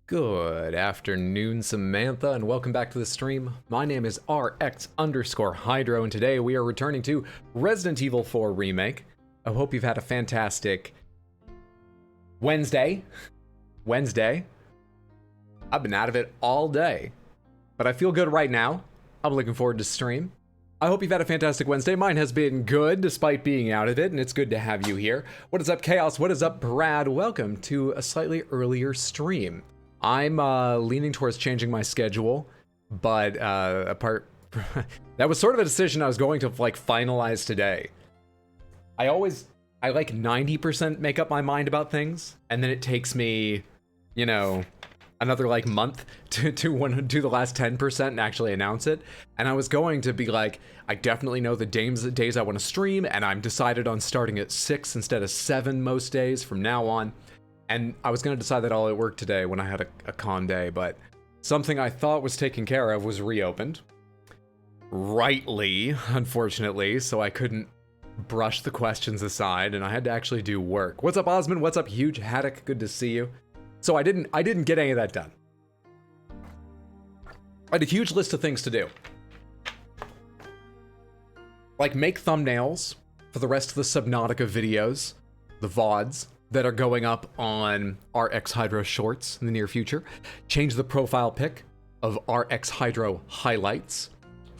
Good afternoon, Samantha, and welcome back to the stream. My name is RX_Hydro, and today we are returning to Resident Evil 4 Remake. I hope you've had a fantastic Wednesday. I've been out of it all day, but I feel good right now. I'm looking forward to stream. I hope you've had a fantastic Wednesday. Mine has been good, despite being out of it, and it's good to have you here. What is up, Chaos? What is up, Brad? Welcome to a slightly earlier stream. I'm leaning towards changing my schedule, but that was sort of a decision I was going to like finalize today. I like 90% make up my mind about things, and then it takes me, you know, another like month to do the last 10% and actually announce it. And I was going to be like, I definitely know the days I want to stream, and I'm decided on starting at 6 instead of 7 most days from now on. And I was going to decide that all at work today when I had a con day, but something I thought was taken care of was reopened. Rightly, unfortunately, so I couldn't brush the questions aside, and I had to actually do work. What's up, Osmond? What's up, Huge Haddock? Good to see you. So I didn't get any of that done. I had a huge list of things to do. Like make thumbnails for the rest of the Subnautica videos, the VODs, that are going up on RX Hydro Shorts in the near future. Change the profile pic of RX Hydro Highlights,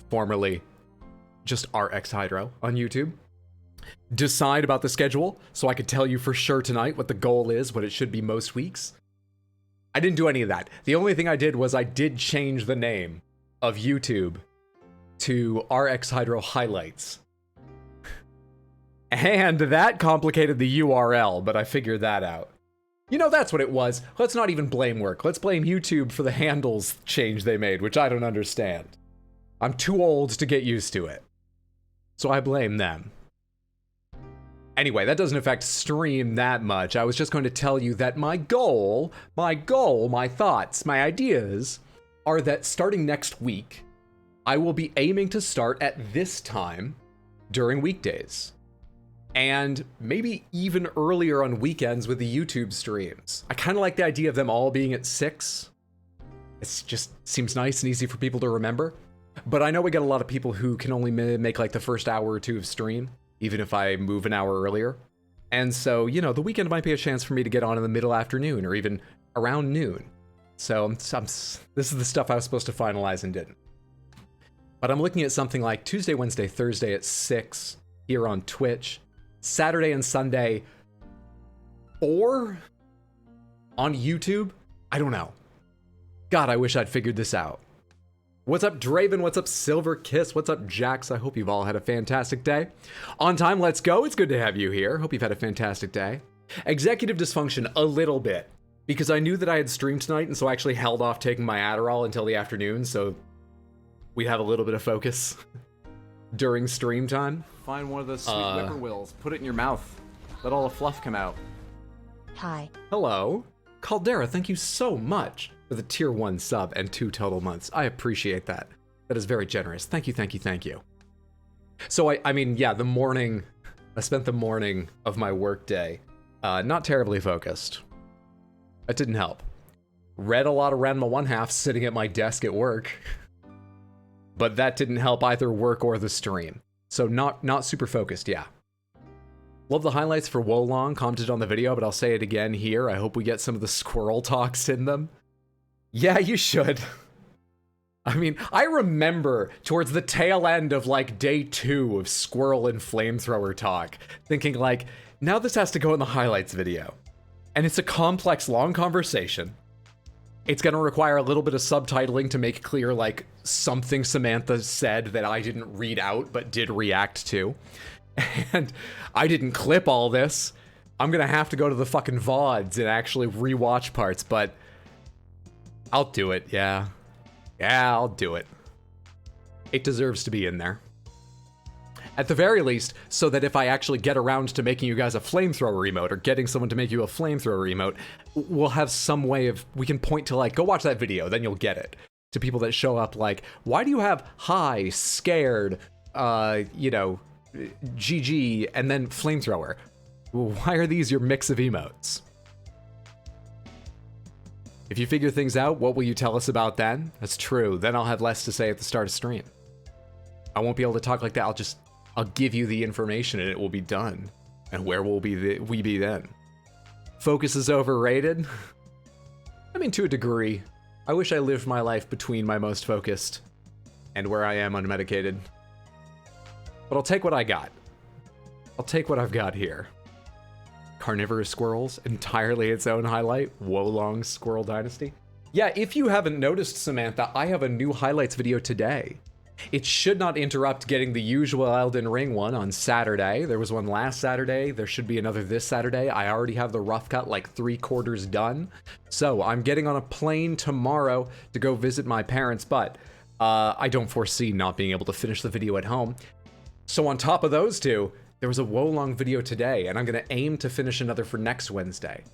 formerly just RX Hydro on YouTube. Decide about the schedule so I could tell you for sure tonight what the goal is, what it should be most weeks. I didn't do any of that. The only thing I did was I did change the name of YouTube to RX Hydro Highlights. And that complicated the URL, but I figured that out. You know, that's what it was. Let's not even blame work. Let's blame YouTube for the handles change they made, which I don't understand. I'm too old to get used to it. So I blame them. Anyway, that doesn't affect stream that much. I was just going to tell you that my thoughts, my ideas, are that starting next week, I will be aiming to start at this time during weekdays. And maybe even earlier on weekends with the YouTube streams. I kind of like the idea of them all being at 6. It just seems nice and easy for people to remember. But I know we get a lot of people who can only make like the first hour or two of stream, even if I move an hour earlier. And so, you know, the weekend might be a chance for me to get on in the middle afternoon or even around noon. So this is the stuff I was supposed to finalize and didn't. But I'm looking at something like Tuesday, Wednesday, Thursday at 6 here on Twitch. Saturday and Sunday, or on YouTube? I don't know. God, I wish I'd figured this out. What's up, Draven? What's up, Silver Kiss? What's up, Jax? I hope you've all had a fantastic day. On time, let's go. It's good to have you here. Hope you've had a fantastic day. Executive dysfunction, a little bit, because I knew that I had streamed tonight, and so I actually held off taking my Adderall until the afternoon, so we'd have a little bit of focus during stream time. Find one of those sweet whippoorwills, put it in your mouth, let all the fluff come out. Hi. Hello. Caldera, thank you so much for the tier 1 sub and 2 total months. I appreciate that. That is very generous. Thank you, thank you, thank you. So I mean, yeah, I spent the morning of my work day not terribly focused. That didn't help. Read a lot of Ranma 1/2 sitting at my desk at work. But that didn't help either work or the stream. So not super focused, yeah. Love the highlights for Wolong, commented on the video, but I'll say it again here. I hope we get some of the squirrel talks in them. Yeah, you should. I mean, I remember towards the tail end of like day 2 of squirrel and flamethrower talk, thinking like, now this has to go in the highlights video. And it's a complex, long conversation. It's going to require a little bit of subtitling to make clear, like, something Samantha said that I didn't read out but did react to. And I didn't clip all this. I'm going to have to go to the fucking VODs and actually rewatch parts, but I'll do it, yeah. Yeah, I'll do it. It deserves to be in there. At the very least, so that if I actually get around to making you guys a flamethrower emote or getting someone to make you a flamethrower emote, we'll have some way of, we can point to like, go watch that video, then you'll get it. To people that show up like, why do you have high, scared, you know, GG, and then flamethrower? Why are these your mix of emotes? If you figure things out, what will you tell us about then? That's true. Then I'll have less to say at the start of stream. I won't be able to talk like that. I'll give you the information and it will be done. And where will we be then? Focus is overrated? I mean, to a degree. I wish I lived my life between my most focused and where I am unmedicated. But I'll take what I got. I'll take what I've got here. Carnivorous squirrels, entirely its own highlight. Wolong Squirrel Dynasty. Yeah, if you haven't noticed, Samantha, I have a new highlights video today. It should not interrupt getting the usual Elden Ring one on Saturday. There was one last Saturday. There should be another this Saturday. I already have the rough cut like 3/4 done. So I'm getting on a plane tomorrow to go visit my parents, but I don't foresee not being able to finish the video at home. So on top of those two, there was a Wolong video today, and I'm gonna aim to finish another for next Wednesday.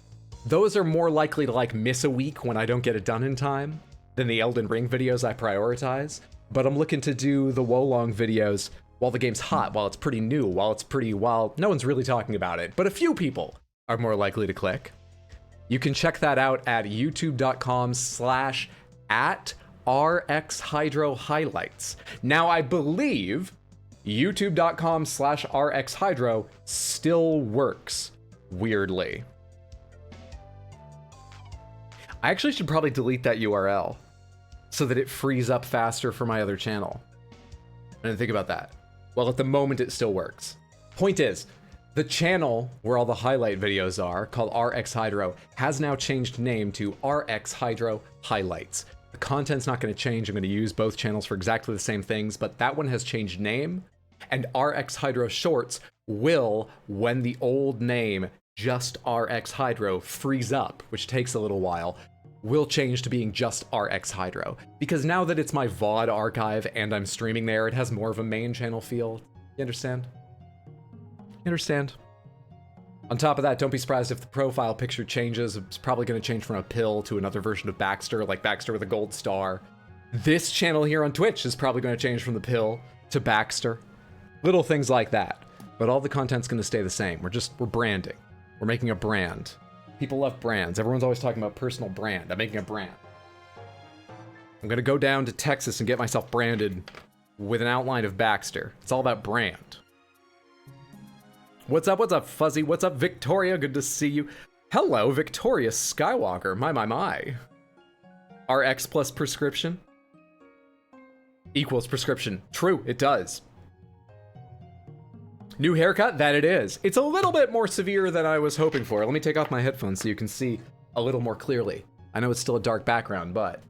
Those are more likely to like miss a week when I don't get it done in time than the Elden Ring videos I prioritize. But I'm looking to do the Wolong videos while the game's hot, while it's pretty new, while no one's really talking about it, but a few people are more likely to click. You can check that out at youtube.com/@RxHydroHighlights. Now I believe youtube.com/RxHydro still works, weirdly. I actually should probably delete that URL so that it frees up faster for my other channel. I didn't think about that. Well, at the moment it still works. Point is, the channel where all the highlight videos are, called RxHydro, has now changed name to RxHydro Highlights. The content's not going to change. I'm going to use both channels for exactly the same things, but that one has changed name, and RxHydro Shorts will, when the old name, just RxHydro, frees up, which takes a little while, will change to being just RxHydro. Because now that it's my VOD archive and I'm streaming there, it has more of a main channel feel. You understand? You understand? On top of that, don't be surprised if the profile picture changes. It's probably going to change from a pill to another version of Baxter, like Baxter with a gold star. This channel here on Twitch is probably going to change from the pill to Baxter. Little things like that. But all the content's going to stay the same. We're branding. We're making a brand. People love brands. Everyone's always talking about personal brand. I'm making a brand. I'm going to go down to Texas and get myself branded with an outline of Baxter. It's all about brand. What's up, Fuzzy? What's up, Victoria? Good to see you. Hello, Victoria Skywalker. My. RX plus prescription equals prescription. True, it does. New haircut? That it is. It's a little bit more severe than I was hoping for. Let me take off my headphones so you can see a little more clearly. I know it's still a dark background, but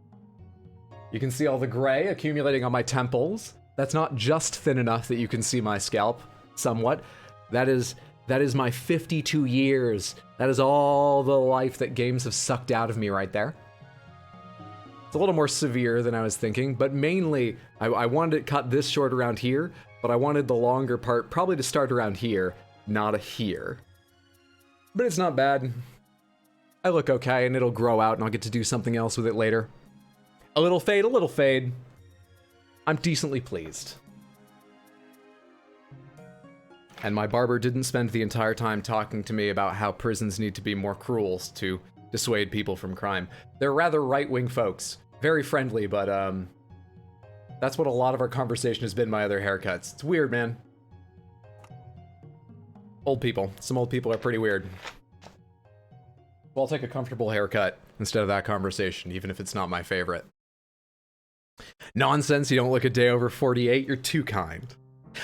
you can see all the gray accumulating on my temples. That's not just thin enough that you can see my scalp somewhat. That is my 52 years. That is all the life that games have sucked out of me right there. It's a little more severe than I was thinking, but mainly I wanted it cut this short around here, but I wanted the longer part probably to start around here, not here. But it's not bad. I look okay, and it'll grow out, and I'll get to do something else with it later. A little fade, a little fade. I'm decently pleased. And my barber didn't spend the entire time talking to me about how prisons need to be more cruel to dissuade people from crime. They're rather right-wing folks. Very friendly, but that's what a lot of our conversation has been, my other haircuts. It's weird, man. Old people. Some old people are pretty weird. Well, I'll take a comfortable haircut instead of that conversation, even if it's not my favorite. Nonsense, you don't look a day over 48, you're too kind.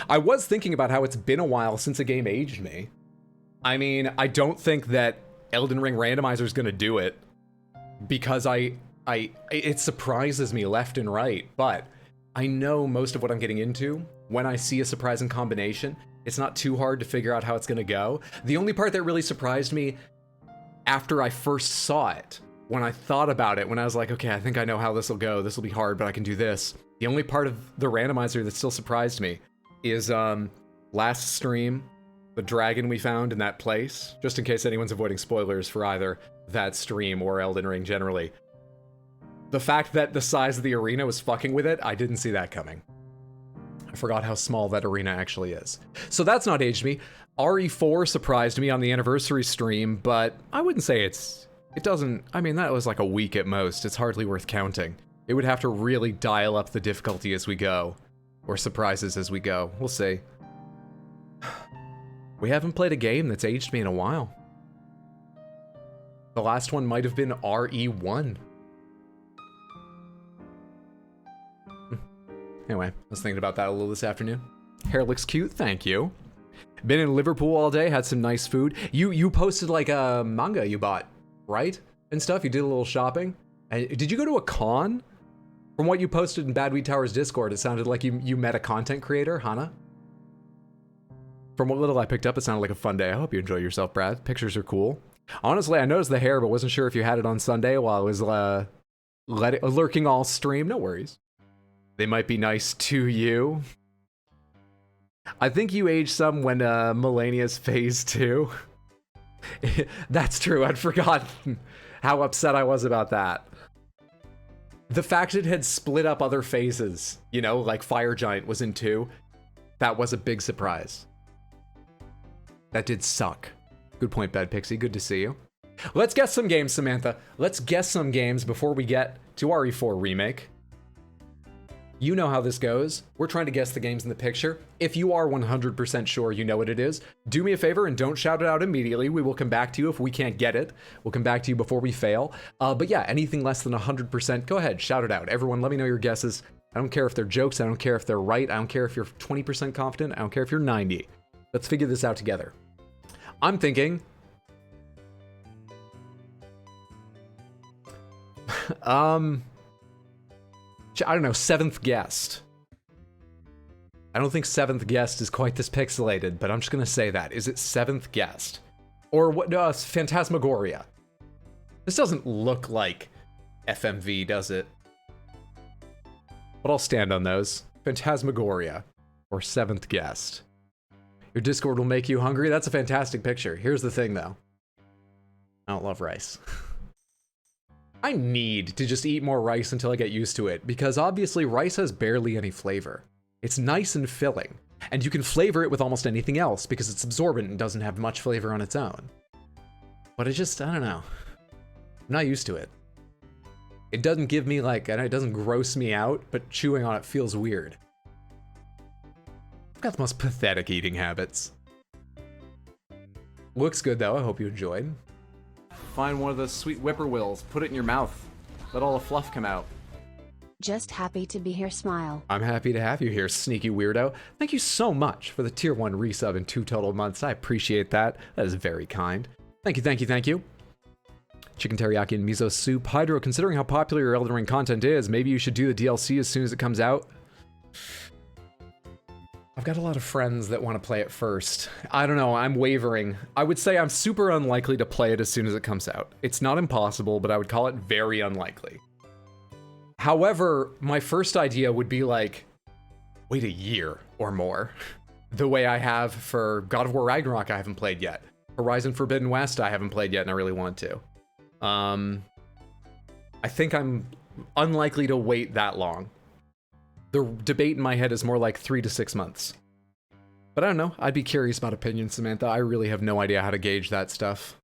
I was thinking about how it's been a while since a game aged me. I mean, I don't think that Elden Ring Randomizer is gonna do it, because it surprises me left and right, but I know most of what I'm getting into. When I see a surprising combination, it's not too hard to figure out how it's gonna go. The only part that really surprised me after I first saw it, when I thought about it, when I was like, okay, I think I know how this will go, this will be hard, but I can do this. The only part of the randomizer that still surprised me is last stream, the dragon we found in that place, just in case anyone's avoiding spoilers for either that stream or Elden Ring generally. The fact that the size of the arena was fucking with it, I didn't see that coming. I forgot how small that arena actually is. So that's not aged me. RE4 surprised me on the anniversary stream, but I wouldn't say it's It doesn't, I mean, that was like a week at most. It's hardly worth counting. It would have to really dial up the difficulty as we go. Or surprises as we go. We'll see. We haven't played a game that's aged me in a while. The last one might have been RE1. Anyway, I was thinking about that a little this afternoon. Hair looks cute, thank you. Been in Liverpool all day, had some nice food. You posted like a manga you bought, right? And stuff, you did a little shopping. Did you go to a con? From what you posted in Bad Weed Tower's Discord, it sounded like you met a content creator, Hana. From what little I picked up, it sounded like a fun day. I hope you enjoy yourself, Brad. Pictures are cool. Honestly, I noticed the hair, but wasn't sure if you had it on Sunday while I was lurking all stream. No worries. They might be nice to you. I think you aged some when Melania's phase 2. That's true, I'd forgotten how upset I was about that. The fact it had split up other phases, you know, like Fire Giant was in 2, that was a big surprise. That did suck. Good point, Bad Pixie, good to see you. Let's guess some games, Samantha. Let's guess some games before we get to RE4 Remake. You know how this goes. We're trying to guess the games in the picture. If you are 100% sure you know what it is, do me a favor and don't shout it out immediately. We will come back to you if we can't get it. We'll come back to you before we fail. But yeah, anything less than 100%, go ahead, shout it out. Everyone, let me know your guesses. I don't care if they're jokes. I don't care if they're right. I don't care if you're 20% confident. I don't care if you're 90. Let's figure this out together. I'm thinking... I don't know, Seventh Guest. I don't think Seventh Guest is quite this pixelated, but I'm just gonna say that. Is it Seventh Guest? Or what, Phantasmagoria. This doesn't look like FMV, does it? But I'll stand on those. Phantasmagoria, or Seventh Guest. Your Discord will make you hungry? That's a fantastic picture. Here's the thing, though. I don't love rice. I need to just eat more rice until I get used to it, because obviously rice has barely any flavor. It's nice and filling, and you can flavor it with almost anything else because it's absorbent and doesn't have much flavor on its own. But it just, I don't know. I'm not used to it. It doesn't give me like, it doesn't gross me out, but chewing on it feels weird. I've got the most pathetic eating habits. Looks good though, I hope you enjoyed. Find one of those sweet whippoorwills, put it in your mouth, let all the fluff come out. Just happy to be here, smile. I'm happy to have you here, sneaky weirdo. Thank you so much for the tier 1 resub in 2 total months. I appreciate that. That is very kind. Thank you, thank you, thank you. Chicken teriyaki and miso soup. Hydro, considering how popular your Elden Ring content is, maybe you should do the DLC as soon as it comes out. I've got a lot of friends that want to play it first. I don't know, I'm wavering. I would say I'm super unlikely to play it as soon as it comes out. It's not impossible, but I would call it very unlikely. However, my first idea would be like, wait a year or more. The way I have for God of War Ragnarok I haven't played yet. Horizon Forbidden West I haven't played yet and I really want to. I think I'm unlikely to wait that long. The debate in my head is more like 3 to 6 months. But I don't know, I'd be curious about opinions, Samantha. I really have no idea how to gauge that stuff.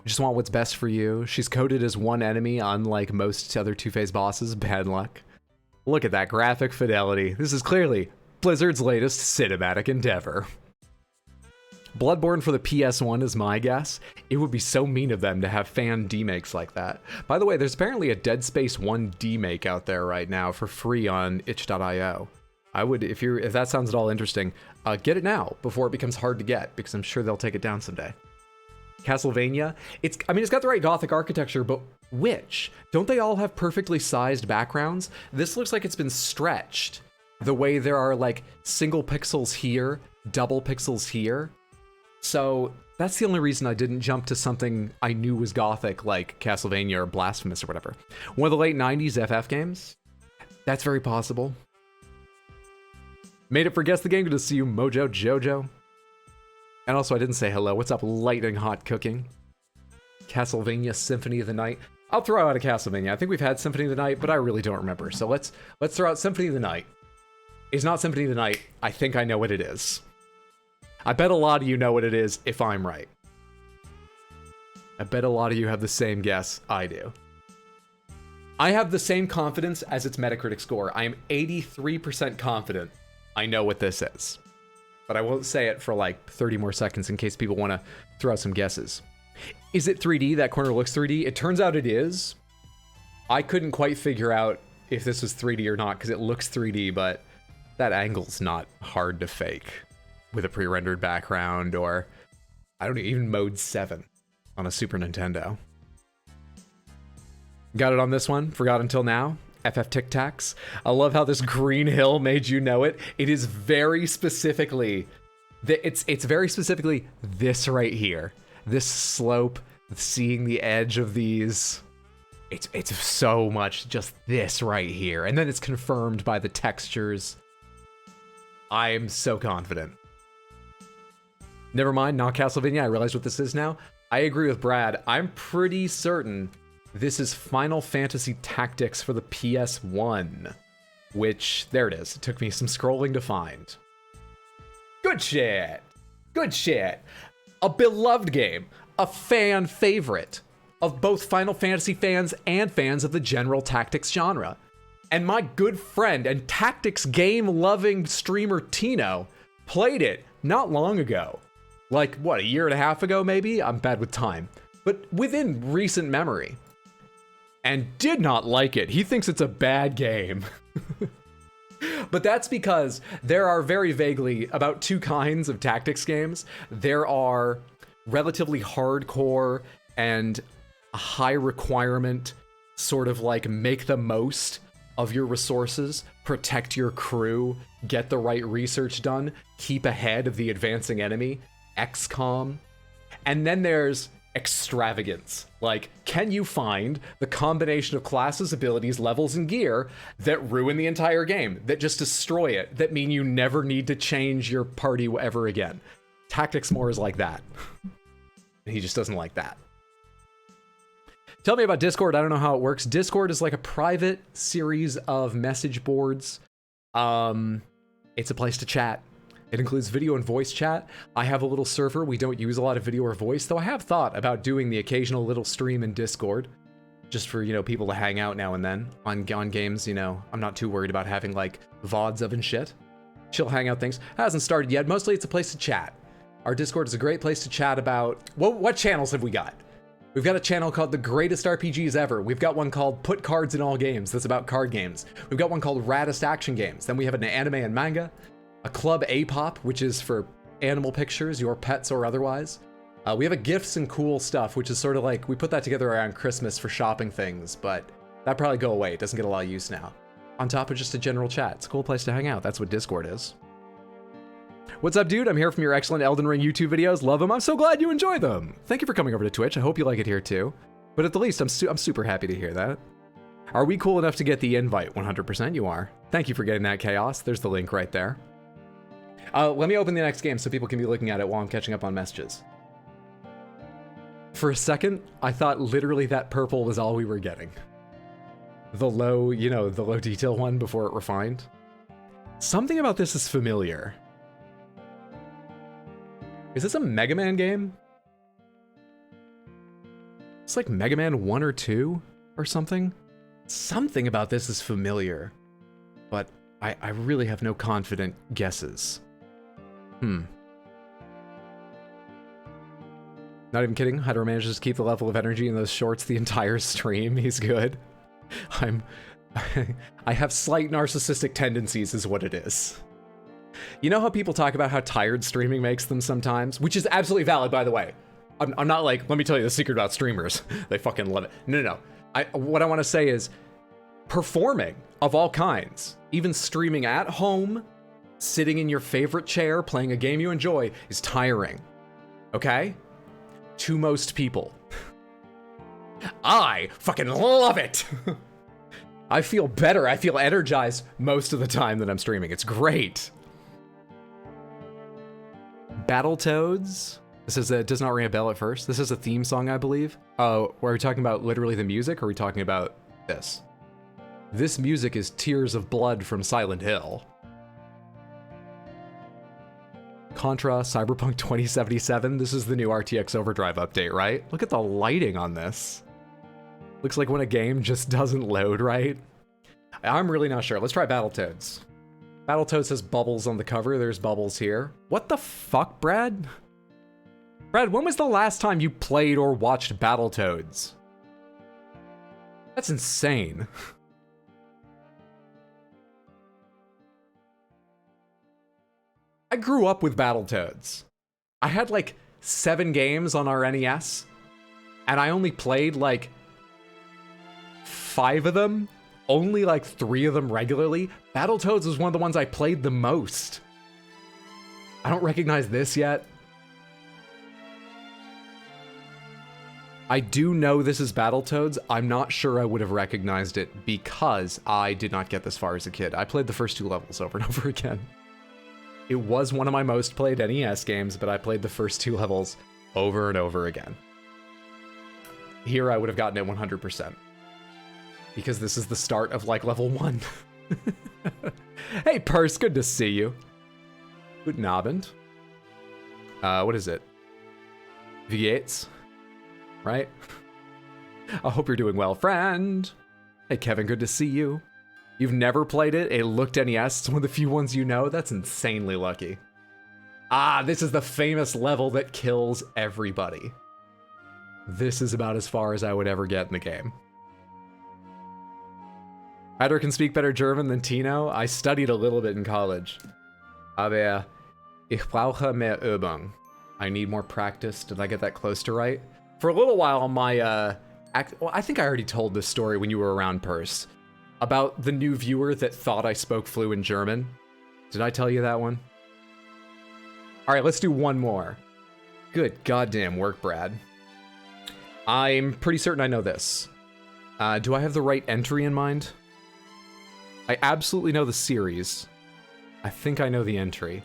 Just want what's best for you. She's coded as one enemy, unlike most other two-phase bosses. Bad luck. Look at that graphic fidelity. This is clearly Blizzard's latest cinematic endeavor. Bloodborne for the PS1 is my guess. It would be so mean of them to have fan demakes like that. By the way, there's apparently a Dead Space 1 demake out there right now for free on itch.io. I would, if that sounds at all interesting, get it now before it becomes hard to get, because I'm sure they'll take it down someday. Castlevania, it's got the right Gothic architecture, but which? Don't they all have perfectly sized backgrounds? This looks like it's been stretched. The way there are like single pixels here, double pixels here. So that's the only reason I didn't jump to something I knew was Gothic, like Castlevania or Blasphemous or whatever. One of the late 90s FF games? That's very possible. Made it for Guess the Game. Good to see you, Mojo Jojo. And also, I didn't say hello. What's up, Lightning Hot Cooking? Castlevania Symphony of the Night. I'll throw out a Castlevania. I think we've had Symphony of the Night, but I really don't remember. So let's throw out Symphony of the Night. It's not Symphony of the Night. I think I know what it is. I bet a lot of you know what it is if I'm right. I bet a lot of you have the same guess I do. I have the same confidence as its Metacritic score. I am 83% confident I know what this is. But I won't say it for like 30 more seconds in case people want to throw out some guesses. Is it 3D? That corner looks 3D. It turns out it is. I couldn't quite figure out if this was 3D or not because it looks 3D, but that angle's not hard to fake with a pre-rendered background or, I don't know, even mode 7 on a Super Nintendo. Got it on this one? Forgot until now? FF Tic Tacs. I love how this green hill made you know it. It is very specifically, it's very specifically this right here. This slope, seeing the edge of these. It's so much just this right here. And then it's confirmed by the textures. I am so confident. Never mind, not Castlevania. I realize what this is now. I agree with Brad. I'm pretty certain this is Final Fantasy Tactics for the PS1. Which, there it is. It took me some scrolling to find. Good shit. Good shit. A beloved game. A fan favorite of both Final Fantasy fans and fans of the general tactics genre. And my good friend and tactics game-loving streamer Tino played it not long ago. Like, what, a year and a half ago, maybe? I'm bad with time. But within recent memory. And did not like it. He thinks it's a bad game. But that's because there are very vaguely about two kinds of tactics games. There are relatively hardcore and a high requirement, sort of like make the most of your resources, protect your crew, get the right research done, keep ahead of the advancing enemy, XCOM. And then there's extravagance. Like, can you find the combination of classes, abilities, levels, and gear that ruin the entire game, that just destroy it, that mean you never need to change your party ever again? Tactics more is like that. He just doesn't like that. Tell me about Discord. I don't know how it works. Discord is like a private series of message boards. It's a place to chat. It includes video and voice chat. I have a little server. We don't use a lot of video or voice, though I have thought about doing the occasional little stream in Discord, just for, you know, people to hang out now and then on games. You know, I'm not too worried about having like VODs of and shit. Chill hangout things. Hasn't started yet. Mostly it's a place to chat. Our Discord is a great place to chat about... What channels have we got? We've got a channel called The Greatest RPGs Ever. We've got one called Put Cards in All Games. That's about card games. We've got one called Raddest Action Games. Then we have an anime and manga. A Club A-Pop, which is for animal pictures, your pets or otherwise. We have a Gifts and Cool Stuff, which is sort of like... We put that together around Christmas for shopping things, but that'd probably go away. It doesn't get a lot of use now. On top of just a general chat. It's a cool place to hang out. That's what Discord is. What's up, dude? I'm here from your excellent Elden Ring YouTube videos. Love them. I'm so glad you enjoy them. Thank you for coming over to Twitch. I hope you like it here too. But at the least, I'm super happy to hear that. Are we cool enough to get the invite? 100% you are. Thank you for getting that, Chaos. There's the link right there. Let me open the next game so people can be looking at it while I'm catching up on messages. For a second, I thought literally that purple was all we were getting. The low, you know, the low detail one before it refined. Something about this is familiar. Is this a Mega Man game? It's like Mega Man 1 or 2 or something? Something about this is familiar, but I really have no confident guesses. Not even kidding. Hydro manages to keep the level of energy in those shorts the entire stream. He's good. I have slight narcissistic tendencies is what it is. You know how people talk about how tired streaming makes them sometimes? Which is absolutely valid, by the way. I'm not like, let me tell you the secret about streamers. They fucking love it. No. What I want to say is, performing of all kinds, even streaming at home, sitting in your favorite chair, playing a game you enjoy, is tiring. Okay? To most people. I fucking love it! I feel better, I feel energized most of the time that I'm streaming. It's great. Battletoads? This is does not ring a bell at first. This is a theme song, I believe. Oh, are we talking about literally the music, or are we talking about this? This music is Tears of Blood from Silent Hill. Contra Cyberpunk 2077. This is the new RTX Overdrive update, right? Look at the lighting on this. Looks like when a game just doesn't load right. I'm really not sure. Let's try Battletoads. Battletoads has bubbles on the cover. There's bubbles here. What the fuck, Brad? Brad, when was the last time you played or watched Battletoads? That's insane. I grew up with Battletoads. I had like 7 games on our NES, and I only played like 5 of them, only like 3 of them regularly. Battletoads was one of the ones I played the most. I don't recognize this yet. I do know this is Battletoads. I'm not sure I would have recognized it because I did not get this far as a kid. I played the first 2 levels over and over again. It was one of my most played NES games, but I played the first 2 levels over and over again. Here I would have gotten it 100%. Because this is the start of like level 1. Hey Purse, good to see you. Guten Abend. What is it? Wie geht's? Right? I hope you're doing well, friend. Hey Kevin, good to see you. You've never played it? It looked NES. It's one of the few ones you know. That's insanely lucky. Ah, this is the famous level that kills everybody. This is about as far as I would ever get in the game. Ryder can speak better German than Tino. I studied a little bit in college. Aber ich brauche mehr Übung. I need more practice. Did I get that close to right? For a little while, my well, I think I already told this story when you were around, Purse, about the new viewer that thought I spoke fluent German. Did I tell you that one? All right, let's do one more. Good goddamn work, Brad. I'm pretty certain I know this. Do I have the right entry in mind? I absolutely know the series. I think I know the entry.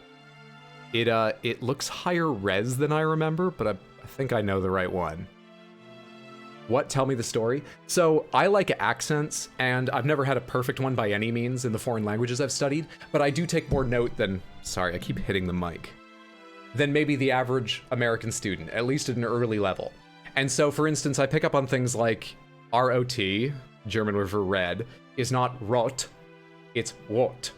It looks higher res than I remember, but I think I know the right one. What? Tell me the story. So I like accents, and I've never had a perfect one by any means in the foreign languages I've studied, but I do take more note than, sorry, I keep hitting the mic, than maybe the average American student, at least at an early level. And so, for instance, I pick up on things like R-O-T, German word for red, is not rot, it's wot.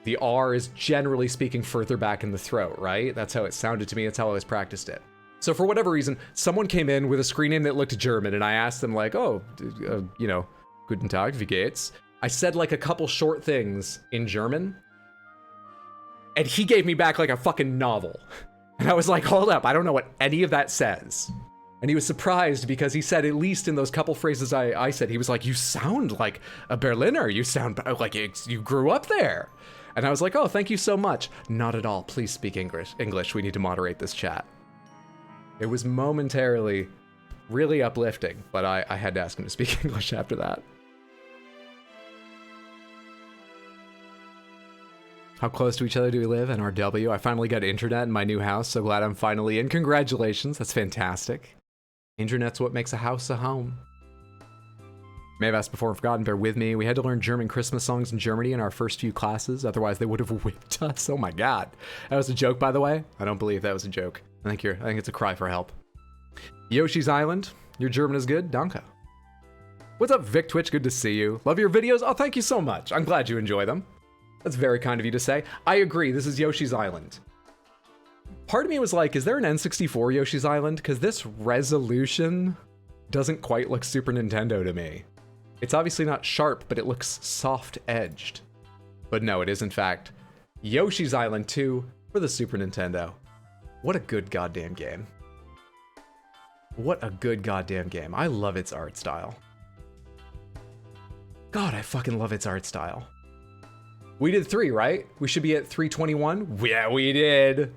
The R is generally speaking further back in the throat, right? That's how it sounded to me, that's how I always practiced it. So for whatever reason, someone came in with a screen name that looked German, and I asked them like, oh, you know, guten Tag, wie geht's? I said like a couple short things in German, and he gave me back like a fucking novel. And I was like, hold up, I don't know what any of that says. And he was surprised because he said, at least in those couple phrases I said, he was like, you sound like a Berliner, you sound like you grew up there. And I was like, oh, thank you so much. Not at all, please speak English, we need to moderate this chat. It was momentarily really uplifting, but I had to ask him to speak English after that. How close to each other do we live? NRW. I finally got internet in my new house, so glad I'm finally in. Congratulations, that's fantastic. Internet's what makes a house a home. May have asked before and forgotten, bear with me. We had to learn German Christmas songs in Germany in our first few classes, otherwise they would have whipped us. Oh my god. That was a joke, by the way? I don't believe that was a joke. I think it's a cry for help. Yoshi's Island, your German is good, danke. What's up, Vic Twitch? Good to see you. Love your videos. Oh, thank you so much. I'm glad you enjoy them. That's very kind of you to say. I agree, this is Yoshi's Island. Part of me was like, is there an N64 Yoshi's Island? Because this resolution doesn't quite look Super Nintendo to me. It's obviously not sharp, but it looks soft-edged. But no, it is in fact Yoshi's Island 2 for the Super Nintendo. What a good goddamn game. What a good goddamn game. I love its art style. God, I fucking love its art style. We did 3, right? We should be at 321? Yeah, we did.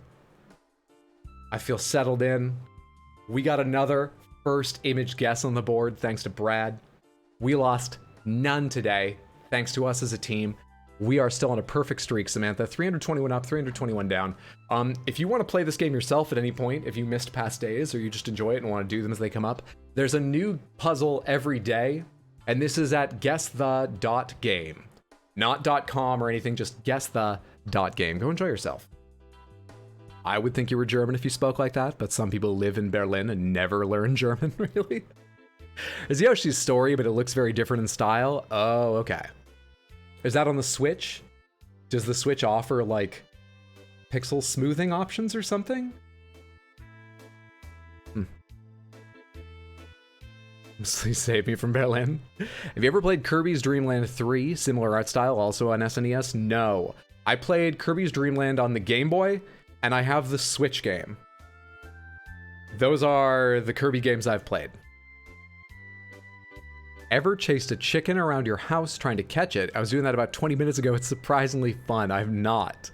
I feel settled in. We got another first image guess on the board, thanks to Brad. We lost none today, thanks to us as a team. We are still on a perfect streak, Samantha. 321 up, 321 down. If you want to play this game yourself at any point, if you missed past days or you just enjoy it and want to do them as they come up, there's a new puzzle every day, and this is at guessThe.game. Not .com or anything, just guessThe.game. Go enjoy yourself. I would think you were German if you spoke like that, but some people live in Berlin and never learn German, really. It's Yoshi's Story, but it looks very different in style. Oh, okay. Is that on the Switch? Does the Switch offer, like, pixel smoothing options or something? Please save me from Berlin. Have you ever played Kirby's Dream Land 3? Similar art style, also on SNES? No. I played Kirby's Dream Land on the Game Boy, and I have the Switch game. Those are the Kirby games I've played. Ever chased a chicken around your house trying to catch it? I was doing that about 20 minutes ago. It's surprisingly fun. I've not.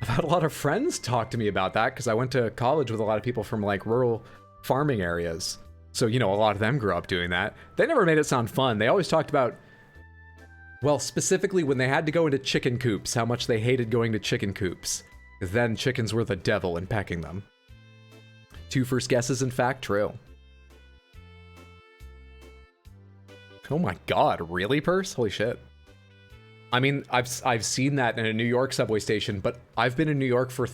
I've had a lot of friends talk to me about that because I went to college with a lot of people from like rural farming areas. So, you know, a lot of them grew up doing that. They never made it sound fun. They always talked about, well, specifically when they had to go into chicken coops, how much they hated going to chicken coops. Then chickens were the devil and pecking them. 2 first guesses, in fact, true. Oh my god, really, Purse? Holy shit. I mean, I've seen that in a New York subway station, but I've been in New York for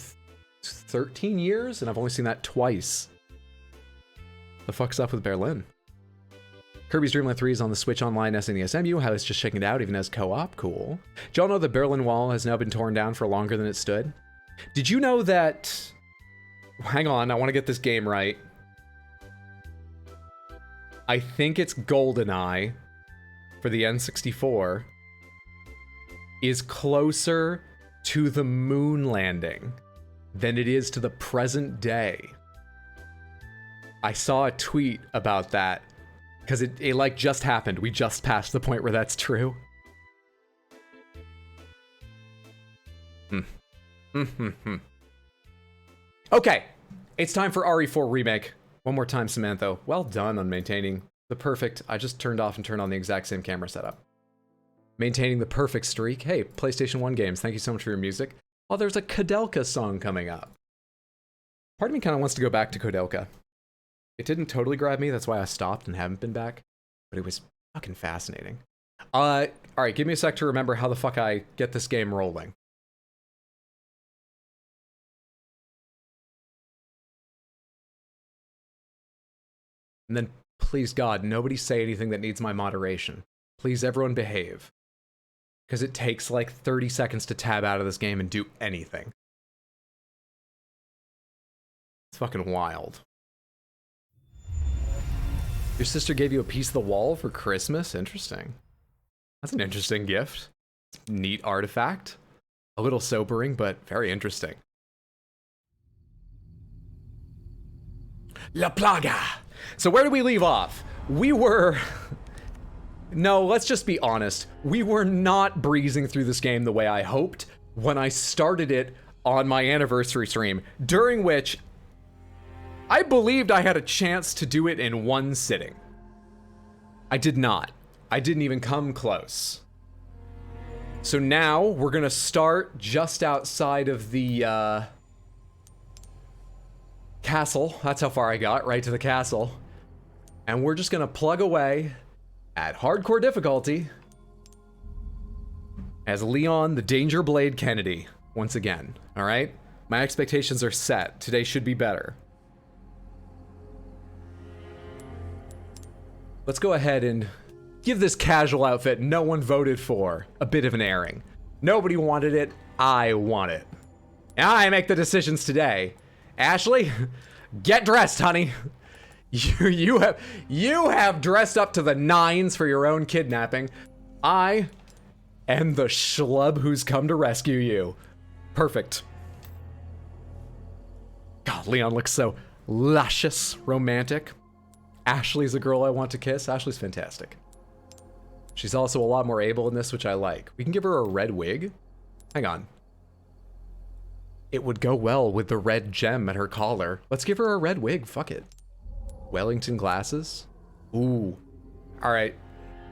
13 years, and I've only seen that twice. The fuck's up with Berlin? Kirby's Dream Land 3 is on the Switch Online SNES MU. How it's just checking it out, even as co-op. Cool. Did y'all know the Berlin Wall has now been torn down for longer than it stood? Did you know that... Hang on, I want to get this game right. I think it's GoldenEye for the N64 is closer to the moon landing than it is to the present day. I saw a tweet about that because it like just happened. We just passed the point where that's true. Okay, it's time for RE4 Remake. One more time, Samantha. Well done on maintaining the perfect... I just turned off and turned on the exact same camera setup. Maintaining the perfect streak. Hey, PlayStation 1 games, thank you so much for your music. Oh, there's a Kodelka song coming up. Part of me kind of wants to go back to Kodelka. It didn't totally grab me, that's why I stopped and haven't been back. But it was fucking fascinating. Alright, give me a sec to remember how the fuck I get this game rolling. And then, please God, nobody say anything that needs my moderation. Please, everyone behave. Because it takes like 30 seconds to tab out of this game and do anything. It's fucking wild. Your sister gave you a piece of the wall for Christmas? Interesting. That's an interesting gift. It's a neat artifact. A little sobering, but very interesting. La Plaga! So where did we leave off? We were... No, let's just be honest. We were not breezing through this game the way I hoped when I started it on my anniversary stream, during which I believed I had a chance to do it in one sitting. I did not. I didn't even come close. So now we're gonna start just outside of the castle. That's how far I got, right to the castle. And we're just gonna plug away at hardcore difficulty as Leon the Dangerblade Kennedy once again. All right, my expectations are set. Today should be better. Let's go ahead and give this casual outfit no one voted for a bit of an airing. Nobody wanted it. I want it. I make the decisions today. Ashley, get dressed, honey. You have dressed up to the nines for your own kidnapping. I am the schlub who's come to rescue you. Perfect. God, Leon looks so luscious, romantic. Ashley's a girl I want to kiss. Ashley's fantastic. She's also a lot more able in this, which I like. We can give her a red wig. Hang on. It would go well with the red gem at her collar. Let's give her a red wig. Fuck it. Wellington glasses. Ooh. All right.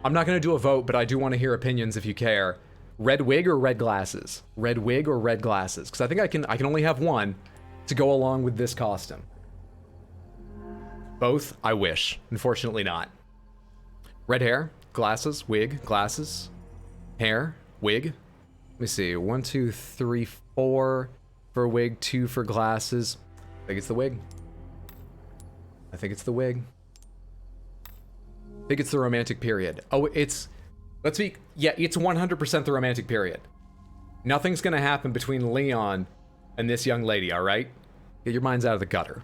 I'm not going to do a vote, but I do want to hear opinions if you care. Red wig or red glasses? Red wig or red glasses? Because I think I can only have one to go along with this costume. Both? I wish. Unfortunately not. Red hair, glasses, wig, glasses, hair, wig. Let me see. 1, 2, 3, 4. for a wig, 2 for glasses. I think it's the wig. I think it's the wig. I think it's the romantic period. Oh, it's... Let's be... Yeah, it's 100% the romantic period. Nothing's gonna happen between Leon and this young lady, alright? Get your minds out of the gutter.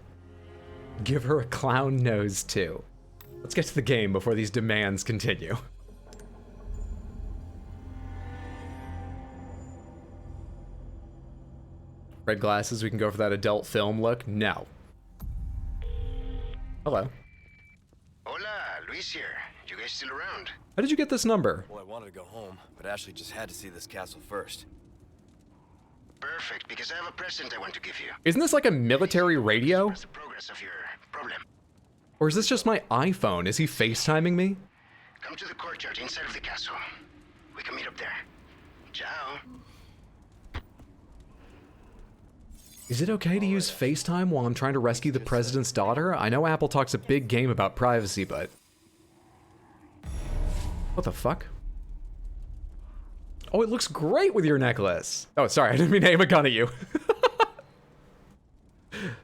Give her a clown nose, too. Let's get to the game before these demands continue. Red glasses, we can go for that adult film look? No. Hello. Hola, Luis here. You guys still around? How did you get this number? Well, I wanted to go home, but Ashley just had to see this castle first. Perfect, because I have a present I want to give you. Isn't this like a military radio? What's the progress of your problem? Or is this just my iPhone? Is he FaceTiming me? Come to the courtyard inside of the castle. We can meet up there. Ciao. Is it okay to use FaceTime while I'm trying to rescue the president's daughter? I know Apple talks a big game about privacy, but... What the fuck? Oh, it looks great with your necklace. Oh, sorry, I didn't mean to aim a gun at you.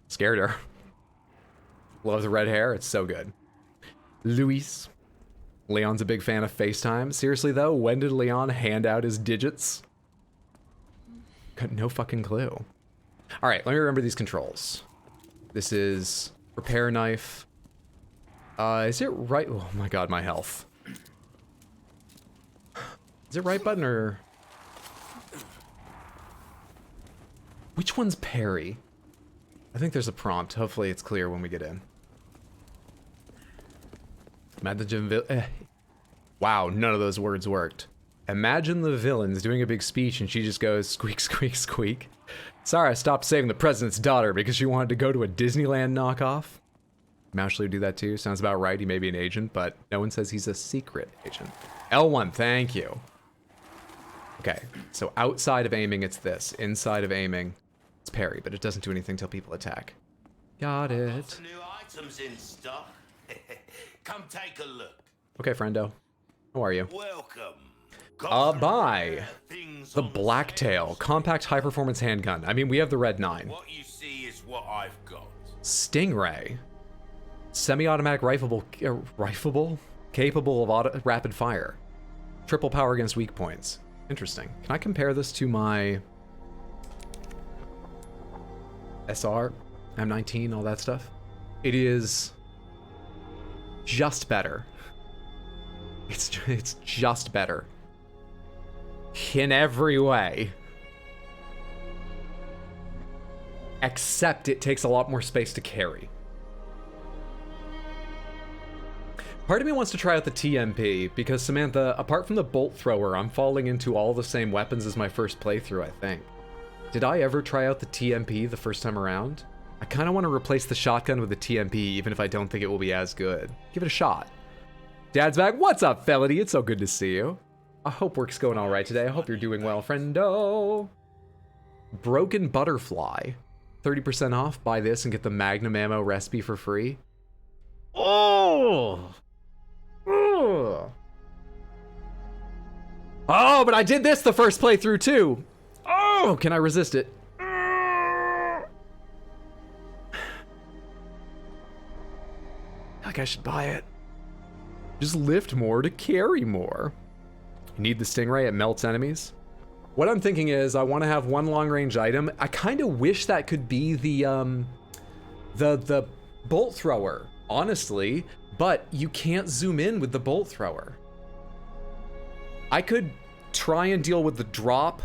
Scared her. Love the red hair, it's so good. Luis. Leon's a big fan of FaceTime. Seriously though, when did Leon hand out his digits? Got no fucking clue. Alright, let me remember these controls. This is repair knife. Is it right? Oh my god, my health. Is it right button or... Which one's parry? I think there's a prompt. Hopefully it's clear when we get in. Wow, none of those words worked. Imagine the villain's doing a big speech and she just goes squeak, squeak, squeak. Sorry, I stopped saving the president's daughter because she wanted to go to a Disneyland knockoff. Ashley would do that too. Sounds about right. He may be an agent, but no one says he's a secret agent. L1, thank you. Okay, so outside of aiming, it's this. Inside of aiming, it's parry, but it doesn't do anything till people attack. Got it. New items in stock. Come take a look. Okay, friendo. How are you? Welcome. Buy the Blacktail compact high-performance handgun. I mean, we have the Red 9. What you see is what I've got. Stingray. Semi-automatic rifleable? Capable of rapid fire. Triple power against weak points. Interesting. Can I compare this to my SR, M19, all that stuff? It is just better. It's just better. In every way. Except it takes a lot more space to carry. Part of me wants to try out the TMP, because Samantha, apart from the bolt thrower, I'm falling into all the same weapons as my first playthrough, I think. Did I ever try out the TMP the first time around? I kind of want to replace the shotgun with the TMP, even if I don't think it will be as good. Give it a shot. Dad's back. What's up, Felony? It's so good to see you. I hope work's going all right today. I hope you're doing well, friendo. Broken Butterfly. 30% off. Buy this and get the Magnum ammo recipe for free. Oh! Oh, but I did this the first playthrough too. Oh, can I resist it? Like I should buy it. Just lift more to carry more. You need the Stingray, it melts enemies. What I'm thinking is I want to have one long range item. I kind of wish that could be the bolt thrower, honestly. But you can't zoom in with the bolt thrower. I could try and deal with the drop,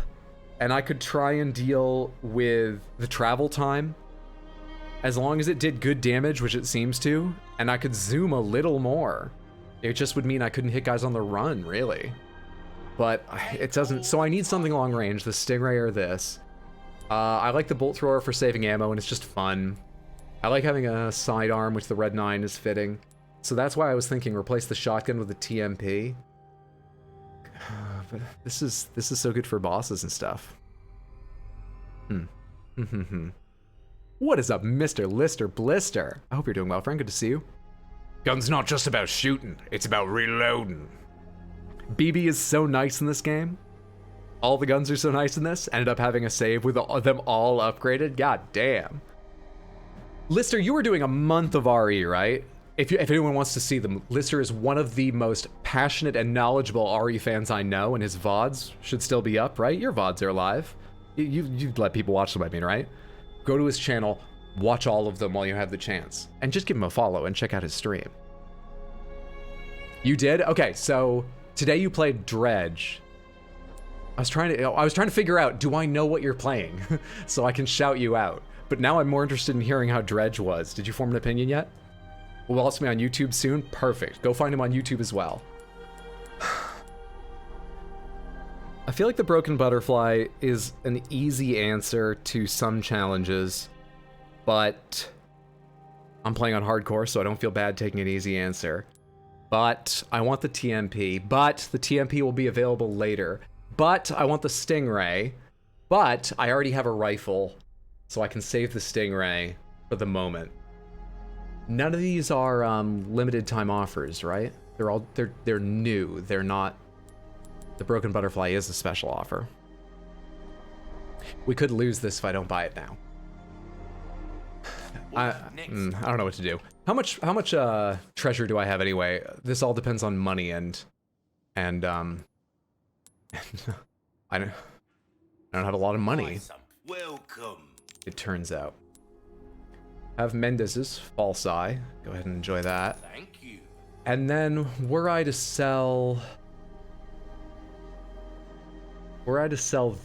and I could try and deal with the travel time, as long as it did good damage, which it seems to, and I could zoom a little more. It just would mean I couldn't hit guys on the run, really. But it doesn't, so I need something long range, the Stingray or this. I like the bolt thrower for saving ammo, and it's just fun. I like having a sidearm, which the Red 9 is fitting. So that's why I was thinking replace the shotgun with the TMP. But this is so good for bosses and stuff. What is up, Mr. Lister Blister? I hope you're doing well, friend. Good to see you. Gun's not just about shooting, it's about reloading. BB is so nice in this game. All the guns are so nice in this. Ended up having a save with them all upgraded. God damn. Lister, you were doing a month of RE, right? If anyone wants to see them, Lister is one of the most passionate and knowledgeable RE fans I know, and his VODs should still be up, right? Your VODs are live. You let people watch them, I mean, right? Go to his channel, watch all of them while you have the chance, and just give him a follow and check out his stream. You did? Okay, so today you played Dredge. I was trying to figure out, do I know what you're playing so I can shout you out? But now I'm more interested in hearing how Dredge was. Did you form an opinion yet? Will also be on YouTube soon? Perfect. Go find him on YouTube as well. I feel like the Broken Butterfly is an easy answer to some challenges, but I'm playing on hardcore, so I don't feel bad taking an easy answer. But I want the TMP, but the TMP will be available later. But I want the Stingray, but I already have a rifle, so I can save the Stingray for the moment. None of these are limited time offers, right? They're new. They're not. The Broken Butterfly is a special offer. We could lose this if I don't buy it now. I don't know what to do. How much treasure do I have anyway? This all depends on money and I don't have a lot of money. Welcome. It turns out. Have Mendez's False Eye. Go ahead and enjoy that. Thank you. And then were I to sell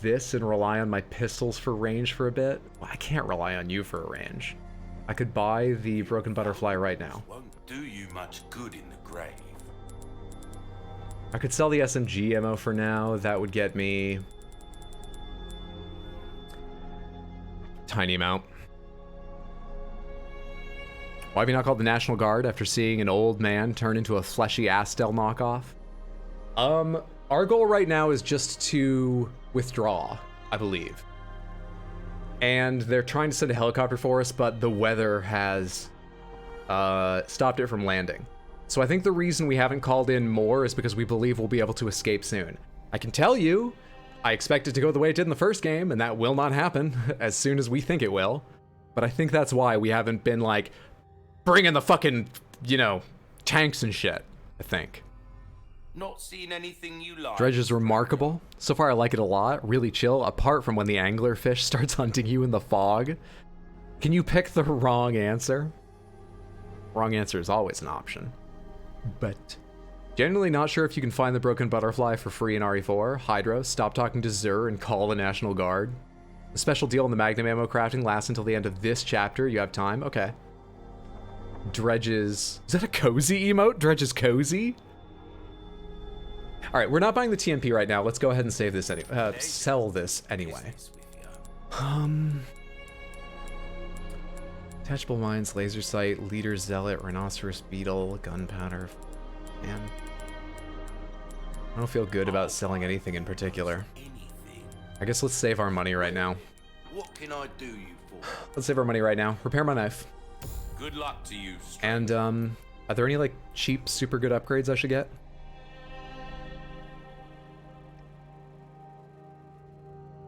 this and rely on my pistols for range for a bit? Well, I can't rely on you for a range. I could buy the Broken Butterfly right now. Won't do you much good in the grave. I could sell the SMG ammo for now. That would get me tiny amount. Why have you not called the National Guard after seeing an old man turn into a fleshy Astel knockoff? Our goal right now is just to withdraw, I believe. And they're trying to send a helicopter for us, but the weather has stopped it from landing. So I think the reason we haven't called in more is because we believe we'll be able to escape soon. I can tell you, I expect it to go the way it did in the first game, and that will not happen as soon as we think it will. But I think that's why we haven't been like, bring in the fucking, you know, tanks and shit, I think. Not seen anything you like. Dredge is remarkable. So far I like it a lot, really chill, apart from when the anglerfish starts hunting you in the fog. Can you pick the wrong answer? Wrong answer is always an option. But genuinely not sure if you can find the Broken Butterfly for free in RE4. Hydro, stop talking to Zur and call the National Guard. The special deal on the Magnum ammo crafting lasts until the end of this chapter. You have time? Okay. Dredge's... Is that a cozy emote? Dredge's cozy? Alright, we're not buying the TMP right now. Let's go ahead and save this anyway. Sell this anyway. Detachable mines, laser sight, leader zealot, rhinoceros beetle, gunpowder. Man. I don't feel good about selling anything in particular. I guess let's save our money right now. What can I do you for? Let's save our money right now. Repair my knife. Good luck to you. And, are there any, like, cheap, super good upgrades I should get?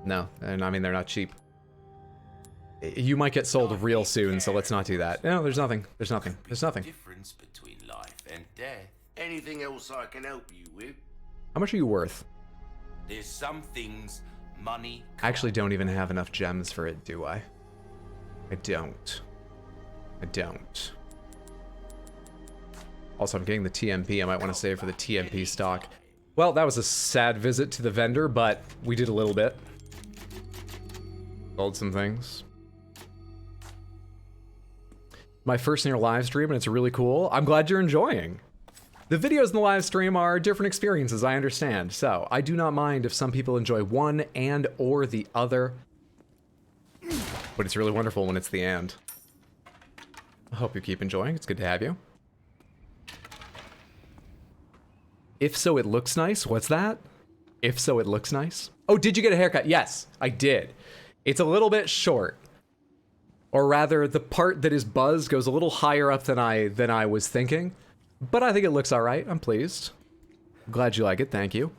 No, and I mean, they're not cheap. You might get sold real soon, so let's not do that. No, there's nothing. There's nothing. There's nothing. Difference between life and death. Anything else I can help you with? How much are you worth? There's some things money. I actually don't even have enough gems for it, do I? I don't. I don't. Also, I'm getting the TMP. I might want to save for the TMP stock. Well, that was a sad visit to the vendor, but we did a little bit. Sold some things. My first in your live stream, and it's really cool. I'm glad you're enjoying. The videos in the live stream are different experiences, I understand. So, I do not mind if some people enjoy one and or the other. But it's really wonderful when it's the and. I hope you keep enjoying. It's good to have you. If so, it looks nice. What's that? If so, it looks nice. Oh, did you get a haircut? Yes, I did. It's a little bit short. Or rather, the part that is buzzed goes a little higher up than I was thinking. But I think it looks all right. I'm pleased. I'm glad you like it. Thank you.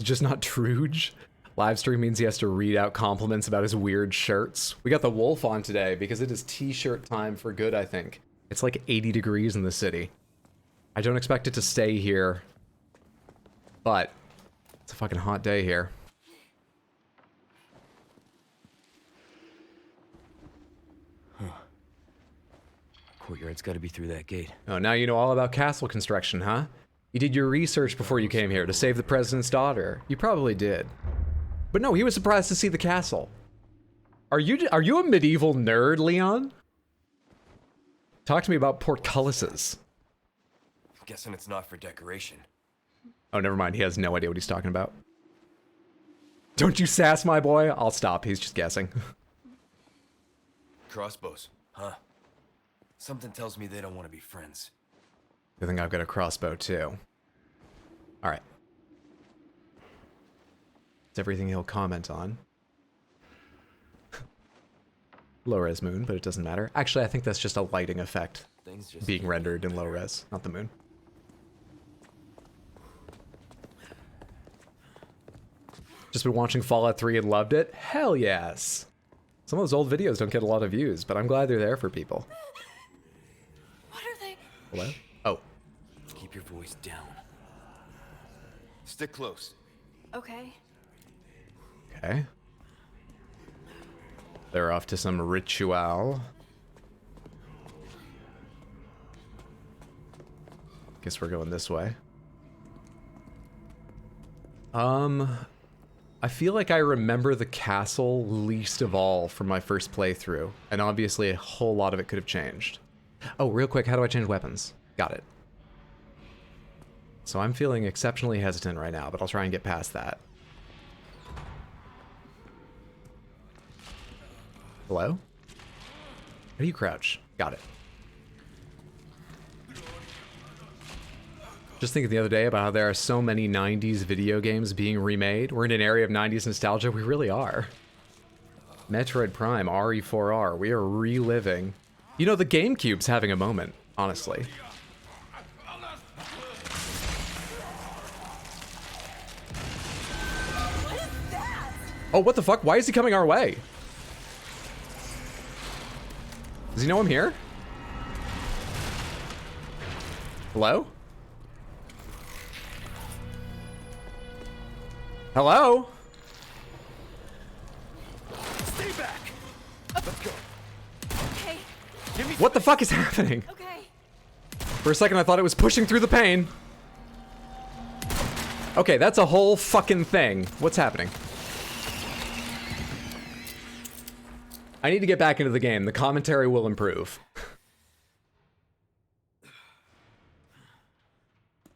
It's just not Truge. Live stream means he has to read out compliments about his weird shirts. We got the wolf on today because it is t-shirt time for good, I think. It's like 80 degrees in the city. I don't expect it to stay here, but it's a fucking hot day here. Courtyard's got to be through that gate. Oh, now you know all about castle construction, huh? You did your research before you came here to save the president's daughter. You probably did. But no, he was surprised to see the castle. Are you a medieval nerd, Leon? Talk to me about portcullises. Guessing it's not for decoration. Oh, never mind. He has no idea what he's talking about. Don't you sass my boy? I'll stop. He's just guessing. Crossbows, huh? Something tells me they don't want to be friends. I think I've got a crossbow too. Alright. It's everything he'll comment on. Low res moon, but it doesn't matter. Actually, I think that's just a lighting effect being rendered in low res, not the moon. Just been watching Fallout 3 and loved it? Hell yes! Some of those old videos don't get a lot of views, but I'm glad they're there for people. What are they? Hello? Oh. Keep your voice down. Stick close. Okay. Okay. They're off to some ritual. Guess we're going this way. I feel like I remember the castle least of all from my first playthrough, and obviously a whole lot of it could have changed. Oh, real quick, how do I change weapons? Got it. So I'm feeling exceptionally hesitant right now, but I'll try and get past that. Hello? How do you crouch? Got it. Just thinking the other day about how there are so many 90s video games being remade. We're in an area of 90s nostalgia. We really are. Metroid Prime, RE4R. We are reliving. You know, the GameCube's having a moment, honestly. Oh, what the fuck? Why is he coming our way? Does he know I'm here? Hello? Hello? Stay back. Let's go. Okay. What the fuck is happening? Okay. For a second I thought it was pushing through the pain. Okay, that's a whole fucking thing. What's happening? I need to get back into the game. The commentary will improve.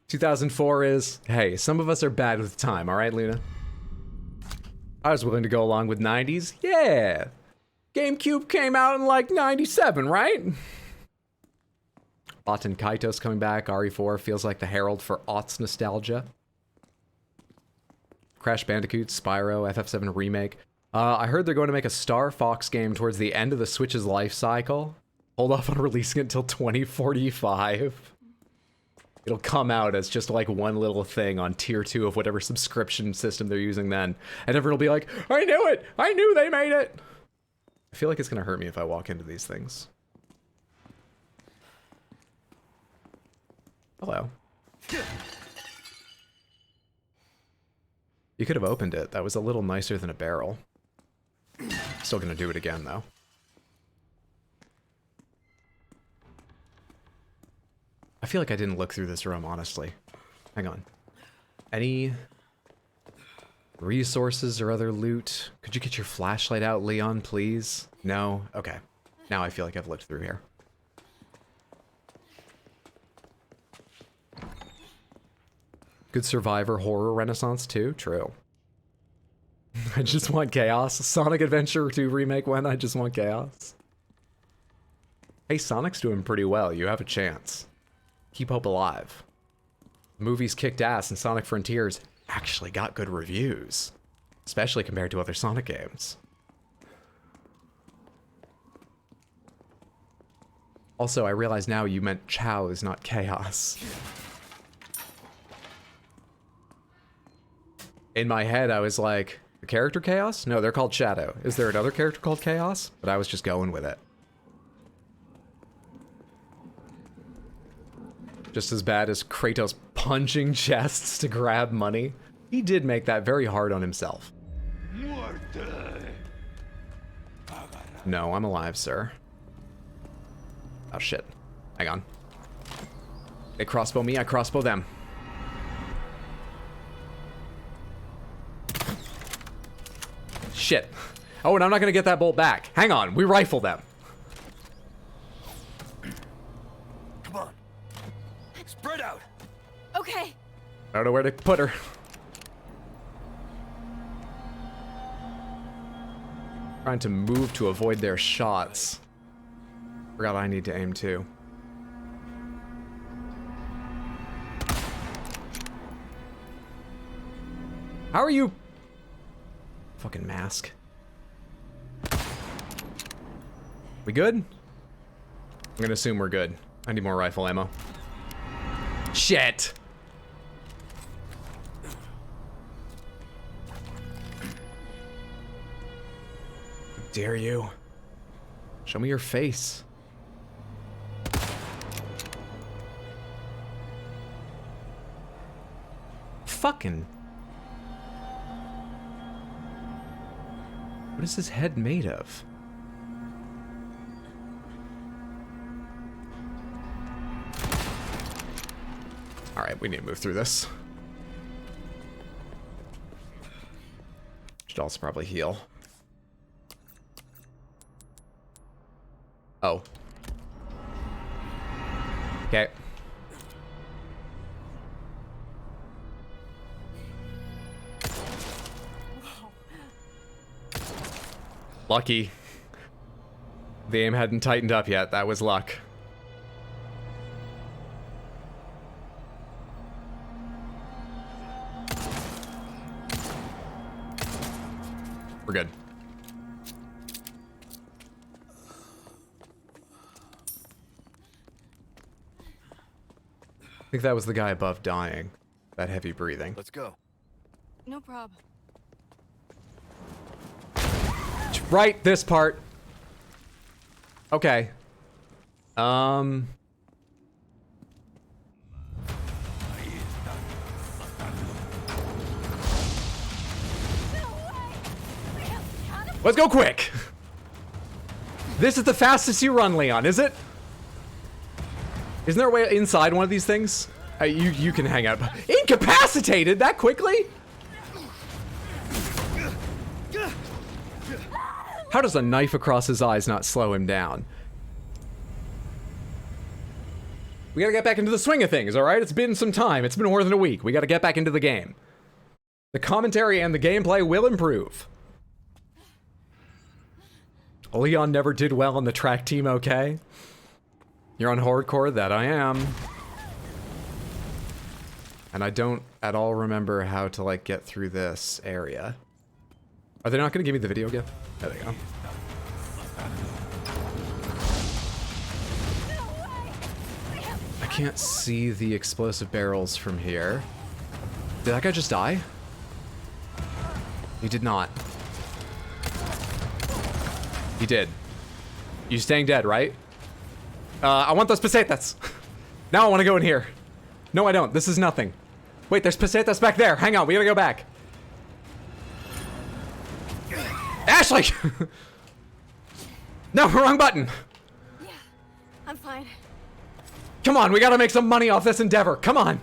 2004 is, hey, some of us are bad with time, alright, Luna? I was willing to go along with 90s. Yeah! GameCube came out in like 97, right? Baten Kaitos coming back. RE4 feels like the herald for aughts nostalgia. Crash Bandicoot, Spyro, FF7 Remake. I heard they're going to make a Star Fox game towards the end of the Switch's life cycle. Hold off on releasing it until 2045. It'll come out as just like one little thing on tier 2 of whatever subscription system they're using then. And everyone will be like, I knew it! I knew they made it! I feel like it's gonna hurt me if I walk into these things. Hello. You could have opened it. That was a little nicer than a barrel. Still gonna do it again, though. I feel like I didn't look through this room, honestly. Hang on. Any resources or other loot? Could you get your flashlight out, Leon, please? No? Okay. Now I feel like I've looked through here. Good Survivor horror renaissance too? True. I just want chaos. Sonic Adventure 2 Remake when I just want chaos. Hey, Sonic's doing pretty well. You have a chance. Keep hope alive. The movie's kicked ass and Sonic Frontiers actually got good reviews. Especially compared to other Sonic games. Also, I realize now you meant chows, not chaos. In my head, I was like, the character Chaos? No, they're called Shadow. Is there another character called Chaos? But I was just going with it. Just as bad as Kratos punching chests to grab money. He did make that very hard on himself. No, I'm alive, sir. Oh, shit. Hang on. They crossbow me, I crossbow them. Shit. Oh, and I'm not gonna get that bolt back. Hang on, we rifle them. Come on. Spread out. Okay. I don't know where to put her. Trying to move to avoid their shots. Forgot I need to aim too. How are you? Fucking mask. We good? I'm gonna assume we're good. I need more rifle ammo. Shit! How dare you? Show me your face. Fucking. What is his head made of? Alright, we need to move through this. Should also probably heal. Oh. Okay. Lucky. The aim hadn't tightened up yet. That was luck. We're good. I think that was the guy above dying. That heavy breathing. Let's go. No problem. Right, this part. Okay. Let's go quick. This is the fastest you run, Leon, is it? Isn't there a way inside one of these things? You can hang out. Incapacitated that quickly? How does a knife across his eyes not slow him down? We gotta get back into the swing of things, alright? It's been some time. It's been more than a week. We gotta get back into the game. The commentary and the gameplay will improve. Leon never did well on the track team, okay? You're on hardcore? That I am. And I don't at all remember how to, like, get through this area. Are they not gonna give me the video gift? There they go. I can't see the explosive barrels from here. Did that guy just die? He did not. He did. You staying dead, right? I want those pesetas. Now I want to go in here. No, I don't. This is nothing. Wait, there's pesetas back there. Hang on, we gotta go back. Ashley! No, wrong button. Yeah, I'm fine. Come on, we gotta make some money off this endeavor. Come on.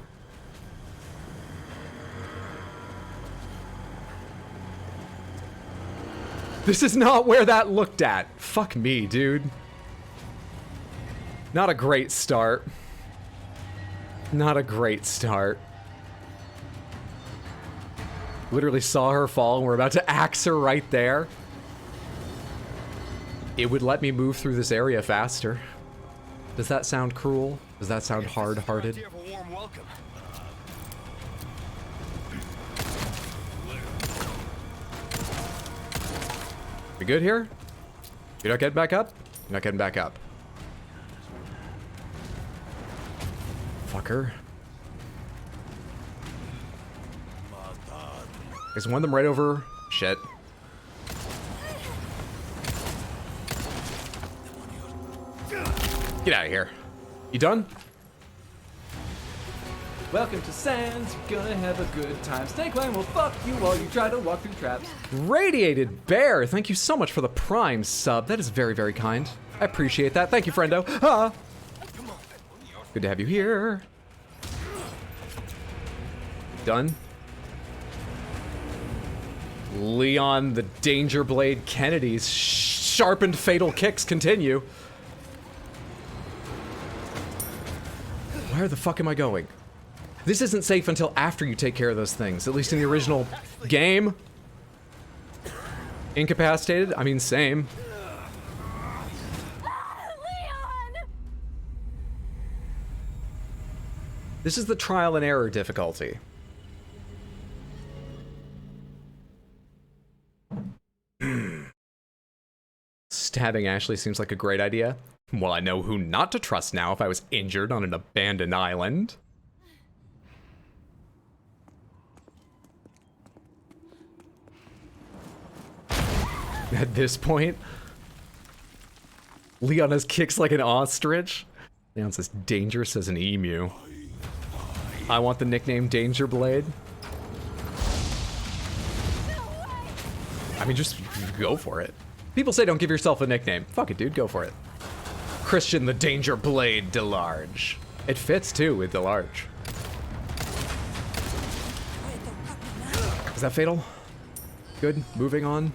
This is not where that looked at. Fuck me, dude. Not a great start. Not a great start. Literally saw her fall and we're about to axe her right there. It would let me move through this area faster. Does that sound cruel? Does that sound hard-hearted? We good here? You're not getting back up? You're not getting back up. Fucker. There's one of them right over... Shit. Get out of here. You done? Welcome to Sands, you're gonna have a good time. Snake Line will fuck you while you try to walk through traps. Radiated Bear, thank you so much for the Prime sub. That is very, very kind. I appreciate that. Thank you, friendo. Ah. Good to have you here. Done. Leon the Dangerblade Kennedy's sharpened fatal kicks continue. Where the fuck am I going? This isn't safe until after you take care of those things, at least in the original game. Incapacitated? I mean, same. Leon! This is the trial and error difficulty. Stabbing Ashley seems like a great idea. Well, I know who not to trust now if I was injured on an abandoned island. At this point, Leon has kicks like an ostrich. Leon's as dangerous as an emu. I want the nickname Dangerblade. I mean, just go for it. People say don't give yourself a nickname. Fuck it, dude, go for it. Christian the Dangerblade DeLarge. It fits too with DeLarge. Is that fatal? Good, moving on.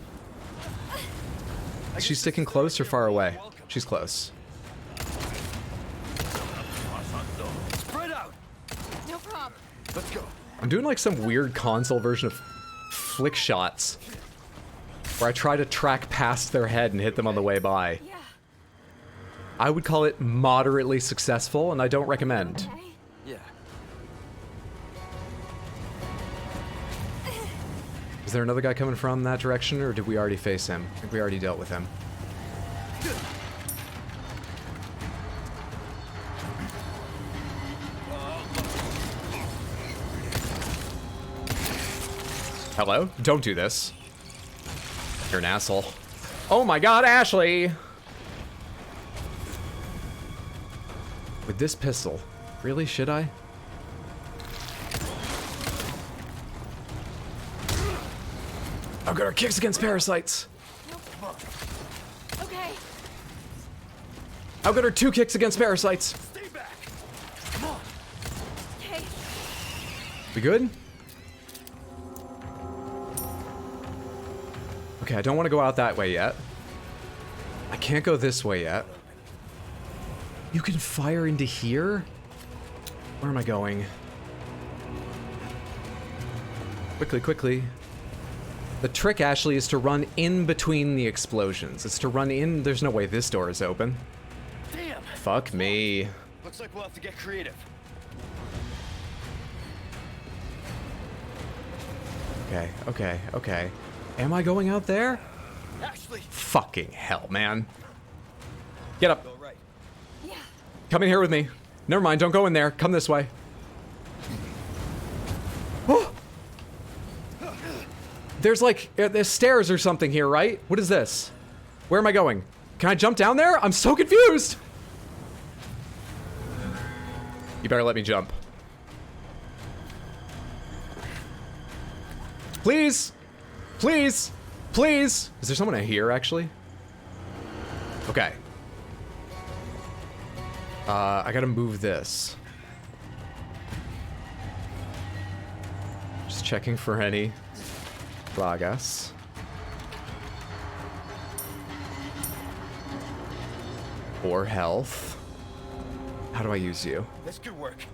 Is she sticking close or far away? She's close. Spread out. No problem. Let's go. I'm doing like some weird console version of flick shots where I try to track past their head and hit them on the way by. Yeah. I would call it moderately successful, and I don't recommend. Okay. Yeah. Is there another guy coming from that direction, or did we already face him? I think we already dealt with him. Hello? Don't do this. You're an asshole. Oh my god, Ashley! With this pistol. Really? Should I? I've got our kicks against parasites. Okay. I've got our 2 kicks against parasites. Stay back. Come on. Okay. We good? Okay, I don't want to go out that way yet. I can't go this way yet. You can fire into here? Where am I going? Quickly, quickly. The trick, Ashley, is to run in between the explosions. It's to run in... There's no way this door is open. Damn. Fuck me. Looks like we'll have to get creative. Okay, okay, okay. Am I going out there? Ashley. Fucking hell, man. Get up. Go right. Yeah. Come in here with me. Never mind, don't go in there. Come this way. Oh! There's like, there's stairs or something here, right? What is this? Where am I going? Can I jump down there? I'm so confused! You better let me jump. Please! Please! Please! Is there someone in here, actually? Okay. I gotta move this. Just checking for any progress. Or health. How do I use you? This could work.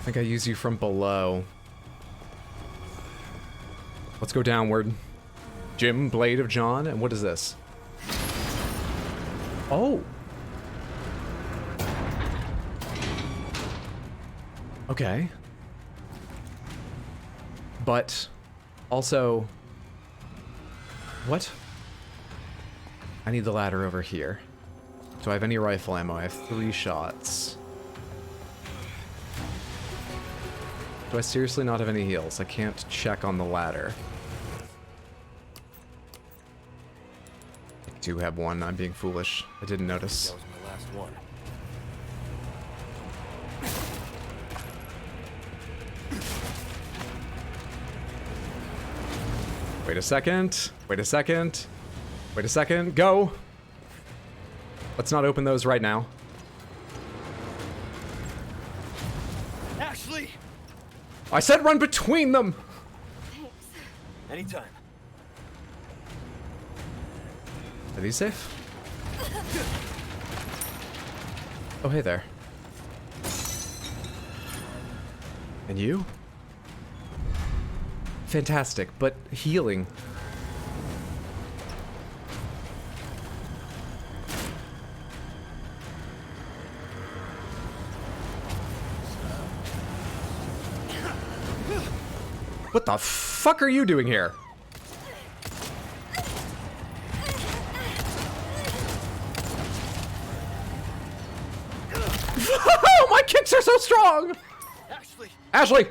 I think I use you from below. Let's go downward. Jim, Blade of John, and what is this? Oh! Okay. But, also... What? I need the ladder over here. Do I have any rifle ammo? I have 3 shots. Do I seriously not have any heals? I can't check on the ladder. I do have one. I'm being foolish. I didn't notice. That was my last one. Wait a second. Wait a second. Wait a second. Go! Let's not open those right now. Ashley! I said run between them! Thanks. Anytime. Are these safe? Oh, hey there. And you? Fantastic, but healing. What the fuck are you doing here? Oh, my kicks are so strong! Ashley! Ashley!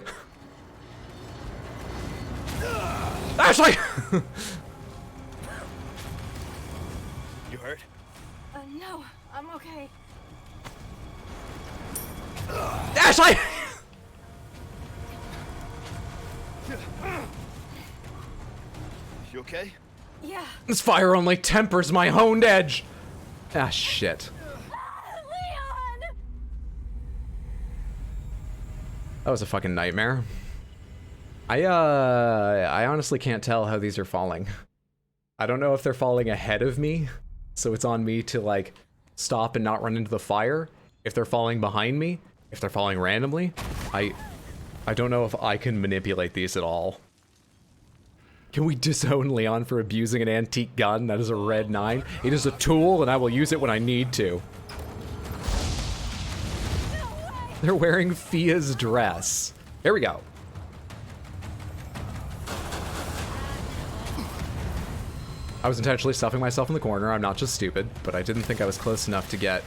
Ashley! You hurt? No, I'm okay. Ashley! You okay? Yeah. This fire only tempers my honed edge. Ah, shit. Leon! That was a fucking nightmare. I honestly can't tell how these are falling. I don't know if they're falling ahead of me, so it's on me to, like, stop and not run into the fire. If they're falling behind me, if they're falling randomly, I don't know if I can manipulate these at all. Can we disown Leon for abusing an antique gun that is a red 9? It is a tool, and I will use it when I need to. They're wearing Fia's dress. Here we go. I was intentionally stuffing myself in the corner. I'm not just stupid, but I didn't think I was close enough to get...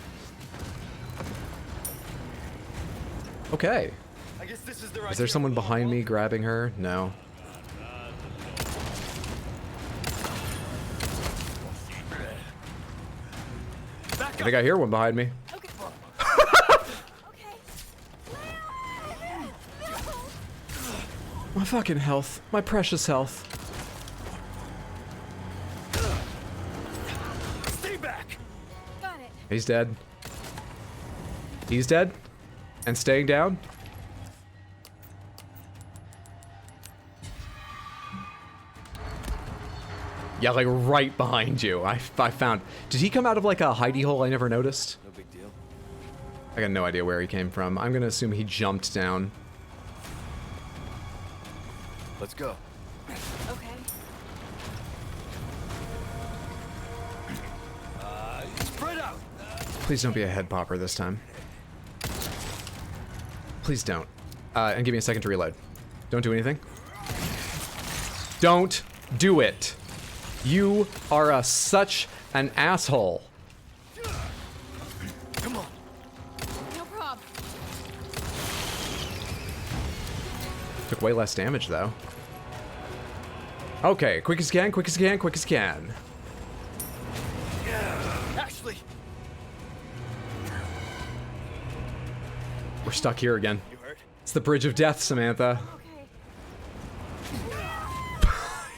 Okay. I guess this is the right Is there someone behind me grabbing her? No. I think I hear one behind me. Okay. Okay. Leon! My fucking health. My precious health. Stay back! Got it. He's dead. He's dead. And staying down. Yeah, like right behind you. I found... Did he come out of like a hidey hole I never noticed? No big deal. I got no idea where he came from. I'm gonna assume he jumped down. Let's go. Okay. Spread out! Please don't be a head popper this time. Please don't. And give me a second to reload. Don't do anything. Don't do it. You are such an asshole. Come on. No problem. Took way less damage though. Okay, quick as can, quick as can, quick as can. Ashley! We're stuck here again. You hurt? It's the bridge of death, Samantha. Okay.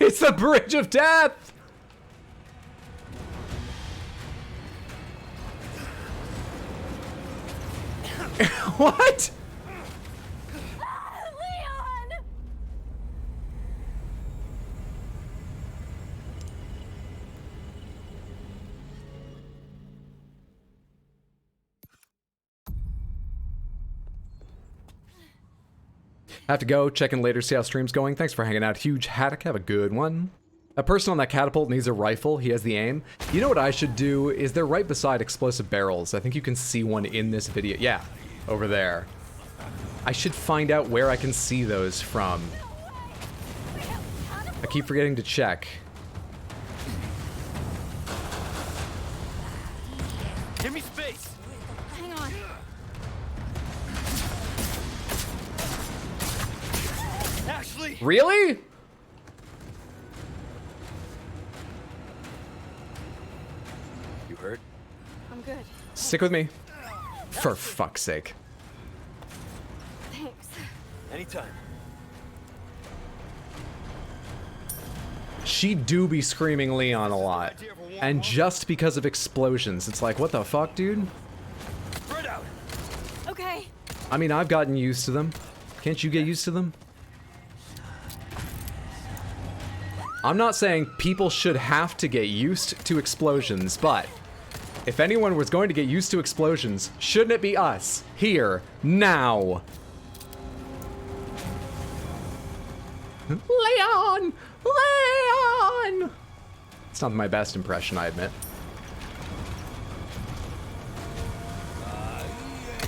It's the bridge of death! What? Leon! I have to go. Check in later, see how stream's going. Thanks for hanging out. Huge Haddock, have a good one. That person on that catapult needs a rifle. He has the aim. You know what I should do is they're right beside explosive barrels. I think you can see one in this video. Yeah, over there. I should find out where I can see those from. I keep forgetting to check. Give me space! Hang on. Ashley! Really? You hurt? I'm good. Stick with me. For fuck's sake. Thanks. Anytime. She do be screaming Leon a lot. And just because of explosions, it's like, what the fuck, dude? Spread out! Okay. I mean, I've gotten used to them. Can't you get used to them? I'm not saying people should have to get used to explosions, but if anyone was going to get used to explosions, shouldn't it be us? Here, now. Leon! Leon! It's not my best impression, I admit.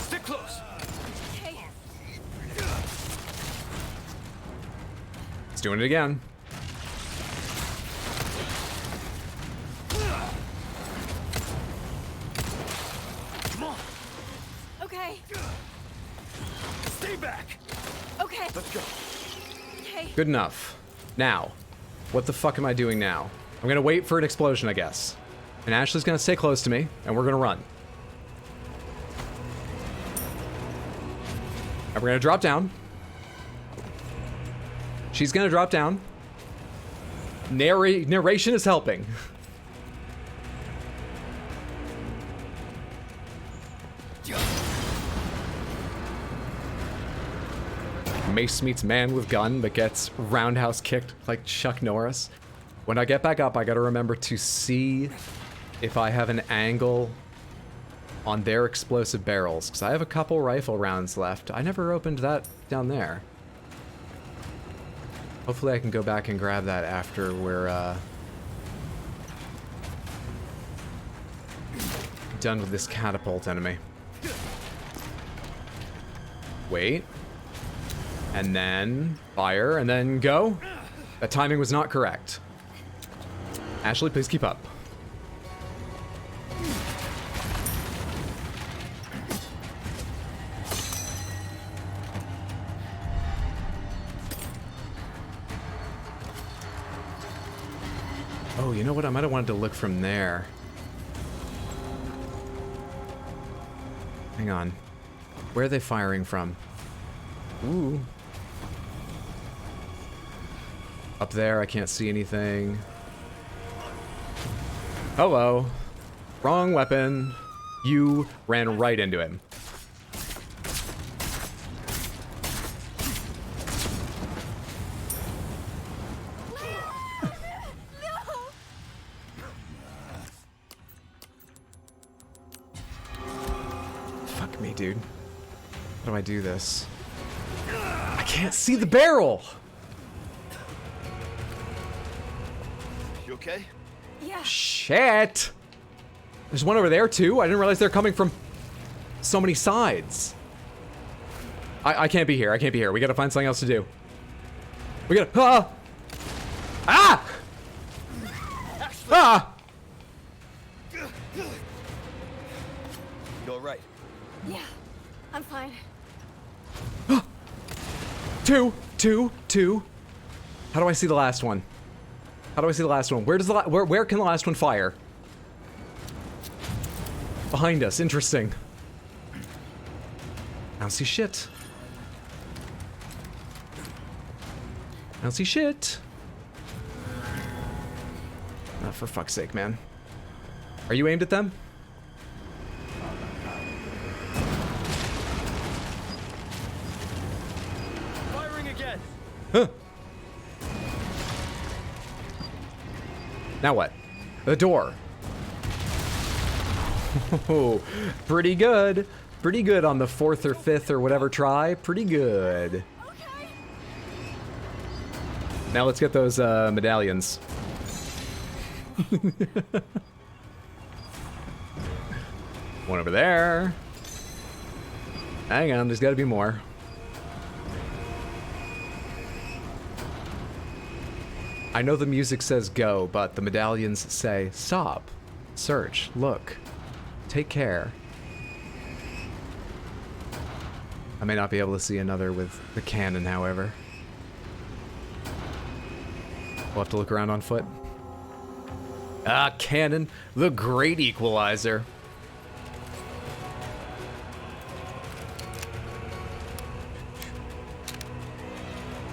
Stick close! Okay. It's doing it again. Come on! Okay. Stay back! Okay. Let's go. Okay. Good enough. Now, what the fuck am I doing now? I'm gonna wait for an explosion, I guess. And Ashley's gonna stay close to me, and we're gonna run. And we're gonna drop down. She's gonna drop down. Narration is helping. Mace meets man with gun, but gets roundhouse kicked like Chuck Norris. When I get back up, I gotta remember to see if I have an angle on their explosive barrels, because I have a couple rifle rounds left. I never opened that down there. Hopefully I can go back and grab that after we're done with this catapult enemy. Wait. And then fire, and then go. That timing was not correct. Ashley, please keep up. Oh, you know what? I might have wanted to look from there. Hang on. Where are they firing from? Ooh. Up there, I can't see anything. Hello. Wrong weapon. You ran right into him. Fuck me, dude. How do I do this? I can't see the barrel! You okay? Yeah. Shit! There's one over there too. I didn't realize they're coming from so many sides. I can't be here. I can't be here. We gotta find something else to do. We gotta. Ah! Ah! Ah! You alright? Yeah. I'm fine. Two. How do I see the last one? How do I see the last one? Where does the where can the last one fire? Behind us. Interesting. I don't see shit. I don't see shit. Oh, for fuck's sake, man. Are you aimed at them? Firing again! Huh. Now what? The door. Oh, pretty good. Pretty good on the 4th or 5th or whatever try. Pretty good. Okay. Now let's get those medallions. One over there. Hang on, there's got to be more. I know the music says go, but the medallions say stop, search, look, take care. I may not be able to see another with the cannon, however. We'll have to look around on foot. Ah, cannon, the great equalizer.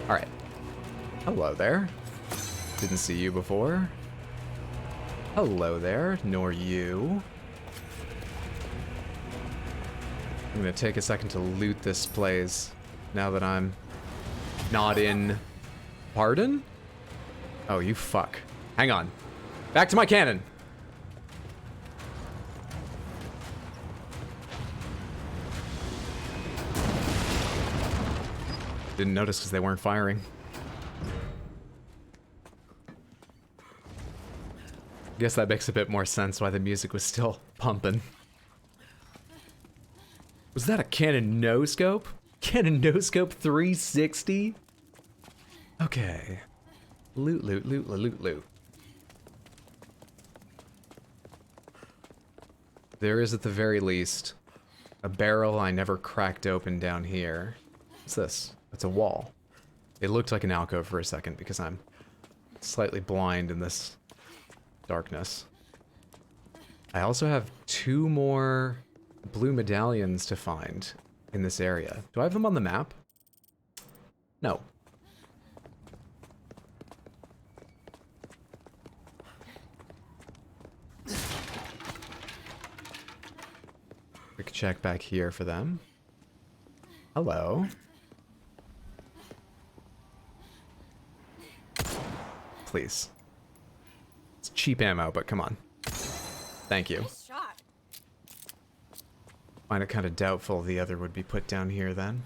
All right. Hello there. Didn't see you before. Hello there, nor you. I'm gonna take a second to loot this place now that I'm not in... Pardon? Oh, you fuck. Hang on. Back to my cannon. Didn't notice because they weren't firing. Guess that makes a bit more sense why the music was still pumping. Was that a cannon no scope? Cannon no scope 360? Okay. Loot, loot, loot, loot, loot. There is at the very least a barrel I never cracked open down here. What's this? It's a wall. It looked like an alcove for a second because I'm slightly blind in this darkness. I also have 2 more blue medallions to find in this area. Do I have them on the map? No. Quick check back here for them. Hello. Please. It's cheap ammo, but come on. Thank you. Nice shot. Find it kind of doubtful the other would be put down here then.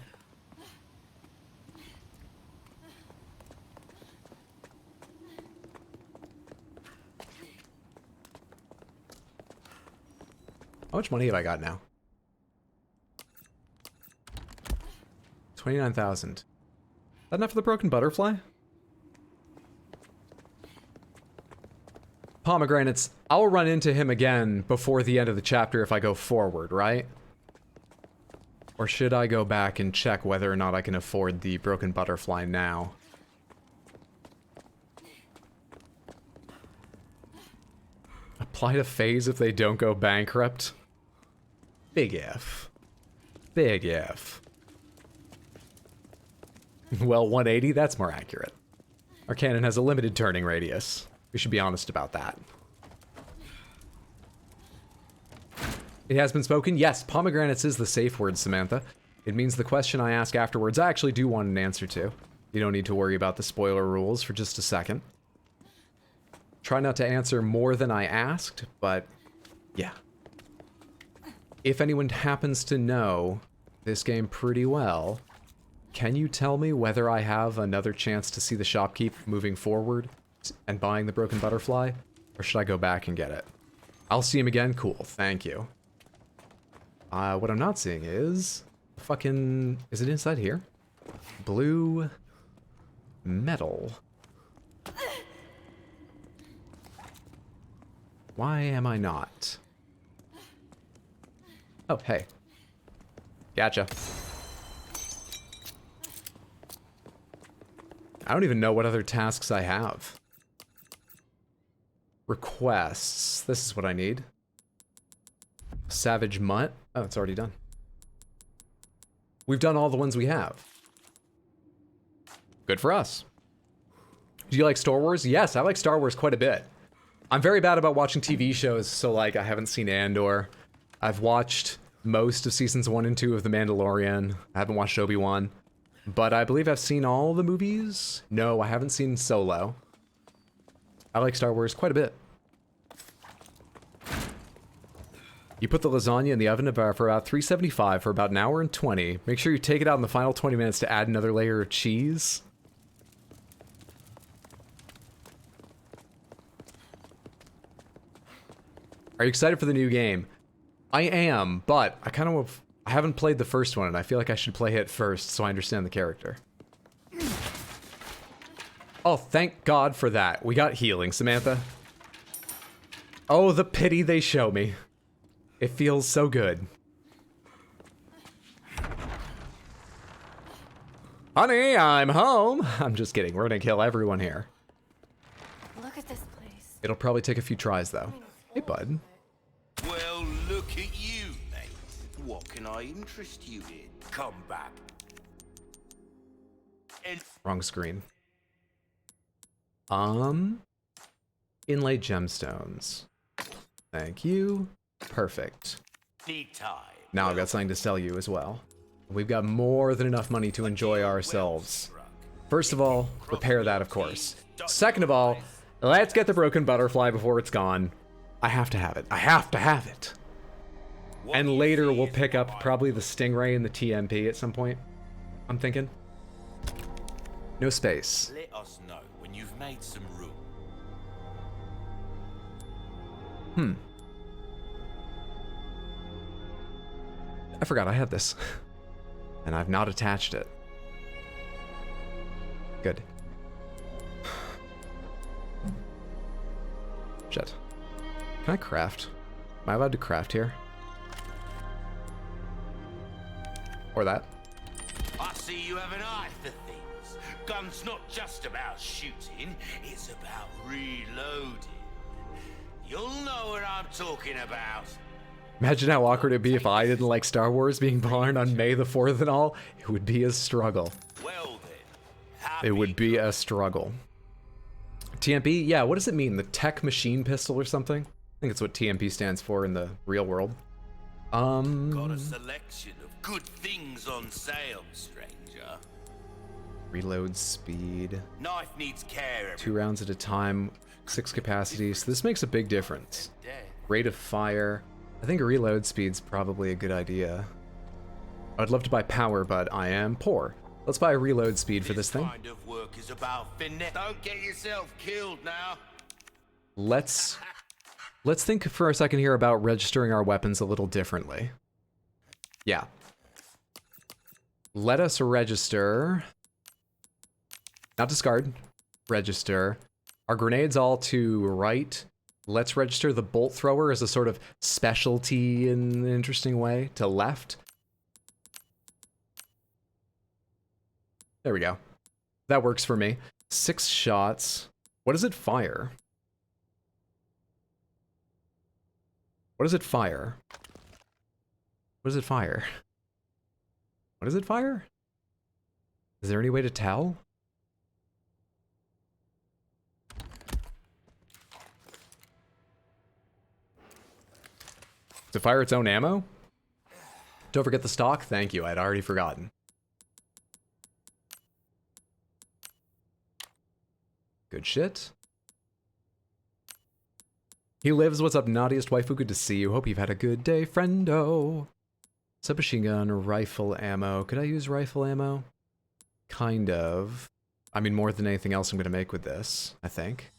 How much money have I got now? 29,000. Is that enough for the broken butterfly? Pomegranates, I'll run into him again before the end of the chapter if I go forward, right? Or should I go back and check whether or not I can afford the broken butterfly now? Apply to phase if they don't go bankrupt? Big if. Big if. Well, 180, that's more accurate. Our cannon has a limited turning radius. We should be honest about that. It has been spoken. Yes, pomegranates is the safe word, Samantha. It means the question I ask afterwards I actually do want an answer to. You don't need to worry about the spoiler rules for just a second. Try not to answer more than I asked, but yeah. If anyone happens to know this game pretty well, can you tell me whether I have another chance to see the shopkeep moving forward and buying the broken butterfly? Or should I go back and get it? I'll see him again? Cool, thank you. What I'm not seeing is... fucking... is it inside here? Blue... metal. Why am I not? Oh, hey. Gotcha. I don't even know what other tasks I have. Requests. This is what I need. Savage Mutt. Oh, it's already done. We've done all the ones we have. Good for us. Do you like Star Wars? Yes, I like Star Wars quite a bit. I'm very bad about watching TV shows, so like I haven't seen Andor. I've watched most of seasons 1 and 2 of The Mandalorian. I haven't watched Obi-Wan. But I believe I've seen all the movies. No, I haven't seen Solo. I like Star Wars quite a bit. You put the lasagna in the oven for about 375 for about an hour and 20. Make sure you take it out in the final 20 minutes to add another layer of cheese. Are you excited for the new game? I am, but I haven't played the first one, and I feel like I should play it first so I understand the character. Oh, thank God for that. We got healing, Samantha. Oh, the pity they show me. It feels so good. Honey, I'm home. I'm just kidding. We're gonna kill everyone here. Look at this place. It'll probably take a few tries, though. Hey, bud. Well, look at you, mate. What can I interest you in? Come back. And Wrong screen. Inlaid gemstones. Thank you. Perfect. need time. Now I've got something to sell you as well. We've got more than enough money to enjoy ourselves. First of all, repair that, of course. Second of all, let's get the broken butterfly before it's gone. I have to have it. I have to have it. And later we'll pick up probably the stingray and the TMP at some point. I'm thinking. No space. Let us know when you've made some room. I forgot I had this. And I've not attached it. Good. Shit. Can I craft? Am I allowed to craft here? Or that? I see you have an eye for things. Gun's not just about shooting, it's about reloading. You'll know what I'm talking about. Imagine how awkward it'd be if I didn't like Star Wars being born on May the 4th and all. It would be a struggle. Well then, It would be a struggle. TMP? Yeah, what does it mean? The Tech Machine Pistol or something? I think it's what TMP stands for in the real world. got a selection of good things on sale, stranger. Reload speed. Knife needs care. 2 rounds at a time. 6 capacities. So this makes a big difference. Rate of fire. I think reload speed's probably a good idea. I'd love to buy power, but I am poor. Let's buy a reload speed for this thing. Kind of work is about finesse. Don't get yourself killed now. Let's think for a second here about registering our weapons a little differently. Yeah. Let us register. Not discard. Register. Our grenades all to right. Let's register the bolt thrower as a sort of specialty in an interesting way to left. There we go. That works for me. 6 shots. What does it fire? What does it fire? What does it fire? What does it fire? Is there any way to tell? Does it fire its own ammo? Don't forget the stock. Thank you. I'd already forgotten. Good shit. He lives. What's up, naughtiest waifu? Good to see you. Hope you've had a good day, friendo. Submachine gun, rifle ammo. Could I use rifle ammo? Kind of. I mean, more than anything else I'm going to make with this, I think.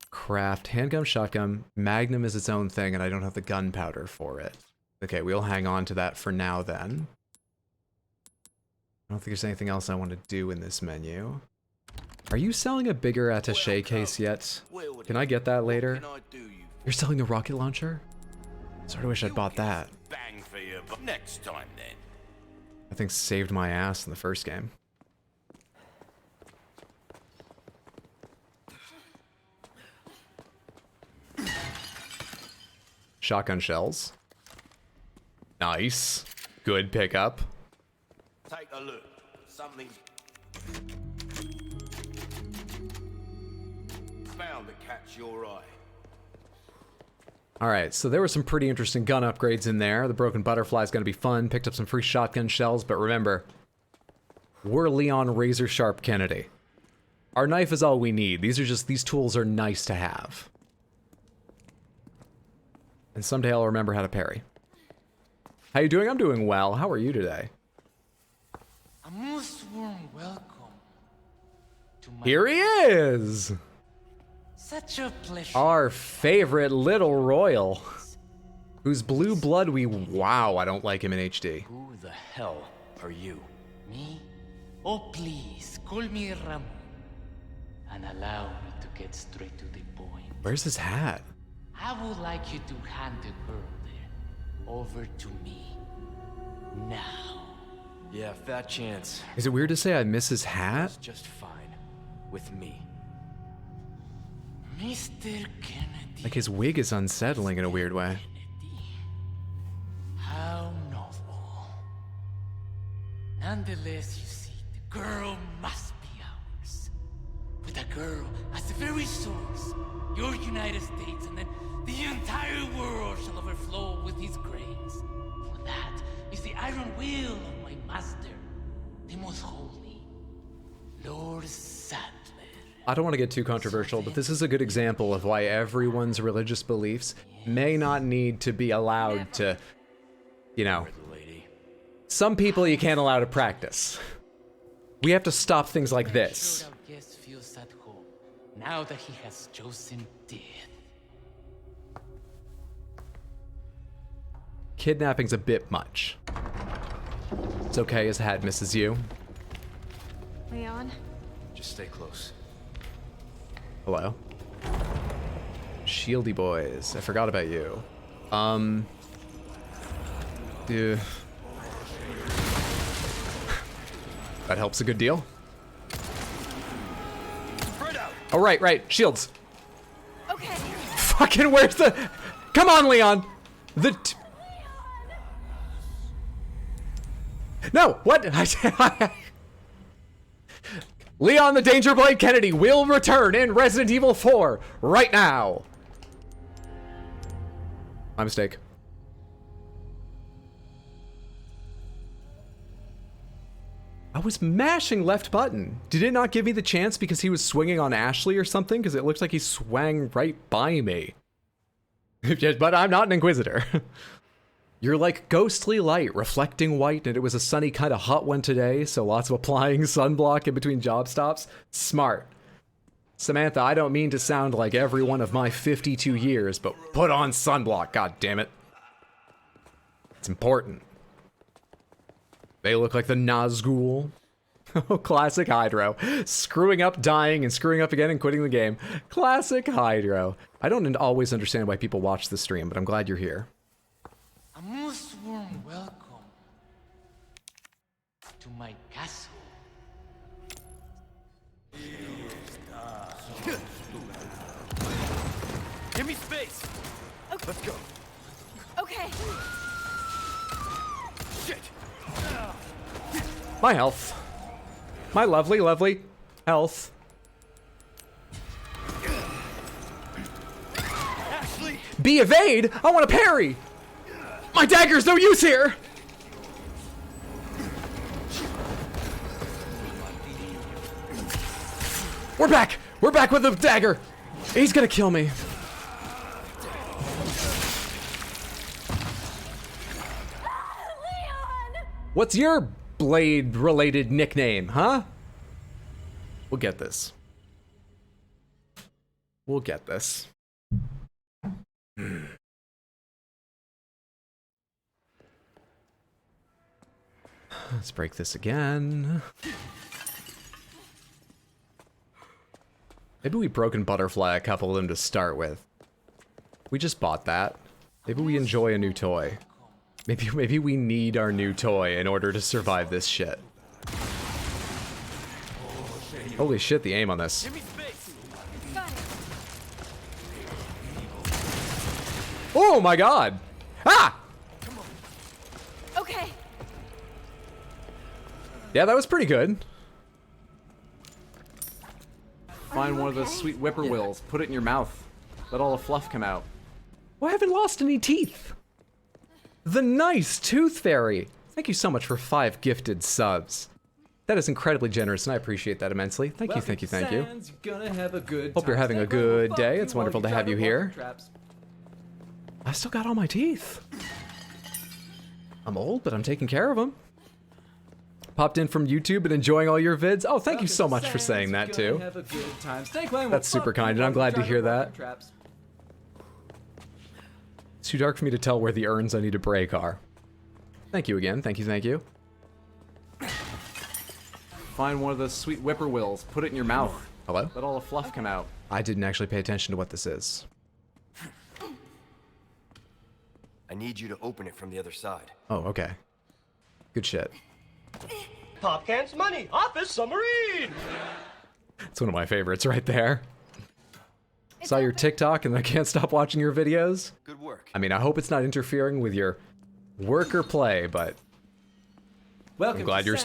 Craft, handgun, shotgun. Magnum is its own thing, and I don't have the gunpowder for it. Okay, we'll hang on to that for now, then. I don't think there's anything else I want to do in this menu. Are you selling a bigger attaché case yet? Can I get that later? You're selling the rocket launcher? Sort of wish I'd bought that. Bang for you, but next time then. That thing saved my ass in the first game. Shotgun shells. Nice. Good pickup. Take a look. Something bound to catch your eye. Alright, so there were some pretty interesting gun upgrades in there. The broken butterfly is going to be fun. Picked up some free shotgun shells, but remember, we're Leon Razor Sharp Kennedy. Our knife is all we need. These tools are nice to have. And someday I'll remember how to parry. How you doing? I'm doing well. How are you today? A most warm welcome to my Here he is! such a pleasure. Our favorite little royal. Whose blue blood we... Wow, I don't like him in HD. Who the hell are you? Me? Oh please, call me Ramon. And allow me to get straight to the point. Where's his hat? I would like you to hand the girl there over to me. Now. Yeah, fat chance. Is it weird to say I miss his hat? It's just fine. With me. Mr. Kennedy. Like his wig is unsettling in a weird way. How novel. Nonetheless, you see, the girl must be ours. With a girl as the very source, your United States, and then the entire world shall overflow with his grace. For that is the iron will of my master, the most holy, Lord Sadler. I don't want to get too controversial, but this is a good example of why everyone's religious beliefs may not need to be allowed to, you know, some people you can't allow to practice. We have to stop things like this. Our guest feels at home now that he has chosen death. Kidnapping's a bit much. It's okay as hat misses you. Leon? Just stay close. Hello. Shieldy boys, I forgot about you. Yeah. That helps a good deal. Oh, right, shields. Okay. Fucking where's the... Come on, Leon! No, what? Leon the Dangerblade Kennedy will return in Resident Evil 4 right now. My mistake. I was mashing left button. Did it not give me the chance because he was swinging on Ashley or something? Because it looks like he swung right by me. But I'm not an Inquisitor. You're like ghostly light, reflecting white, and it was a sunny kind of hot one today, so lots of applying sunblock in between job stops. Smart. Samantha, I don't mean to sound like every one of my 52 years, but put on sunblock, god damn it. It's important. They look like the Nazgul. Oh, classic Hydro. Screwing up, dying, and screwing up again and quitting the game. Classic Hydro. I don't always understand why people watch the stream, but I'm glad you're here. A most warm welcome to my castle. Give me space! Okay. Let's go. Okay. Shit! My health. My lovely, lovely health. Ashley! Be evade! I want to parry! My dagger's no use here! We're back! We're back with the dagger! He's gonna kill me. Leon! What's your Blade-related nickname, huh? We'll get this. We'll get this. Let's break this again. Maybe we broken butterfly a couple of them to start with. We just bought that. Maybe we enjoy a new toy. Maybe we need our new toy in order to survive this shit. Holy shit, the aim on this. Give me space! Got it. Oh my god! Ah! Okay. Yeah, that was pretty good. Find one of those sweet whippoorwills, put it in your mouth. Let all the fluff come out. Well, I haven't lost any teeth. The nice Tooth Fairy. Thank you so much for 5 gifted subs. That is incredibly generous, and I appreciate that immensely. Thank you, thank you, thank you. Gonna have a good Hope you're time. having a Stay away, we'll good fuck day. you It's while wonderful to try have you walk here. the traps. I still got all my teeth. I'm old, but I'm taking care of them. Popped in from YouTube and enjoying all your vids. Oh, thank you so much for saying that, too. Have a good time. Stay clean, we'll That's super fuck you kind, and while I'm glad try to hear walk that. the traps. It's too dark for me to tell where the urns I need to break are. Thank you again. Thank you, thank you. Find one of those sweet whippoorwills, put it in your mouth. Hello? Let all the fluff come out. I didn't actually pay attention to what this is. I need you to open it from the other side. Oh, okay. Good shit. Popcans money, office submarine. It's one of my favorites right there. Saw your TikTok and I can't stop watching your videos. Good work. I mean, I hope it's not interfering with your work or play, but Welcome I'm glad to you're Sam's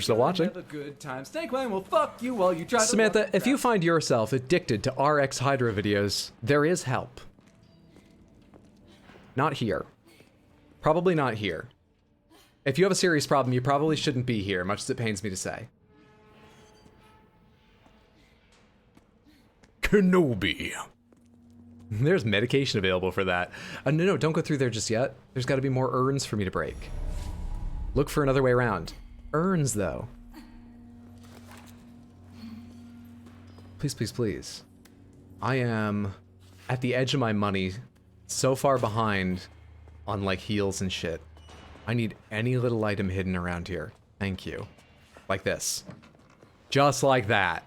still Gonna watching. Have a good time. Snake Lane will fuck you while you try to Samantha, walk if you find yourself addicted to RX Hydra videos, there is help. Not here. Probably not here. If you have a serious problem, you probably shouldn't be here, much as it pains me to say. Kenobi. There's medication available for that. No, don't go through there just yet. There's got to be more urns for me to break. Look for another way around. Urns, though. Please, please, please. I am at the edge of my money, so far behind on, like, heals and shit. I need any little item hidden around here. Thank you. Like this. Just like that.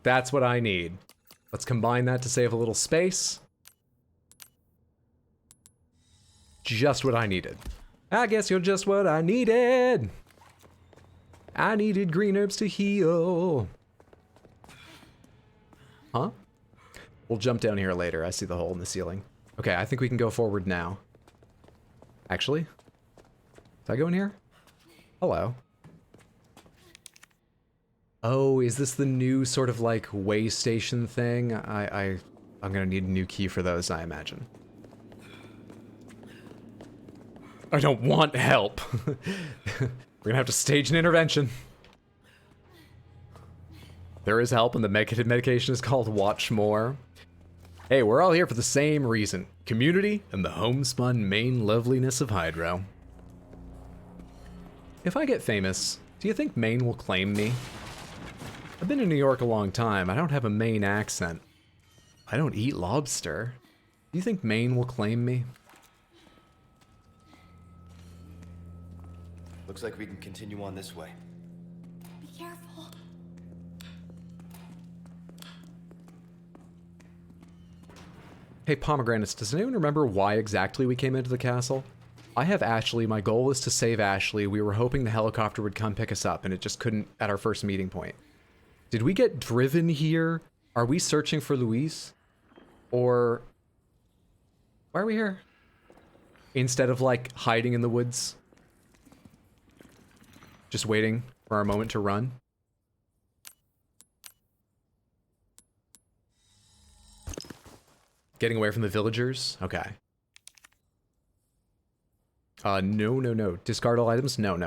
That's what I need. Let's combine that to save a little space. Just what I needed. I guess you're just what I needed. I needed green herbs to heal. Huh? We'll jump down here later. I see the hole in the ceiling. Okay, I think we can go forward now. Actually, did I go in here? Hello. Oh, is this the new sort of like way station thing? I'm gonna need a new key for those, I imagine. I don't want help. We're gonna have to stage an intervention. There is help, and the medication is called Watch More. Hey, we're all here for the same reason. Community and the homespun main loveliness of Hydro. If I get famous, do you think Maine will claim me? I've been in New York a long time. I don't have a Maine accent. I don't eat lobster. Do you think Maine will claim me? Looks like we can continue on this way. Be careful. Hey, Pomegranates, does anyone remember why exactly we came into the castle? I have Ashley. My goal was to save Ashley. We were hoping the helicopter would come pick us up, and it just couldn't at our first meeting point. Did we get driven here? Are we searching for Luis? Or why are we here? Instead of, like, hiding in the woods? Just waiting for our moment to run? Getting away from the villagers? Okay. No. Discard all items? No.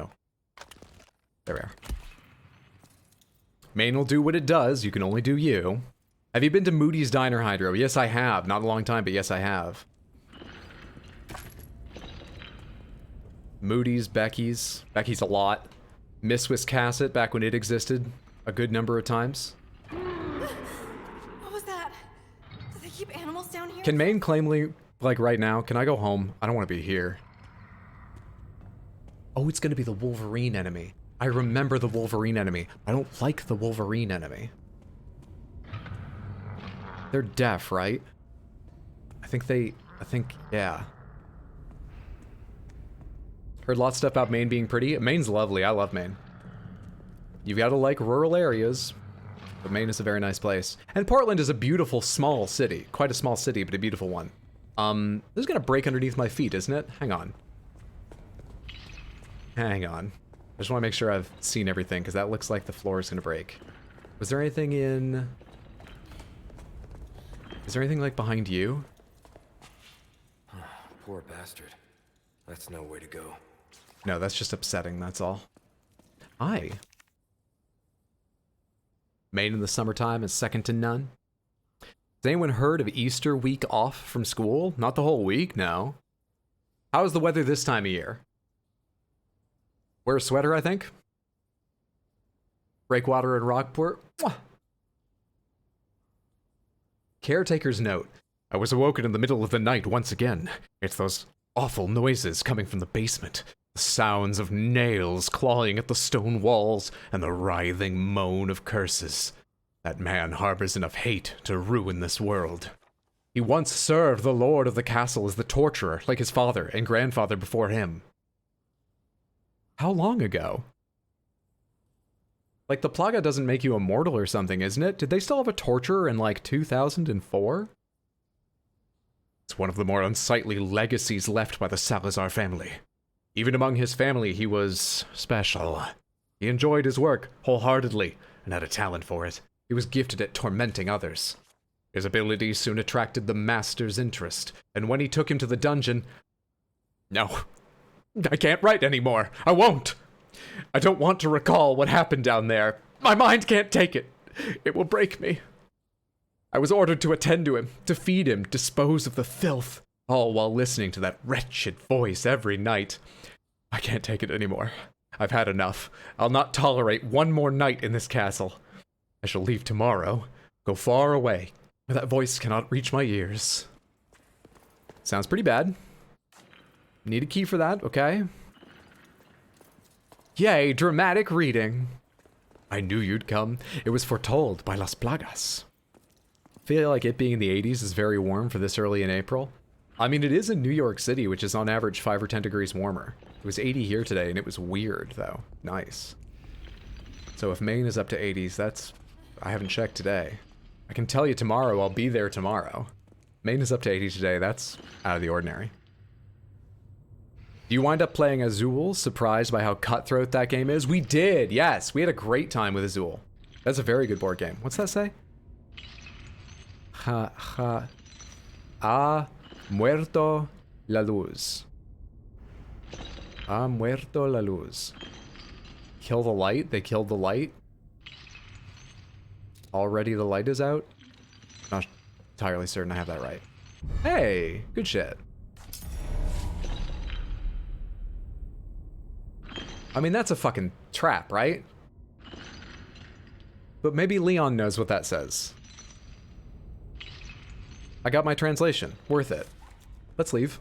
There we are. Maine will do what it does. You can only do you. Have you been to Moody's Diner, Hydro? Yes, I have. Not a long time, but yes, I have. Moody's, Becky's. Becky's a lot. Miss Wiscasset, back when it existed a good number of times. What was that? Do they keep animals down here? Can Maine claim me, like, right now? Can I go home? I don't want to be here. Oh, it's going to be the Wolverine enemy. I remember the Wolverine enemy. I don't like the Wolverine enemy. They're deaf, right? Yeah. Heard lots of stuff about Maine being pretty. Maine's lovely. I love Maine. You've got to like rural areas, but Maine is a very nice place. And Portland is a beautiful small city. Quite a small city, but a beautiful one. This is gonna break underneath my feet, isn't it? Hang on. I just want to make sure I've seen everything, because that looks like the floor is gonna break. Was there anything in... Is there anything, like, behind you? Poor bastard. That's no way to go. No, that's just upsetting, that's all. Hi. Maine in the summertime is second to none. Has anyone heard of Easter week off from school? Not the whole week, no. How is the weather this time of year? Wear a sweater, I think. Breakwater in Rockport. Mwah. Caretaker's note. I was awoken in the middle of the night once again. It's those awful noises coming from the basement. The sounds of nails clawing at the stone walls and the writhing moan of curses. That man harbors enough hate to ruin this world. He once served the lord of the castle as the torturer, like his father and grandfather before him. How long ago? Like, the plaga doesn't make you immortal or something, isn't it? Did they still have a torture in, like, 2004? It's one of the more unsightly legacies left by the Salazar family. Even among his family, he was special. He enjoyed his work wholeheartedly and had a talent for it. He was gifted at tormenting others. His ability soon attracted the master's interest, and when he took him to the dungeon... No, I can't write anymore. I won't. I don't want to recall what happened down there. My mind can't take it. It will break me. I was ordered to attend to him, to feed him, dispose of the filth, all while listening to that wretched voice every night. I can't take it anymore. I've had enough. I'll not tolerate one more night in this castle. I shall leave tomorrow, go far away, where that voice cannot reach my ears. Sounds pretty bad. Need a key for that, okay? Yay, dramatic reading. I knew you'd come. It was foretold by Las Plagas. I feel like it being in the 80s is very warm for this early in April. I mean, it is in New York City, which is on average 5 or 10 degrees warmer. It was 80 here today, and it was weird, though. Nice. So if Maine is up to 80s, that's... I haven't checked today. I can tell you tomorrow, I'll be there tomorrow. Maine is up to 80 today, that's out of the ordinary. Do you wind up playing Azul, surprised by how cutthroat that game is? We did, yes! We had a great time with Azul. That's a very good board game. What's that say? Ha muerto la luz. Ha muerto la luz. Kill the light? They killed the light? Already the light is out? Not entirely certain I have that right. Hey, good shit. I mean, that's a fucking trap, right? But maybe Leon knows what that says. I got my translation. Worth it. Let's leave.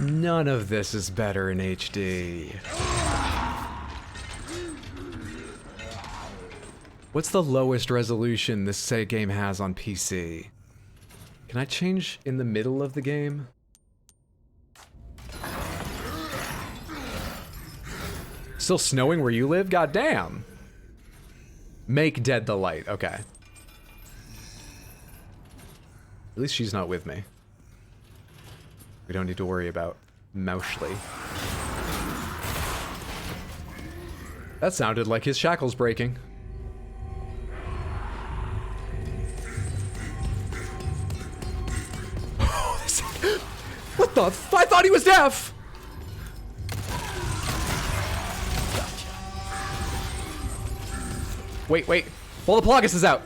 None of this is better in HD. What's the lowest resolution this game has on PC? Can I change in the middle of the game? Still snowing where you live? Goddamn. Make dead the light. Okay. At least she's not with me. We don't need to worry about Moushly. That sounded like his shackles breaking. What the f- I thought he was deaf! Wait, wait. While the Plagas is out.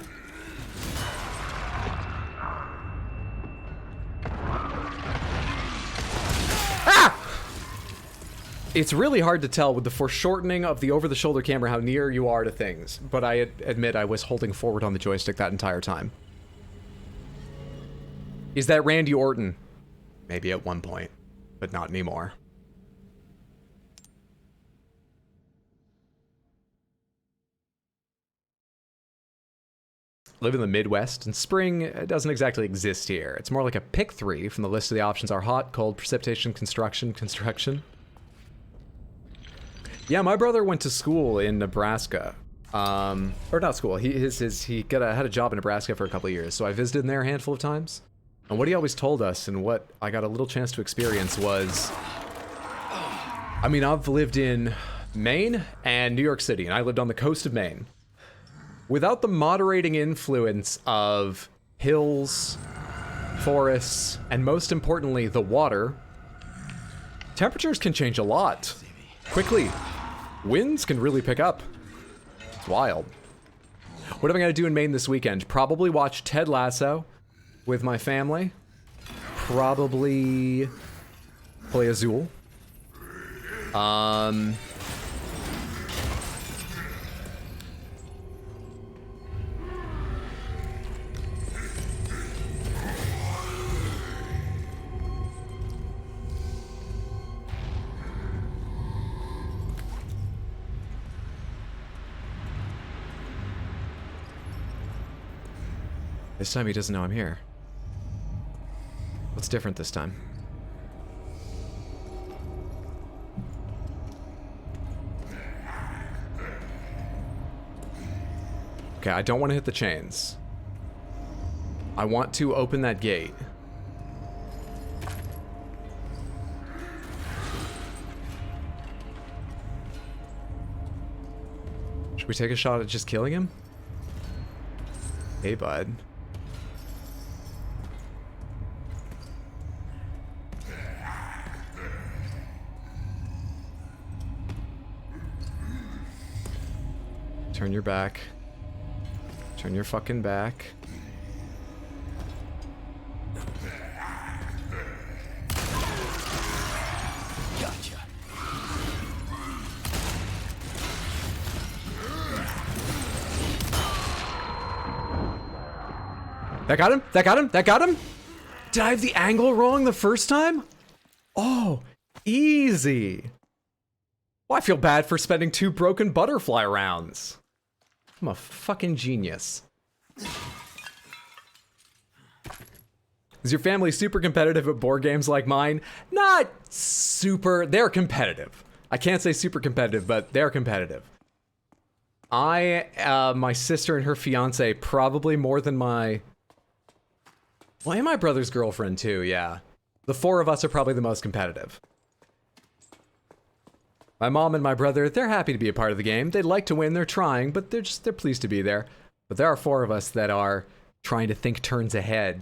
It's really hard to tell with the foreshortening of the over-the-shoulder camera how near you are to things, but I admit I was holding forward on the joystick that entire time. Is that Randy Orton? Maybe at one point, but not anymore. Live in the Midwest, and spring doesn't exactly exist here. It's more like a pick 3 from the list of the options are hot, cold, precipitation, construction. Yeah, my brother went to school in Nebraska. Or not school, he had a job in Nebraska for a couple of years, so I visited there a handful of times. And what he always told us, and what I got a little chance to experience was... I mean, I've lived in Maine and New York City, and I lived on the coast of Maine. Without the moderating influence of hills, forests, and most importantly, the water, temperatures can change a lot. Quickly. Winds can really pick up. It's wild. What am I going to do in Maine this weekend? Probably watch Ted Lasso with my family. Probably play Azul. This time he doesn't know I'm here. What's different this time? Okay, I don't want to hit the chains. I want to open that gate. Should we take a shot at just killing him? Hey, bud. Turn your back. Turn your fucking back. Gotcha. That got him? That got him? That got him? Did I have the angle wrong the first time? Oh, easy. Well, I feel bad for spending 2 broken butterfly rounds. I'm a fucking genius. Is your family super competitive at board games like mine? Not super. They're competitive. I can't say super competitive, but they're competitive. My sister and her fiance, probably more than my... Well, and my brother's girlfriend too, yeah. The 4 of us are probably the most competitive. My mom and my brother, they're happy to be a part of the game. They'd like to win, they're trying, but they're pleased to be there. But there are 4 of us that are trying to think turns ahead.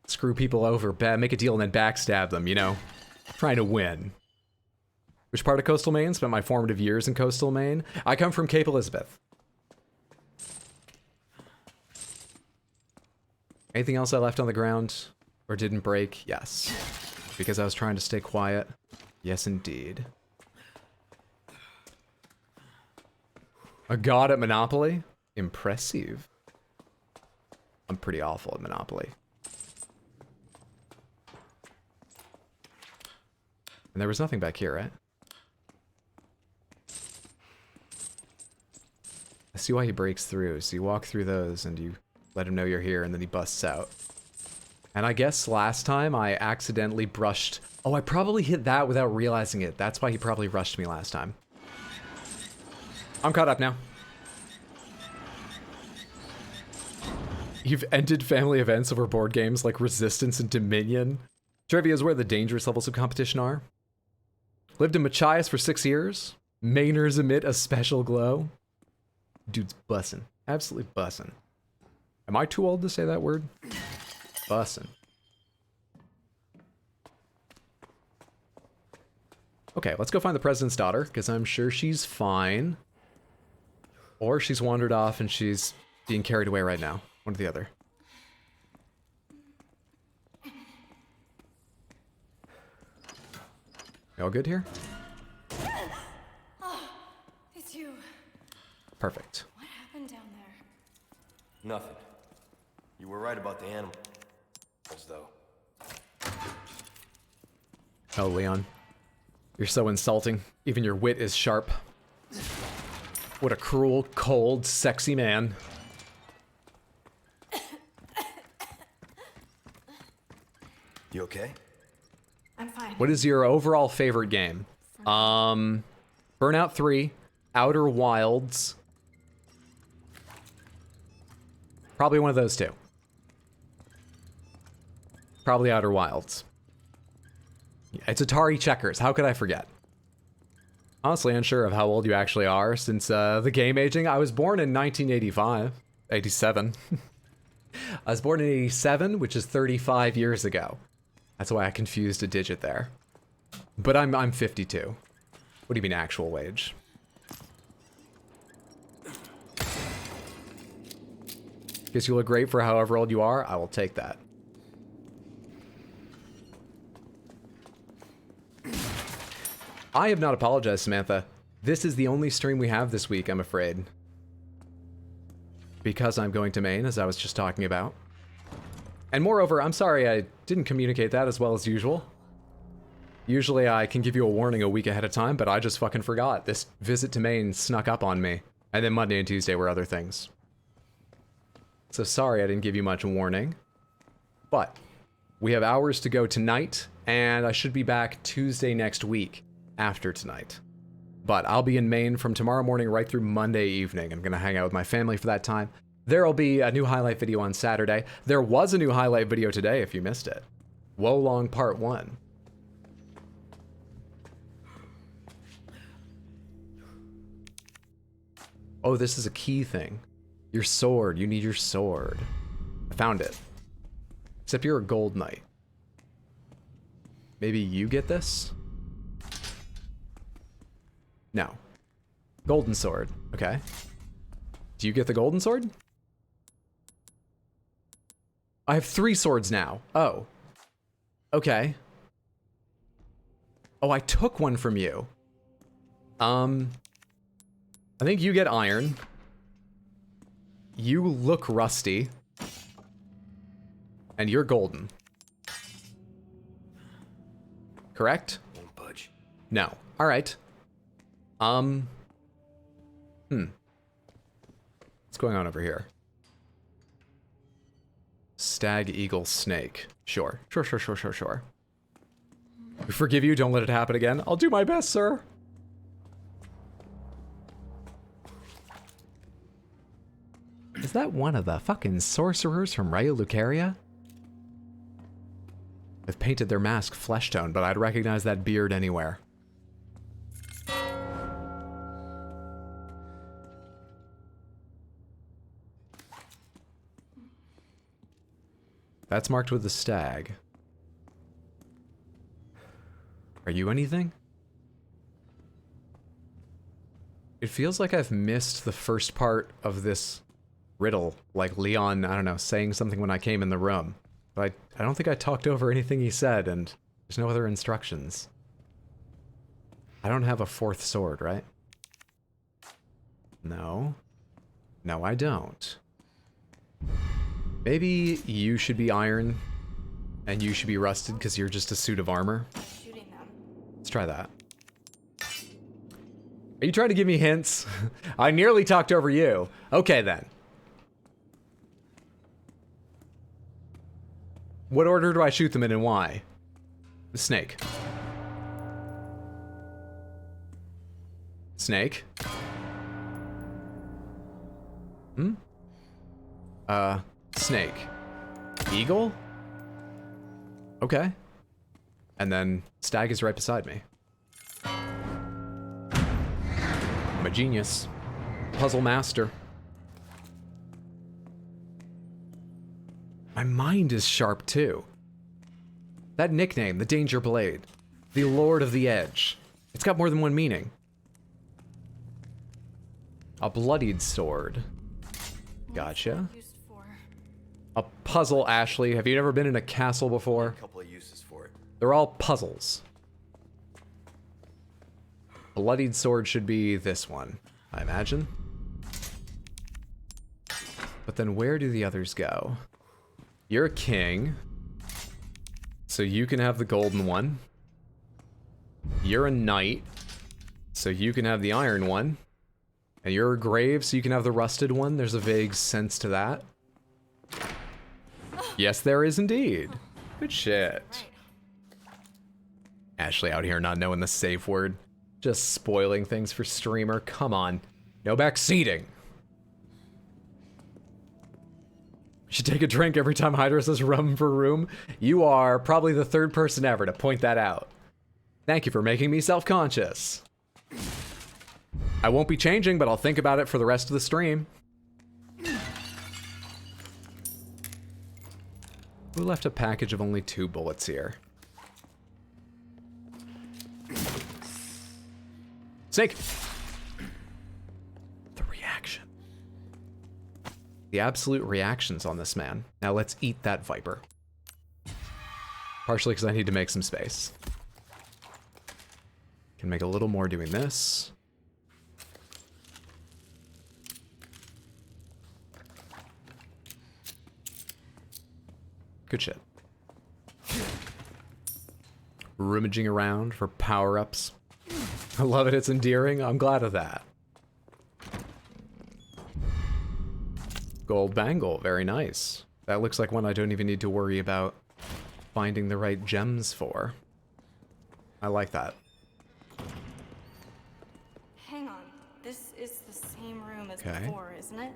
Screw people over, make a deal and then backstab them, you know? Trying to win. Which part of coastal Maine? Spent my formative years in coastal Maine. I come from Cape Elizabeth. Anything else I left on the ground? Or didn't break? Yes. Because I was trying to stay quiet? Yes, indeed. A god at Monopoly? Impressive. I'm pretty awful at Monopoly. And there was nothing back here, right? I see why he breaks through. So you walk through those and you let him know you're here and then he busts out. And I guess last time I accidentally brushed... Oh, I probably hit that without realizing it. That's why he probably rushed me last time. I'm caught up now. You've ended family events over board games like Resistance and Dominion. Trivia is where the dangerous levels of competition are. Lived in Machias for 6 years. Mainers emit a special glow. Dude's bussin'. Absolutely bussin'. Am I too old to say that word? Bussin'. Okay, let's go find the president's daughter, because I'm sure she's fine. Or she's wandered off and she's being carried away right now. One or the other. You all good here? Oh, it's you. Perfect. What happened down there? Nothing. You were right about the animal. As though. Oh, Leon. You're so insulting. Even your wit is sharp. What a cruel, cold, sexy man. You okay? I'm fine. What is your overall favorite game? Burnout 3, Outer Wilds. Probably one of those 2. Probably Outer Wilds. It's Atari Checkers. How could I forget? Honestly unsure of how old you actually are since the game aging. I was born in 1985. 87. I was born in 87, which is 35 years ago. That's why I confused a digit there. But I'm 52. What do you mean actual wage? Guess you look great for however old you are. I will take that. I have not apologized, Samantha. This is the only stream we have this week, I'm afraid. Because I'm going to Maine, as I was just talking about. And moreover, I'm sorry I didn't communicate that as well as usual. Usually I can give you a warning a week ahead of time, but I just fucking forgot. This visit to Maine snuck up on me. And then Monday and Tuesday were other things. So sorry I didn't give you much warning. But we have hours to go tonight, and I should be back Tuesday next week after tonight. But I'll be in Maine from tomorrow morning right through Monday evening. I'm going to hang out with my family for that time. There'll be a new highlight video on Saturday. There was a new highlight video today if you missed it. Wolong Part 1. Oh, this is a key thing. Your sword. You need your sword. I found it. Except you're a gold knight. Maybe you get this? No. Golden sword. Okay. Do you get the golden sword? I have 3 swords now. Oh. Okay. Oh, I took one from you. I think you get iron. You look rusty. And you're golden. Correct? Won't budge. No. All right. What's going on over here? Stag, eagle, snake. Sure. Sure. We forgive you. Don't let it happen again. I'll do my best, sir. Is that one of the fucking sorcerers from Raya Lucaria? They've painted their mask flesh tone, but I'd recognize that beard anywhere. That's marked with the stag. Are you anything? It feels like I've missed the first part of this riddle, like Leon, I don't know, saying something when I came in the room. But I don't think I talked over anything he said, and there's no other instructions. I don't have a 4th sword, right? No. No, I don't. Maybe you should be iron, and you should be rusted because you're just a suit of armor. Shooting them. Let's try that. Are you trying to give me hints? I nearly talked over you. Okay, then. What order do I shoot them in and why? The snake. Snake. Snake. Eagle? Okay. And then stag is right beside me. I'm a genius. Puzzle master. My mind is sharp too. That nickname, the Dangerblade, the Lord of the Edge. It's got more than one meaning. A bloodied sword. Gotcha. Used for. A puzzle, Ashley. Have you ever been in a castle before? A couple of uses for it. They're all puzzles. Bloodied sword should be this one, I imagine. But then where do the others go? You're a king, so you can have the golden one. You're a knight, so you can have the iron one. And you're a grave, so you can have the rusted one. There's a vague sense to that. Yes, there is indeed. Good shit. Ashley out here not knowing the safe word. Just spoiling things for streamer. Come on. No backseating. You should take a drink every time Hydra says rum for room. You are probably the 3rd person ever to point that out. Thank you for making me self-conscious. I won't be changing, but I'll think about it for the rest of the stream. Who left a package of only 2 bullets here? Snake! The reaction. The absolute reactions on this man. Now let's eat that viper. Partially because I need to make some space. Can make a little more doing this. Good shit. Rummaging around for power-ups. I love it, it's endearing. I'm glad of that. Gold bangle, very nice. That looks like one I don't even need to worry about finding the right gems for. I like that. Hang on. This is the same room as Okay. before, isn't it?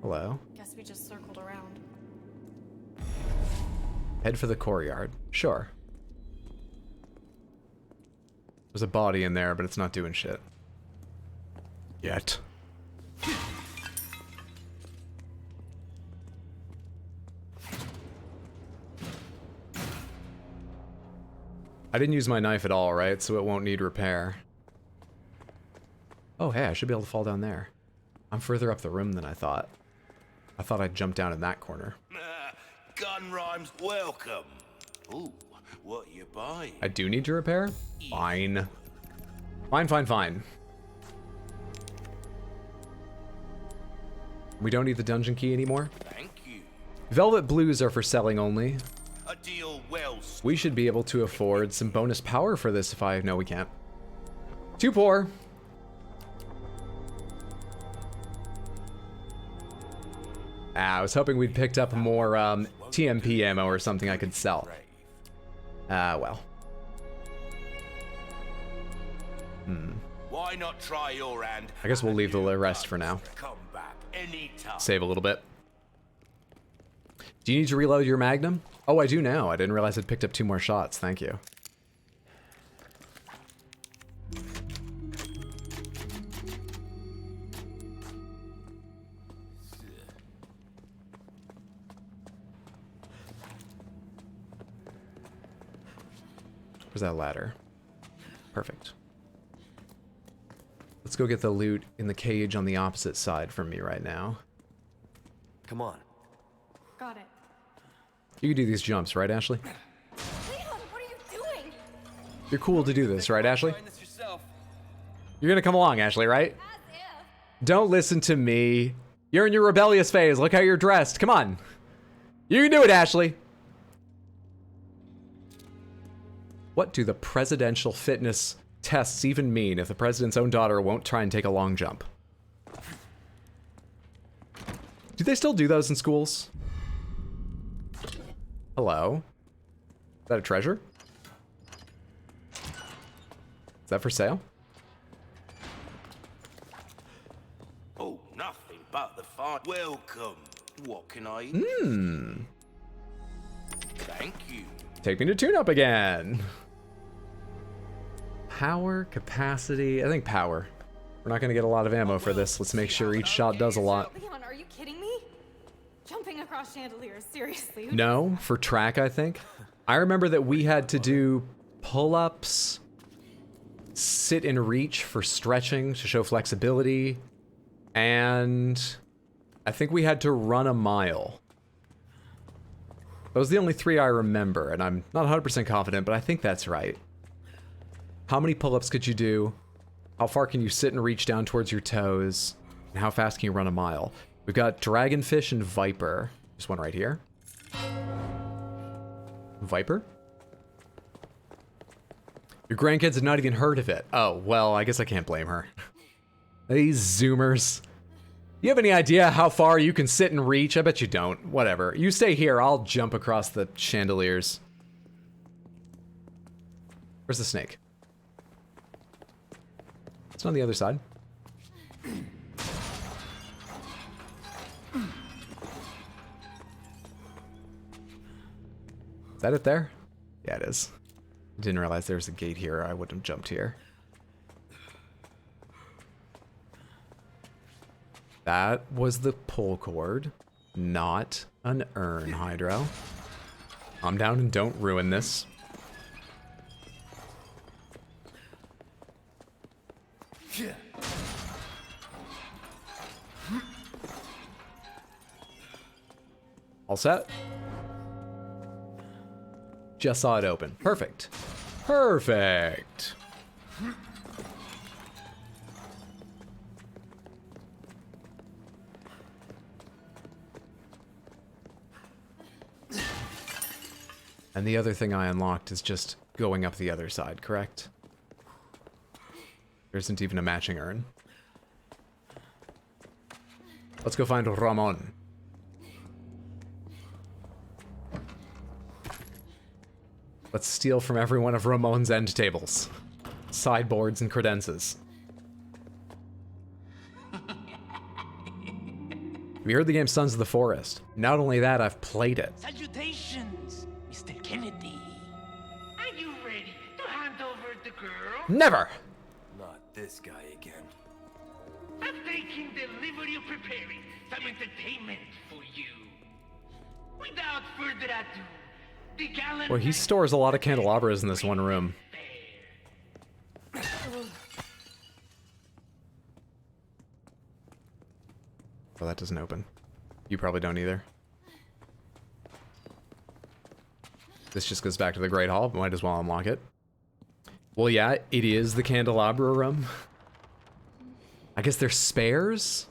Hello. Guess we just circled around. Head for the courtyard. Sure. There's a body in there, but it's not doing shit. Yet. I didn't use my knife at all, right? So it won't need repair. Oh, hey, I should be able to fall down there. I'm further up the room than I thought. I thought I'd jump down in that corner. Gun rhymes welcome. Ooh, what you buying? I do need to repair? Fine. Fine, fine, fine. We don't need the dungeon key anymore? Thank you. Velvet blues are for selling only. A deal well. We should be able to afford some bonus power for this if I... No, we can't. Too poor. I was hoping we'd picked up more TMP ammo or something I could sell. Well. Why not try your hand? I guess we'll leave the rest for now. Come back anytime. Save a little bit. Do you need to reload your Magnum? Oh, I do now. I didn't realize I'd picked up 2 more shots. Thank you. Where's that ladder? Perfect. Let's go get the loot in the cage on the opposite side from me right now. Come on. Got it. You can do these jumps, right, Ashley? Leon, what are you doing? You're cool to do this, right, Ashley? Trying this yourself. You're gonna come along, Ashley, right? As if. Don't listen to me. You're in your rebellious phase. Look how you're dressed. Come on. You can do it, Ashley. What do the presidential fitness tests even mean if the president's own daughter won't try and take a long jump? Do they still do those in schools? Hello? Is that a treasure? Is that for sale? Oh, nothing but the fun. Welcome. What can I eat? Thank you. Take me to tune-up again. Power, capacity, I think power. We're not gonna get a lot of ammo for this. Let's make sure each shot does a lot. Leon, are you kidding me? Jumping across chandeliers, seriously? No, for track, I think. I remember that we had to do pull-ups, sit and reach for stretching to show flexibility, and I think we had to run a mile. Those are the only 3 I remember, and I'm not 100% confident, but I think that's right. How many pull-ups could you do? How far can you sit and reach down towards your toes? And how fast can you run a mile? We've got Dragonfish and Viper. There's one right here. Viper? Your grandkids have not even heard of it. Oh, well, I guess I can't blame her. These Zoomers. You have any idea how far you can sit and reach? I bet you don't. Whatever. You stay here, I'll jump across the chandeliers. Where's the snake? It's on the other side. Is that it there? Yeah, it is. I didn't realize there was a gate here. I wouldn't have jumped here. That was the pull cord, not an urn, Hydro. Calm down and don't ruin this. All set? Just saw it open. Perfect. Perfect. And the other thing I unlocked is just going up the other side, correct? There isn't even a matching urn. Let's go find Ramon. Let's steal from every one of Ramon's end tables, sideboards, and credenzas. Have you heard the game Sons of the Forest? Not only that, I've played it. Salutations, Mr. Kennedy. Are you ready to hand over the girl? Never! Not this guy again. I'm taking delivery of preparing some entertainment for you. Without further ado, the gallant... Well, he stores a lot of candelabras in this one room. Well, that doesn't open. You probably don't either. This just goes back to the Great Hall, but might as well unlock it. Well, yeah, it is the candelabra room. I guess they're spares?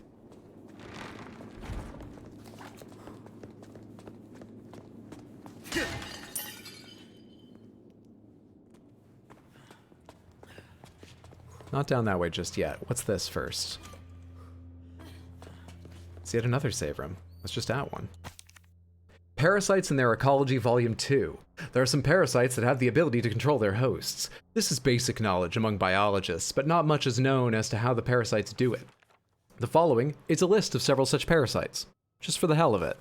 Not down that way just yet. What's this first? It's yet another save room. Let's just add one. Parasites and their Ecology Volume 2. There are some parasites that have the ability to control their hosts. This is basic knowledge among biologists, but not much is known as to how the parasites do it. The following is a list of several such parasites, just for the hell of it.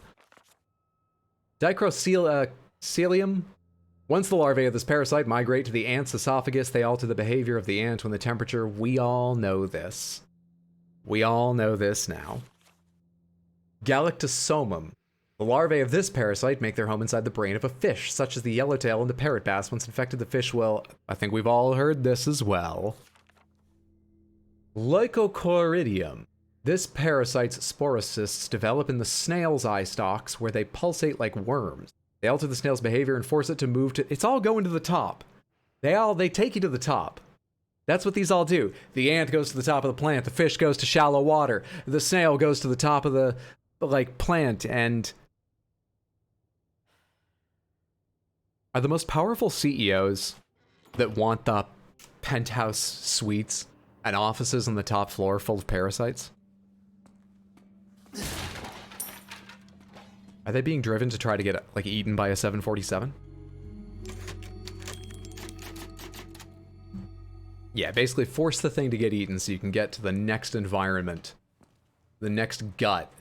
Dicrocelium. Once the larvae of this parasite migrate to the ant's esophagus, they alter the behavior of the ant when the temperature... We all know this. We all know this now. Galactosomum. The larvae of this parasite make their home inside the brain of a fish, such as the yellowtail and the parrot bass. Once infected, the fish will... I think we've all heard this as well. Leucochoridium. This parasite's sporocysts develop in the snail's eye stalks, where they pulsate like worms. They alter the snail's behavior and force it to move to... It's all going to the top. They take you to the top. That's what these all do. The ant goes to the top of the plant. The fish goes to shallow water. The snail goes to the top of the, plant. And are the most powerful CEOs that want the penthouse suites and offices on the top floor full of parasites? Are they being driven to try to get, eaten by a 747? Yeah, basically force the thing to get eaten so you can get to the next environment. The next gut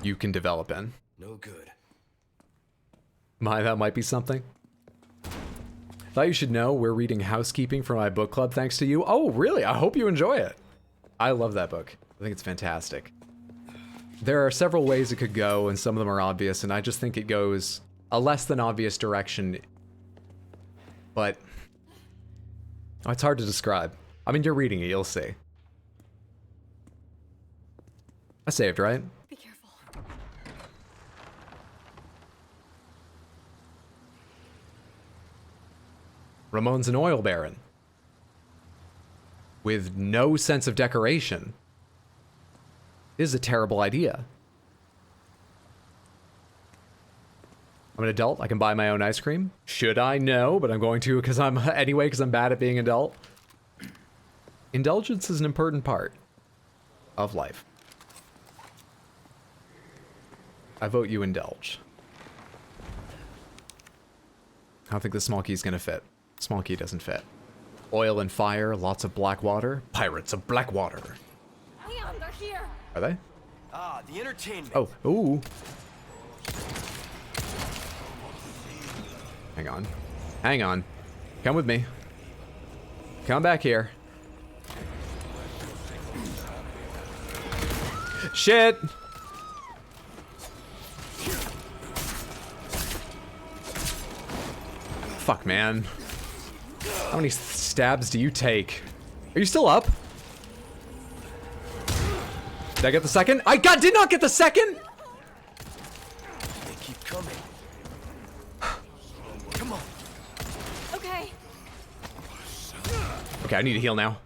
you can develop in. No good. That might be something. Thought you should know we're reading Housekeeping for my book club thanks to you. Oh, really? I hope you enjoy it. I love that book. I think it's fantastic. There are several ways it could go, and some of them are obvious, and I just think it goes a less than obvious direction. But it's hard to describe. I mean, you're reading it, you'll see. I saved, right? Be careful. Ramon's an oil baron. With no sense of decoration. This is a terrible idea. I'm an adult. I can buy my own ice cream. Should I? No, but I'm going to because I'm bad at being an adult. Indulgence is an important part of life. I vote you indulge. I don't think the small key is gonna fit. Small key doesn't fit. Oil and fire, lots of black water. Pirates of Blackwater. Leon, they're here. Are they? Ah, the entertainment. Oh, ooh. Hang on. Hang on. Come with me. Come back here. Shit! Fuck, man. How many stabs do you take? Are you still up? Did I get the second? Did not get the second? They keep coming. Come on. Okay. Okay, I need to heal now.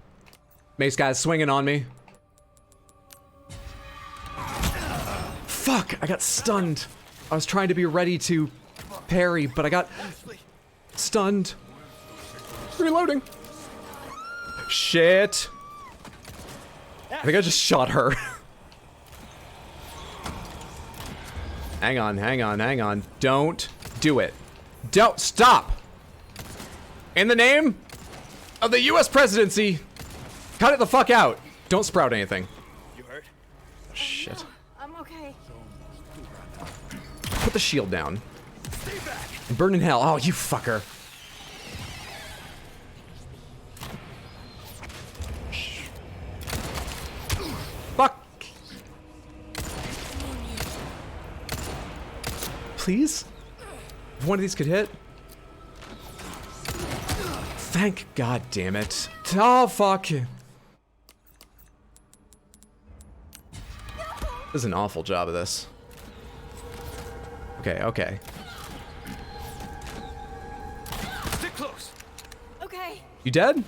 Mace guy's swinging on me. Fuck, I got stunned. I was trying to be ready to parry, but I got stunned. Reloading. Shit. I think I just shot her. Hang on, hang on, hang on. Don't do it. Don't stop! In the name of the US presidency, cut it the fuck out. Don't sprout anything. You hurt? Oh, shit. I'm okay. Put the shield down. And burn in hell. Oh, you fucker. Fuck. Please? If one of these could hit. Thank God damn it. Oh, fuck. This is an awful job of this. Okay, okay. Stick close. Okay. You dead?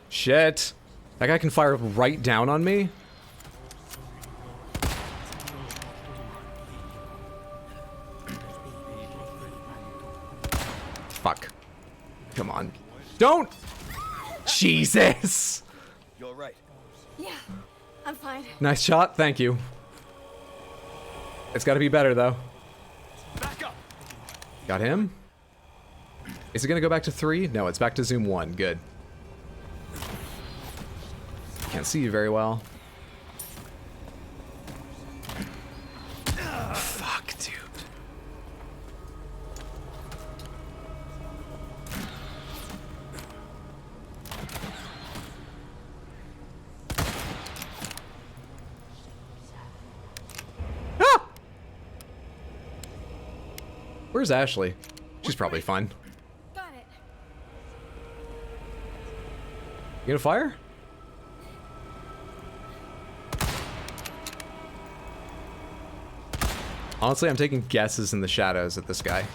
Shit. That guy can fire right down on me? Fuck. Come on. Don't! Jesus! You all right? Yeah, I'm fine. Nice shot, thank you. It's gotta be better, though. Back up. Got him? Is it gonna go back to 3? No, it's back to zoom 1. Good. Can't see you very well. Fuck, dude. Ah! Where's Ashley? She's probably fine. Got it. You gonna fire? Honestly, I'm taking guesses in the shadows at this guy.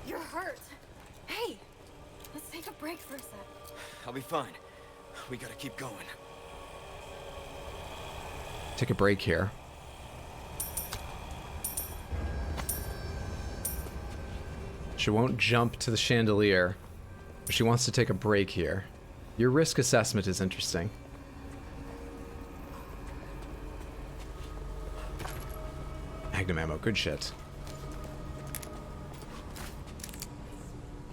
You're hurt. Hey, let's take a break for a sec. I'll be fine. We gotta keep going. Take a break here. She won't jump to the chandelier, but she wants to take a break here. Your risk assessment is interesting. Magnum ammo, good shit.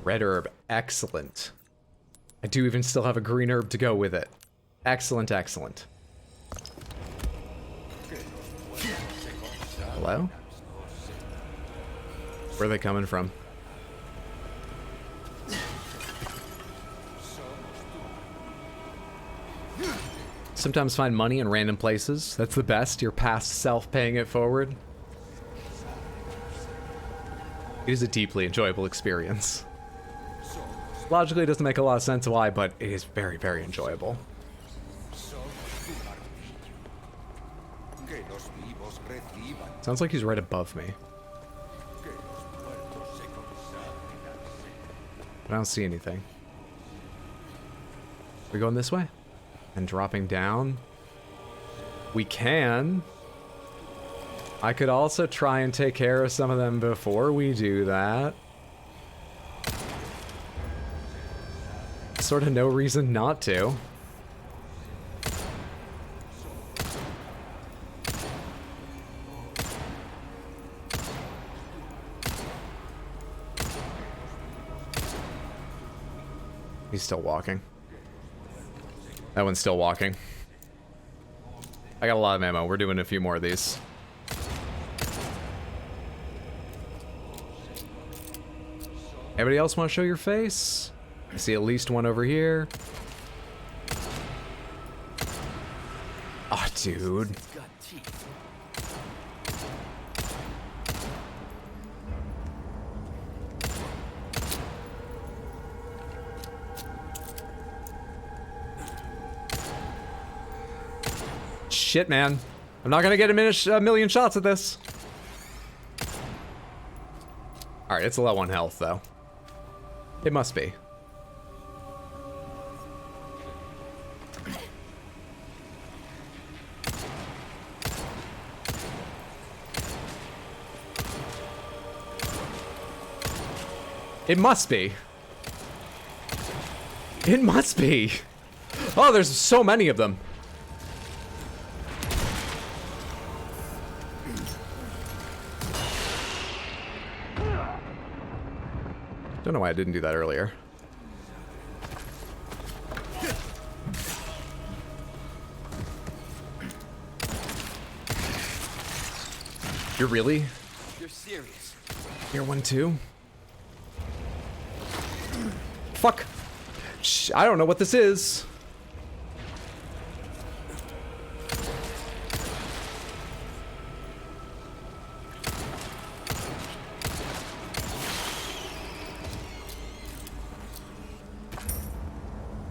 Red herb, excellent. I do even still have a green herb to go with it. Excellent, excellent. Hello? Where are they coming from? Sometimes find money in random places. That's the best. Your past self paying it forward. It is a deeply enjoyable experience. Logically, it doesn't make a lot of sense why, but it is very, very enjoyable. Sounds like he's right above me. I don't see anything. We going this way? And dropping down? We can. I could also try and take care of some of them before we do that. Sort of no reason not to. He's still walking. That one's still walking. I got a lot of ammo. We're doing a few more of these. Anybody else want to show your face? I see at least one over here. Oh, dude. Got teeth. Shit, man. I'm not gonna get a million shots at this. Alright, it's a low on health, though. It must be. It must be. It must be. Oh, there's so many of them. Don't know why I didn't do that earlier. You're really? You're serious. You're one too? Fuck. Shh, I don't know what this is.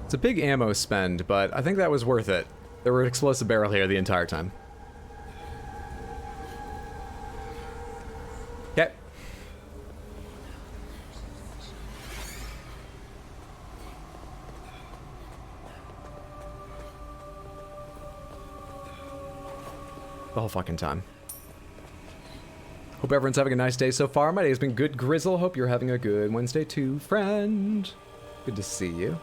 It's a big ammo spend, but I think that was worth it. There were an explosive barrel here the entire time. Okay. The whole fucking time. Hope everyone's having a nice day so far. My day has been good, Grizzle. Hope you're having a good Wednesday too, friend. Good to see you.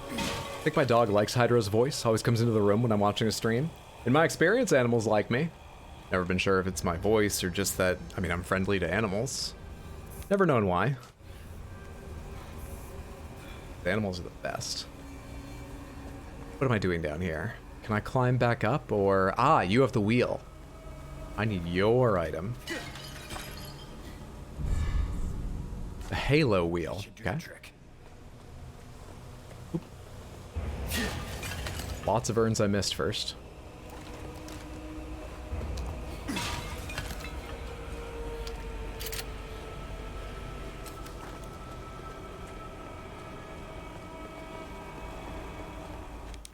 I think my dog likes Hydro's voice. Always comes into the room when I'm watching a stream. In my experience, animals like me. Never been sure if it's my voice or just that, I mean, I'm friendly to animals. Never known why. The animals are the best. What am I doing down here? Can I climb back up or... Ah, you have the wheel. I need your item. The halo wheel. Okay. Oop. Lots of urns I missed first.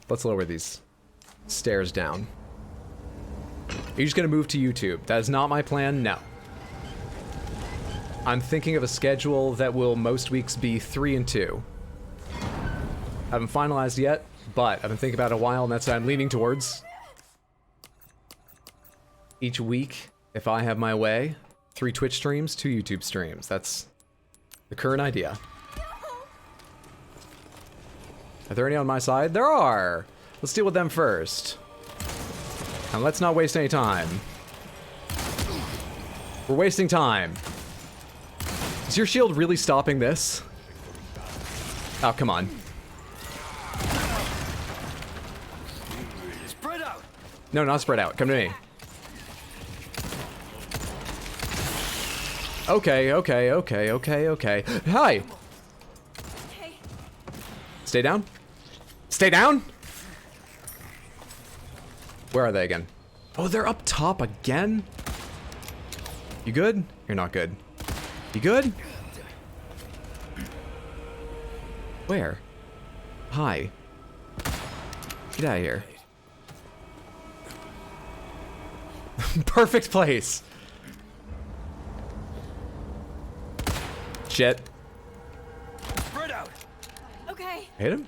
Let's lower these stairs down. Are you just gonna move to YouTube? That is not my plan, no. I'm thinking of a schedule that will most weeks be 3 and 2. Haven't finalized yet, but I've been thinking about it a while, and that's what I'm leaning towards. Each week, if I have my way, 3 Twitch streams, 2 YouTube streams. That's the current idea. Are there any on my side? There are! Let's deal with them first. And let's not waste any time. We're wasting time. Is your shield really stopping this? Oh, come on. Spread out. No, not spread out. Come to me. Okay. Hi! Hey. Stay down. Stay down! Where are they again? Oh, they're up top again? You good? You're not good. You good? Where? Hi. Get out of here. Perfect place. Shit. Spread out. Okay. Hit him?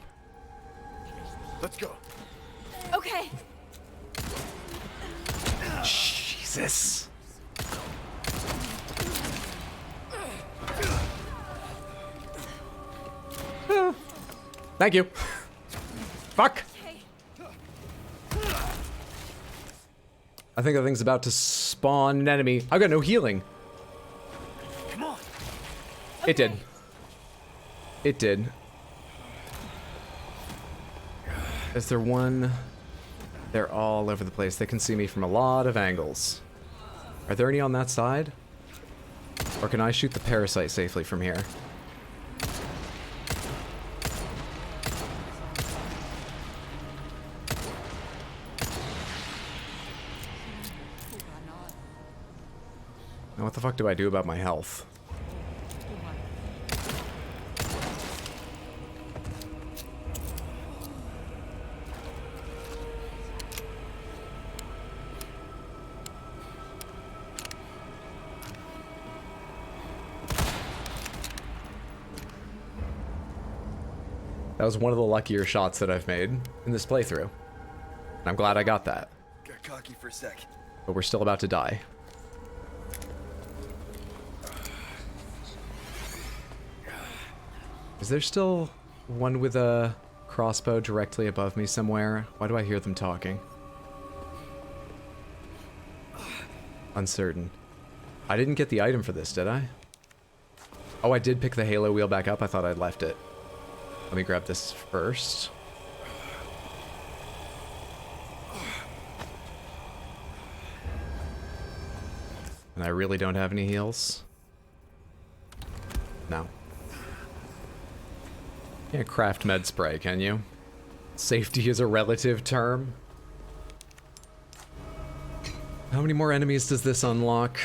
Let's go. Okay. Jesus. Thank you. Fuck. I think that thing's about to spawn an enemy. I've got no healing. Come on. It did. It did. Is there one? They're all over the place. They can see me from a lot of angles. Are there any on that side? Or can I shoot the parasite safely from here? Now what the fuck do I do about my health? That was one of the luckier shots that I've made in this playthrough. And I'm glad I got that. Got cocky for a sec. But we're still about to die. Is there still one with a crossbow directly above me somewhere? Why do I hear them talking? Uncertain. I didn't get the item for this, did I? Oh, I did pick the halo wheel back up. I thought I'd left it. Let me grab this first. And I really don't have any heals. No. Can't craft med spray, can you? Safety is a relative term. How many more enemies does this unlock?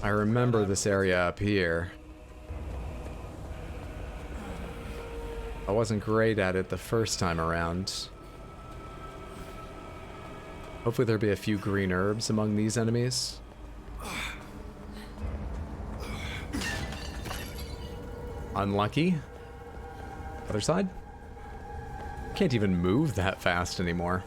I remember this area up here. I wasn't great at it the first time around. Hopefully there'll be a few green herbs among these enemies. Unlucky. Other side? Can't even move that fast anymore.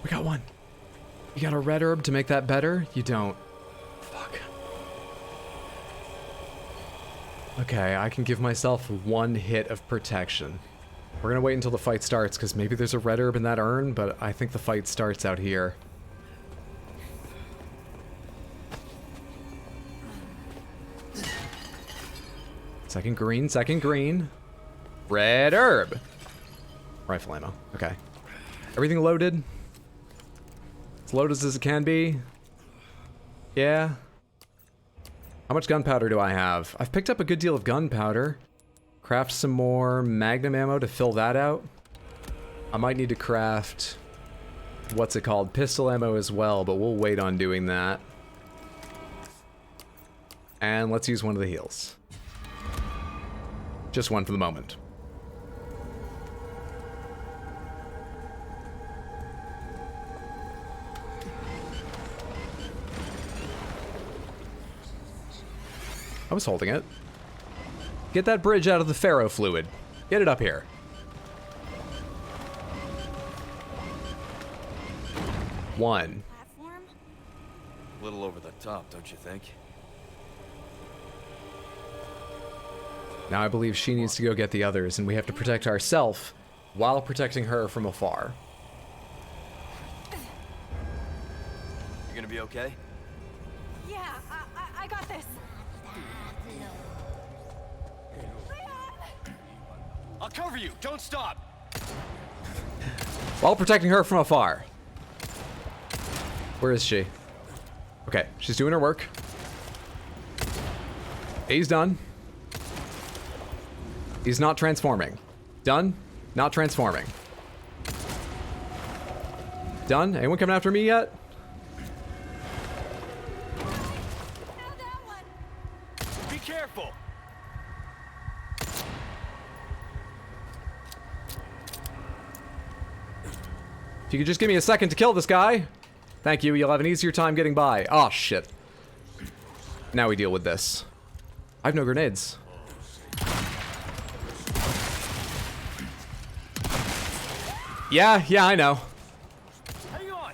We got one. You got a red herb to make that better? You don't. Fuck. Okay, I can give myself one hit of protection. We're gonna wait until the fight starts, because maybe there's a red herb in that urn, but I think the fight starts out here. Second green, second green. Red herb. Rifle ammo. Okay. Everything loaded? As loaded as it can be? Yeah. How much gunpowder do I have? I've picked up a good deal of gunpowder. Craft some more magnum ammo to fill that out. I might need to craft... what's it called? Pistol ammo as well, but we'll wait on doing that. And let's use one of the heals. Just one for the moment. I was holding it. Get that bridge out of the ferro fluid. Get it up here. One. Platform? A little over the top, don't you think? Now I believe she needs to go get the others, and we have to protect ourselves while protecting her from afar. You gonna be okay? Yeah, I got this. I'll cover you. Don't stop. While protecting her from afar. Where is she? Okay, she's doing her work. He's done. He's not transforming. Done. Not transforming. Done. Anyone coming after me yet? Be careful. If you could just give me a second to kill this guy. Thank you. You'll have an easier time getting by. Oh, shit. Now we deal with this. I have no grenades. Yeah, I know. Hang on.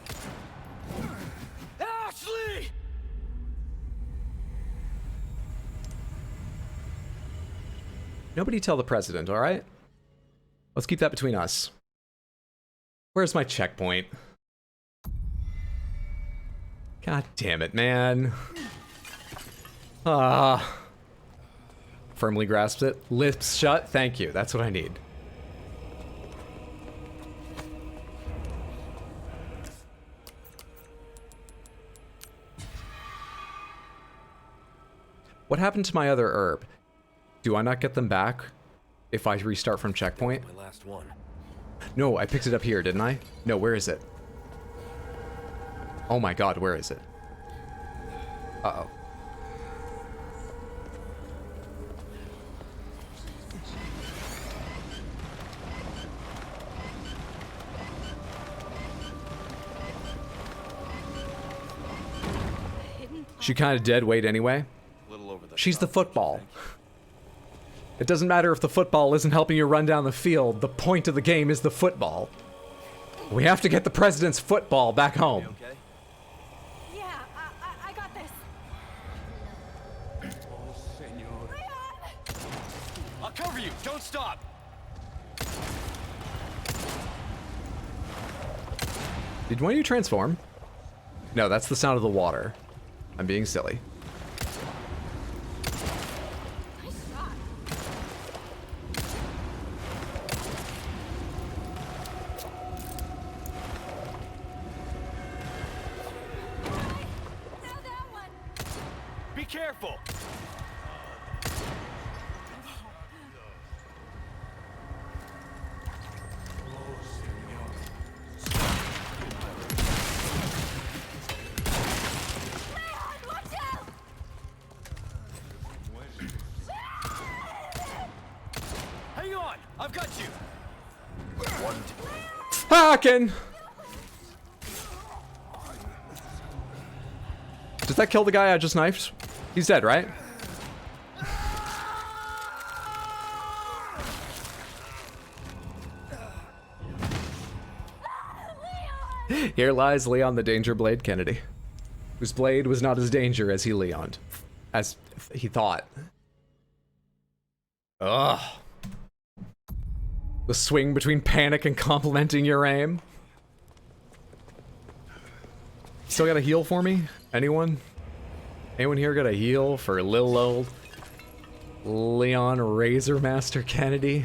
Ashley! Nobody tell the president, all right? Let's keep that between us. Where's my checkpoint? God damn it, man. Ah. Firmly grasps it. Lips shut. Thank you. That's what I need. What happened to my other herb? Do I not get them back if I restart from checkpoint? My last one. No, I picked it up here, didn't I? No, where is it? Oh my god, where is it? Uh-oh. She kind of dead weight anyway. She's the football. It doesn't matter if the football isn't helping you run down the field. The point of the game is the football. We have to get the president's football back home. Okay? Yeah, I got this. I'll cover you. Don't stop. Did one of you transform? No, that's the sound of the water. I'm being silly. Nice shot. Now that one. Be careful. Watch out! Hang on. I've got you. Hacking! Does that kill the guy I just knifed? He's dead, right? Here lies Leon the Dangerblade Kennedy, whose blade was not as danger as he Leoned, as he thought. Ugh. The swing between panic and complimenting your aim. Still got a heal for me? Anyone? Anyone here got a heal for Lil old Leon Razor Master Kennedy?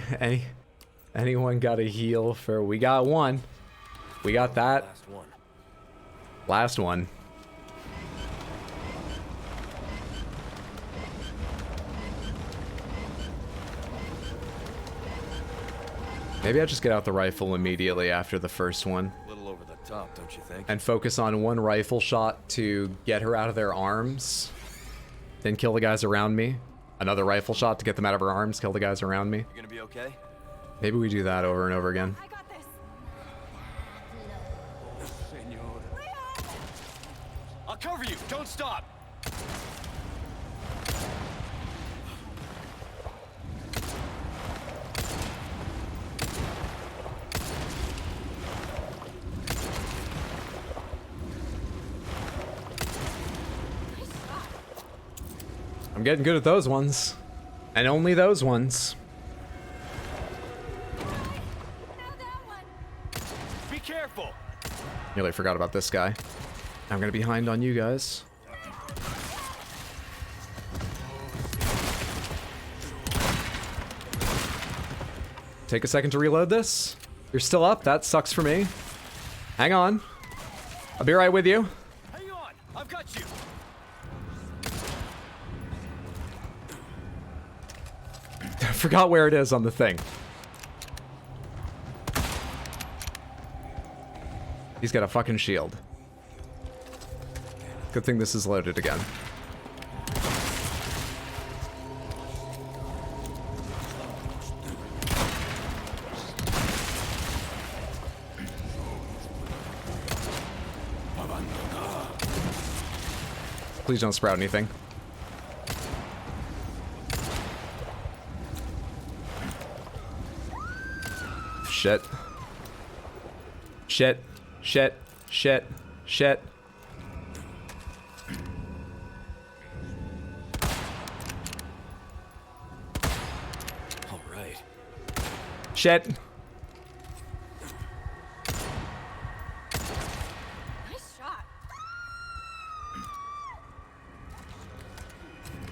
Anyone got a heal for? We got one. We got that. Last one. Last one. Maybe I'll just get out the rifle immediately after the first one. A little over the top, don't you think? And focus on one rifle shot to get her out of their arms. Then kill the guys around me. Another rifle shot to get them out of her arms, kill the guys around me. You're gonna be okay? Maybe we do that over and over again. I got this. I'll cover you. Don't stop. I'm getting good at those ones. And only those ones. Now that one. Be careful. Nearly forgot about this guy. I'm gonna be behind on you guys. Take a second to reload this. You're still up? That sucks for me. Hang on. I'll be right with you. Hang on. I've got you. I forgot where it is on the thing. He's got a fucking shield. Good thing this is loaded again. Please don't sprout anything. Shit. Shit. Shit. Shit. Shit. All right. Shit. Nice shot.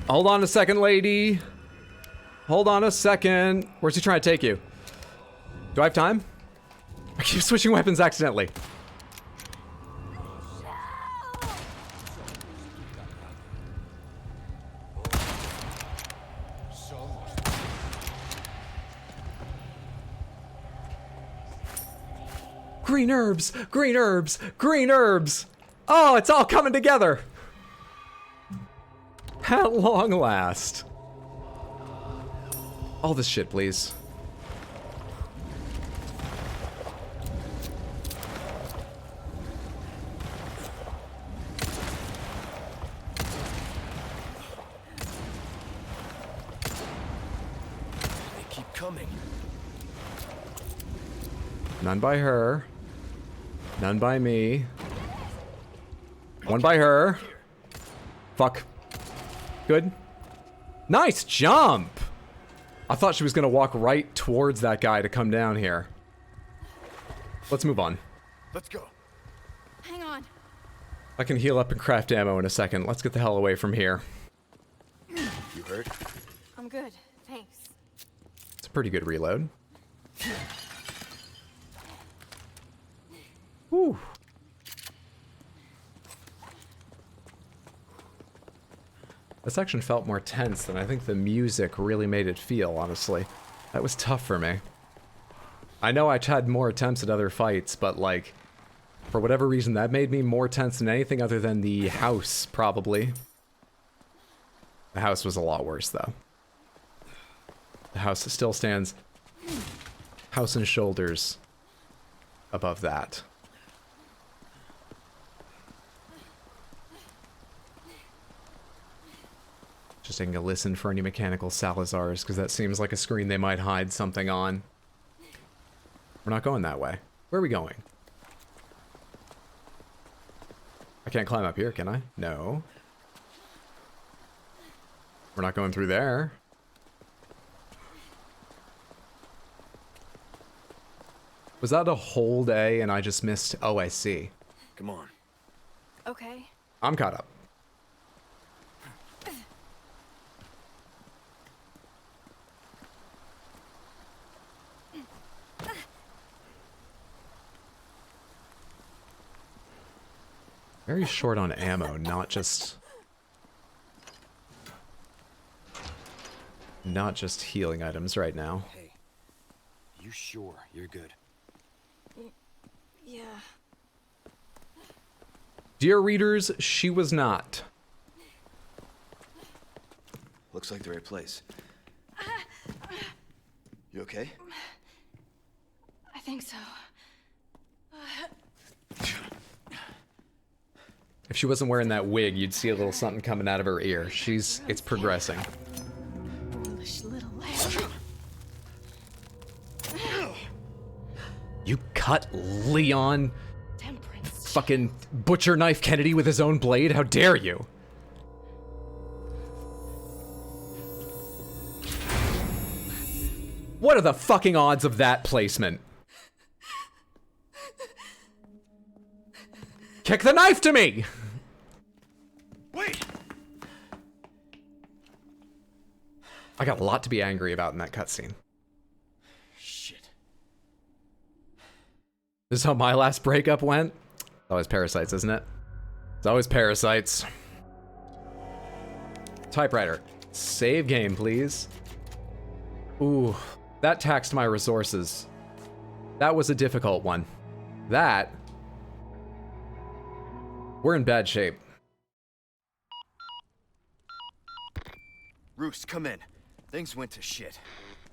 Hold on a second, lady. Hold on a second. Where's he trying to take you? Do I have time? I keep switching weapons accidentally. Green herbs, green herbs, green herbs. Oh, it's all coming together. At long last. All this shit, please. coming. None by her. None by me. One by her. Fuck. Good. Nice jump! I thought she was gonna walk right towards that guy to come down here. Let's move on. Let's go. Hang on. I can heal up and craft ammo in a second. Let's get the hell away from here. You hurt? I'm good. Thanks. It's a pretty good reload. Whew. That section felt more tense than I think the music really made it feel, honestly. That was tough for me. I know I had more attempts at other fights, but like, for whatever reason, that made me more tense than anything other than the house, probably. The house was a lot worse, though. The house still stands house and shoulders above that. Just taking a listen for any mechanical Salazars, because that seems like a screen they might hide something on. We're not going that way. Where are we going? I can't climb up here, can I? No. We're not going through there. Was that a whole day and I just missed? Oh, I see. Come on. Okay. I'm caught up. Very short on ammo, not just healing items right now. Hey, you sure you're good? Yeah. Dear readers, she was not. Looks like the right place. You okay? I think so. If she wasn't wearing that wig, you'd see a little something coming out of her ear. It's progressing. Foolish little lamb. You cut Leon Temperance. fucking Butcher Knife Kennedy with his own blade? How dare you? What are the fucking odds of that placement? Kick the knife to me! Wait! I got a lot to be angry about in that cutscene. Shit. This is how my last breakup went? It's always parasites, isn't it? It's always parasites. Typewriter. Save game, please. Ooh, that taxed my resources. That was a difficult one. That... We're in bad shape. Roost, come in. Things went to shit.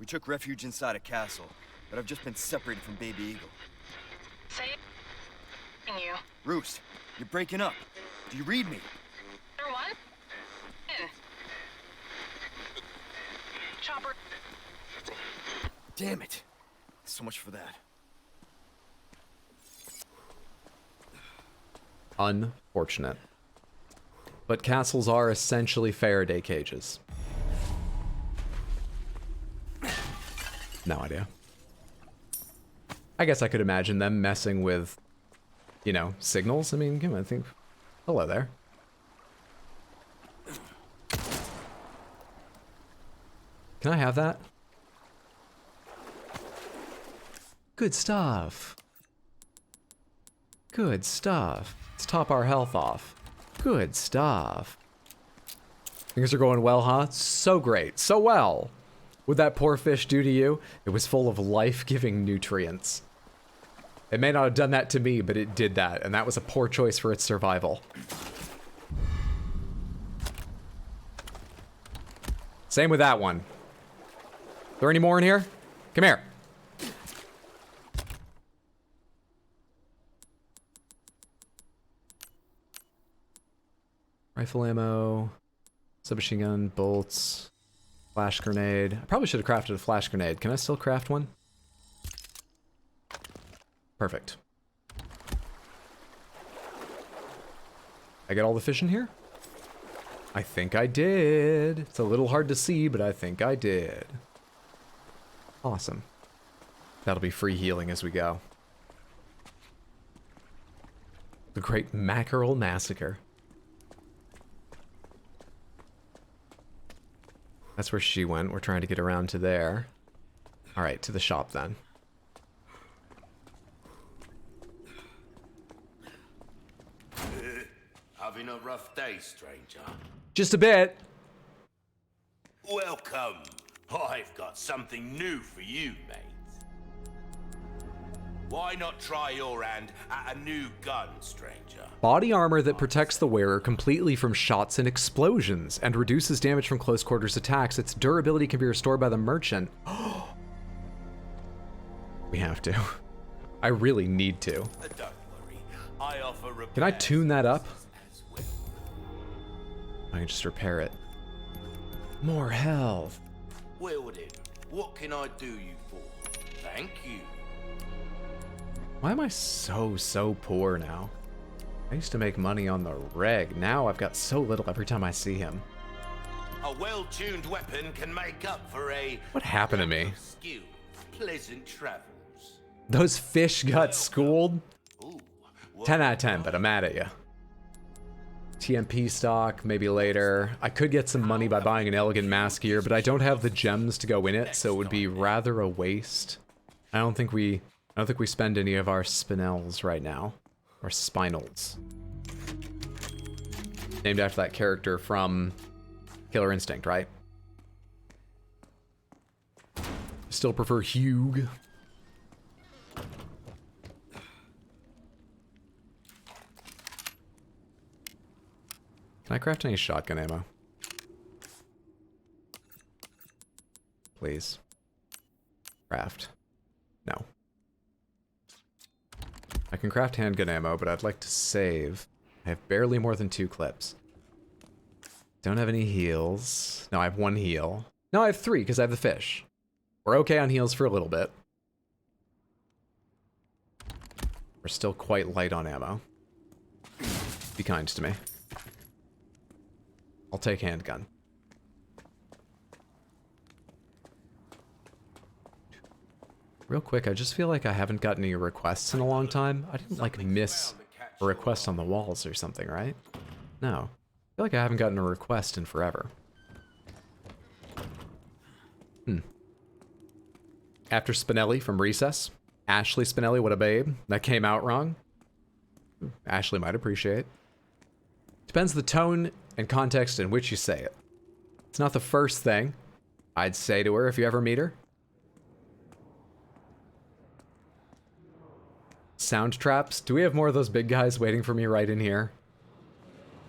We took refuge inside a castle, but I've just been separated from Baby Eagle. Say you. Roost, you're breaking up. Do you read me? Or what? In. Chopper. Damn it. So much for that. Unfortunate. But castles are essentially Faraday cages. No idea. I guess I could imagine them messing with, you know, signals. I mean, come on, I think... Hello there. Can I have that? Good stuff. Good stuff. Let's top our health off. Good stuff. Things are going well, huh? So great. So well. What'd that poor fish do to you? It was full of life-giving nutrients. It may not have done that to me, but it did that, and that was a poor choice for its survival. Same with that one. There any more in here? Come here. Rifle ammo, submachine gun, bolts. Flash grenade. I probably should have crafted a flash grenade. Can I still craft one? Perfect. I get all the fish in here? I think I did. It's a little hard to see, but I think I did. Awesome. That'll be free healing as we go. The Great Mackerel Massacre. That's where she went. We're trying to get around to there. Alright, to the shop then. Having a rough day, stranger? Just a bit. Welcome. I've got something new for you, mate. Why not try your hand at a new gun, stranger? Body armor that protects the wearer completely from shots and explosions and reduces damage from close quarters attacks. Its durability can be restored by the merchant. We have to. I really need to. Don't worry. I offer Can I tune that up? as well. I can just repair it. More health. Well then, what can I do you for? Thank you. Why am I so poor now? I used to make money on the reg. Now I've got so little every time I see him. A well-tuned weapon can make up for a... What happened to me? Skills. Pleasant travels. Those fish got schooled? Ooh, 10 out of 10, but I'm mad at you. TMP stock, maybe later. I could get some money by buying an elegant mask here, but I don't have the gems to go in it, so it would be rather a waste. I don't think we spend any of our spinels right now. Or spinals. Named after that character from Killer Instinct, right? Still prefer Hugh. Can I craft any shotgun ammo? Please. Craft. No. I can craft handgun ammo, but I'd like to save. I have barely more than 2 clips. Don't have any heals. No, I have 1 heal. No, I have 3 because I have the fish. We're okay on heals for a little bit. We're still quite light on ammo. Be kind to me. I'll take handgun. Real quick, I just feel like I haven't gotten any requests in a long time. I didn't, like, miss a request on the walls or something, right? No. I feel like I haven't gotten a request in forever. After Spinelli from Recess. Ashley Spinelli, what a babe. That came out wrong. Ashley might appreciate. Depends the tone and context in which you say it. It's not the first thing I'd say to her if you ever meet her. Sound traps. Do we have more of those big guys waiting for me right in here?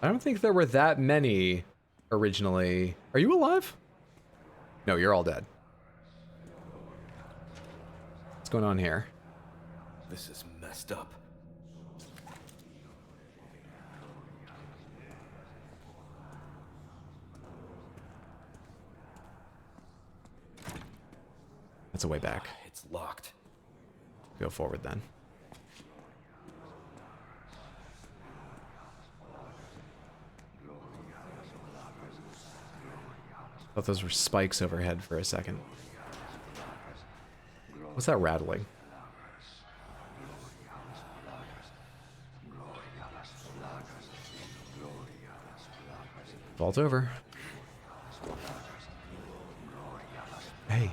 I don't think there were that many originally. Are you alive? No, you're all dead. What's going on here? This is messed up. That's a way back. It's locked. Go forward then. Thought those were spikes overhead for a second. What's that rattling? Vault over. Hey.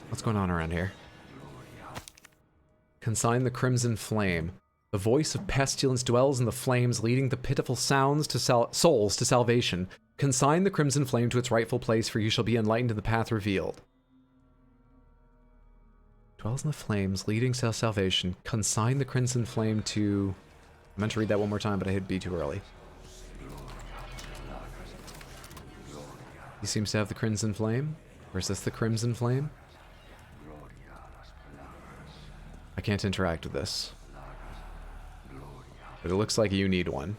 What's going on around here? Consign the crimson flame. The voice of pestilence dwells in the flames, leading the pitiful sounds to souls to salvation. Consign the crimson flame to its rightful place, for you shall be enlightened in the path revealed. Dwells in the flames, leading to salvation. Consign the crimson flame to... I meant to read that one more time, but I hit B too early. He seems to have the crimson flame. Or is this the crimson flame? I can't interact with this. But it looks like you need one.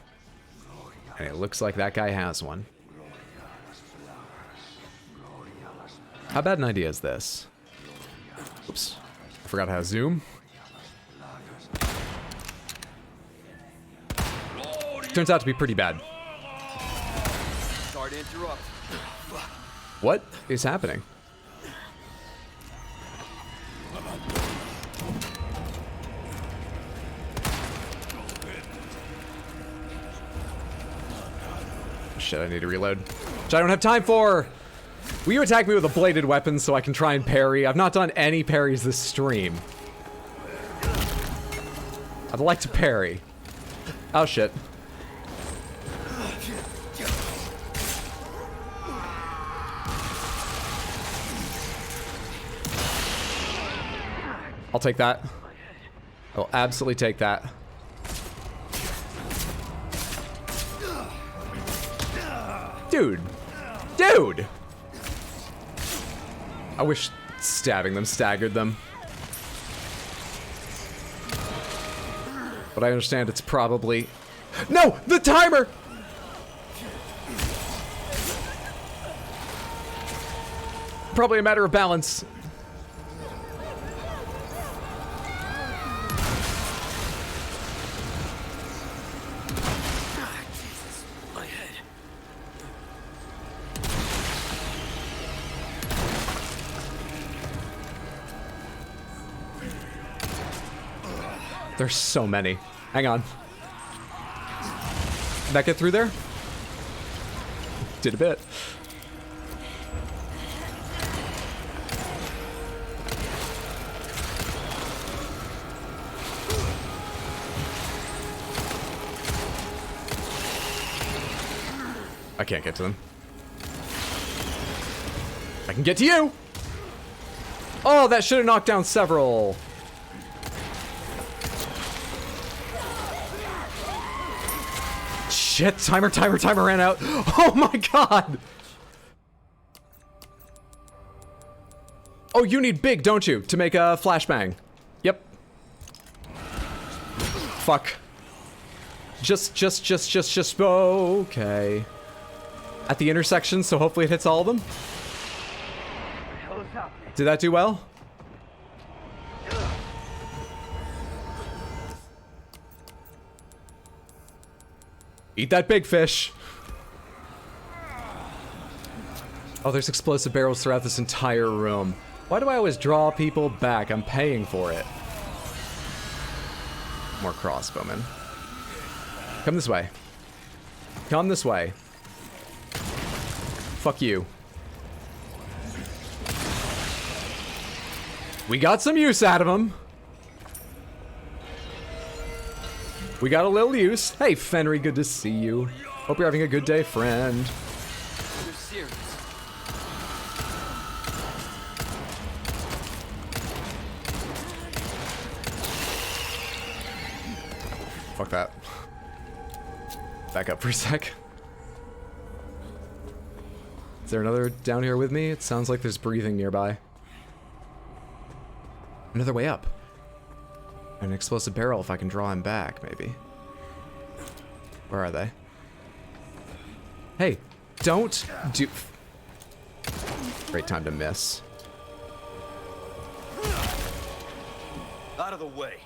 And it looks like that guy has one. How bad an idea is this? Oops. I forgot how to zoom. Turns out to be pretty bad. Sorry to interrupt. What is happening? Shit, I need to reload. Which I don't have time for! Will you attack me with a bladed weapon so I can try and parry? I've not done any parries this stream. I'd like to parry. Oh shit. I'll take that. I'll absolutely take that. Dude! Dude! I wish stabbing them staggered them. But I understand it's probably... No! The timer! Probably a matter of balance. There's so many. Hang on. Did that get through there? Did a bit. I can't get to them. I can get to you! Oh, that should have knocked down several. Shit, timer ran out. Oh my god! Oh, you need big, don't you, to make a flashbang? Yep. Fuck. Just, okay. At the intersection, so hopefully it hits all of them. Did that do well? Eat that big fish. Oh, there's explosive barrels throughout this entire room. Why do I always draw people back? I'm paying for it. More crossbowmen. Come this way. Come this way. Fuck you. We got some use out of them. We got a little use. Hey, Fenry, good to see you. Hope you're having a good day, friend. You're serious. Fuck that. Back up for a sec. Is there another down here with me? It sounds like there's breathing nearby. Another way up. An explosive barrel if I can draw him back, maybe. Where are they? Hey, don't do... Great time to miss. Out of the way.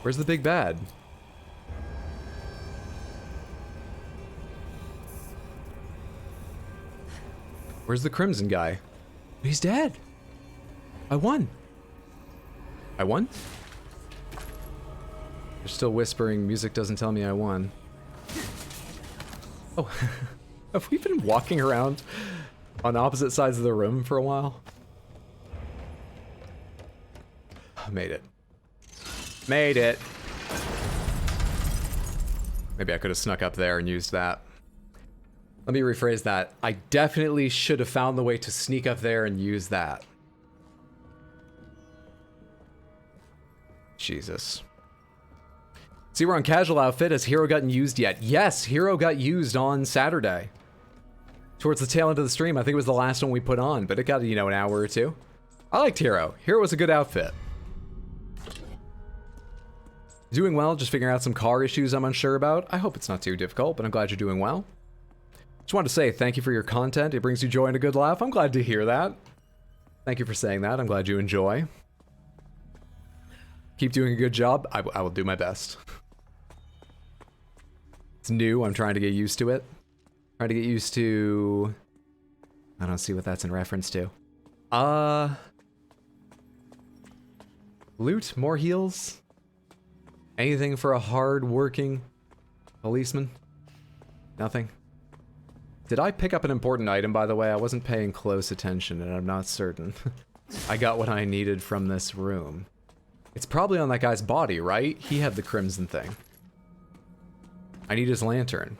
Where's the big bad? Where's the crimson guy? He's dead. I won. I won? You're still whispering, music doesn't tell me I won. Oh, have we been walking around on opposite sides of the room for a while? Made it. Made it. Maybe I could have snuck up there and used that. Let me rephrase that. I definitely should have found the way to sneak up there and use that. Jesus. See, we're on casual outfit. Has Hero gotten used yet? Yes, Hero got used on Saturday. Towards the tail end of the stream. I think it was the last one we put on, but it got, you know, an hour or two. I liked Hero. Hero was a good outfit. Doing well, just figuring out some car issues I'm unsure about. I hope it's not too difficult, but I'm glad you're doing well. Just wanted to say thank you for your content. It brings you joy and a good laugh. I'm glad to hear that. Thank you for saying that. I'm glad you enjoy. Keep doing a good job. I will do my best. It's new. I'm trying to get used to it. Trying to get used to... I don't see what that's in reference to. Loot? More heals? Anything for a hard-working policeman? Nothing? Did I pick up an important item, by the way? I wasn't paying close attention, and I'm not certain. I got what I needed from this room. It's probably on that guy's body, right? He had the crimson thing. I need his lantern.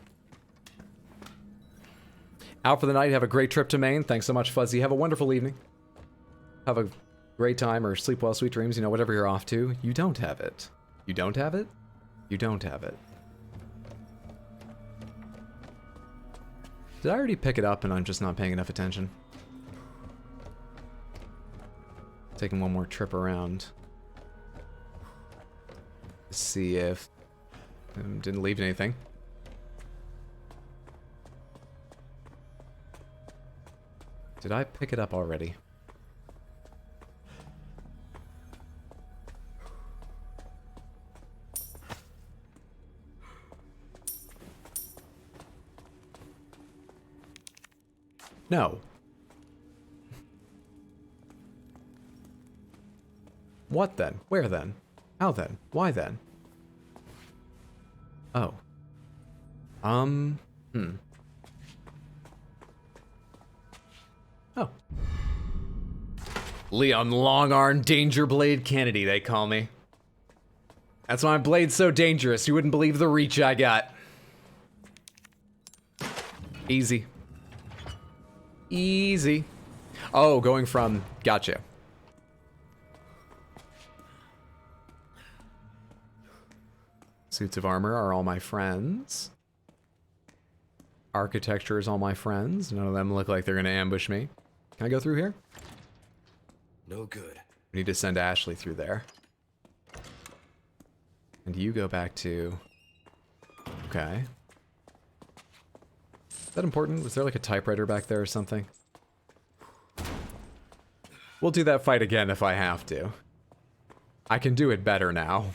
Out for the night. Have a great trip to Maine. Thanks so much, Fuzzy. Have a wonderful evening. Have a great time, or sleep well, sweet dreams. You know, whatever you're off to. You don't have it. You don't have it? You don't have it. Did I already pick it up and I'm just not paying enough attention? Taking one more trip around. See if... didn't leave anything. Did I pick it up already? No. What then? Where then? How then? Why then? Oh. Oh. Leon Longarm Dangerblade Kennedy, they call me. That's why my blade's so dangerous. You wouldn't believe the reach I got. Easy. Easy. Oh, going from... Gotcha. Suits of armor are all my friends. Architecture is all my friends. None of them look like they're gonna ambush me. Can I go through here? No good. We need to send Ashley through there. And you go back to... Okay. Is that important? Was there like a typewriter back there or something? We'll do that fight again if I have to. I can do it better now.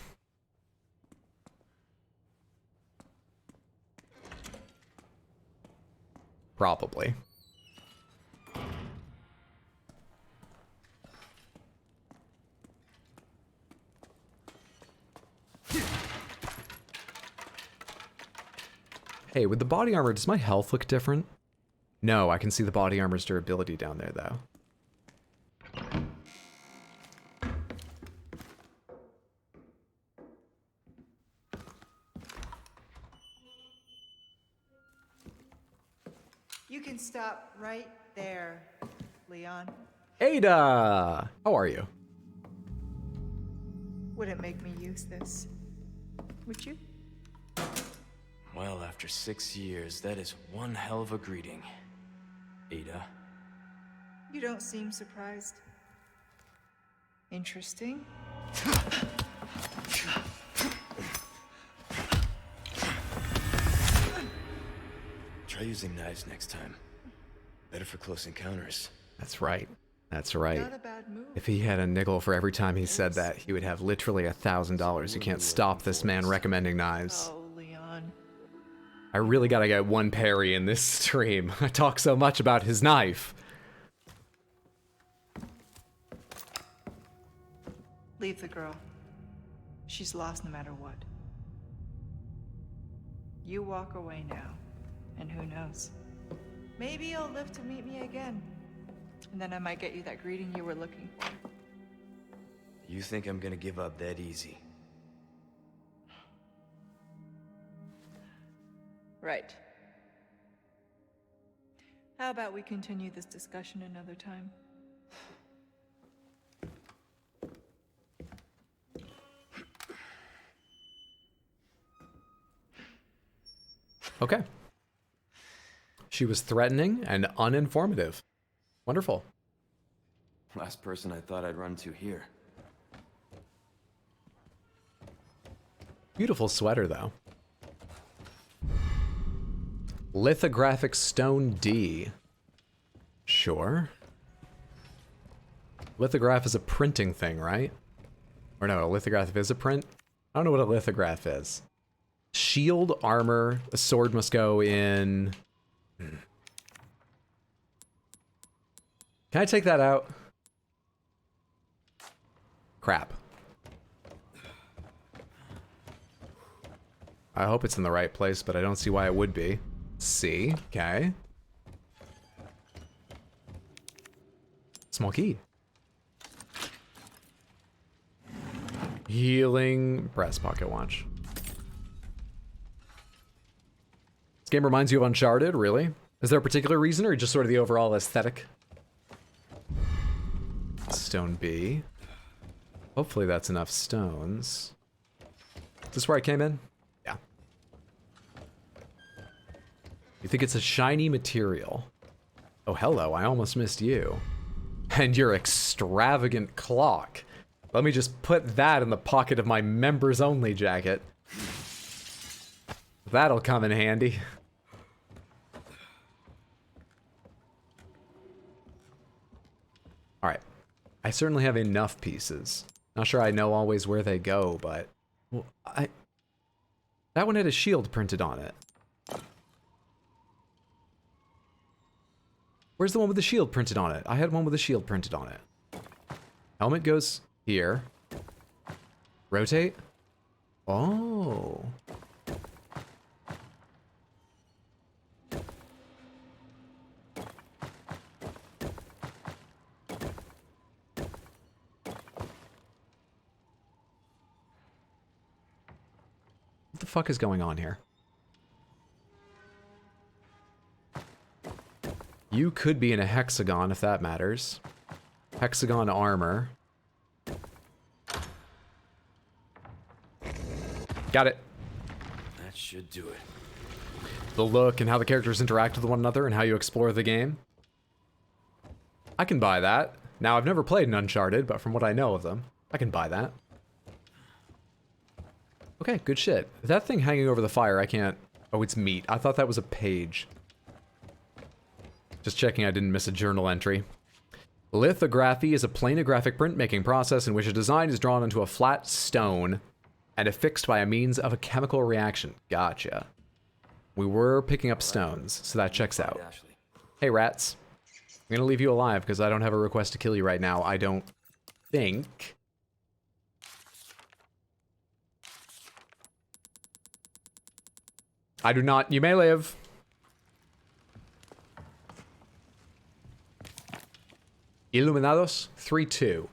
Probably. Hey, with the body armor, does my health look different? No, I can see the body armor's durability down there, though. You can stop right there, Leon. Ada! How are you? Wouldn't make me use this, would you? Well, after 6 years, that is one hell of a greeting, Ada. You don't seem surprised. Interesting. Try using knives next time. Better for close encounters. That's right. That's right. Not a bad move. If he had a nickel for every time he said that, he would have literally $1,000. You can't stop this man recommending knives. Oh, Leon. I really gotta get one parry in this stream. I talk so much about his knife. Leave the girl. She's lost no matter what. You walk away now, and who knows? Maybe you'll live to meet me again. And then I might get you that greeting you were looking for. You think I'm gonna give up that easy? Right. How about we continue this discussion another time? Okay. She was threatening and uninformative. Wonderful. Last person I thought I'd run to here. Beautiful sweater, though. Lithographic stone D. Sure. Lithograph is a printing thing, right? Or no, a lithograph is a print? I don't know what a lithograph is. Shield, armor, a sword must go in... Can I take that out? Crap. I hope it's in the right place, but I don't see why it would be. C, okay. Small key. Healing brass pocket watch. This game reminds you of Uncharted, really? Is there a particular reason or just sort of the overall aesthetic? Stone B. Hopefully that's enough stones. Is this where I came in? Yeah. You think it's a shiny material? Oh, hello, I almost missed you. And your extravagant clock. Let me just put that in the pocket of my members only jacket. That'll come in handy. Alright. I certainly have enough pieces. Not sure I know always where they go, but... Well, that one had a shield printed on it. Where's the one with the shield printed on it? I had one with a shield printed on it. Helmet goes here. Rotate. Oh. What the fuck is going on here? You could be in a hexagon if that matters. Hexagon armor. Got it. That should do it. The look and how the characters interact with one another and how you explore the game. I can buy that. Now, I've never played an Uncharted, but from what I know of them, I can buy that. Okay, good shit. That thing hanging over the fire, I can't... Oh, it's meat. I thought that was a page. Just checking I didn't miss a journal entry. Lithography is a planographic printmaking process in which a design is drawn onto a flat stone and affixed by a means of a chemical reaction. Gotcha. We were picking up stones, so that checks out. Hey, rats. I'm gonna leave you alive because I don't have a request to kill you right now. I don't think. I do not. You may live. Illuminados 3-2.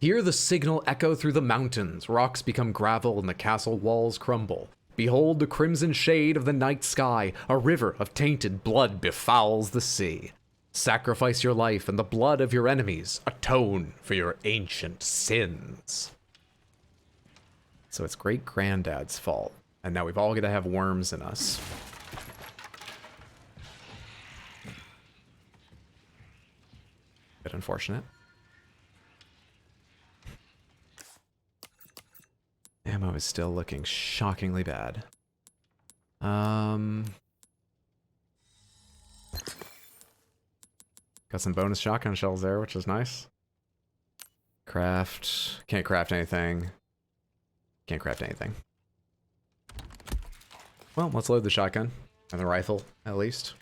Hear the signal echo through the mountains. Rocks become gravel and the castle walls crumble. Behold the crimson shade of the night sky. A river of tainted blood befouls the sea. Sacrifice your life and the blood of your enemies. Atone for your ancient sins. So it's great-granddad's fault. And now we've all got to have worms in us. Bit unfortunate. Ammo is still looking shockingly bad. Got some bonus shotgun shells there, which is nice. Craft. Can't craft anything. Can't craft anything. Well, let's load the shotgun. And the rifle, at least.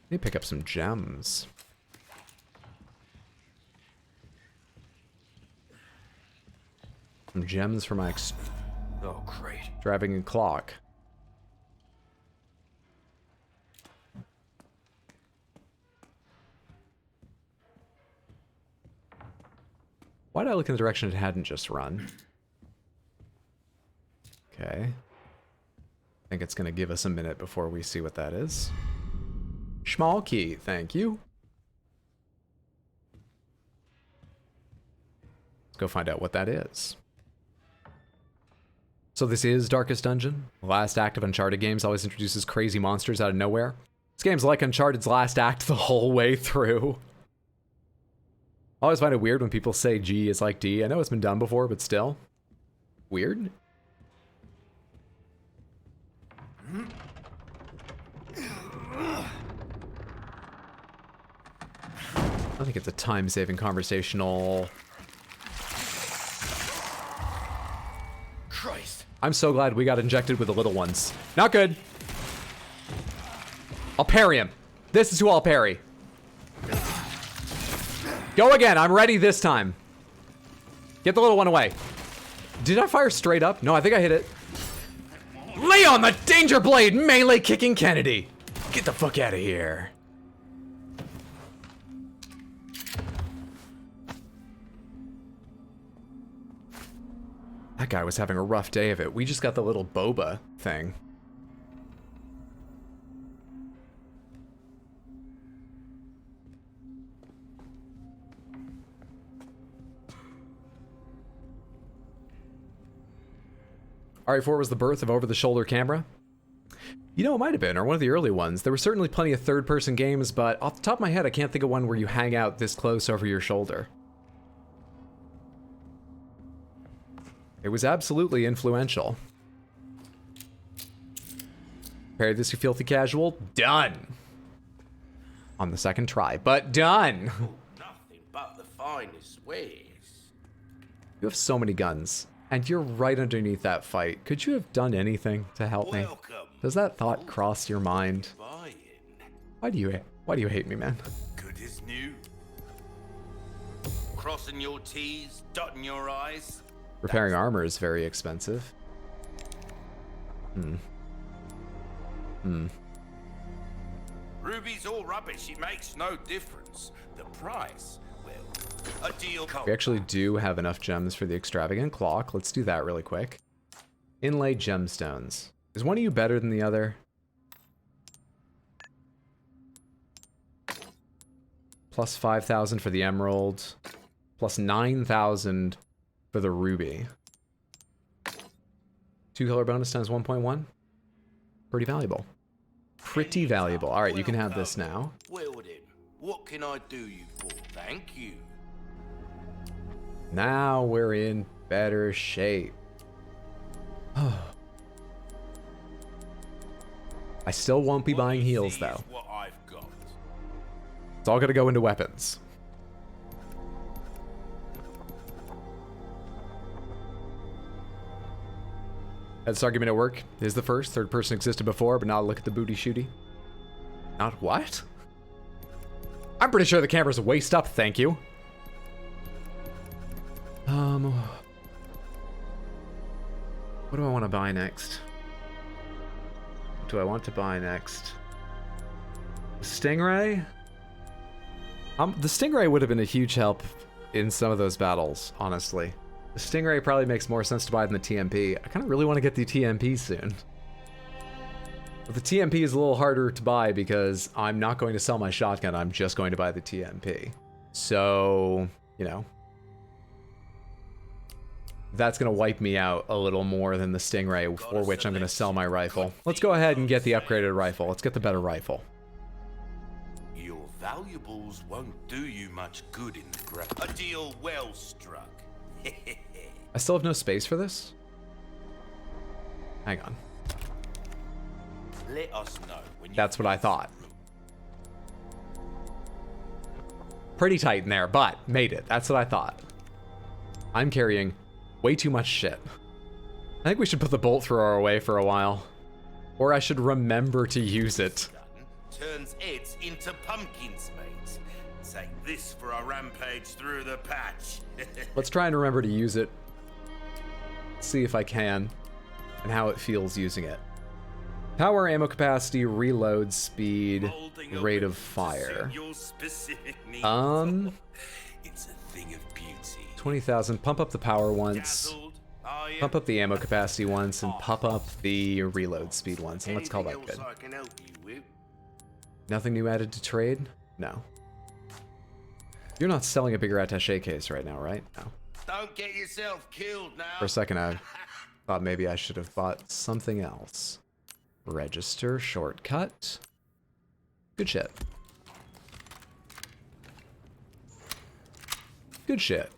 Let me pick up some gems. Some gems for my oh, great. Driving clock. Why did I look in the direction it hadn't just run? Okay. I think it's going to give us a minute before we see what that is. Small key, thank you. Let's go find out what that is. So this is Darkest Dungeon. The last act of Uncharted games always introduces crazy monsters out of nowhere. This game's like Uncharted's last act the whole way through. I always find it weird when people say G is like D. I know it's been done before, but still. Weird. I think it's a time-saving conversational... Christ. I'm so glad we got injected with the little ones. Not good. I'll parry him. This is who I'll parry. Go again. I'm ready this time. Get the little one away. Did I fire straight up? No, I think I hit it. Leon the Dangerblade melee kicking Kennedy. Get the fuck out of here. That guy was having a rough day of it. We just got the little boba thing. RE4 was the birth of over-the-shoulder camera. You know, it might have been, or one of the early ones. There were certainly plenty of third-person games, but off the top of my head, I can't think of one where you hang out this close over your shoulder. It was absolutely influential. Parry this, you filthy casual. Done. On the second try, but done. Nothing but the finest ways. You have so many guns, and you're right underneath that fight. Could you have done anything to help me? Does that thought cross your mind? Why do you hate me, man? Good as new. Crossing your T's, dotting your I's. Repairing armor is very expensive. Ruby's all rubbish. It makes no difference. The price, well, a deal. We actually do have enough gems for the extravagant clock. Let's do that really quick. Inlaid gemstones. Is one of you better than the other? Plus 5,000 for the emerald. Plus 9,000 for the ruby. 2 color bonus times 1.1. Pretty valuable. Pretty valuable. All right, you can have this now. Well then, what can I do you for? Thank you. Now we're in better shape. I still won't be buying heals though. What I've got. It's all gonna go into weapons. Had this argument at work. Is the first. Third person existed before, but now look at the booty shooty. Not what? I'm pretty sure the camera's waist up, thank you. What do I want to buy next? What do I want to buy next? Stingray? The Stingray would have been a huge help in some of those battles, honestly. The Stingray probably makes more sense to buy than the TMP. I kind of really want to get the TMP soon. But the TMP is a little harder to buy because I'm not going to sell my shotgun, I'm just going to buy the TMP. So, you know. That's going to wipe me out a little more than the Stingray, for which I'm going to sell my rifle. Let's go ahead and get the upgraded rifle. Let's get the better rifle. Your valuables won't do you much good in the ground. A deal well struck. I still have no space for this? Hang on. Let us know when you. That's what I thought. Pretty tight in there, but made it. That's what I thought. I'm carrying way too much shit. I think we should put the bolt thrower away for a while. Or I should remember to use it. Turns heads into pumpkins, mate. Take this for a rampage through the patch. Let's try and remember to use it. See if I can. And how it feels using it. Power, ammo capacity, reload speed, rate of fire. It's a thing of beauty. 20,000. Pump up the power once. Pump up the ammo capacity once, and pump up the reload speed once. And let's call that good. Nothing new added to trade? No. You're not selling a bigger attaché case right now, right? No. Don't get yourself killed now. For a second, I thought maybe I should have bought something else. Register, shortcut. Good shit. Good shit.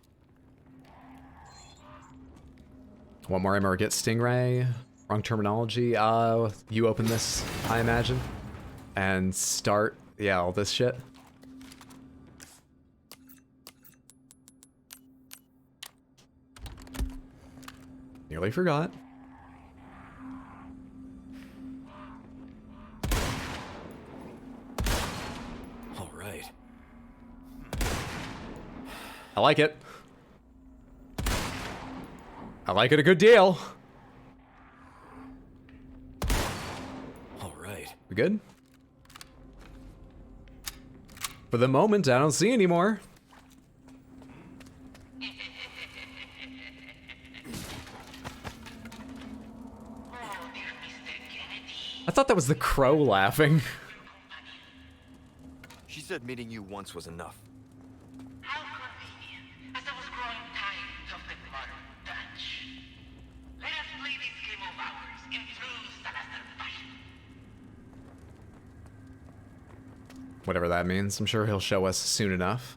One more ammo or get Stingray. Wrong terminology. You open this, I imagine. And start, yeah, all this shit. Nearly forgot. All right. I like it. I like it a good deal. All right. We good? For the moment, I don't see any more. I thought that was the crow laughing. She said meeting you once was enough. How convenient, as I was growing tired of the modern Dutch. Let us play this game of ours in true Salazar fashion. Whatever that means, I'm sure he'll show us soon enough.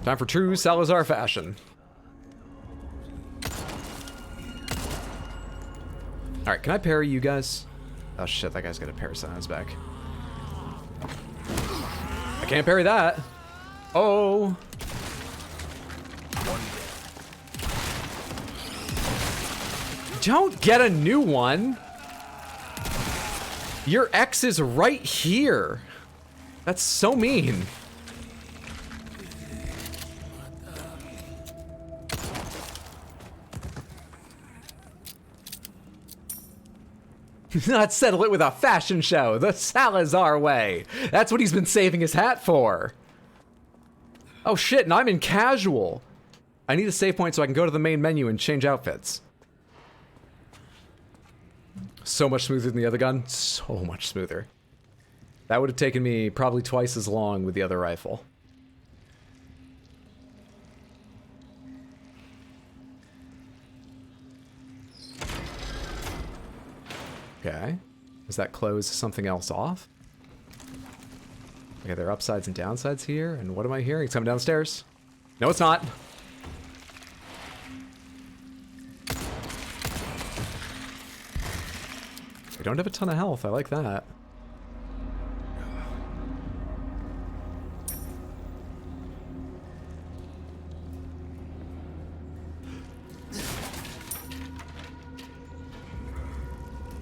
Time for true Salazar fashion. Alright, can I parry you guys? Oh shit, that guy's got a parasite on his back. I can't parry that. Oh. Don't get a new one. Your X is right here. That's so mean. Not settle it with a fashion show, the Salazar way. That's what he's been saving his hat for. Oh shit, and I'm in casual. I need a save point so I can go to the main menu and change outfits. So much smoother than the other gun, so much smoother. That would have taken me probably twice as long with the other rifle. Okay. Does that close something else off? Okay, there are upsides and downsides here. And what am I hearing? It's coming downstairs. No, it's not. We don't have a ton of health. I like that.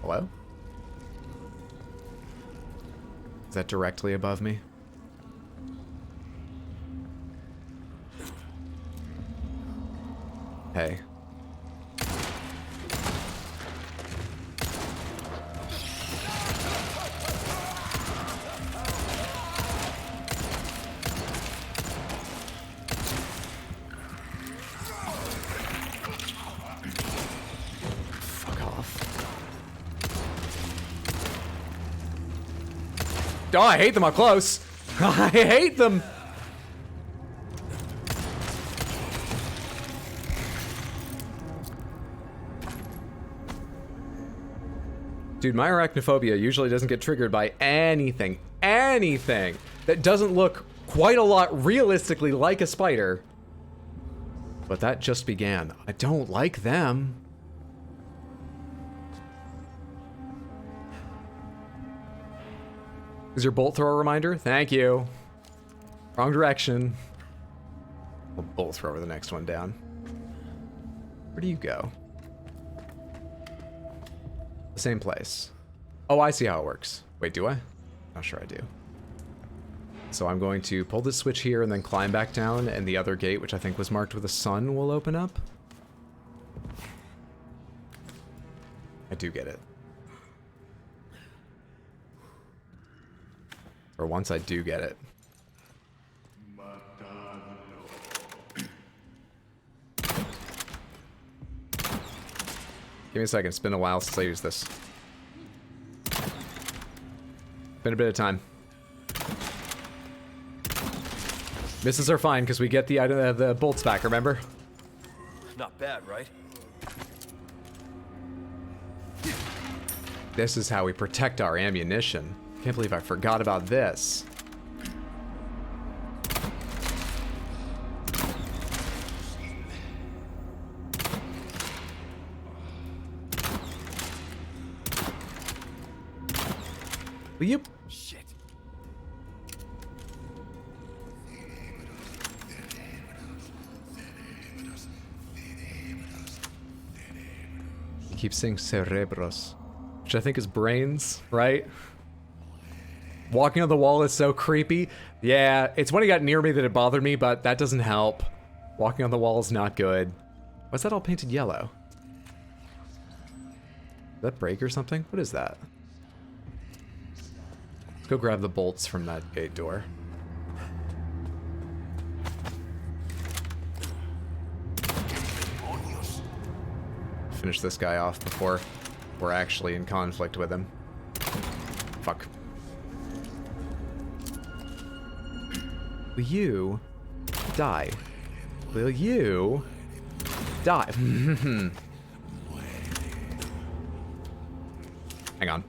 Hello? Is that directly above me? Hey. Oh, I hate them up close. I hate them. Dude, my arachnophobia usually doesn't get triggered by anything that doesn't look quite a lot realistically like a spider. But that just began. I don't like them. Is your bolt throw a reminder? Thank you. Wrong direction. We'll bolt throw the next one down. Where do you go? The same place. Oh, I see how it works. Wait, do I? Not sure I do. So I'm going to pull this switch here and then climb back down, and the other gate, which I think was marked with a sun, will open up. I do get it. Or once I do get it. Give me a second, it's been a while since I used this. Been a bit of time. Misses are fine because we get the bolts back, remember? Not bad, right? This is how we protect our ammunition. Can't believe I forgot about this. Yep. Shit. He keeps saying cerebros, which I think is brains, right? Walking on the wall is so creepy. Yeah, it's when he got near me that it bothered me, but that doesn't help. Walking on the wall is not good. Why's that all painted yellow? Is that break or something? What is that? Let's go grab the bolts from that gate door. Finish this guy off before we're actually in conflict with him. Fuck. Will you die? Will you die? Hang on.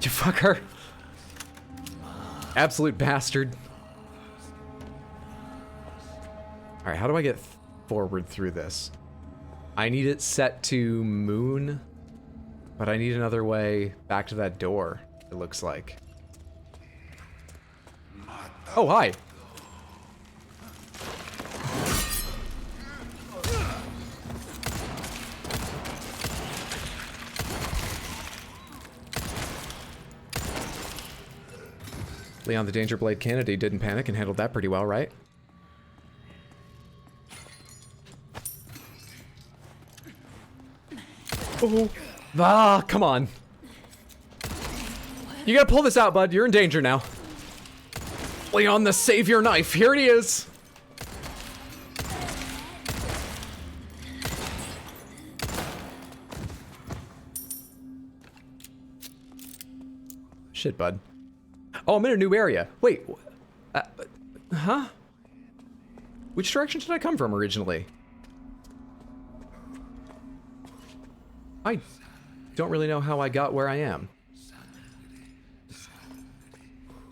You fucker. Absolute bastard. Alright, how do I get forward through this? I need it set to moon, but I need another way back to that door, it looks like. Oh, hi. Leon the Dangerblade Kennedy didn't panic and handled that pretty well, right? Oh. Ah, come on. You gotta pull this out, bud. You're in danger now. Leon the Savior Knife. Here it is. Shit, bud. Oh, I'm in a new area. Wait. Huh? Which direction did I come from originally? I don't really know how I got where I am.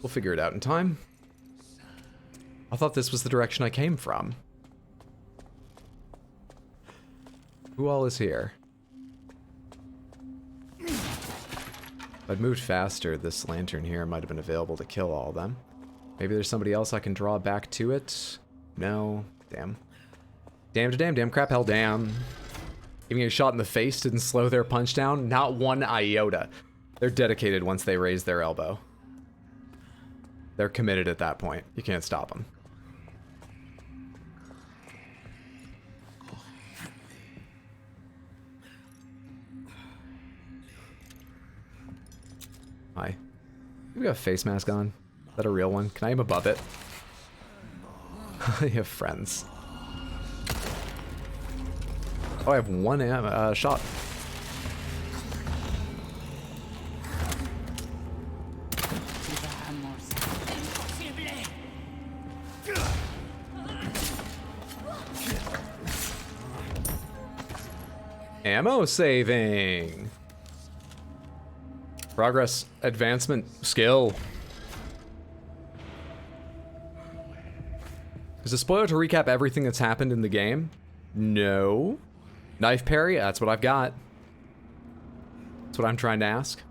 We'll figure it out in time. I thought this was the direction I came from. Who all is here? If I'd moved faster, this lantern here might have been available to kill all of them. Maybe there's somebody else I can draw back to it? No. Damn. Damn to damn, damn crap, hell damn. Giving a shot in the face didn't slow their punch down? Not one iota. They're dedicated once they raise their elbow. They're committed at that point. You can't stop them. Hi. We got a face mask on. Is that a real one? Can I aim above it? You have friends. Oh, I have one shot. Ammo saving. Progress, advancement, skill. Is a spoiler to recap everything that's happened in the game? No. Knife parry? That's what I've got. That's what I'm trying to ask.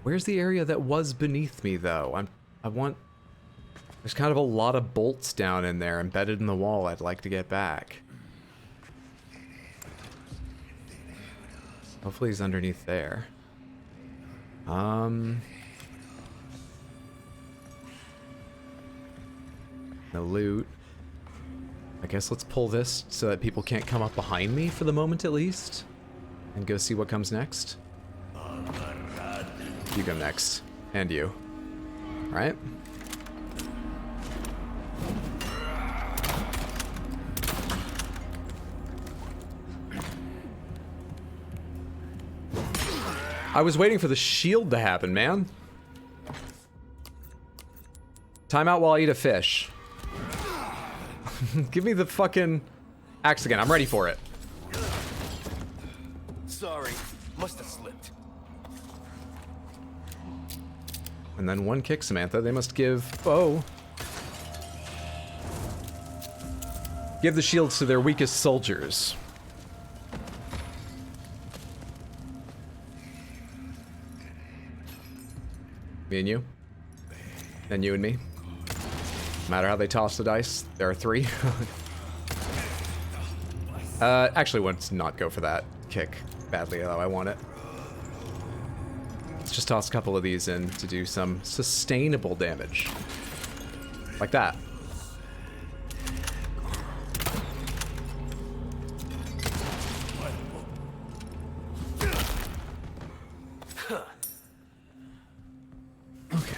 Where's the area that was beneath me, though? There's kind of a lot of bolts down in there embedded in the wall I'd like to get back. Hopefully he's underneath there. No loot. I guess let's pull this so that people can't come up behind me for the moment at least. And go see what comes next. You go next. And you. Alright. I was waiting for the shield to happen, man. Time out while I eat a fish. Give me the fucking axe again. I'm ready for it. Sorry, must have slipped. And then one kick, Samantha. They must give... Oh. Give the shields to their weakest soldiers. Me and you. Then you and me. No matter how they toss the dice, there are 3. Actually, let's not go for that kick badly, though I want it. Let's just toss a couple of these in to do some sustainable damage. Like that. Okay.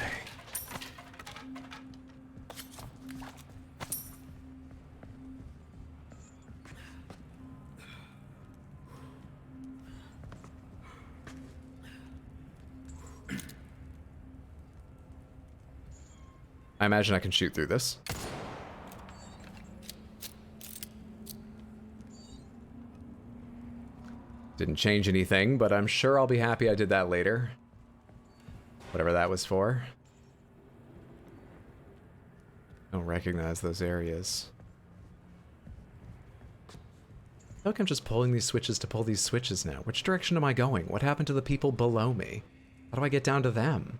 I imagine I can shoot through this. Didn't change anything, but I'm sure I'll be happy I did that later. Whatever that was for. Don't recognize those areas. I feel like I'm just pulling these switches to pull these switches now. Which direction am I going? What happened to the people below me? How do I get down to them?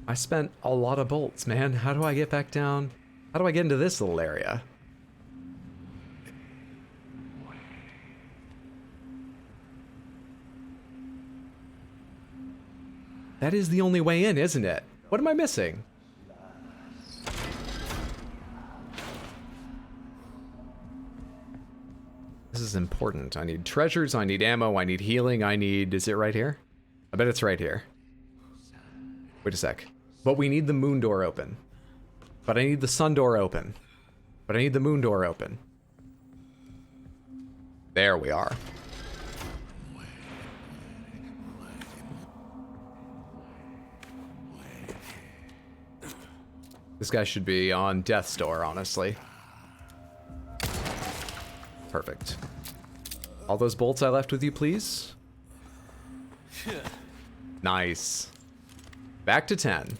I spent a lot of bolts, man. How do I get back down? How do I get into this little area? That is the only way in, isn't it? What am I missing? This is important. I need treasures, I need ammo, I need healing, I need... Is it right here? I bet it's right here. Wait a sec. But we need the moon door open. But I need the sun door open. But I need the moon door open. There we are. This guy should be on death's door, honestly. Perfect. All those bolts I left with you, please? Nice. Back to 10.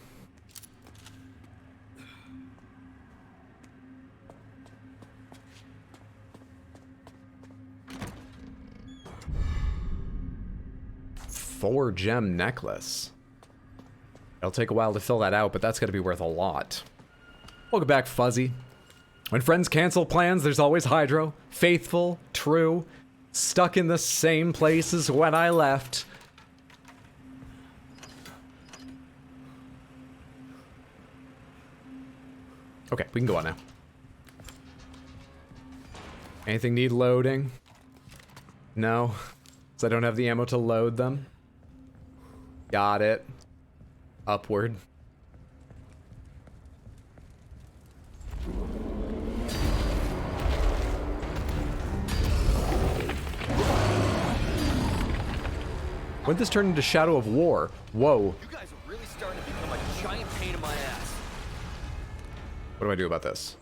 Four-gem necklace. It'll take a while to fill that out, but that's gotta be worth a lot. Welcome back, Fuzzy. When friends cancel plans, there's always Hydro. Faithful, true, stuck in the same place as when I left. Okay, we can go on now. Anything need loading? No, because I don't have the ammo to load them. Got it. Upward. When did this turn into Shadow of War? Whoa. You guys are really starting to become a giant pain in my ass. What do I do about this?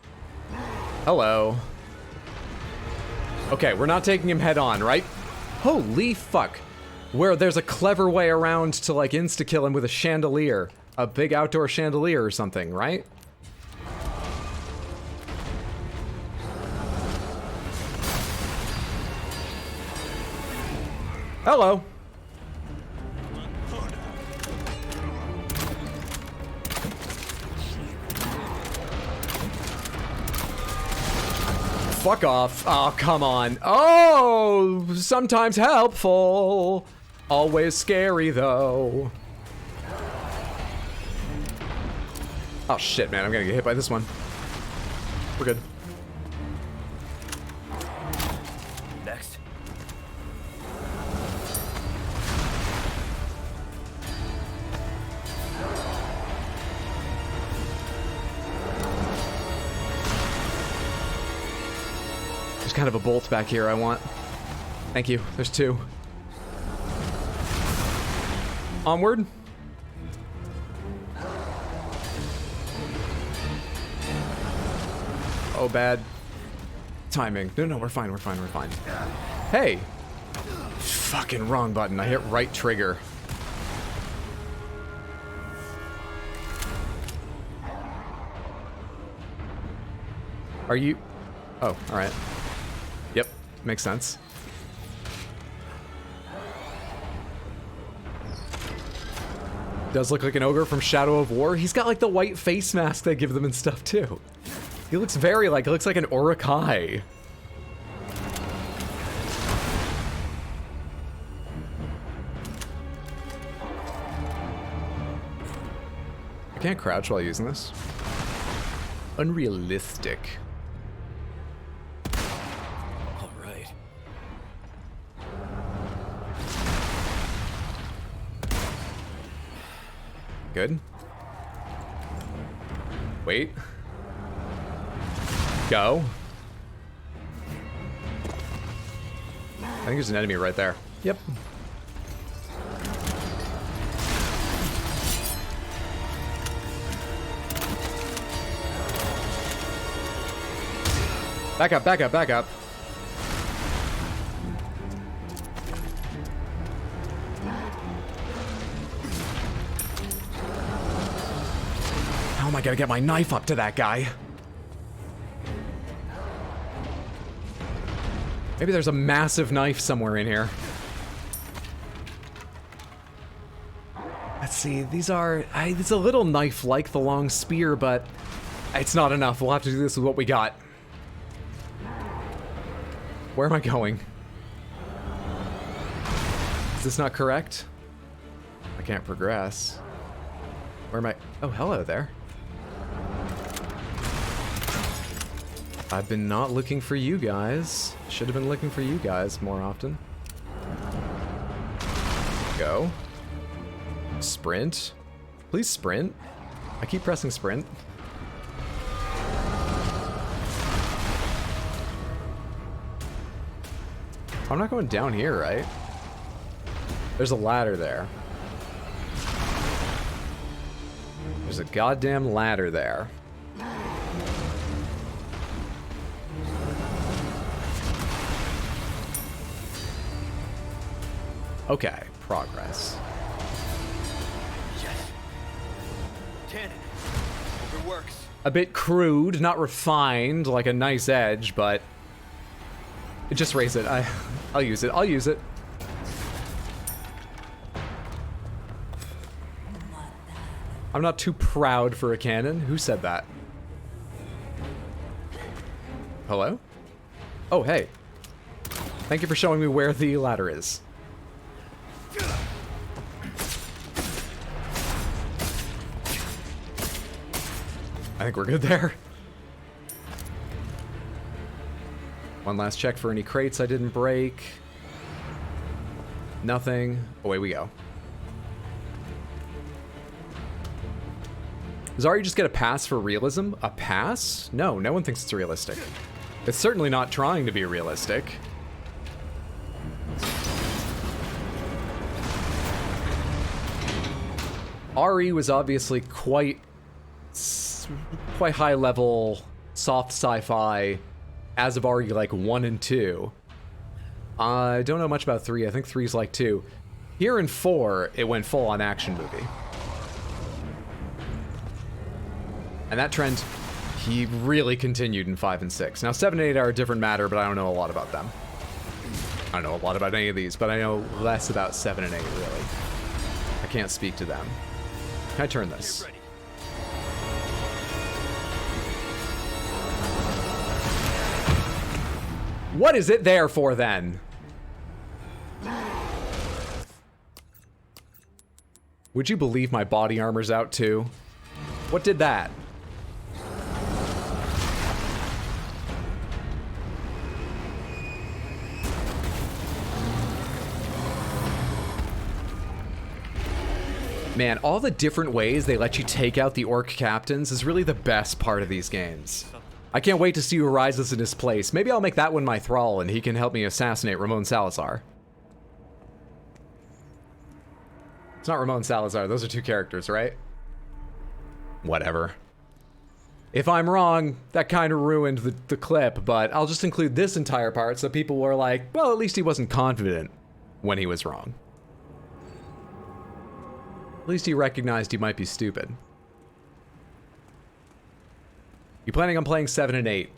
Hello. Okay, we're not taking him head on, right? Holy fuck. Where there's a clever way around to like insta-kill him with a chandelier. A big outdoor chandelier or something, right? Hello. Fuck off. Oh, come on. Oh, sometimes helpful. Always scary, though. Oh, shit, man. I'm gonna get hit by this one. We're good. Next. There's kind of a bolt back here I want. Thank you. There's 2. Onward. Oh, bad timing. No, we're fine, we're fine, we're fine. Hey! Fucking wrong button. I hit right trigger. Are you... Oh, alright. Yep, makes sense. Does look like an ogre from Shadow of War. He's got like the white face mask they give them and stuff too. He looks very like, it looks like an Urukai. I can't crouch while using this. Unrealistic. All right. Good. Wait. Go. I think there's an enemy right there. Yep. Back up, back up, back up. How am I gonna get my knife up to that guy? Maybe there's a massive knife somewhere in here. Let's see, these are... it's a little knife like the long spear, but it's not enough. We'll have to do this with what we got. Where am I going? Is this not correct? I can't progress. Where am I? Oh, hello there. I've been not looking for you guys. Should have been looking for you guys more often. Go. Sprint. Please sprint. I keep pressing sprint. I'm not going down here, right? There's a ladder there. There's a goddamn ladder there. Okay, progress. Yes. Cannon. It works. A bit crude, not refined, like a nice edge, but just raise it. I'll use it. I'll use it. I'm not too proud for a cannon. Who said that? Hello? Oh, hey. Thank you for showing me where the ladder is. I think we're good there. One last check for any crates I didn't break. Nothing. Away we go. Does Ari just get a pass for realism? A pass? No, no one thinks it's realistic. It's certainly not trying to be realistic. Ari was obviously quite high level soft sci-fi as of Ari like 1 and 2. I don't know much about 3. I think 3's like 2. Here in 4, it went full on action movie. And that trend, he really continued in 5 and 6. Now 7 and 8 are a different matter, but I don't know a lot about them. I don't know a lot about any of these, but I know less about 7 and 8, really. I can't speak to them. Can I turn this? What is it there for, then? Would you believe my body armor's out, too? What did that? Man, all the different ways they let you take out the orc captains is really the best part of these games. I can't wait to see who rises in his place. Maybe I'll make that one my thrall and he can help me assassinate Ramon Salazar. It's not Ramon Salazar, those are two characters, right? Whatever. If I'm wrong, that kind of ruined the clip, but I'll just include this entire part so people were like, well, at least he wasn't confident when he was wrong. At least he recognized he might be stupid. You planning on playing 7 and 8?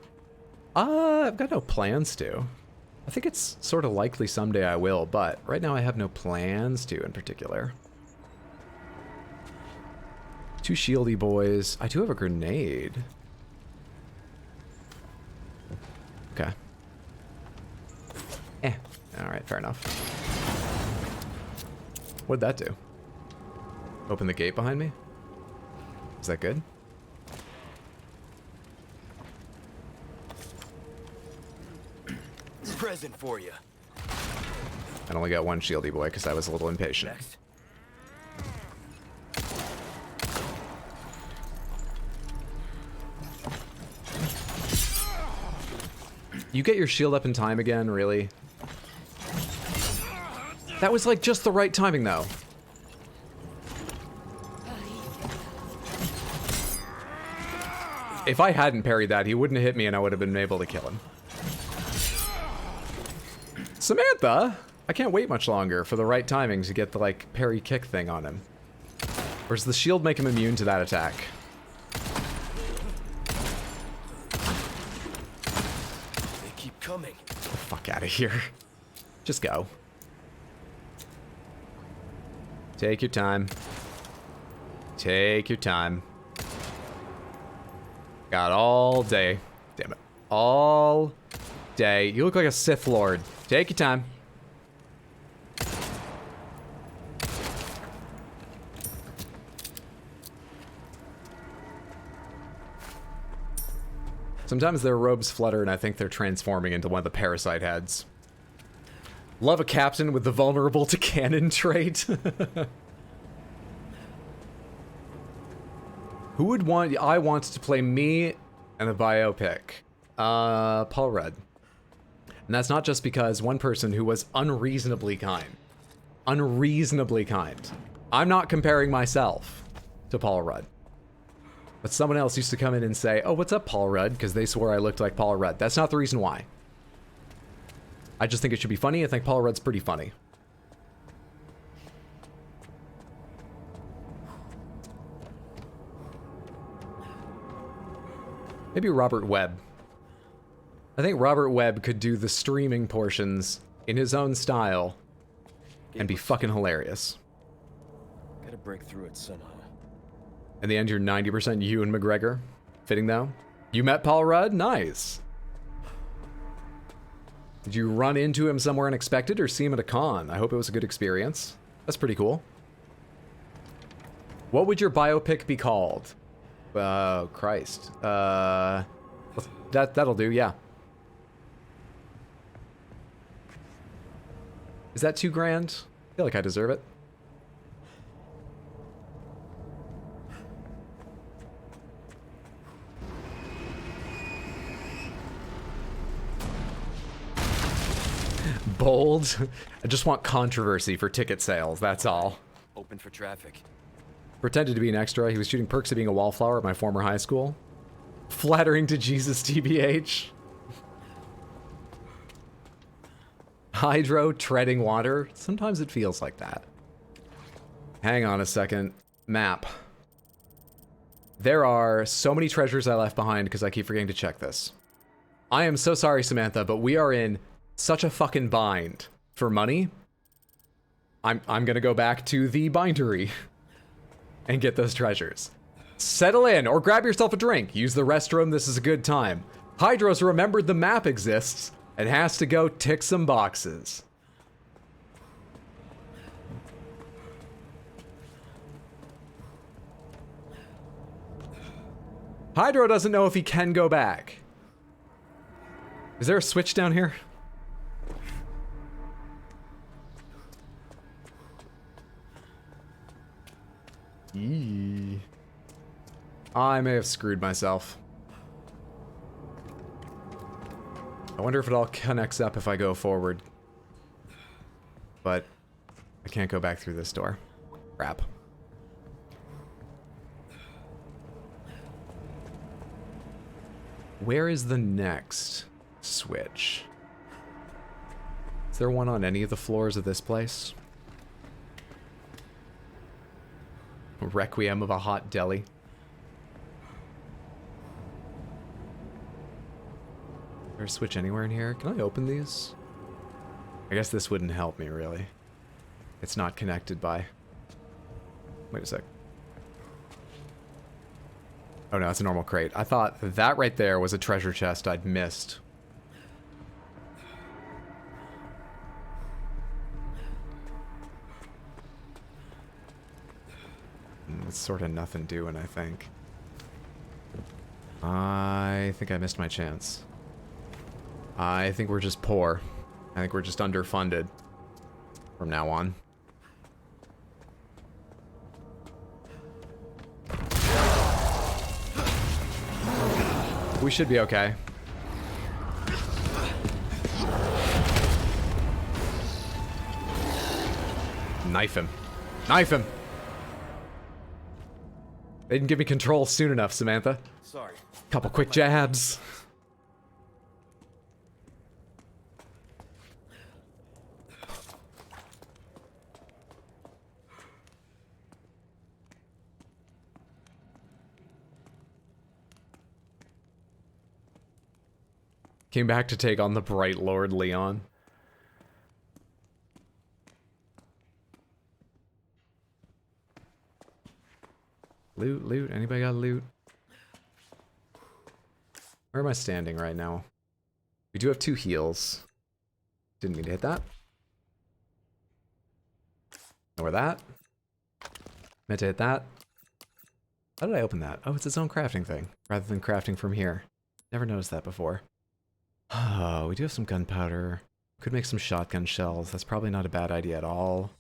I've got no plans to. I think it's sort of likely someday I will, but right now I have no plans to in particular. 2 shieldy boys. I do have a grenade. Okay. Alright, fair enough. What'd that do? Open the gate behind me? Is that good? Present for you. I only got 1 shieldy boy because I was a little impatient. Next. You get your shield up in time again, really? That was like just the right timing though. If I hadn't parried that, he wouldn't have hit me and I would have been able to kill him. Samantha! I can't wait much longer for the right timing to get the, like, parry kick thing on him. Or does the shield make him immune to that attack? They keep coming. Get the fuck out of here. Just go. Take your time. Take your time. Got all day. Damn it. All day. You look like a Sith Lord. Take your time. Sometimes their robes flutter and I think they're transforming into one of the parasite heads. Love a captain with the vulnerable to cannon trait. Who would want... I want to play me and a biopic. Paul Rudd. And that's not just because one person who was unreasonably kind. Unreasonably kind. I'm not comparing myself to Paul Rudd. But someone else used to come in and say, oh, what's up, Paul Rudd? Because they swore I looked like Paul Rudd. That's not the reason why. I just think it should be funny. I think Paul Rudd's pretty funny. Maybe Robert Webb. I think Robert Webb could do the streaming portions in his own style and be fucking hilarious. Gotta break through it somehow. In the end, you're 90% Ewan McGregor. Fitting, though. You met Paul Rudd? Nice. Did you run into him somewhere unexpected or see him at a con? I hope it was a good experience. That's pretty cool. What would your biopic be called? Christ. That'll do, yeah. Is that $2 grand? I feel like I deserve it. Bold. I just want controversy for ticket sales, that's all. Open for traffic. Pretended to be an extra. He was shooting perks of being a wallflower at my former high school. Flattering to Jesus, TBH. Hydro treading water. Sometimes it feels like that. Hang on a second. Map. There are so many treasures I left behind because I keep forgetting to check this. I am so sorry, Samantha, but we are in such a fucking bind for money. I'm gonna go back to the bindery and get those treasures. Settle in or grab yourself a drink. Use the restroom. This is a good time. Hydro's remembered the map exists and has to go tick some boxes. Hydro doesn't know if he can go back. Is there a switch down here? Eee. I may have screwed myself. I wonder if it all connects up if I go forward. But I can't go back through this door. Crap. Where is the next switch? Is there one on any of the floors of this place? Requiem of a hot deli. Is there a switch anywhere in here? Can I open these? I guess this wouldn't help me, really. It's not connected by... Wait a sec. Oh no, it's a normal crate. I thought that right there was a treasure chest I'd missed. It's sort of nothing doing, I think. I think I missed my chance. I think we're just poor. I think we're just underfunded from now on. We should be okay. Knife him. Knife him! They didn't give me control soon enough, Samantha. Sorry. Couple quick jabs. Came back to take on the Bright Lord Leon. Loot, loot. Anybody got loot? Where am I standing right now? We do have 2 heals. Didn't mean to hit that. Or that. Meant to hit that. How did I open that? Oh, it's its own crafting thing, rather than crafting from here. Never noticed that before. Oh, we do have some gunpowder. Could make some shotgun shells. That's probably not a bad idea at all.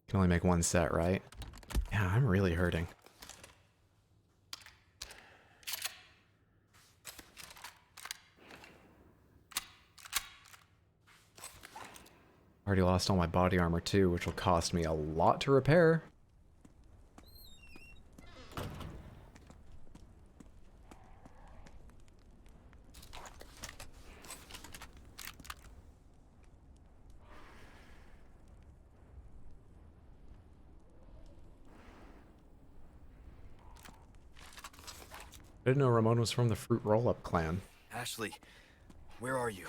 Can only make 1 set, right? Yeah, I'm really hurting. Already lost all my body armor too, which will cost me a lot to repair. I didn't know Ramon was from the Fruit Roll-Up clan. Ashley, where are you?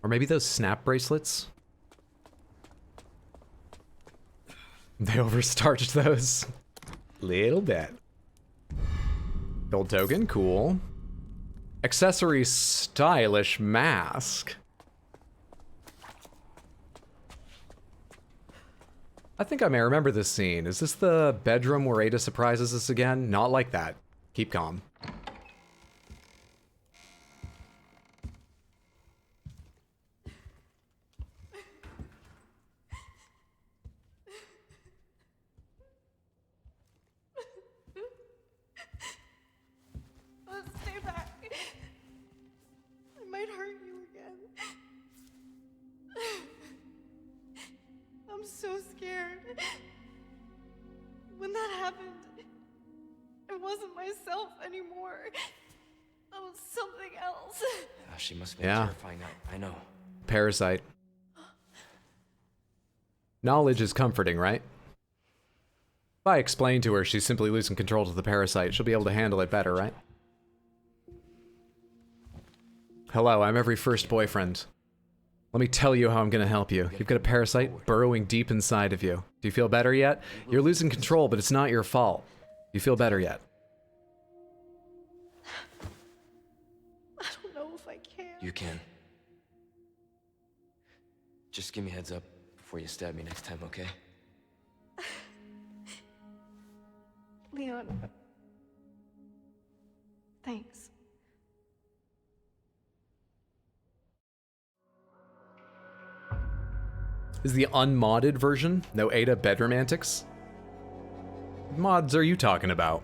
Or maybe those snap bracelets? They overstarched those. Little bit. Gold token, cool. Accessory stylish mask. I think I may remember this scene. Is this the bedroom where Ada surprises us again? Not like that. Keep calm. Let's stay back. I might hurt you again. I'm so scared. When that happened, it wasn't myself anymore. That was something else. She must be Yeah. terrifying. I know. Parasite. Knowledge is comforting, right? If I explain to her she's simply losing control to the parasite, she'll be able to handle it better, right? Hello, I'm every first boyfriend. Let me tell you how I'm gonna help you. You've got a parasite burrowing deep inside of you. Do you feel better yet? You're losing control, but it's not your fault. Do you feel better yet? I don't know if I can. You can. Just give me a heads up before you stab me next time, okay? Leon. Thanks. Is the unmodded version? No Ada bedroom antics? What mods are you talking about?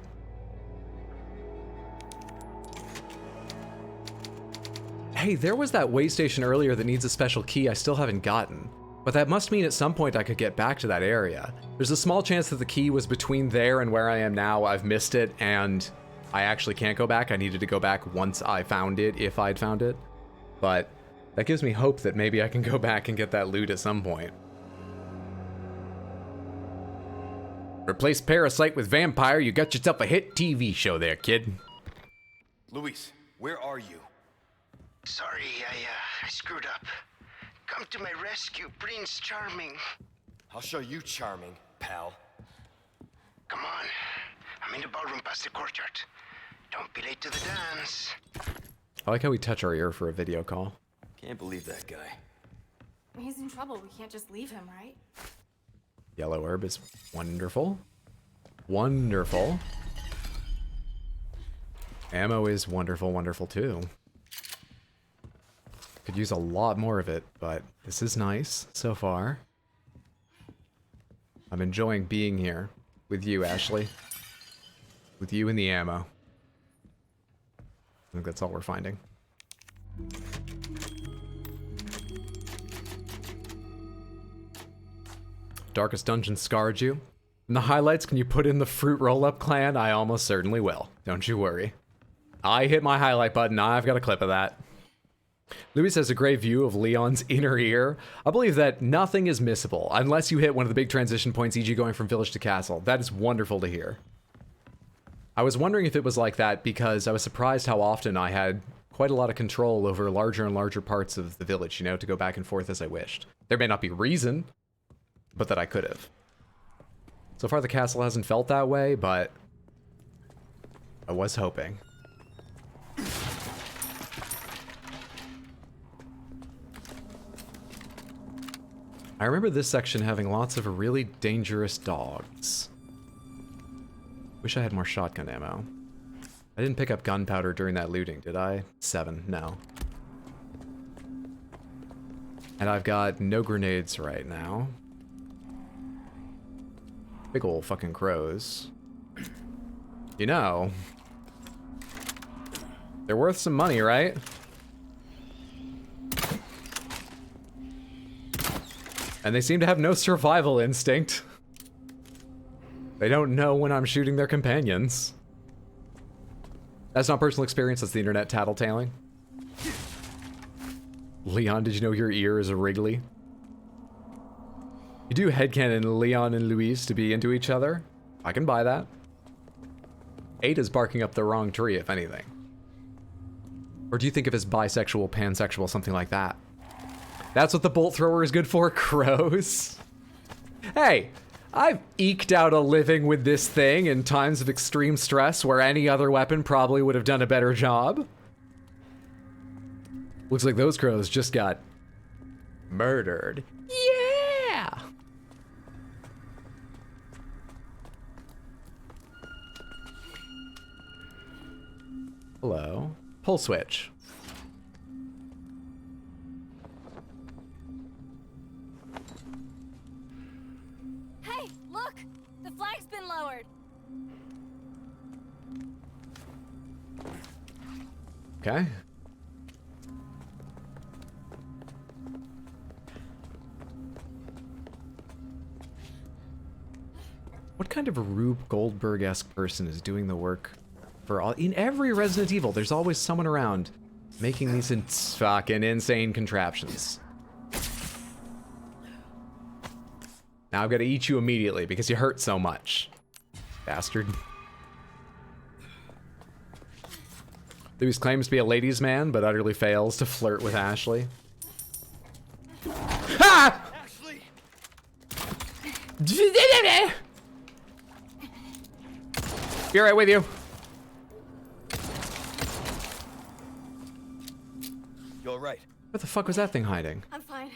Hey, there was that way station earlier that needs a special key I still haven't gotten. But that must mean at some point I could get back to that area. There's a small chance that the key was between there and where I am now. I've missed it, and I actually can't go back. I needed to go back once I found it, if I'd found it. But that gives me hope that maybe I can go back and get that loot at some point. Replace Parasite with Vampire, you got yourself a hit TV show there, kid. Luis, where are you? Sorry, I screwed up. Come to my rescue, Prince Charming. I'll show you charming, pal. Come on. I'm in the ballroom past the courtyard. Don't be late to the dance. I like how we touch our ear for a video call. Can't believe that guy. He's in trouble. We can't just leave him, right? Yellow herb is wonderful. Wonderful. Ammo is wonderful, wonderful too. Could use a lot more of it, but this is nice so far. I'm enjoying being here with you, Ashley. With you and the ammo. I think that's all we're finding. Darkest Dungeon scarred you. In the highlights, can you put in the Fruit Roll-Up Clan? I almost certainly will. Don't you worry. I hit my highlight button. I've got a clip of that. Luis has a great view of Leon's inner ear. I believe that nothing is missable unless you hit one of the big transition points, e.g. going from village to castle. That is wonderful to hear. I was wondering if it was like that because I was surprised how often I had quite a lot of control over larger and larger parts of the village, you know, to go back and forth as I wished. There may not be reason, but that I could have. So far the castle hasn't felt that way, but I was hoping. I remember this section having lots of really dangerous dogs. Wish I had more shotgun ammo. I didn't pick up gunpowder during that looting, did I? 7, no. And I've got no grenades right now. Big ol' fucking crows. You know, they're worth some money, right? And they seem to have no survival instinct. They don't know when I'm shooting their companions. That's not personal experience, that's the internet tattletaling. Leon, did you know your ear is a Wrigley? You do headcanon Leon and Luis to be into each other. I can buy that. Ada's barking up the wrong tree, if anything. Or do you think of as bisexual, pansexual, something like that? That's what the bolt thrower is good for, crows. Hey, I've eked out a living with this thing in times of extreme stress where any other weapon probably would have done a better job. Looks like those crows just got murdered. Yeah! Hello. Pull switch. Hey, look! The flag's been lowered. Okay. What kind of a Rube Goldberg-esque person is doing the work for all? In every Resident Evil, there's always someone around making these fucking insane contraptions. Now I've got to eat you immediately because you hurt so much. Bastard. Luis claims to be a ladies' man, but utterly fails to flirt with Ashley. Ha! Ashley! Be right with you. You alright? Where the fuck was that thing hiding? I'm fine.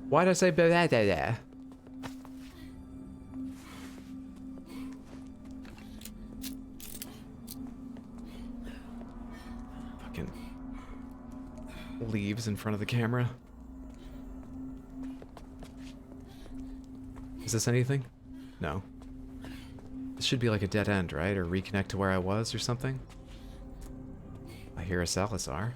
Why'd I say blah, blah, blah, blah? Fucking leaves in front of the camera. Is this anything? No. This should be like a dead end, right? Or reconnect to where I was or something? I hear a Salazar.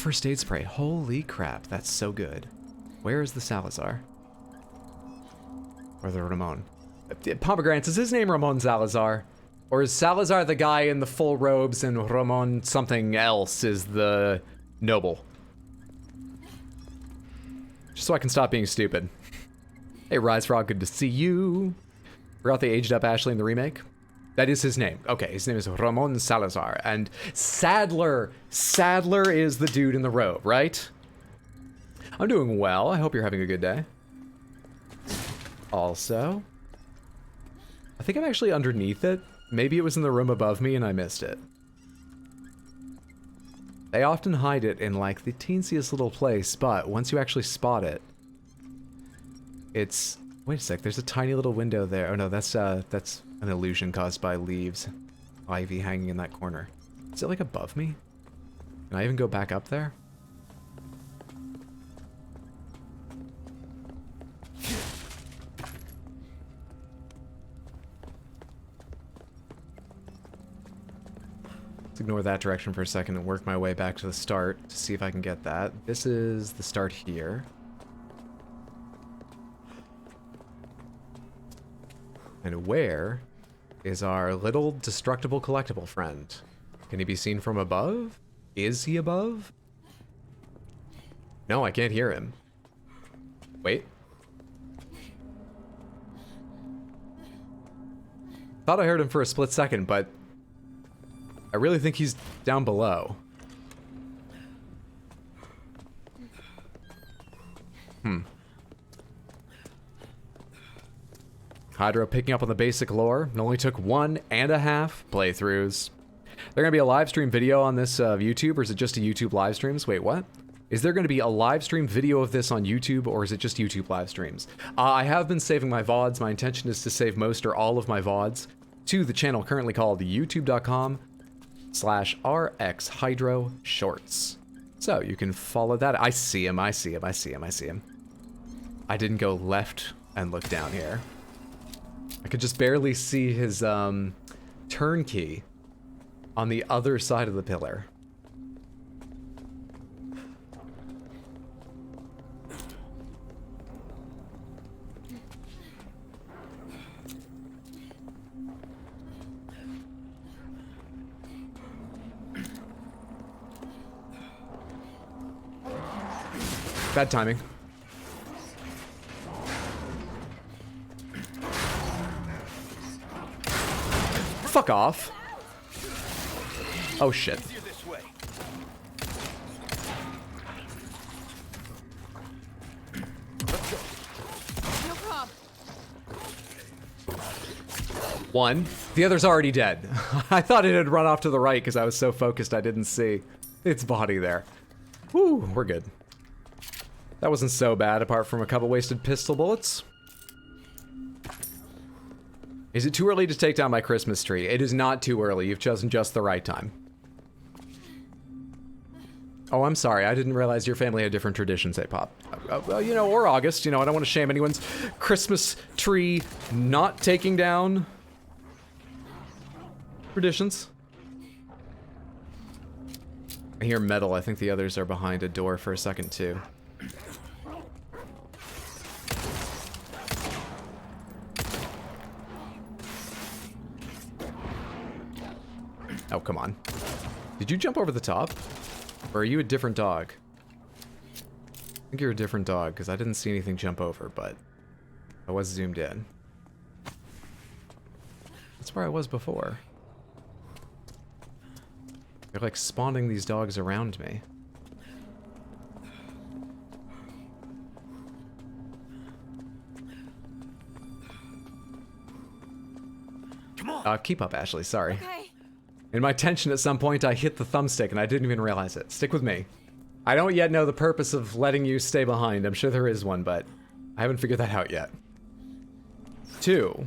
first aid spray. Holy crap, that's so good. Where is the Salazar? Or the Ramon? Pomegranates, is his name Ramon Salazar? Or is Salazar the guy in the full robes and Ramon something else is the noble? Just so I can stop being stupid. Hey, Rise Frog, good to see you. Forgot they aged up Ashley in the remake? That is his name. Okay, his name is Ramon Salazar. And Sadler is the dude in the robe, right? I'm doing well. I hope you're having a good day. Also, I think I'm actually underneath it. Maybe it was in the room above me and I missed it. They often hide it in like the teensiest little place, but once you actually spot it, it's... Wait a sec, there's a tiny little window there. Oh no, that's an illusion caused by leaves. Ivy hanging in that corner. Is it like above me? Can I even go back up there? Let's ignore that direction for a second and work my way back to the start to see if I can get that. This is the start here. And where is our little destructible collectible friend? Can he be seen from above? Is he above? No, I can't hear him. Wait. Thought I heard him for a split second, but I really think he's down below. Hydro picking up on the basic lore. It only took 1.5 playthroughs. There gonna be a live stream video on this YouTube, or is it just a YouTube live streams? Wait, what? Is there gonna be a live stream video of this on YouTube, or is it just YouTube live streams? I have been saving my VODs. My intention is to save most or all of my VODs to the channel currently called youtube.com/RxHydroShorts. So you can follow that. I see him. I didn't go left and look down here. I could just barely see his turnkey on the other side of the pillar. Bad timing. Fuck off. Oh shit. No problem. One. The other's already dead. I thought it had run off to the right because I was so focused I didn't see its body there. Whew, we're good. That wasn't so bad apart from a couple wasted pistol bullets. Is it too early to take down my Christmas tree? It is not too early. You've chosen just the right time. Oh, I'm sorry. I didn't realize your family had different traditions, hey, Pop. Well, you know, or August. You know, I don't want to shame anyone's Christmas tree not taking down traditions. I hear metal. I think the others are behind a door for a second, too. Oh, come on. Did you jump over the top? Or are you a different dog? I think you're a different dog, because I didn't see anything jump over, but I was zoomed in. That's where I was before. They're like spawning these dogs around me. Come on. Keep up, Ashley, sorry. Okay. In my tension at some point, I hit the thumbstick and I didn't even realize it. Stick with me. I don't yet know the purpose of letting you stay behind. I'm sure there is one, but I haven't figured that out yet. 2.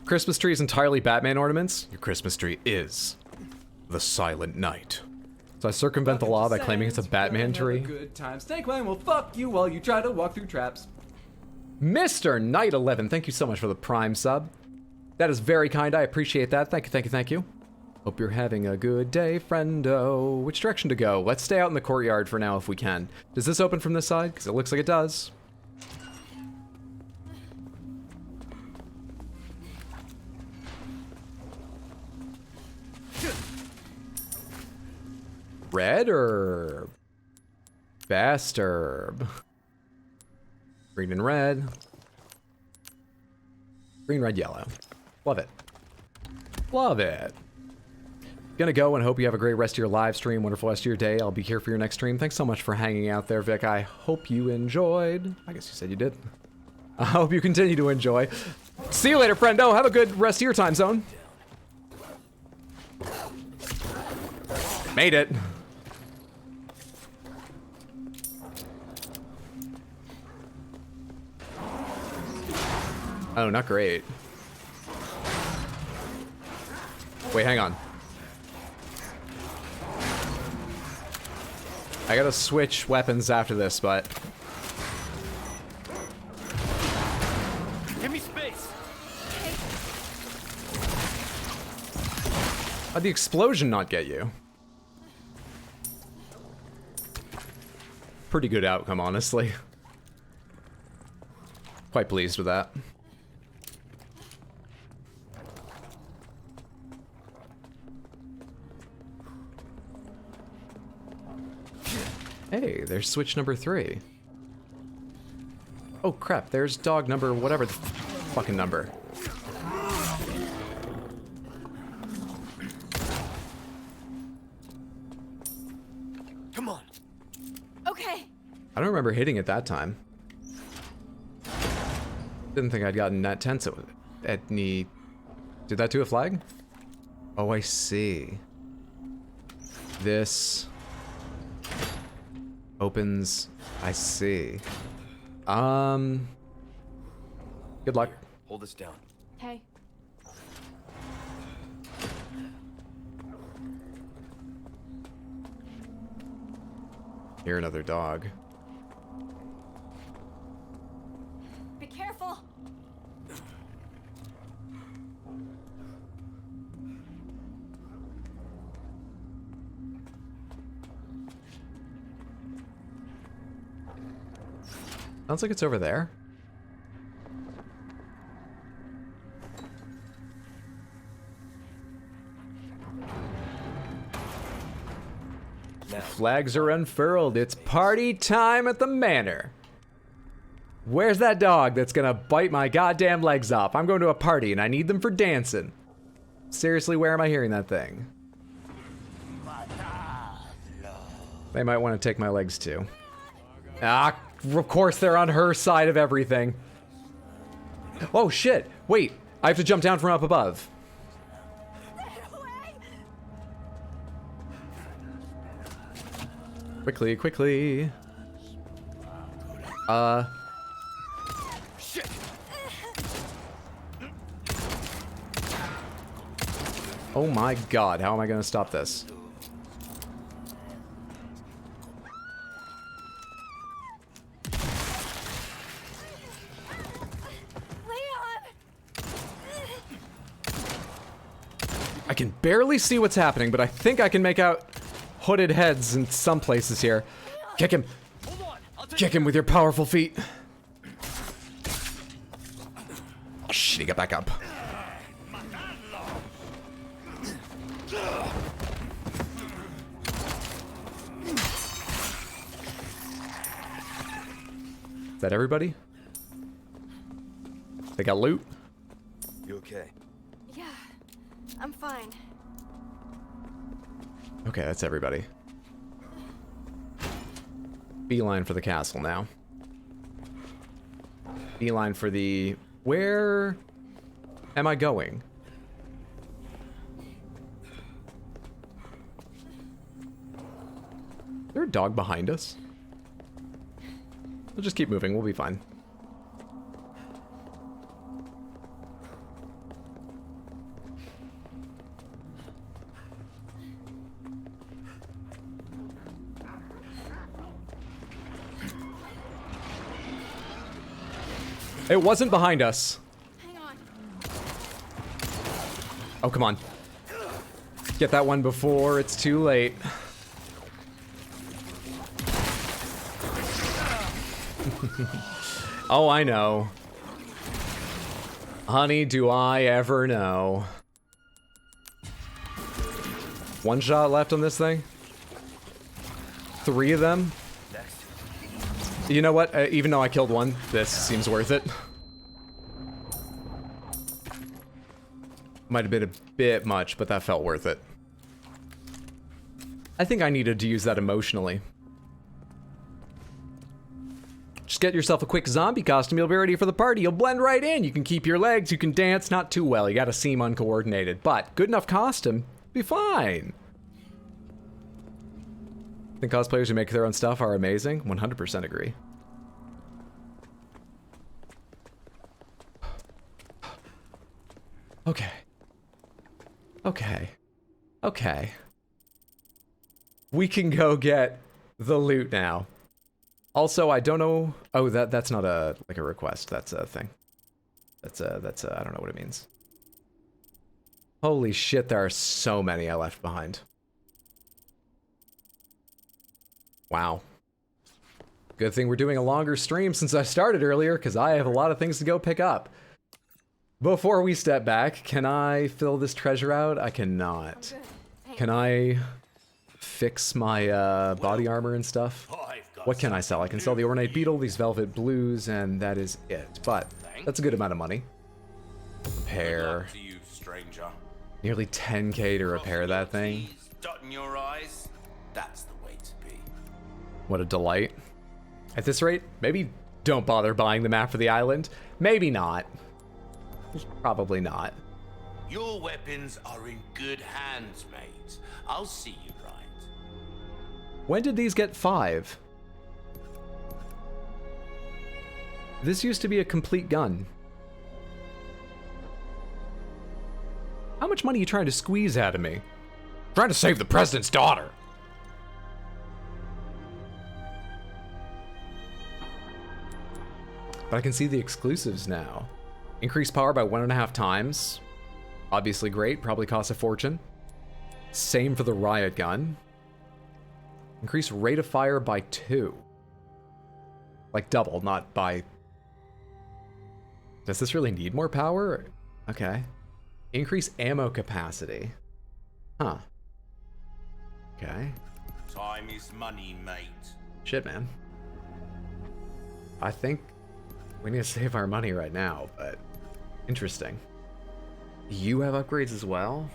Christmas tree is entirely Batman ornaments. Your Christmas tree is the Silent Night. So I circumvent the law by claiming it's a Batman tree. Good time. Snake Clan will fuck you while you try to walk through traps. Mr. Knight 11, thank you so much for the Prime sub. That is very kind. I appreciate that. Thank you, thank you, thank you. Hope you're having a good day, friendo. Which direction to go? Let's stay out in the courtyard for now if we can. Does this open from this side? Because it looks like it does. Red or Bastarb? Green and red. Green, red, yellow. Love it. Love it. Gonna go and hope you have a great rest of your live stream, wonderful rest of your day. I'll be here for your next stream. Thanks so much for hanging out there, Vic. I hope you enjoyed. I guess you said you did. I hope you continue to enjoy. See you later, friendo. Have a good rest of your time zone. Made it. Oh, not great. Wait, hang on. I gotta switch weapons after this, but... Give me space! How'd the explosion not get you? Pretty good outcome, honestly. Quite pleased with that. Hey, there's switch number 3. Oh crap, there's dog number whatever the fucking number. Come on. Okay. I don't remember hitting it that time. Didn't think I'd gotten that tense at any... Did that do a flag? Oh, I see. This... opens... I see. Good luck. Hold this down. Hey. Hear another dog. Be careful. Sounds like it's over there. Now. Flags are unfurled. It's party time at the manor. Where's that dog that's gonna bite my goddamn legs off? I'm going to a party and I need them for dancing. Seriously, where am I hearing that thing? They might want to take my legs too. Ah, of course they're on her side of everything. Oh shit, wait, I have to jump down from up above. Quickly, quickly. Shit. Oh my god, how am I gonna stop this? I can barely see what's happening, but I think I can make out hooded heads in some places here. Kick him. Kick him with your powerful feet. Oh shit, he got back up. Is that everybody? They got loot? You okay? Yeah, I'm fine. Okay, that's everybody. Beeline for the castle now. Beeline for the... Where am I going? Is there a dog behind us? We'll just keep moving, we'll be fine. It wasn't behind us. Hang on. come on. Get that one before it's too late. Oh, I know. Honey, do I ever know. One shot left on this thing? 3 of them? You know what? Even though I killed one, this seems worth it. Might have been a bit much, but that felt worth it. I think I needed to use that emotionally. Just get yourself a quick zombie costume, you'll be ready for the party. You'll blend right in. You can keep your legs, you can dance, not too well. You gotta seem uncoordinated, but good enough costume, be fine. Think cosplayers who make their own stuff are amazing? 100% agree. Okay. Okay. Okay. We can go get the loot now. Also, I don't know. Oh, that's not a like a request. That's a thing. That's a I don't know what it means. Holy shit, there are so many I left behind. Wow. Good thing we're doing a longer stream since I started earlier, because I have a lot of things to go pick up. Before we step back, can I fill this treasure out? I cannot. Can I fix my body armor and stuff? What can I sell? I can sell the ornate beetle, these velvet blues, and that is it. But that's a good amount of money. Repair. Nearly 10k to repair that thing. Your eyes, that's the way to be. What a delight. At this rate, maybe don't bother buying the map for the island. Maybe not. Probably not. Your weapons are in good hands, mate. I'll see you right. When did these get 5? This used to be a complete gun. How much money are you trying to squeeze out of me? Trying to save the president's daughter. But I can see the exclusives now. Increased power by 1.5 times. Obviously great, probably costs a fortune. Same for the riot gun. Increase rate of fire by 2. Like double, not by... Does this really need more power? Okay. Increase ammo capacity. Huh. Okay. Time is money, mate. Shit, man. I think we need to save our money right now, but interesting. You have upgrades as well?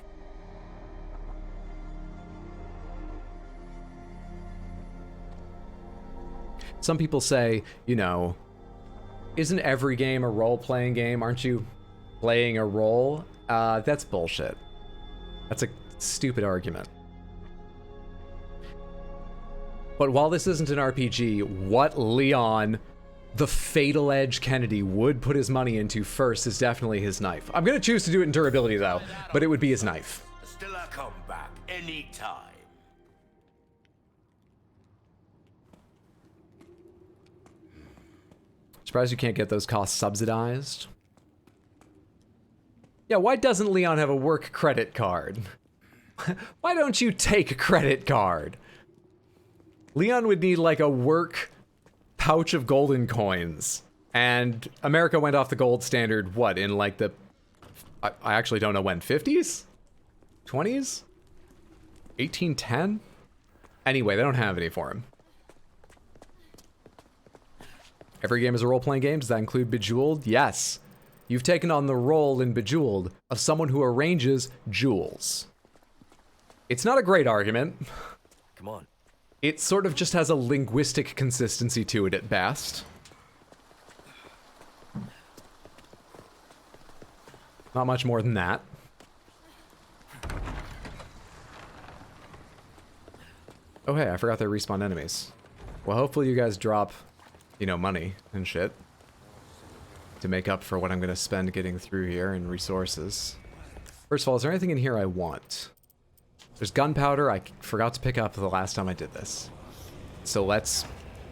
Some people say, you know, isn't every game a role-playing game? Aren't you playing a role? That's bullshit. That's a stupid argument. But while this isn't an RPG, what Leon, the Fatal Edge Kennedy, would put his money into first is definitely his knife. I'm gonna choose to do it in durability though, but it would be his knife. Still I come back anytime. Surprised you can't get those costs subsidized. Yeah, why doesn't Leon have a work credit card? Why don't you take a credit card? Leon would need like a work pouch of golden coins. And America went off the gold standard, what, in like the... I actually don't know when, 50s? 20s? 1810? Anyway, they don't have any for him. Every game is a role-playing game. Does that include Bejeweled? Yes. You've taken on the role in Bejeweled of someone who arranges jewels. It's not a great argument. Come on. It sort of just has a linguistic consistency to it at best. Not much more than that. Oh hey, I forgot they respawn enemies. Well, hopefully you guys drop, you know, money and shit to make up for what I'm gonna spend getting through here and resources. First of all, is there anything in here I want? There's gunpowder I forgot to pick up the last time I did this. So let's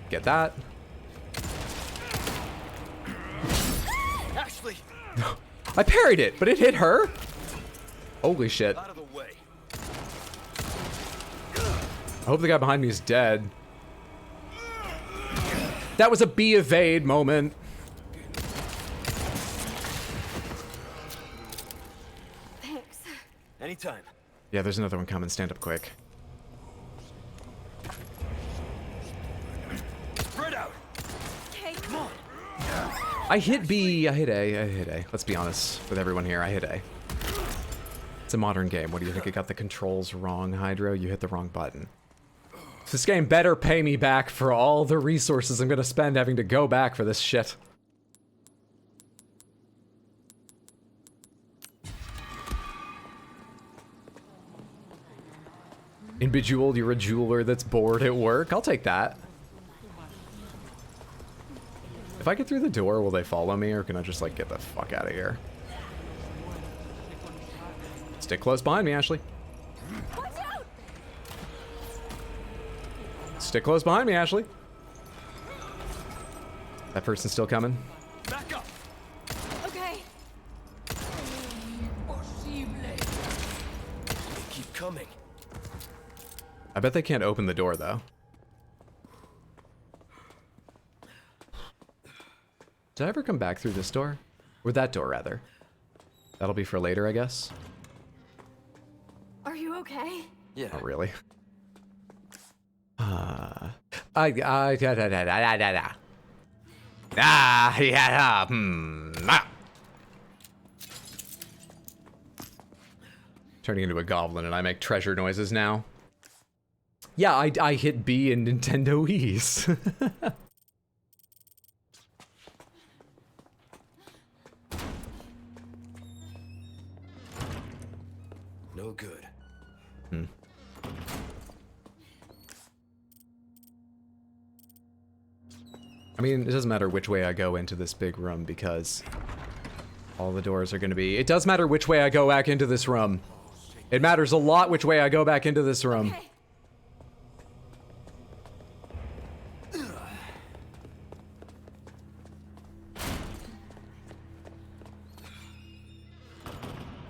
get that. Ashley! I parried it, but it hit her. Holy shit. Out of the way. I hope the guy behind me is dead. That was a B evade moment. Thanks. Anytime. Yeah, there's another one coming. Stand up quick. Spread out. Okay, come on. I hit B, I hit A, I hit A. Let's be honest with everyone here, I hit A. It's a modern game. What do you think? I got the controls wrong, Hydro? You hit the wrong button. This game better pay me back for all the resources I'm gonna spend having to go back for this shit. In Bejeweled, you're a jeweler that's bored at work. I'll take that. If I get through the door, will they follow me, or can I just, like, get the fuck out of here? Stick close behind me, Ashley. Watch out! Stick close behind me, Ashley. That person's still coming. Back up. Okay. Keep coming. I bet they can't open the door, though. Did I ever come back through this door? Or that door, rather. That'll be for later, I guess. Are you okay? Yeah. Not really. Turning into a goblin and I make treasure noises now. Yeah, I hit B in Nintendo E's. No good. I mean, it doesn't matter which way I go into this big room because all the doors are going to be... It does matter which way I go back into this room. It matters a lot which way I go back into this room. Okay.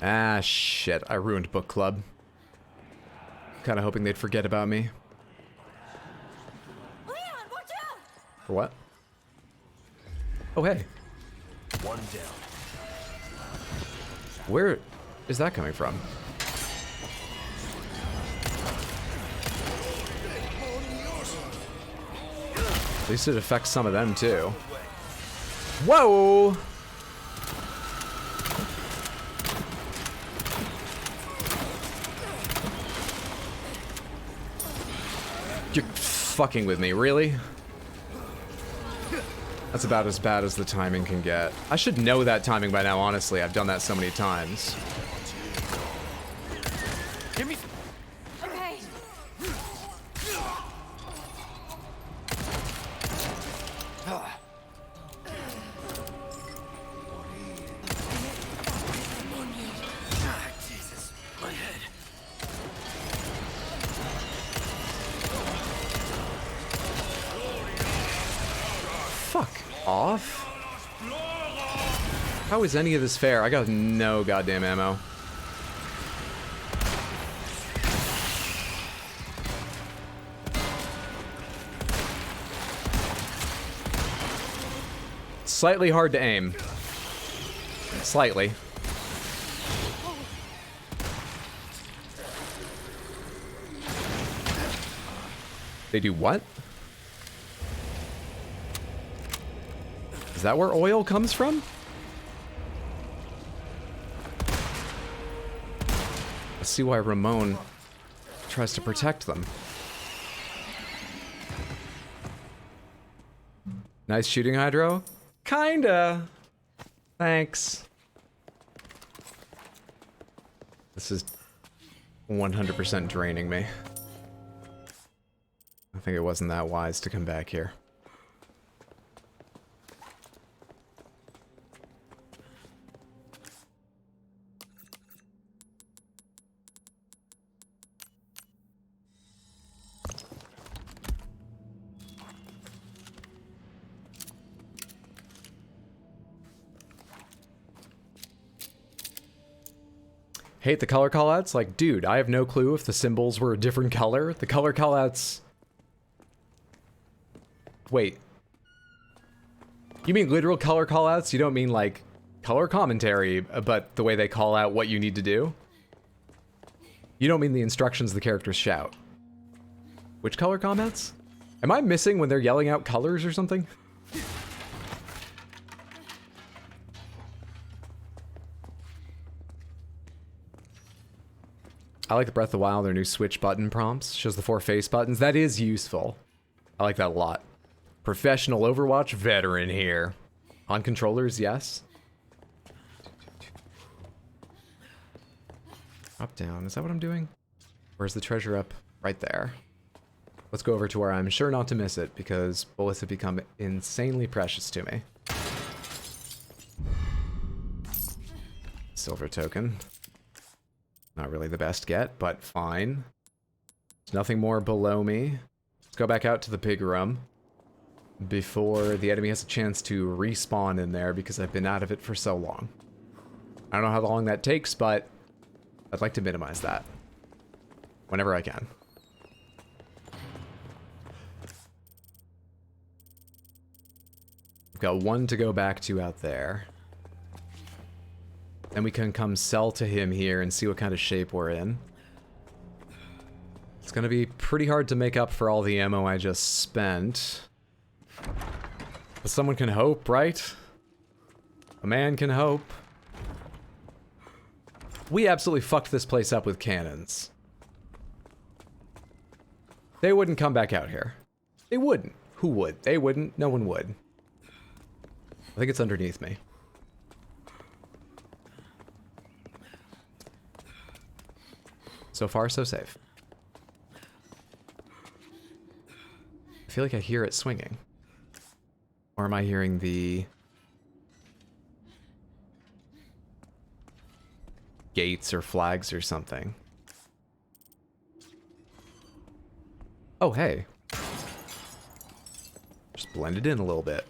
Ah, shit. I ruined book club. Kind of hoping they'd forget about me. Leon, watch out! For what? Oh, hey. One down. Where is that coming from? At least it affects some of them, too. Whoa! You're fucking with me, really? That's about as bad as the timing can get. I should know that timing by now, honestly. I've done that so many times. Give me. Okay. Jesus, my head. Fuck off. How is any of this fair? I got no goddamn ammo. Slightly hard to aim. Slightly. They do what? Is that where oil comes from? Let's see why Ramon tries to protect them. Nice shooting, Hydro. Kinda. Thanks. This is 100% draining me. I think it wasn't that wise to come back here. hate the color callouts. Like, dude, I have no clue if the symbols were a different color. The color callouts... Wait. You mean literal color callouts? You don't mean, like, color commentary, but the way they call out what you need to do? You don't mean the instructions the characters shout. Which color comments? Am I missing when they're yelling out colors or something? I like the Breath of the Wild, their new switch button prompts. Shows the 4 face buttons. That is useful. I like that a lot. Professional Overwatch veteran here. On controllers, yes. Up, down. Is that what I'm doing? Where's the treasure up? Right there. Let's go over to where I'm sure not to miss it, because bullets have become insanely precious to me. Silver token. Not really the best get, but fine. There's nothing more below me. Let's go back out to the pig room before the enemy has a chance to respawn in there, because I've been out of it for so long. I don't know how long that takes, but I'd like to minimize that whenever I can. We've got 1 to go back to out there. Then we can come sell to him here and see what kind of shape we're in. It's gonna be pretty hard to make up for all the ammo I just spent. But someone can hope, right? A man can hope. We absolutely fucked this place up with cannons. They wouldn't come back out here. They wouldn't. Who would? They wouldn't. No one would. I think it's underneath me. So far, so safe. I feel like I hear it swinging. Or am I hearing the... gates or flags or something? Oh, hey. Just blend it in a little bit.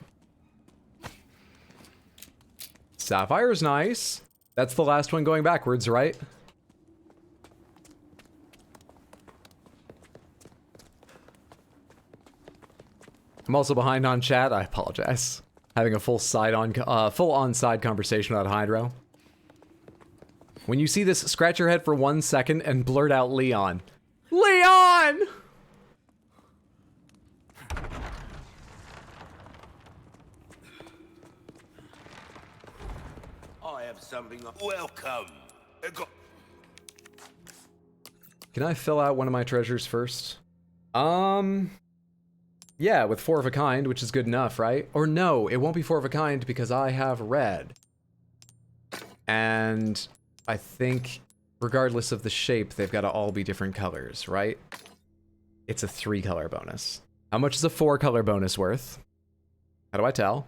Sapphire's nice. That's the last one going backwards, right? I'm also behind on chat. I apologize. Having a full on-side conversation about Hydro. When you see this, scratch your head for 1 second and blurt out Leon. Leon! I have something. Welcome. Can I fill out one of my treasures first? Yeah, with 4 of a kind, which is good enough, right? Or no, it won't be 4 of a kind because I have red. And I think, regardless of the shape, they've got to all be different colors, right? It's a 3-color bonus. How much is a 4-color bonus worth? How do I tell?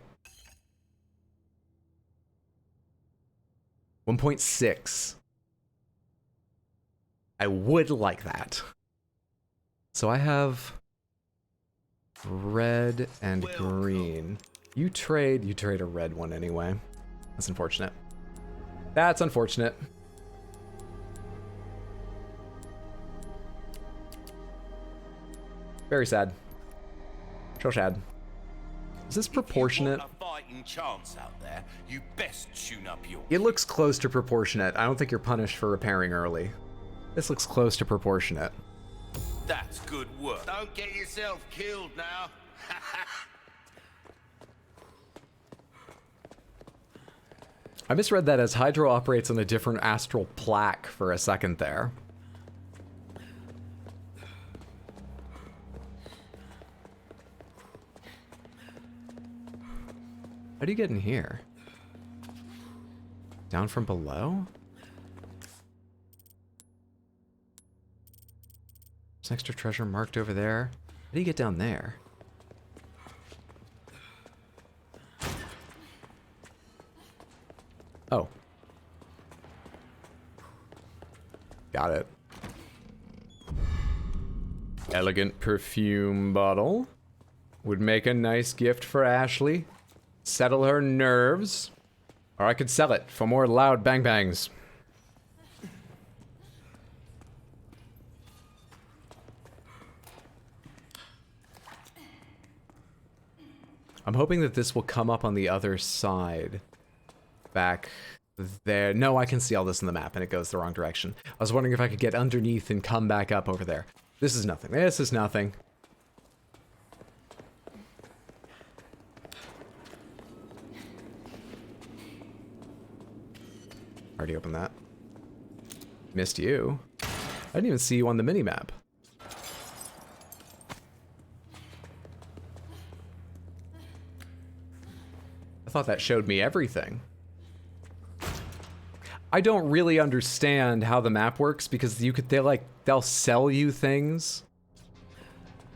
1.6. I would like that. So I have red and green. You trade a red one anyway. That's unfortunate. That's unfortunate. Very sad. So sad. Is this proportionate? Chance out there, you best tune up your... It looks close to proportionate. I don't think you're punished for repairing early. This looks close to proportionate. That's good work. Don't get yourself killed now. I misread that as Hydro operates on a different astral plaque for a second there. How do you get in here? Down from below? There's extra treasure marked over there. How do you get down there? Oh. Got it. Elegant perfume bottle. Would make a nice gift for Ashley. Settle her nerves. Or I could sell it for more loud bang bangs. I'm hoping that this will come up on the other side. Back there. No, I can see all this in the map and it goes the wrong direction. I was wondering if I could get underneath and come back up over there. This is nothing. This is nothing. Already opened that. Missed you. I didn't even see you on the mini-map. I thought that showed me everything. I don't really understand how the map works because they'll sell you things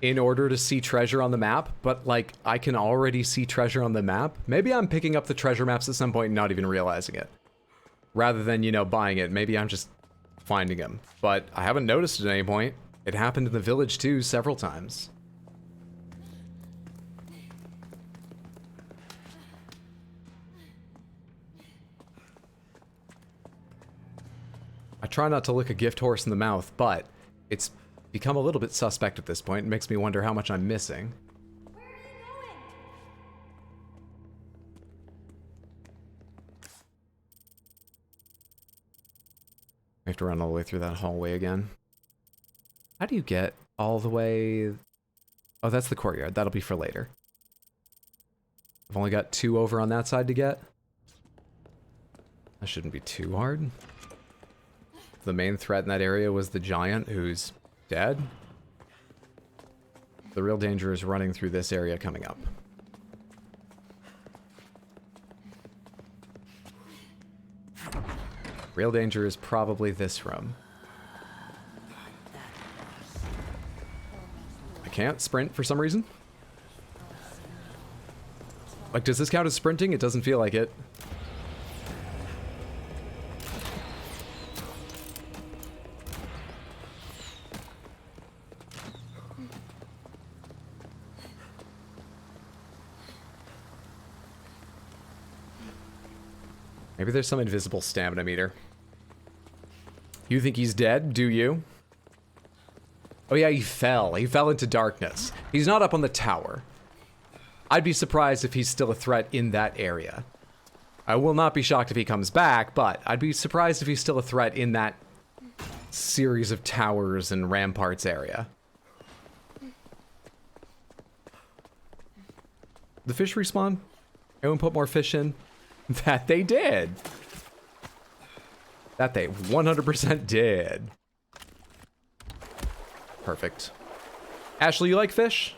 in order to see treasure on the map, but like I can already see treasure on the map. Maybe I'm picking up the treasure maps at some point and not even realizing it. Rather than, you know, buying it, maybe I'm just finding them. But I haven't noticed it at any point. It happened in the village too, several times. I try not to look a gift horse in the mouth, but it's become a little bit suspect at this point. It makes me wonder how much I'm missing. Where are you going? I have to run all the way through that hallway again. How do you get all the way... Oh, that's the courtyard. That'll be for later. I've only got 2 over on that side to get. That shouldn't be too hard. The main threat in that area was the giant who's dead. The real danger is running through this area coming up. Real danger is probably this room. I can't sprint for some reason. Like, does this count as sprinting? It doesn't feel like it. Maybe there's some invisible stamina meter. You think he's dead, do you? Oh yeah, he fell. He fell into darkness. He's not up on the tower. I'd be surprised if he's still a threat in that area. I will not be shocked if he comes back, but I'd be surprised if he's still a threat in that series of towers and ramparts area. The fish respawn? Anyone put more fish in? That they did. That they 100% did. Perfect. Ashley, you like fish?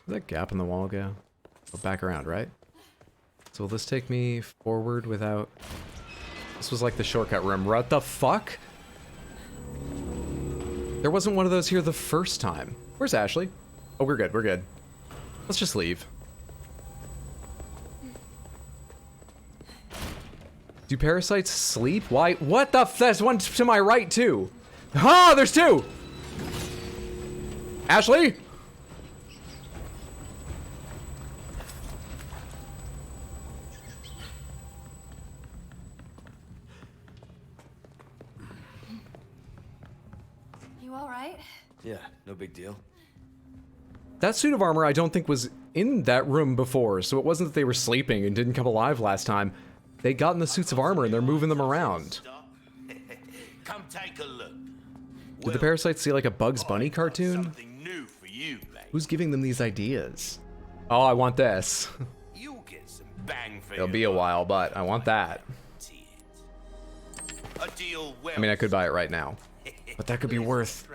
Where'd that gap in the wall go? Go back around, right? So will this take me forward without... This was like the shortcut room. What the fuck? There wasn't one of those here the first time. Where's Ashley? Oh, we're good, we're good. Let's just leave. Do parasites sleep? Why? What the f- There's one to my right, too. Ah, there's 2! Ashley? Yeah, no big deal. That suit of armor I don't think was in that room before, so it wasn't that they were sleeping and didn't come alive last time. They got in the suits of armor and they're moving them around. Come take a look. Did the parasites see like a Bugs Bunny cartoon? Something new for you, mate. Who's giving them these ideas? Oh, I want this. You'll get some bang for It'll be a while, but I want that. A deal well. I mean, I could buy it right now, but that could be worth...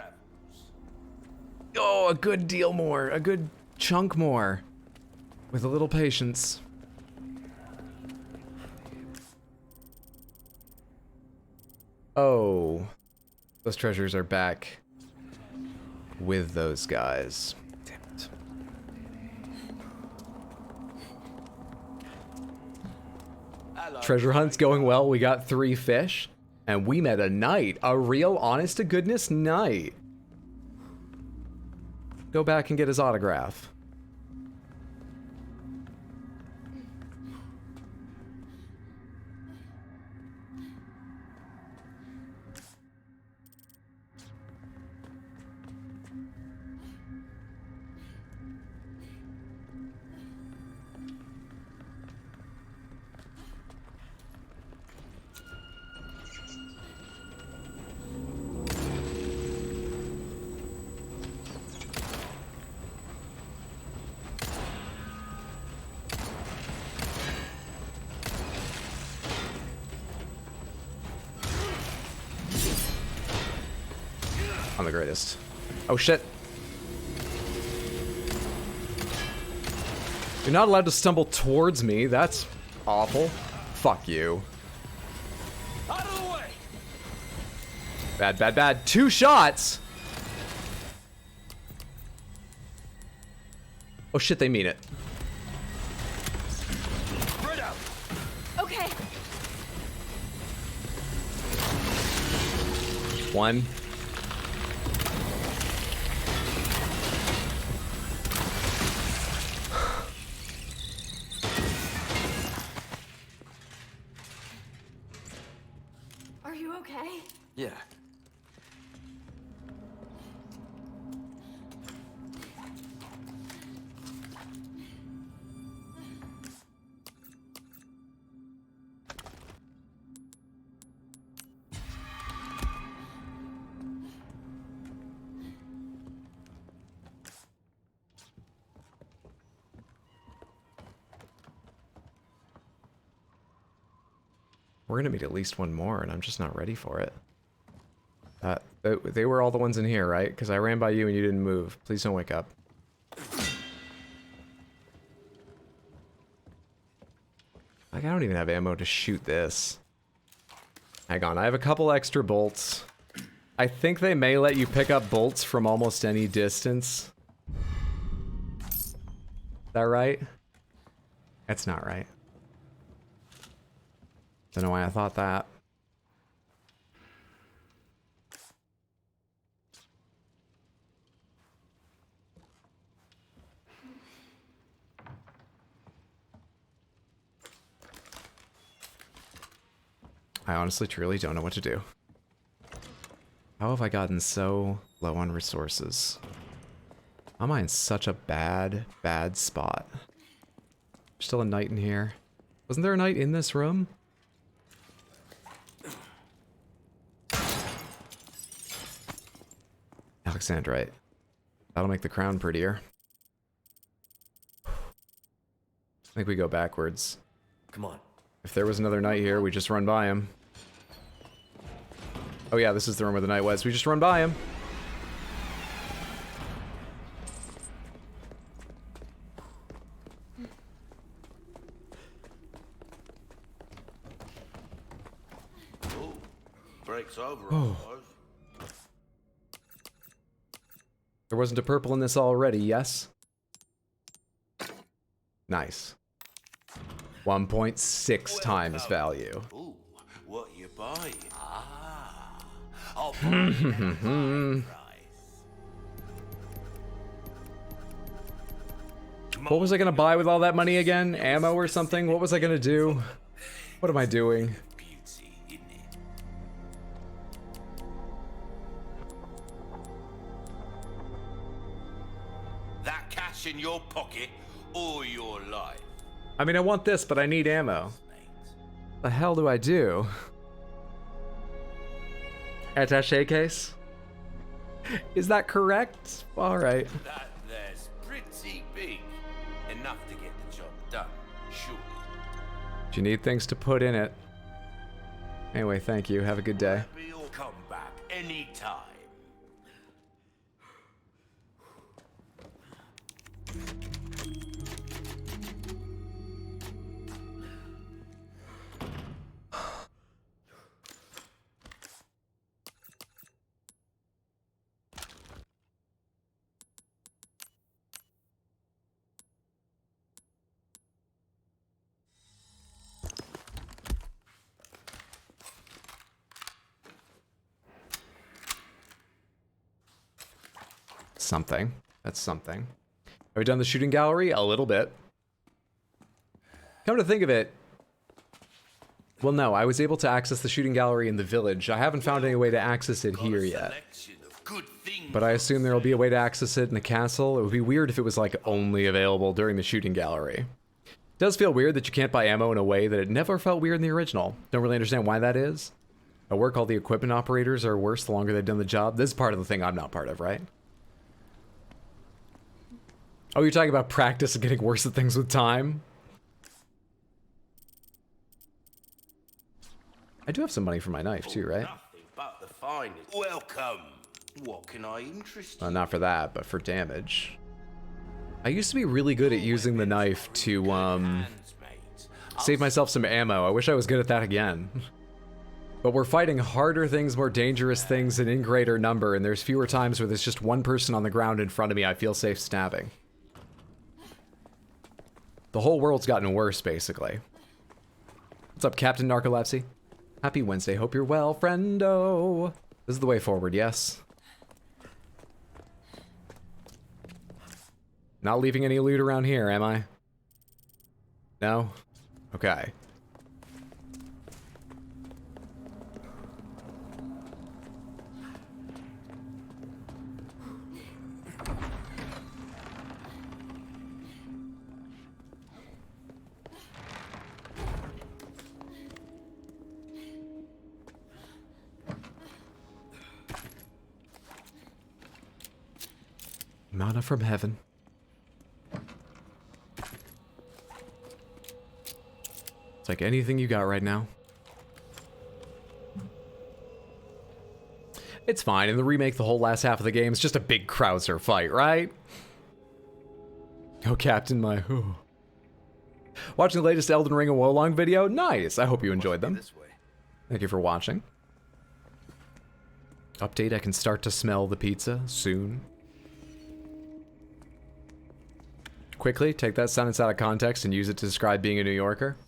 Oh, a good deal more, a good chunk more, with a little patience. Oh, those treasures are back with those guys. Damn it. Treasure hunt's going well. We got 3 fish, And we met a knight. A real honest-to-goodness knight. Go back and get his autograph. I'm the greatest. Oh shit. You're not allowed to stumble towards me. That's awful. Fuck you. Out of the way! Bad, bad, bad. 2 shots! Oh shit, they mean it. Spread out! Okay. 1. Are you okay? Yeah. We're gonna meet at least one more, and I'm just not ready for it. They were all the ones in here, right? Because I ran by you and you didn't move. Please don't wake up. Like, I don't even have ammo to shoot this. Hang on, I have a couple extra bolts. I think they may let you pick up bolts from almost any distance. Is that right? That's not right. Don't know why I thought that. I honestly, truly don't know what to do. How have I gotten so low on resources? How am I in such a bad, bad spot? Still a knight in here. Wasn't there a knight in this room? Alexandrite. That'll make the crown prettier. I think we go backwards. Come on. If there was another knight here, we just run by him. Oh yeah, this is the room where the knight was. We just run by him. Oh, breaks over. Oh. There wasn't a purple in this already, yes? Nice. 1.6 times value. Ooh, what you buying? Ah, I'll buy you at a high price. What was I gonna buy with all that money again? Ammo or something? What was I gonna do? What am I doing? That cash in your pocket all your life. I mean, I want this, but I need ammo. The hell do I do? Attaché case? Is that correct? Alright. That there's pretty big. Enough to get the job done, surely. You need things to put in it. Anyway, thank you. Have a good day. You'll come back anytime. something. That's something. Have we done the shooting gallery? A little bit. Come to think of it, well, no, I was able to access the shooting gallery in the village. I haven't found any way to access it here yet. But I assume there will be a way to access it in the castle. It would be weird if it was, like, only available during the shooting gallery. It does feel weird that you can't buy ammo in a way that it never felt weird in the original. Don't really understand why that is. At work, all the equipment operators are worse the longer they've done the job. This is part of the thing I'm not part of, right? Oh, you're talking about practice and getting worse at things with time? I do have some money for my knife too, right? Welcome. What can I interest you? Not for that, but for damage. I used to be really good at using the knife to, save myself some ammo. I wish I was good at that again. But we're fighting harder things, more dangerous things, and in greater number, and there's fewer times where there's just one person on the ground in front of me I feel safe stabbing. The whole world's gotten worse, basically. What's up, Captain Narcolepsy? Happy Wednesday. Hope you're well, friendo. This is the way forward, yes? Not leaving any loot around here, am I? No? Okay. Mana from heaven. It's like anything you got right now. It's fine. In the remake, the whole last half of the game is just a big Krauser fight, right? Oh, Captain, my... Ooh. Watching the latest Elden Ring and Wolong video? Nice! I hope you enjoyed them. Thank you for watching. Update, I can start to smell the pizza soon. Quickly, take that sentence out of context and use it to describe being a New Yorker.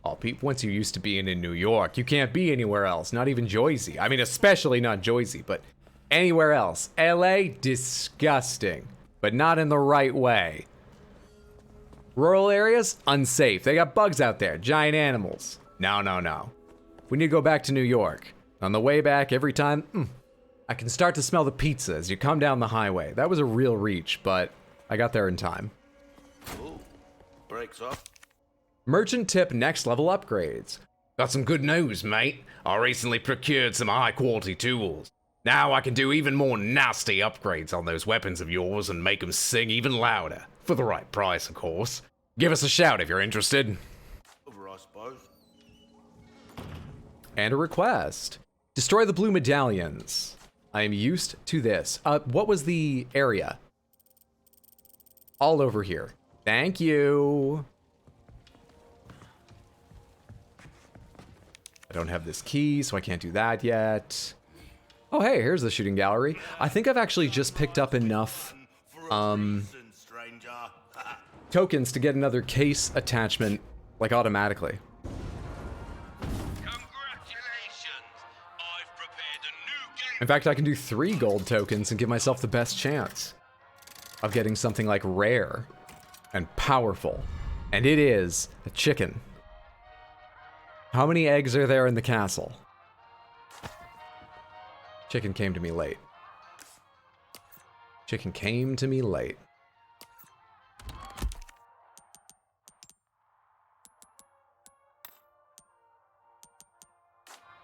Oh, Pete, once you're used to being in New York, you can't be anywhere else, not even Jersey. I mean, especially not Jersey, but anywhere else. LA, disgusting, but not in the right way. Rural areas, unsafe. They got bugs out there, giant animals. No, no, no. We need to go back to New York. On the way back, every time, I can start to smell the pizza as you come down the highway. That was a real reach, but I got there in time. Ooh, breaks off. Merchant tip next level upgrades. Got some good news, mate. I recently procured some high quality tools. Now I can do even more nasty upgrades on those weapons of yours and make them sing even louder. For the right price, of course. Give us a shout if you're interested. Over, I suppose. And a request. Destroy the blue medallions. I am used to this. What was the area? All over here. Thank you. I don't have this key, so I can't do that yet. Oh, hey, here's the shooting gallery. I think I've actually just picked up enough, tokens to get another case attachment, like, automatically. In fact, I can do 3 gold tokens and give myself the best chance of getting something like rare and powerful. And it is a chicken. How many eggs are there in the castle? Chicken came to me late. Chicken came to me late.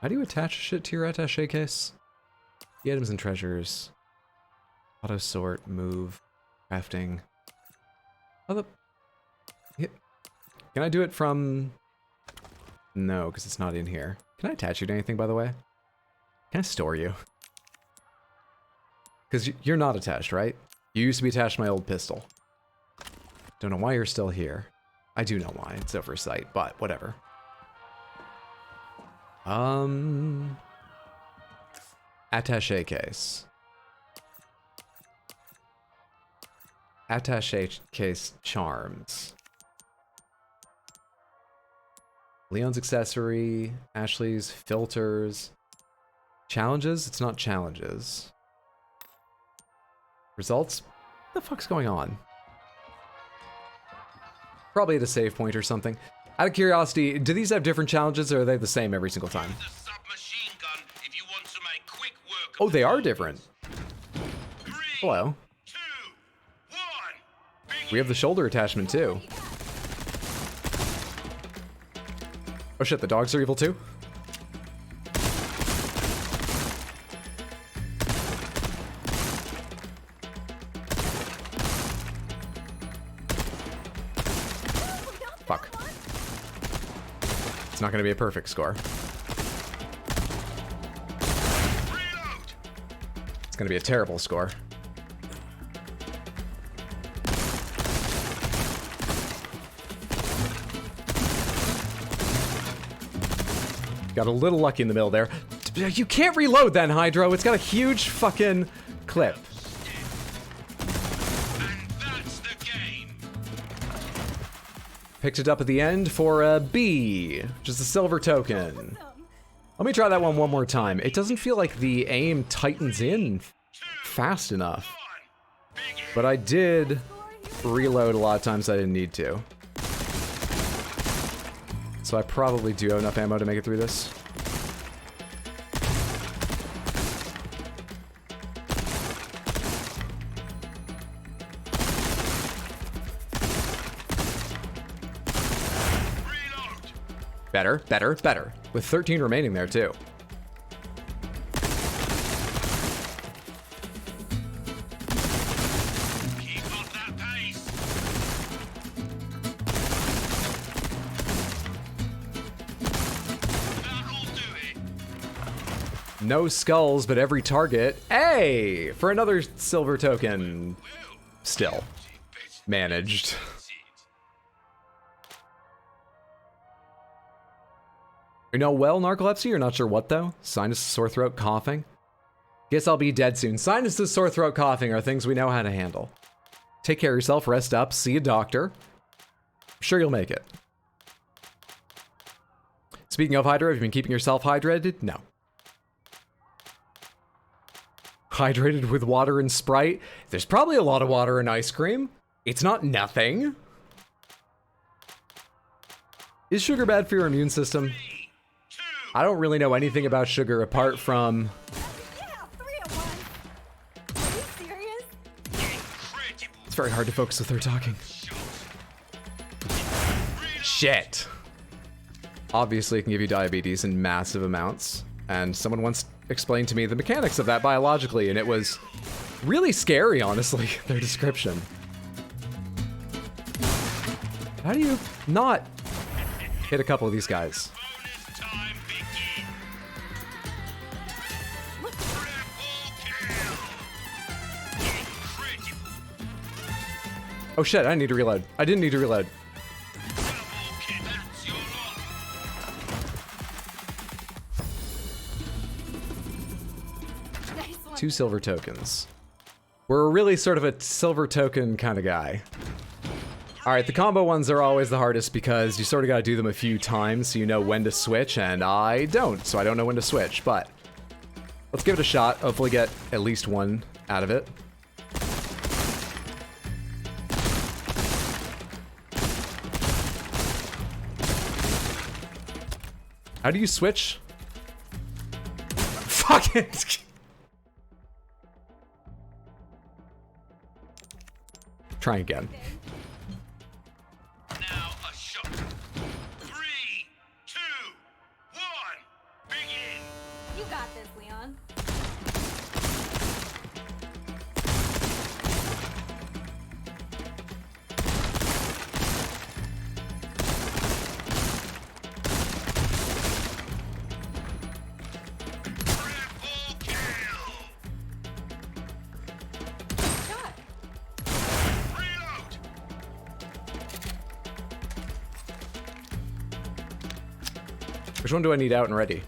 How do you attach shit to your attaché case? The items and treasures. Auto sort, move, crafting. Oh, can I do it from... No, because it's not in here. Can I attach you to anything, by the way? Can I store you? Because you're not attached, right? You used to be attached to my old pistol. Don't know why you're still here. I do know why. It's oversight, but whatever. Attaché case. Attaché case charms. Leon's accessory, Ashley's filters. Challenges? It's not challenges. Results? What the fuck's going on? Probably at a save point or something. Out of curiosity, do these have different challenges or are they the same every single time? Oh, they are different. Hello. We have the shoulder attachment too. Oh shit, the dogs are evil too? Fuck. It's not gonna be a perfect score. It's gonna be a terrible score. Got a little lucky in the middle there. You can't reload then, Hydro. It's got a huge fucking clip. Picked it up at the end for a B, just a silver token. Let me try that one more time. It doesn't feel like the aim tightens in fast enough. But I did reload a lot of times I didn't need to. So I probably do have enough ammo to make it through this. Better, better, better. With 13 remaining there too. No skulls, but every target. Hey! For another silver token. Still. Managed. You know, well, narcolepsy, you're not sure what though? Sinus, sore throat, coughing? Guess I'll be dead soon. Sinuses, sore throat, coughing are things we know how to handle. Take care of yourself, rest up, see a doctor. I'm sure you'll make it. Speaking of hydro, have you been keeping yourself hydrated? No. Hydrated with water and Sprite? There's probably a lot of water and ice cream. It's not nothing. Is sugar bad for your immune system? I don't really know anything about sugar apart from... It's very hard to focus with her talking. Shit. Obviously it can give you diabetes in massive amounts. And someone once explained to me the mechanics of that biologically, and it was really scary, honestly, their description. How do you not hit a couple of these guys? Oh shit, I need to reload. I didn't need to reload. Two silver tokens. We're really sort of a silver token kind of guy. Alright, the combo ones are always the hardest because you sort of gotta do them a few times so you know when to switch, and I don't, so I don't know when to switch, but let's give it a shot, hopefully get at least one out of it. How do you switch? Fuck it! Try again. Now a shot. 3, 2, 1, begin! You got this, Leon. Which one do I need out and ready?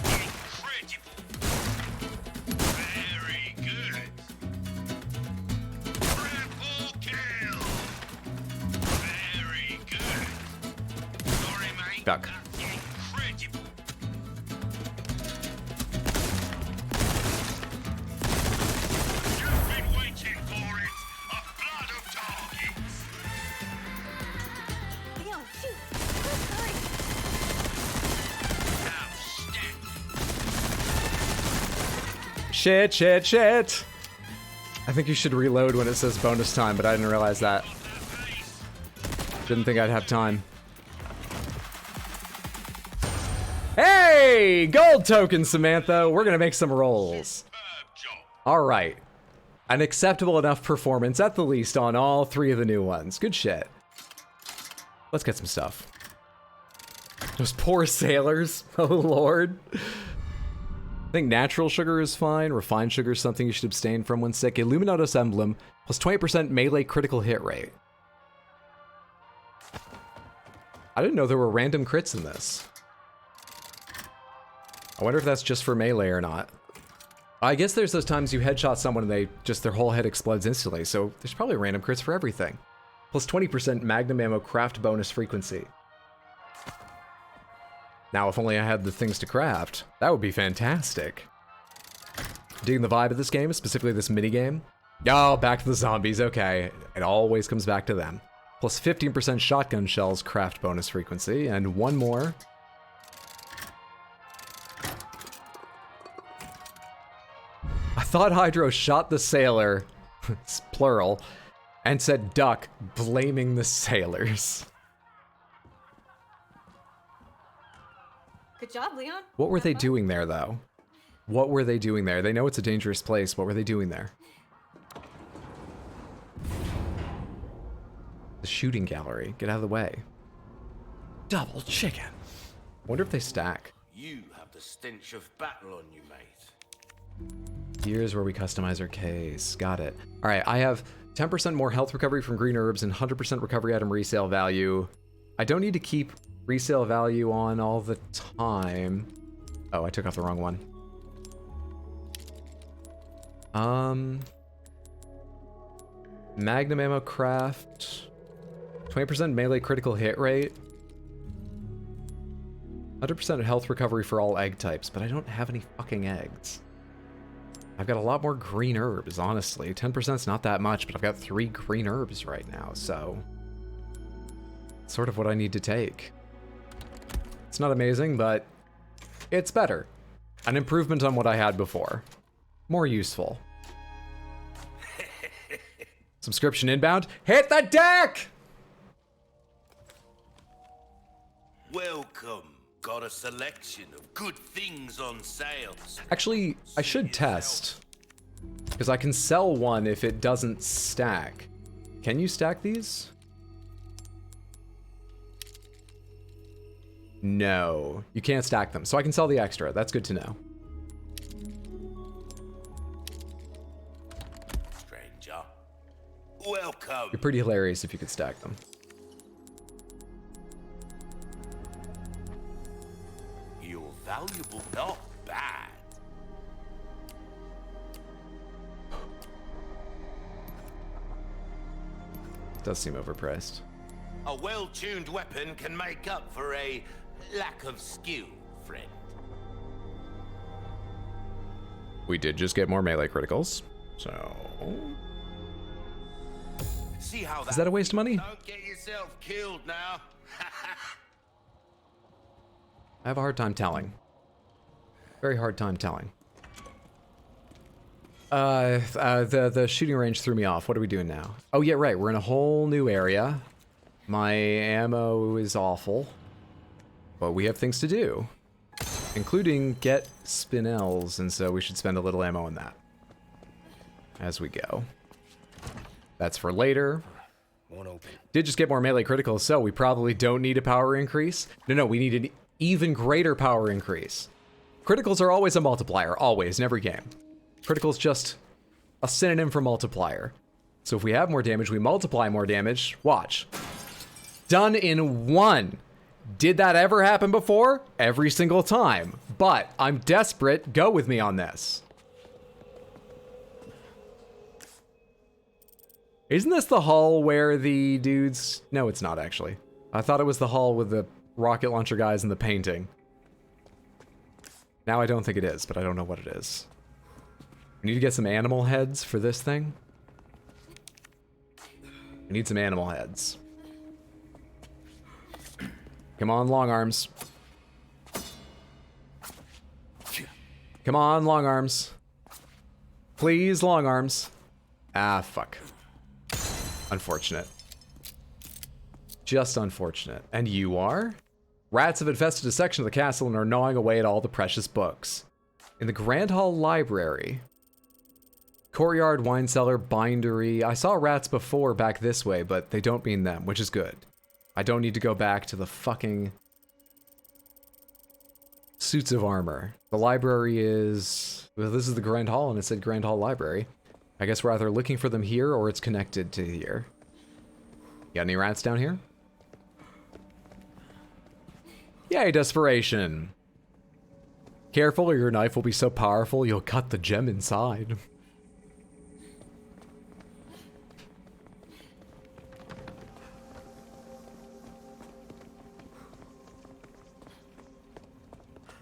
Very good. Triple kill. Very good. Sorry, mate. Duck. Incredible. Shit, shit, shit. I think you should reload when it says bonus time, but I didn't realize that. Didn't think I'd have time. Hey! Gold token, Samantha! We're gonna make some rolls. Alright. An acceptable enough performance, at the least, on all 3 of the new ones. Good shit. Let's get some stuff. Those poor sailors. Oh, Lord. I think natural sugar is fine. Refined sugar is something you should abstain from when sick. Illuminatus Emblem, plus 20% melee critical hit rate. I didn't know there were random crits in this. I wonder if that's just for melee or not. I guess there's those times you headshot someone and their whole head explodes instantly, so there's probably random crits for everything. Plus 20% Magnum Ammo craft bonus frequency. Now, if only I had the things to craft, that would be fantastic. Digging the vibe of this game, specifically this minigame. Oh, back to the zombies, okay. It always comes back to them. Plus 15% shotgun shells craft bonus frequency, and one more. I thought Hydro shot the sailor, it's plural, and said duck, blaming the sailors. Good job, Leon. What were they doing there, though? What were they doing there? They know it's a dangerous place. What were they doing there? The shooting gallery. Get out of the way. Double chicken. Wonder if they stack. You have the stench of battle on you, mate. Here's where we customize our case. Got it. All right, I have 10% more health recovery from green herbs and 100% recovery item resale value. I don't need to keep resale value on all the time. Oh, I took off the wrong one. Magnum ammo craft. 20% melee critical hit rate. 100% health recovery for all egg types, but I don't have any fucking eggs. I've got a lot more green herbs, honestly. 10% is not that much, but I've got 3 green herbs right now, so... it's sort of what I need to take. It's not amazing, but it's better. An improvement on what I had before. More useful. Subscription inbound. Hit the deck! Welcome. Got a selection of good things on sale. Actually, I should test. Because I can sell one if it doesn't stack. Can you stack these? No, you can't stack them. So I can sell the extra. That's good to know. Stranger. Welcome. You're pretty hilarious if you could stack them. You're valuable, not bad. Does seem overpriced. A well-tuned weapon can make up for a lack of skill, friend. We did just get more melee criticals, so... See how is that a waste of money? Don't get yourself killed now. I have a hard time telling. Very hard time telling. The shooting range threw me off. What are we doing now? Oh yeah, right. We're in a whole new area. My ammo is awful. But we have things to do. Including get spinels, and so we should spend a little ammo on that. As we go. That's for later. Did just get more melee criticals, so we probably don't need a power increase. No, we need an even greater power increase. Criticals are always a multiplier, always, in every game. Critical's just a synonym for multiplier. So if we have more damage, we multiply more damage. Watch. Done in 1. Did that ever happen before? Every single time. But I'm desperate. Go with me on this. Isn't this the hall where the dudes... No, it's not actually. I thought it was the hall with the rocket launcher guys and the painting. Now I don't think it is, but I don't know what it is. We need to get some animal heads for this thing. We need some animal heads. Come on, long arms. Come on, long arms. Please, long arms. Ah, fuck. Unfortunate. Just unfortunate. And you are? Rats have infested a section of the castle and are gnawing away at all the precious books. In the Grand Hall Library. Courtyard, wine cellar, bindery. I saw rats before back this way, but they don't mean them, which is good. I don't need to go back to the fucking suits of armor. The library is... Well, this is the Grand Hall, and it said Grand Hall Library. I guess we're either looking for them here, or it's connected to here. Got any rats down here? Yay, desperation! Careful, or your knife will be so powerful you'll cut the gem inside.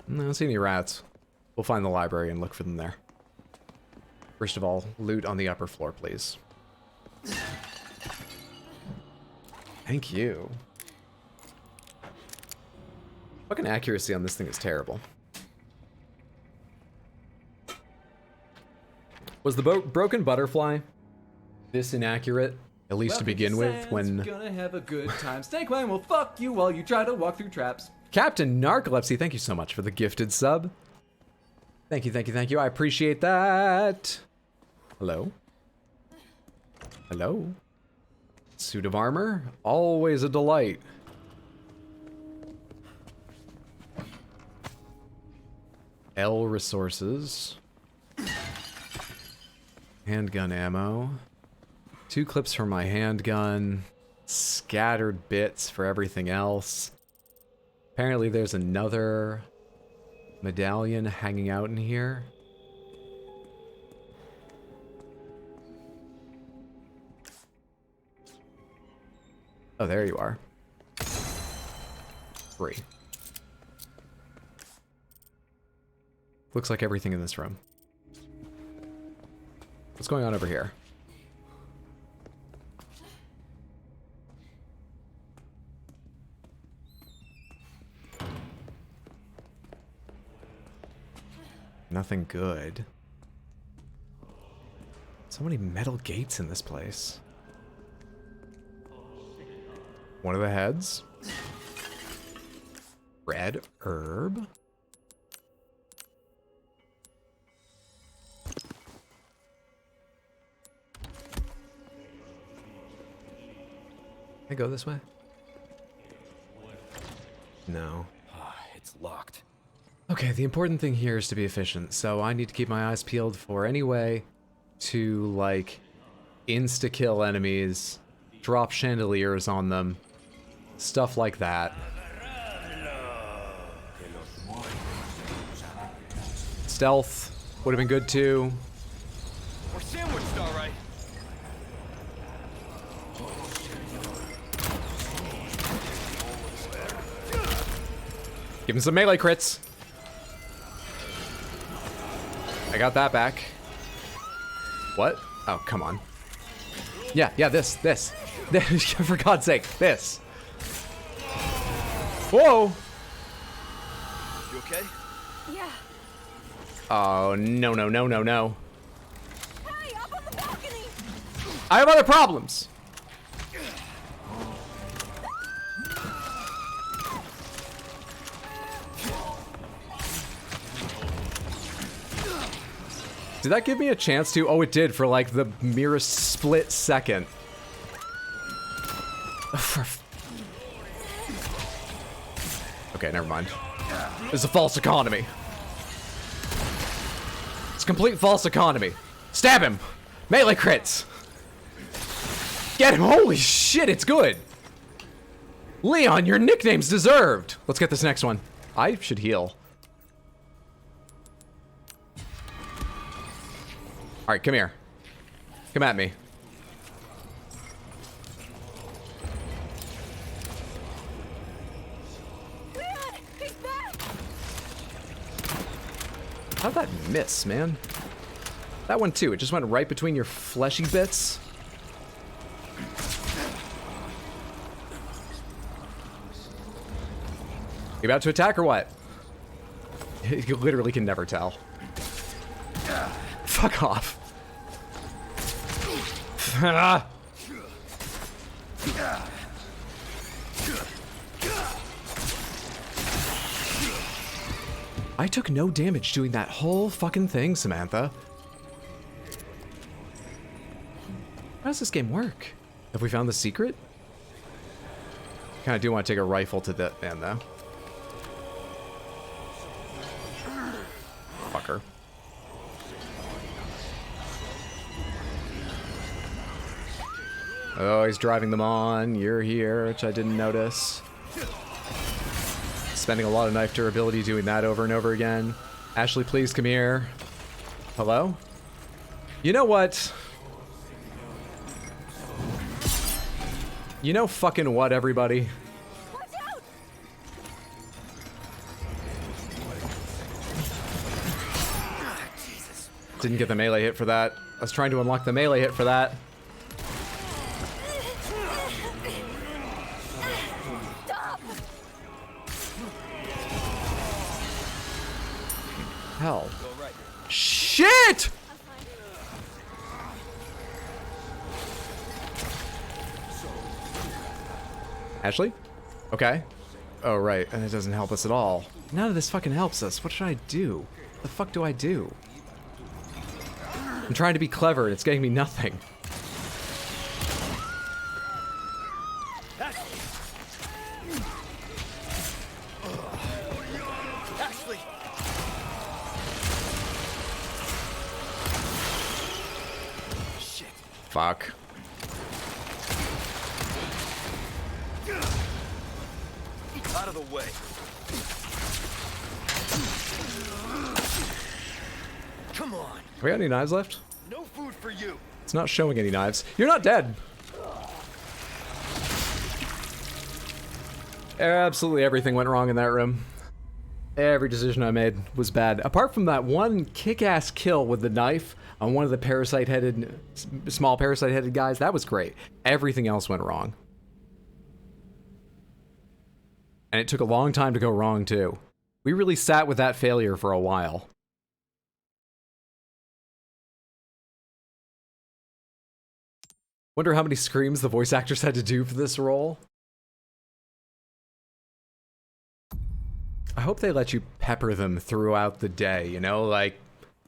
I don't see any rats. We'll find the library and look for them there. First of all, loot on the upper floor, please. Thank you. Fucking accuracy on this thing is terrible. Was the broken butterfly this inaccurate? At least to begin with, when... Gonna have a good time. Snake Clan will fuck you while you try to walk through traps. Captain Narcolepsy, thank you so much for the gifted sub. Thank you, thank you, thank you. I appreciate that. Hello? Hello? Suit of armor? Always a delight. L resources. Handgun ammo. 2 clips for my handgun. Scattered bits for everything else. Apparently there's another medallion hanging out in here. Oh, there you are. 3. Looks like everything in this room. What's going on over here? Nothing good. So many metal gates in this place. One of the heads. Red herb. Can I go this way? No. It's locked. Okay, the important thing here is to be efficient, so I need to keep my eyes peeled for any way to, like, insta-kill enemies, drop chandeliers on them, stuff like that. Stealth would have been good too. We're sandwiched, all right. Give him some melee crits. I got that back. What? Oh, come on. Yeah, this. For God's sake, this. Whoa! You okay? Yeah. Oh, no. Hey, up on the balcony! I have other problems. Did that give me a chance to? Oh, it did for like the merest split second. Okay, never mind. It's a false economy. It's a complete false economy. Stab him! Melee crits! Get him! Holy shit, it's good! Leon, your nickname's deserved! Let's get this next one. I should heal. Alright, come here. Come at me. Leon, he's back! How'd that miss, man? That one too, it just went right between your fleshy bits. You about to attack or what? You literally can never tell. Fuck off. I took no damage doing that whole fucking thing, Samantha. How does this game work? Have we found the secret? Kinda do want to take a rifle to that man, though. Fucker. Oh, he's driving them on. You're here, which I didn't notice. Spending a lot of knife durability doing that over and over again. Ashley, please come here. Hello? You know what? You know fucking what, everybody? Didn't get the melee hit for that. I was trying to unlock the melee hit for that. Hell. Shit! Ashley? Okay. Oh, right. And it doesn't help us at all. None of this fucking helps us. What should I do? What the fuck do I do? I'm trying to be clever and it's getting me nothing. Ashley! Shit. Fuck. Out of the way. Come on. Have we got any knives left? No food for you. It's not showing any knives. You're not dead. Absolutely everything went wrong in that room. Every decision I made was bad. Apart from that one kick-ass kill with the knife on one of the parasite-headed, small parasite-headed guys, that was great. Everything else went wrong. And it took a long time to go wrong, too. We really sat with that failure for a while. Wonder how many screams the voice actors had to do for this role. I hope they let you pepper them throughout the day, you know, like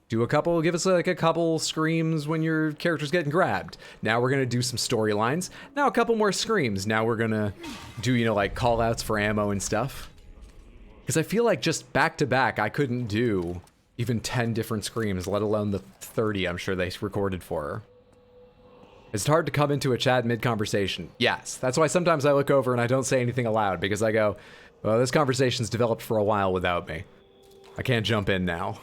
do a couple, give us like a couple screams when your character's getting grabbed. Now we're gonna do some storylines. Now a couple more screams. Now we're gonna do, you know, like call outs for ammo and stuff. Because I feel like just back to back, I couldn't do even 10 different screams, let alone the 30 I'm sure they recorded for her. It's hard to come into a chat mid-conversation. Yes, that's why sometimes I look over and I don't say anything aloud, because I go, well, this conversation's developed for a while without me. I can't jump in now.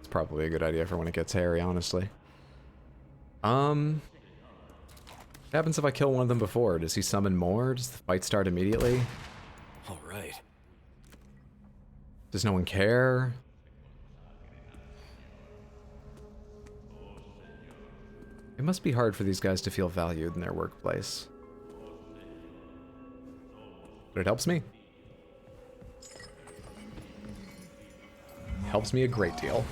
It's probably a good idea for when it gets hairy, honestly. What happens if I kill one of them before? Does he summon more? Does the fight start immediately? All right. Does no one care? It must be hard for these guys to feel valued in their workplace. But it helps me. Helps me a great deal.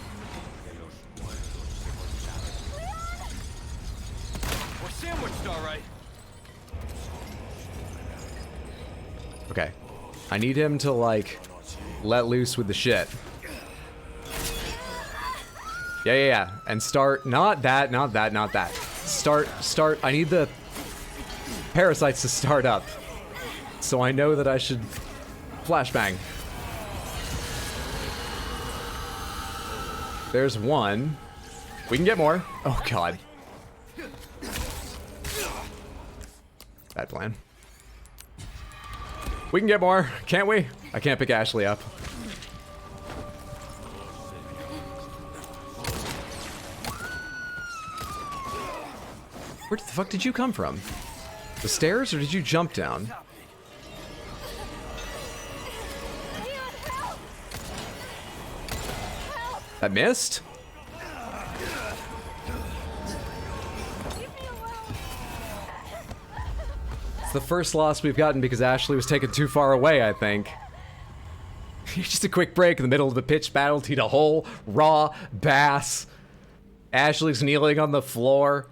We're sandwiched, all right. Okay. I need him to, like, let loose with the shit. Yeah. And start, not that. Start, I need the parasites to start up. So I know that I should flashbang. There's one. We can get more. Oh, God. Bad plan. We can get more, can't we? I can't pick Ashley up. Where the fuck did you come from? The stairs, or did you jump down? That missed? It's the first loss we've gotten because Ashley was taken too far away, I think. Just a quick break in the middle of the pitched battle to eat a whole raw bass. Ashley's kneeling on the floor.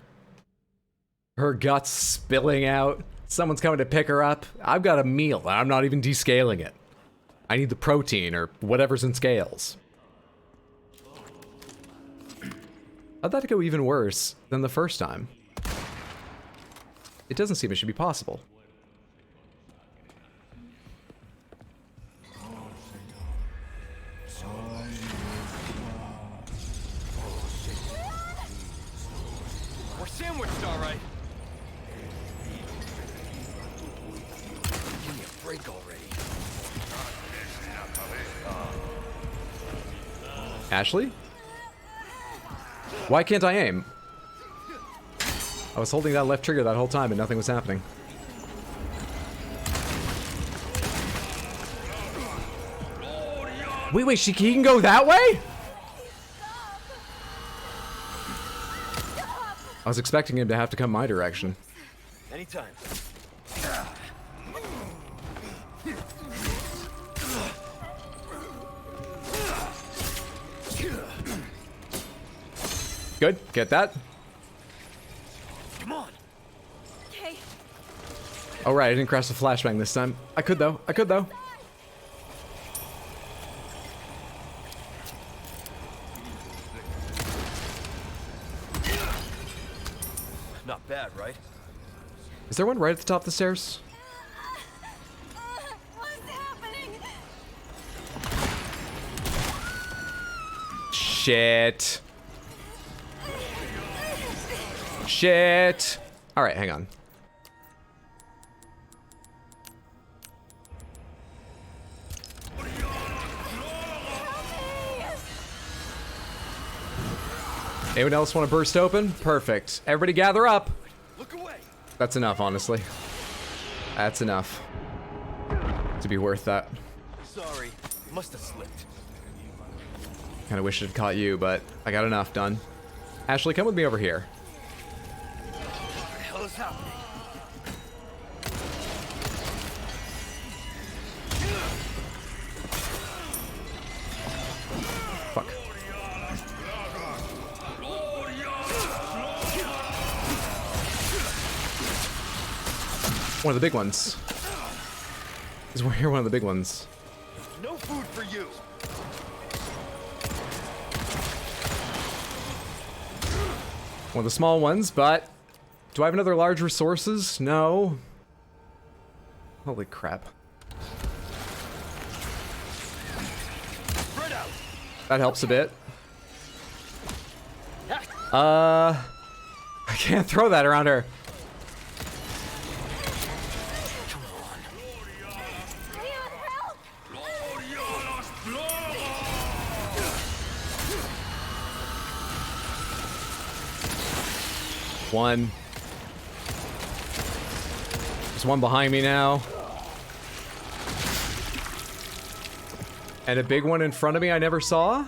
Her guts spilling out. Someone's coming to pick her up. I've got a meal, and I'm not even descaling it. I need the protein or whatever's in scales. How'd that go even worse than the first time? It doesn't seem it should be possible. We're sandwiched, all right. Give me a break already. Ashley? Why can't I aim? I was holding that left trigger that whole time and nothing was happening. Wait, he can go that way? I was expecting him to have to come my direction. Anytime. Good, get that. Come on. Okay. Oh right, I didn't crash the flashbang this time. I could though. Not bad, right? Is there one right at the top of the stairs? What's happening? Shit. Shit. All right, hang on. Anyone else want to burst open? Perfect. Everybody gather up. Look away. That's enough, honestly. That's enough to be worth that. Sorry, must have slipped. Kind of wish it had caught you, but I got enough done. Ashley, come with me over here. What the hell is happening? Fuck. One of the big ones. Is here one of the big ones. No food for you. One of the small ones, but do I have another large resources? No. Holy crap. That helps a bit. I can't throw that around her. One. There's one behind me now. And a big one in front of me I never saw?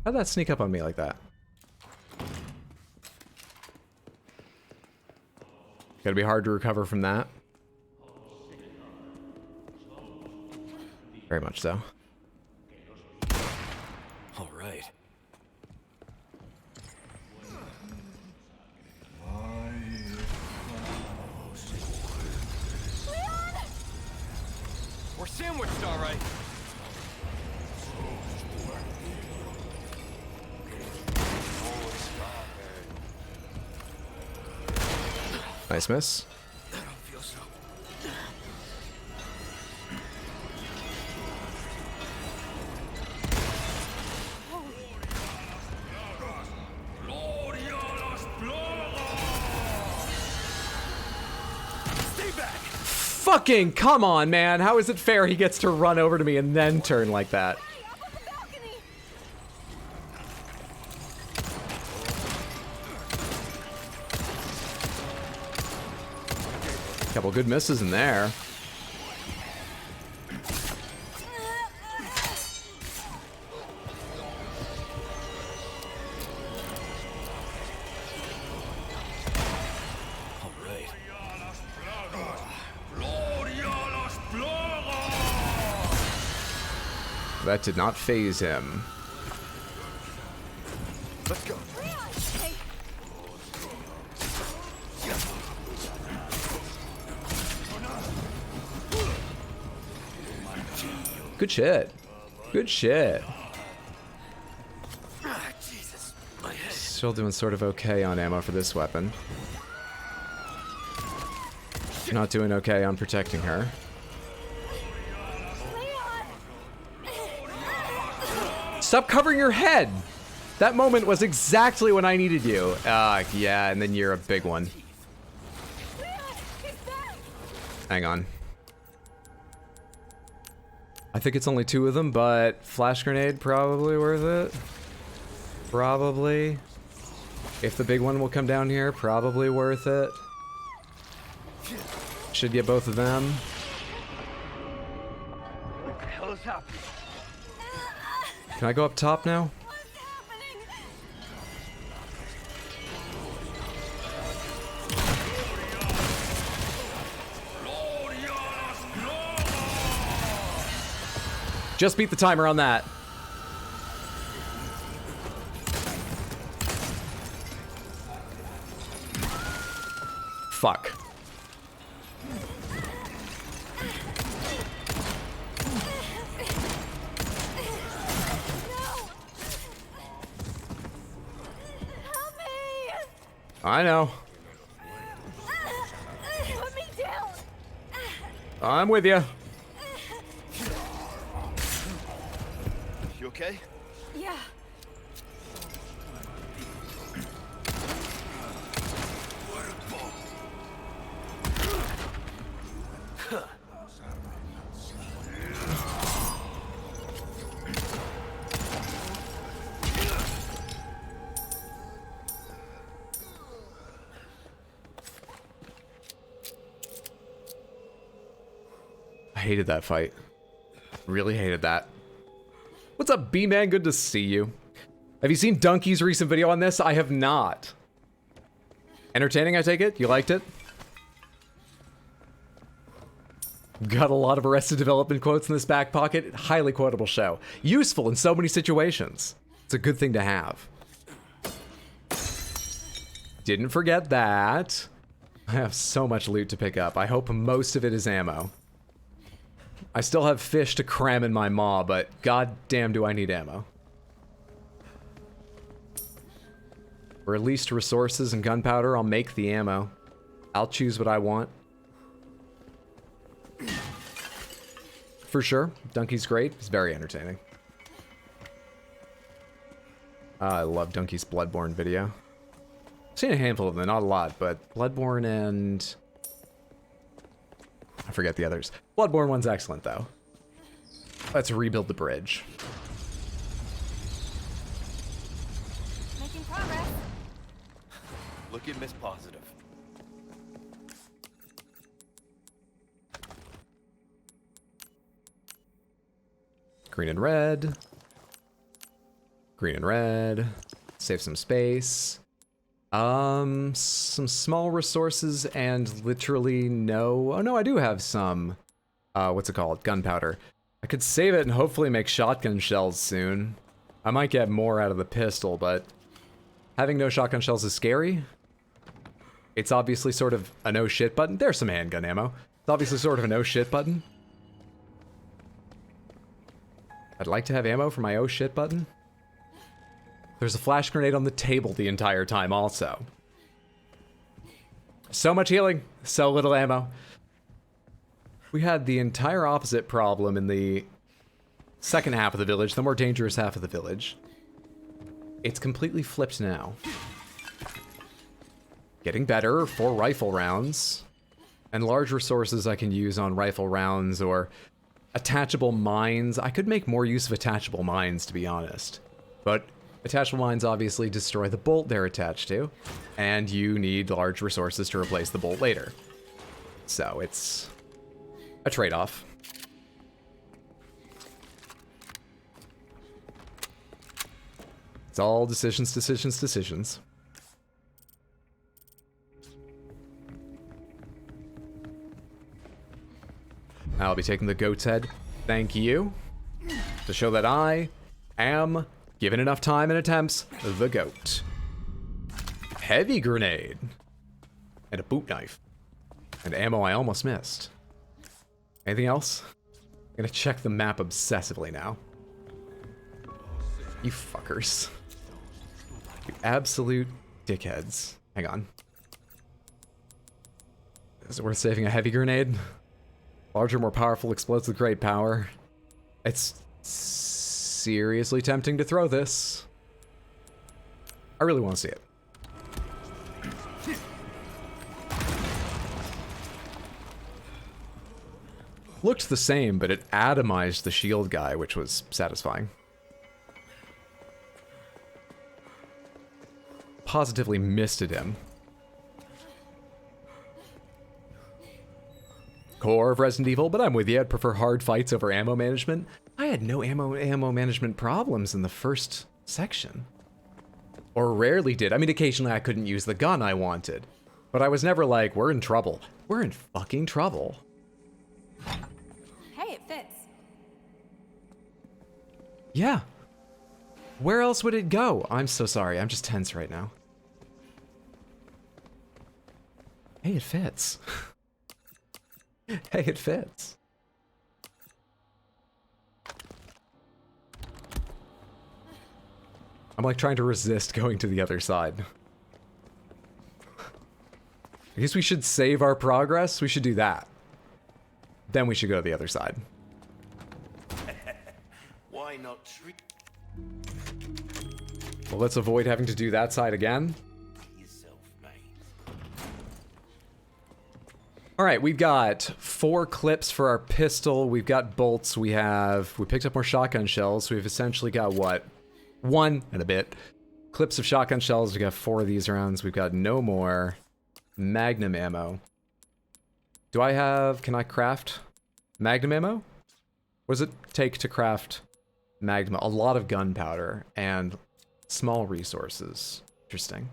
How'd that sneak up on me like that? Gotta be hard to recover from that. Very much so. All right. We're sandwiched, all right. Nice miss. I don't feel so. Fucking come on, man. How is it fair he gets to run over to me and then turn like that? Couple good misses in there. That did not phase him. Let's go. Good shit. Good shit. Jesus, my head. Still doing sort of okay on ammo for this weapon. Not doing okay on protecting her. Stop covering your head! That moment was exactly when I needed you. Yeah, and then you're a big one. Hang on. I think it's only 2 of them, but flash grenade probably worth it. Probably. If the big one will come down here, probably worth it. Should get both of them. What the hell is happening? Can I go up top now? Just beat the timer on that. Fuck. I know. Put me down. I'm with you. You okay? Yeah. I hated that fight. Really hated that. What's up, B-Man? Good to see you. Have you seen Donkey's recent video on this? I have not. Entertaining, I take it? You liked it? Got a lot of Arrested Development quotes in this back pocket. Highly quotable show. Useful in so many situations. It's a good thing to have. Didn't forget that. I have so much loot to pick up. I hope most of it is ammo. I still have fish to cram in my maw, but goddamn do I need ammo. Or at least resources and gunpowder, I'll make the ammo. I'll choose what I want. For sure, Donkey's great. He's very entertaining. I love Donkey's Bloodborne video. I've seen a handful of them, not a lot, but Bloodborne and... I forget the others. Bloodborne one's excellent, though. Let's rebuild the bridge. Making progress. Look at Miss Positive. Green and red. Green and red. Save some space. Some small resources and literally no... Oh, no, I do have some... what's it called? Gunpowder. I could save it and hopefully make shotgun shells soon. I might get more out of the pistol, but... having no shotgun shells is scary. It's obviously sort of a no shit button. There's some handgun ammo. It's obviously sort of a no shit button. I'd like to have ammo for my oh shit button. There's a flash grenade on the table the entire time also. So much healing, so little ammo. We had the entire opposite problem in the second half of the village, the more dangerous half of the village. It's completely flipped now. Getting better for rifle rounds. And large resources I can use on rifle rounds or attachable mines. I could make more use of attachable mines, to be honest. But attachable mines obviously destroy the bolt they're attached to, and you need large resources to replace the bolt later. So it's a trade-off. It's all decisions, decisions, decisions. I'll be taking the goat's head. Thank you. to show that I am, given enough time and attempts, the GOAT. Heavy grenade. And a boot knife. And ammo I almost missed. Anything else? I'm gonna check the map obsessively now. You fuckers. You absolute dickheads. Hang on. Is it worth saving a heavy grenade? Larger, more powerful, explodes with great power. It's seriously tempting to throw this. I really want to see it. Looked the same, but it atomized the shield guy, which was satisfying. Positively misted him. Core of Resident Evil, but I'm with you. I'd prefer hard fights over ammo management. I had no ammo management problems in the first section. Or rarely did. I mean, occasionally I couldn't use the gun I wanted. But I was never like, we're in trouble. We're in fucking trouble. Hey, it fits. Yeah. Where else would it go? I'm so sorry. I'm just tense right now. Hey, it fits. Hey, it fits. I'm like trying to resist going to the other side. I guess we should save our progress. We should do that. Then we should go to the other side. Why not treat Well, let's avoid having to do that side again. yourself, mate? All right, we've got 4 clips for our pistol. We've got bolts. We picked up more shotgun shells. We've essentially got what? 1 and a bit. Clips of shotgun shells. We got 4 of these rounds. We've got no more magnum ammo. Can I craft magnum ammo? What does it take to craft magnum? A lot of gunpowder and small resources. Interesting.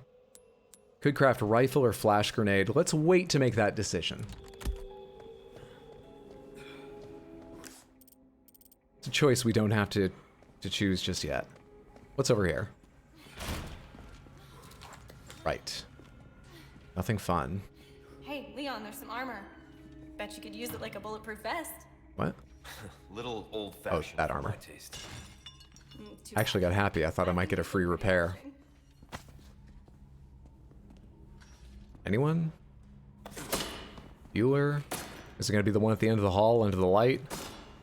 Could craft rifle or flash grenade. Let's wait to make that decision. It's a choice we don't have to choose just yet. What's over here? Right. Nothing fun. Hey, Leon, there's some armor. Bet you could use it like a bulletproof vest. What? Little old-fashioned. Oh, that armor. Taste. I actually got happy. I thought I might get a free repair. Anyone? Bueller? Is it going to be the one at the end of the hall under the light?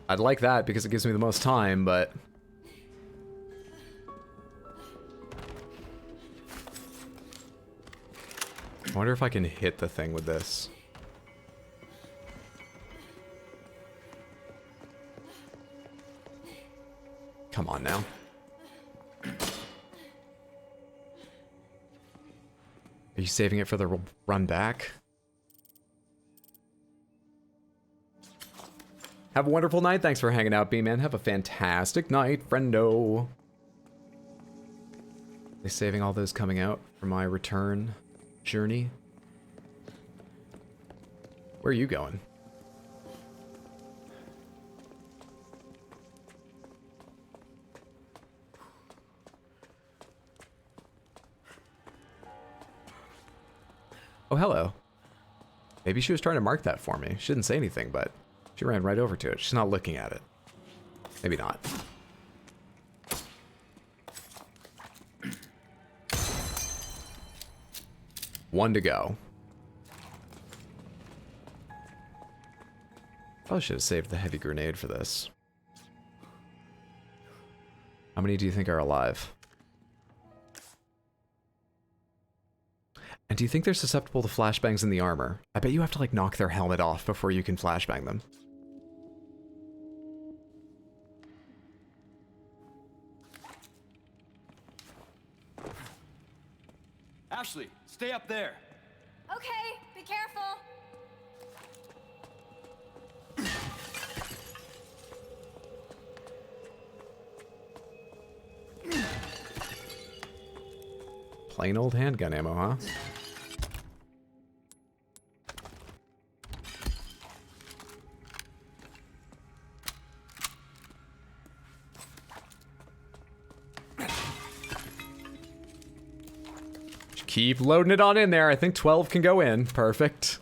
I'd like that because it gives me the most time, but... I wonder if I can hit the thing with this. Come on now. Are you saving it for the run back? Have a wonderful night. Thanks for hanging out, B-Man. Have a fantastic night, friendo. Are they saving all those coming out for my return journey? Where are you going? Oh, hello. Maybe she was trying to mark that for me. She didn't say anything, but she ran right over to it. She's not looking at it. Maybe not. One to go. Probably should have saved the heavy grenade for this. How many do you think are alive? And do you think they're susceptible to flashbangs in the armor? I bet you have to like knock their helmet off before you can flashbang them. Ashley, stay up there. Okay, be careful. Plain old handgun ammo, huh? Keep loading it on in there. I think 12 can go in. Perfect.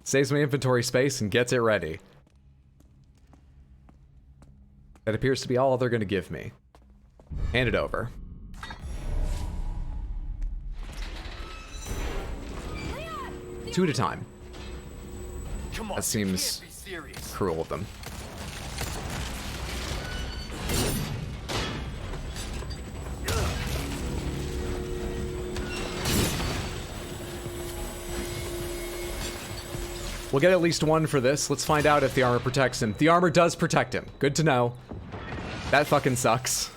Saves me inventory space and gets it ready. That appears to be all they're going to give me. Hand it over. Two at a time. That seems cruel of them. We'll get at least one for this. Let's find out if the armor protects him. The armor does protect him. Good to know. That fucking sucks.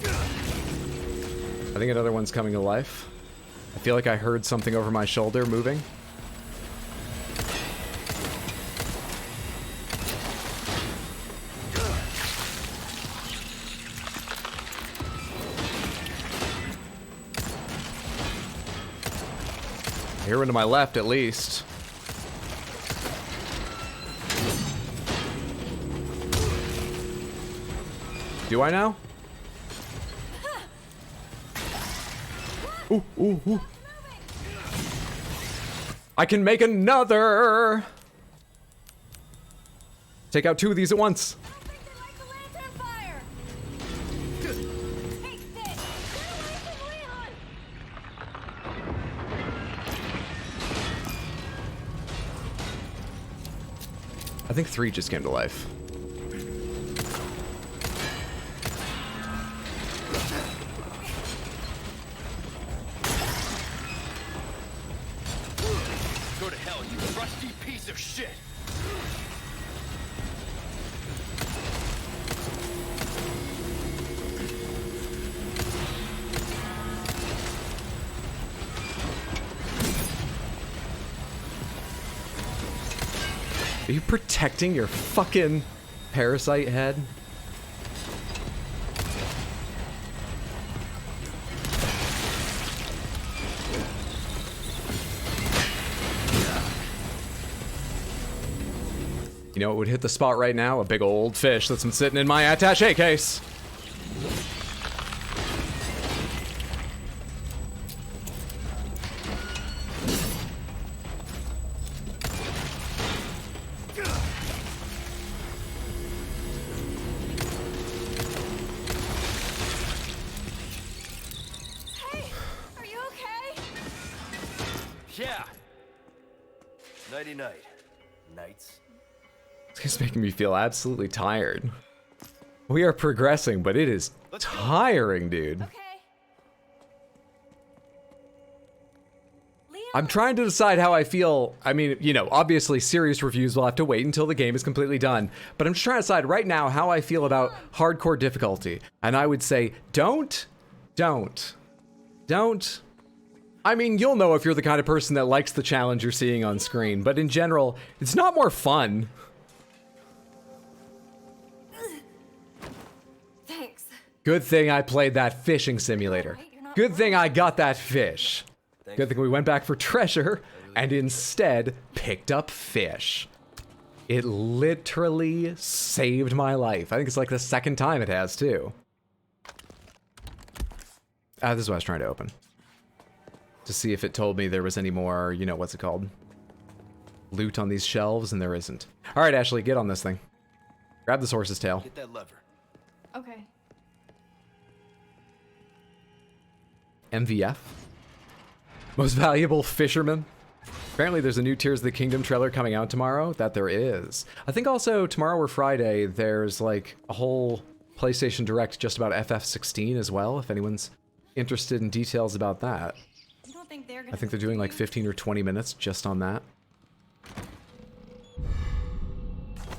I think another one's coming to life. I feel like I heard something over my shoulder moving. I hear one to my left, at least. Do I now? Ooh, ooh, ooh. I can make another! Take out two of these at once. I think 3 just came to life. Go to hell, you rusty piece of shit! Are you protecting your fucking parasite head? You know what would hit the spot right now? A big old fish that's been sitting in my attaché case. Yeah. Nighty night. Nights. This is making me feel absolutely tired. We are progressing, but it is tiring, dude. I'm trying to decide how I feel. I mean, you know, obviously serious reviews will have to wait until the game is completely done. But I'm just trying to decide right now how I feel about hardcore difficulty. And I would say, don't. I mean, you'll know if you're the kind of person that likes the challenge you're seeing on screen, but in general, it's not more fun. Thanks. Good thing I played that fishing simulator. Good thing I got that fish. Good thing we went back for treasure and instead picked up fish. It literally saved my life. I think it's like the second time it has, too. This is what I was trying to open. To see if it told me there was any more, you know, what's it called? Loot on these shelves, and there isn't. All right, Ashley, get on this thing. Grab this horse's tail. Get that lever. Okay. MVF? Most valuable fisherman? Apparently there's a new Tears of the Kingdom trailer coming out tomorrow. That there is. I think also tomorrow or Friday, there's like a whole PlayStation Direct just about FF16 as well, if anyone's interested in details about that. I think they're doing like 15 or 20 minutes just on that.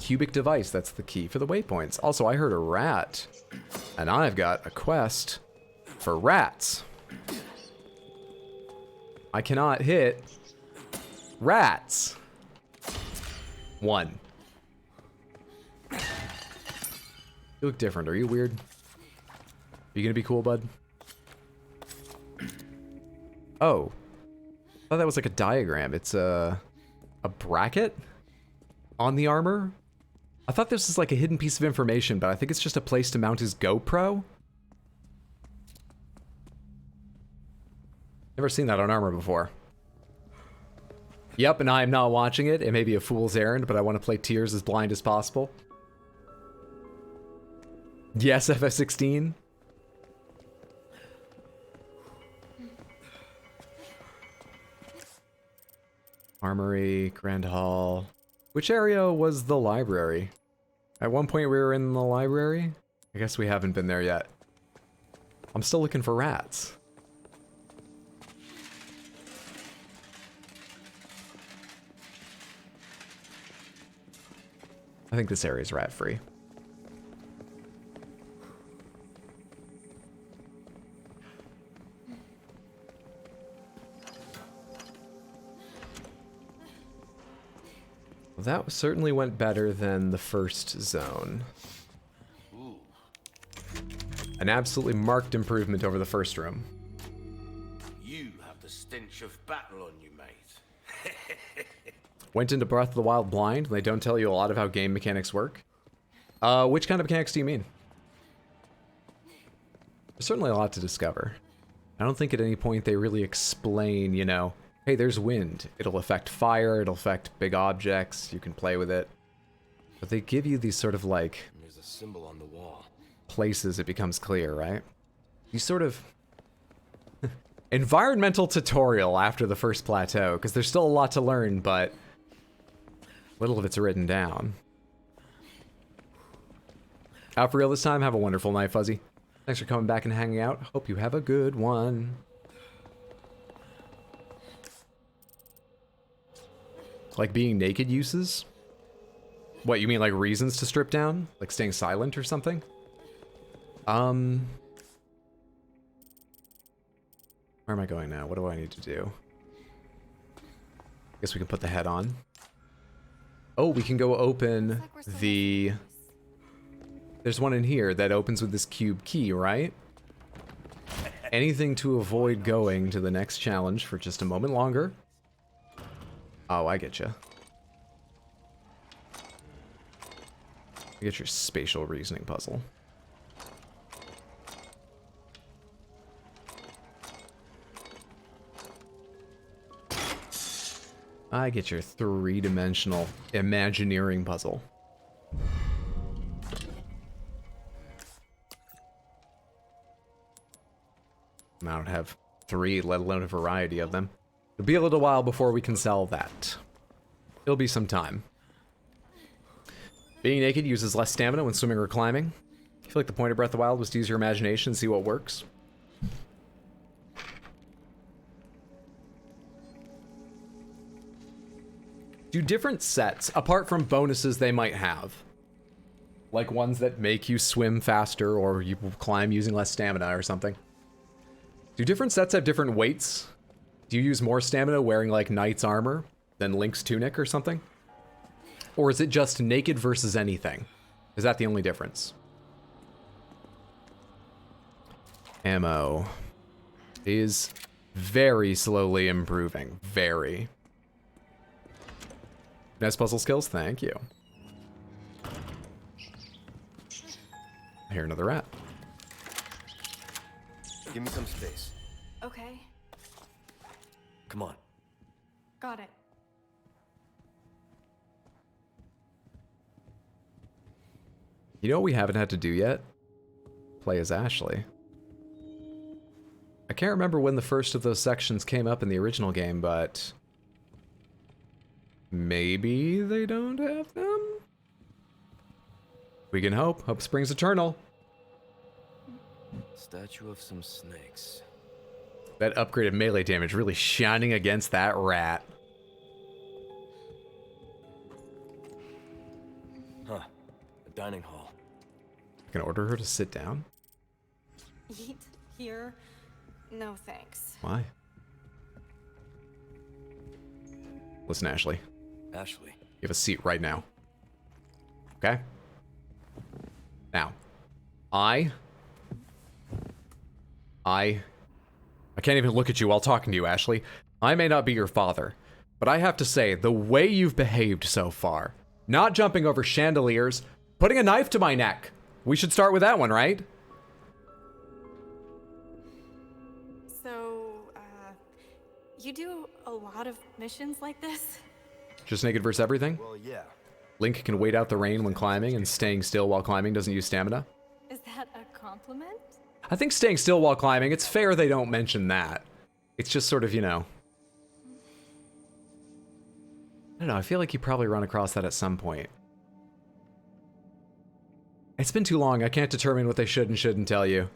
Cubic device, that's the key for the waypoints. Also, I heard a rat, and I've got a quest for rats. I cannot hit rats. 1. You look different. Are you weird? Are you gonna be cool, bud? Oh. I thought that was like a diagram. It's a bracket on the armor. I thought this was like a hidden piece of information, but I think it's just a place to mount his GoPro. Never seen that on armor before. Yep, and I am not watching it. It may be a fool's errand, but I want to play Tears as blind as possible. Yes, FF16. Armory, Grand Hall. Which area was the library? At one point we were in the library? I guess we haven't been there yet. I'm still looking for rats. I think this area is rat-free. Well, that certainly went better than the first zone. Ooh. An absolutely marked improvement over the first room. You have the stench of battle on you, mate. Went into Breath of the Wild blind, and they don't tell you a lot of how game mechanics work. Which kind of mechanics do you mean? There's certainly a lot to discover. I don't think at any point they really explain, you know, hey, there's wind. It'll affect fire, it'll affect big objects, you can play with it. But they give you these sort of like... There's a symbol on the wall. Places it becomes clear, right? You sort of... environmental tutorial after the first plateau, because there's still a lot to learn, but... little of it's written down. Out for real this time. Have a wonderful night, Fuzzy. Thanks for coming back and hanging out. Hope you have a good one. Like being naked uses? What, you mean like reasons to strip down? Like staying silent or something? Where am I going now? What do I need to do? Guess we can put the head on. Oh, we can go open the... There's one in here that opens with this cube key, right? Anything to avoid going to the next challenge for just a moment longer. Oh, I get you. I get your spatial reasoning puzzle. I get your three-dimensional Imagineering puzzle. I don't have three, let alone a variety of them. It'll be a little while before we can sell that. It'll be some time. Being naked uses less stamina when swimming or climbing. I feel like the point of Breath of the Wild was to use your imagination and see what works. Do different sets, apart from bonuses they might have, like ones that make you swim faster or you climb using less stamina or something, do different sets have different weights? Do you use more stamina wearing like Knight's armor than Link's tunic or something? Or is it just naked versus anything? Is that the only difference? Ammo is very slowly improving. Very. Nice puzzle skills, thank you. I hear another rat. Give me some space. Okay, Come on. got it. You know what we haven't had to do yet? Play as Ashley. I can't remember when the first of those sections came up in the original game, but... maybe they don't have them? We can hope. Hope springs eternal. Statue of some snakes. That upgraded melee damage really shining against that rat. Huh. A dining hall. I can order her to sit down? Eat here? No thanks. Why? Listen, Ashley. Ashley. You have a seat right now. Okay? Now, I can't even look at you while talking to you, Ashley. I may not be your father, but I have to say, the way you've behaved so far, not jumping over chandeliers, putting a knife to my neck. We should start with that one, right? So, You do a lot of missions like this? Just naked versus everything? Well, yeah. Link can wait out the rain when climbing, and staying still while climbing doesn't use stamina. Is that a compliment? I think staying still while climbing, it's fair they don't mention that. It's just sort of, you know. I don't know, I feel like you probably run across that at some point. It's been too long, I can't determine what they should and shouldn't tell you.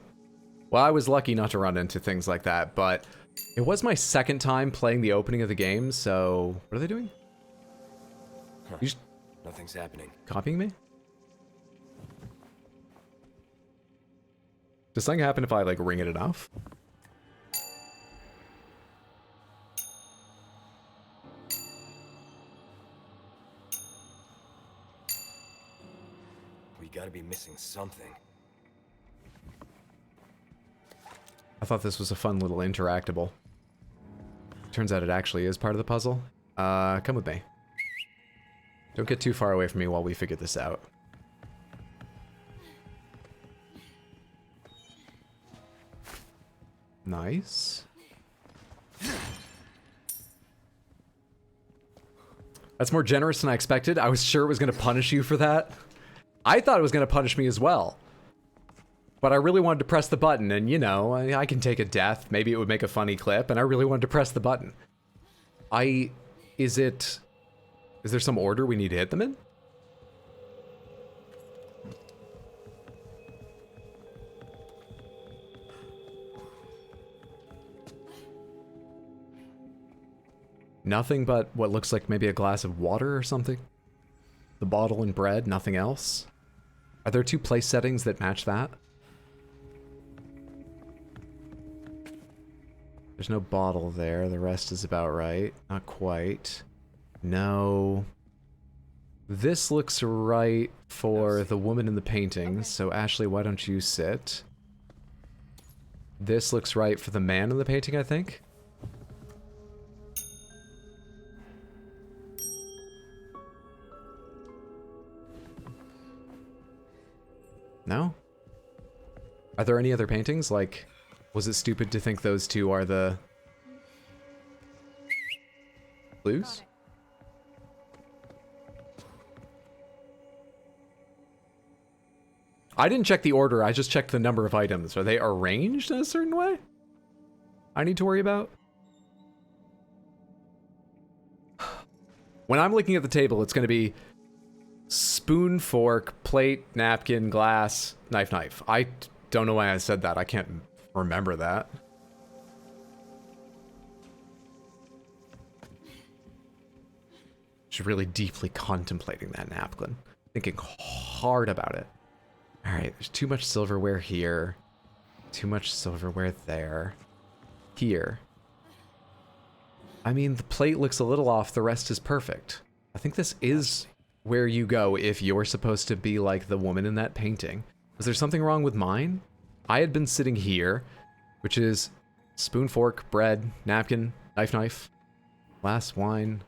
Well, I was lucky not to run into things like that, but it was my second time playing the opening of the game, so... What are they doing? Huh. You just Nothing's happening. copying me? Does something happen if I, like, ring it enough? We gotta be missing something. I thought this was a fun little interactable. Turns out it actually is part of the puzzle. Come with me. Don't get too far away from me while we figure this out. Nice. That's more generous than I expected. I was sure it was going to punish you for that. I thought it was going to punish me as well. But I really wanted to press the button, and you know, I can take a death. Maybe it would make a funny clip, and I really wanted to press the button. Is there some order we need to hit them in? Nothing but what looks like maybe a glass of water or something? The bottle and bread, nothing else? Are there two place settings that match that? There's no bottle there, the rest is about right. Not quite. No. This looks right for the woman in the paintings, so Ashley, why don't you sit? This looks right for the man in the painting, I think. No? Are there any other paintings? Like, was it stupid to think those two are the clues? I didn't check the order, I just checked the number of items. Are they arranged in a certain way I need to worry about? When I'm looking at the table, it's going to be spoon, fork, plate, napkin, glass, knife, knife. I don't know why I said that. I can't remember that. Just really deeply contemplating that napkin. Thinking hard about it. Alright, there's too much silverware here. Too much silverware there. Here. I mean, the plate looks a little off, the rest is perfect. I think this is where you go if you're supposed to be like the woman in that painting. Was there something wrong with mine? I had been sitting here, which is spoon, fork, bread, napkin, knife, knife, glass, wine.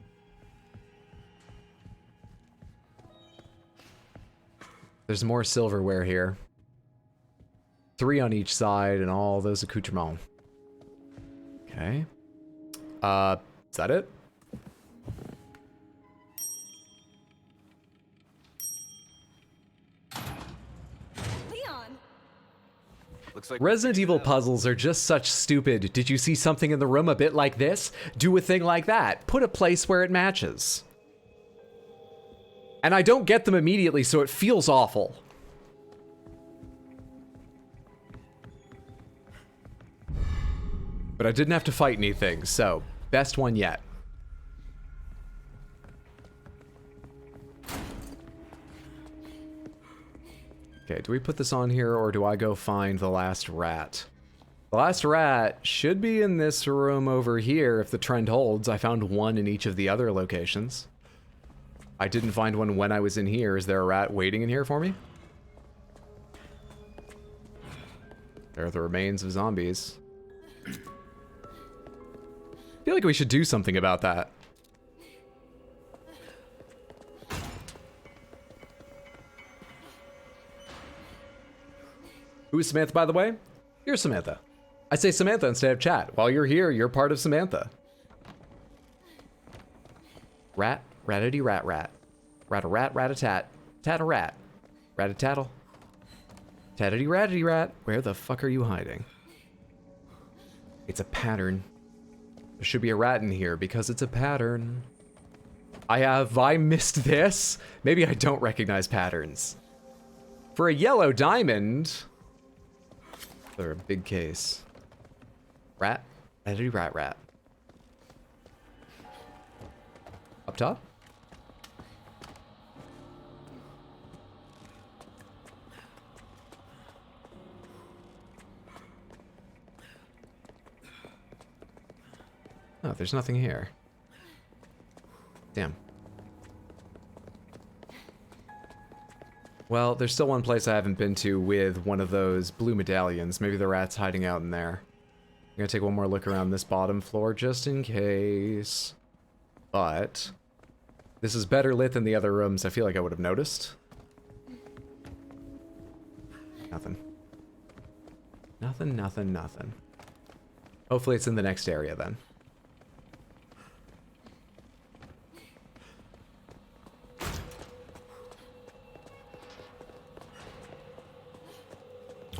There's more silverware here. 3 on each side and all those accoutrements. Okay. Is that it? Leon! Looks like Resident Evil puzzles are just such stupid. Did you see something in the room a bit like this? Do a thing like that. Put a place where it matches. And I don't get them immediately, so it feels awful. But I didn't have to fight anything, so best one yet. Okay, do we put this on here, or do I go find the last rat? The last rat should be in this room over here if the trend holds. I found one in each of the other locations. I didn't find one when I was in here. Is there a rat waiting in here for me? There are the remains of zombies. I feel like we should do something about that. Who is Samantha, by the way? You're Samantha. I say Samantha instead of chat. While you're here, you're part of Samantha. Rat, ratity rat rat. Rat-a-rat, rat-a-tat. Tat-a-rat. Rat-a-tattle. Tatity ratity rat. Where the fuck are you hiding? It's a pattern. There should be a rat in here because it's a pattern. I missed this? Maybe I don't recognize patterns. For a yellow diamond. For a big case. Rat. Ratity rat rat. Up top? Oh, there's nothing here. Damn. Well, there's still one place I haven't been to with one of those blue medallions. Maybe the rat's hiding out in there. I'm gonna take one more look around this bottom floor just in case. But this is better lit than the other rooms. I feel like I would have noticed. Nothing. Nothing, nothing, nothing. Hopefully it's in the next area then.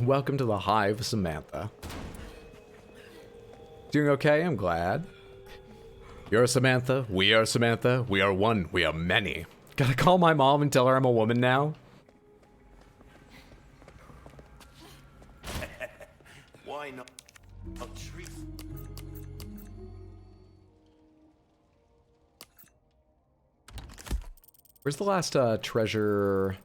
Welcome to the hive, Samantha. Doing okay? I'm glad. You're Samantha, we are Samantha, we are one, we are many. Gotta call my mom and tell her I'm a woman now? Why not a treat? Where's the last treasure?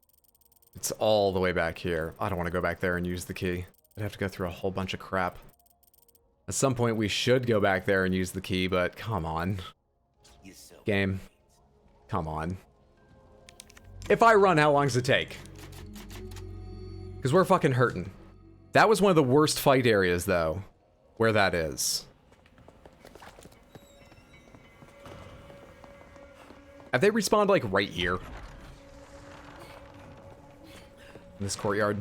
It's all the way back here. I don't want to go back there and use the key. I'd have to go through a whole bunch of crap. At some point we should go back there and use the key, but come on. Game. Come on. If I run, how long does it take? Because we're fucking hurting. That was one of the worst fight areas, though. Where that is. Have they respawned, like, right here? In this courtyard.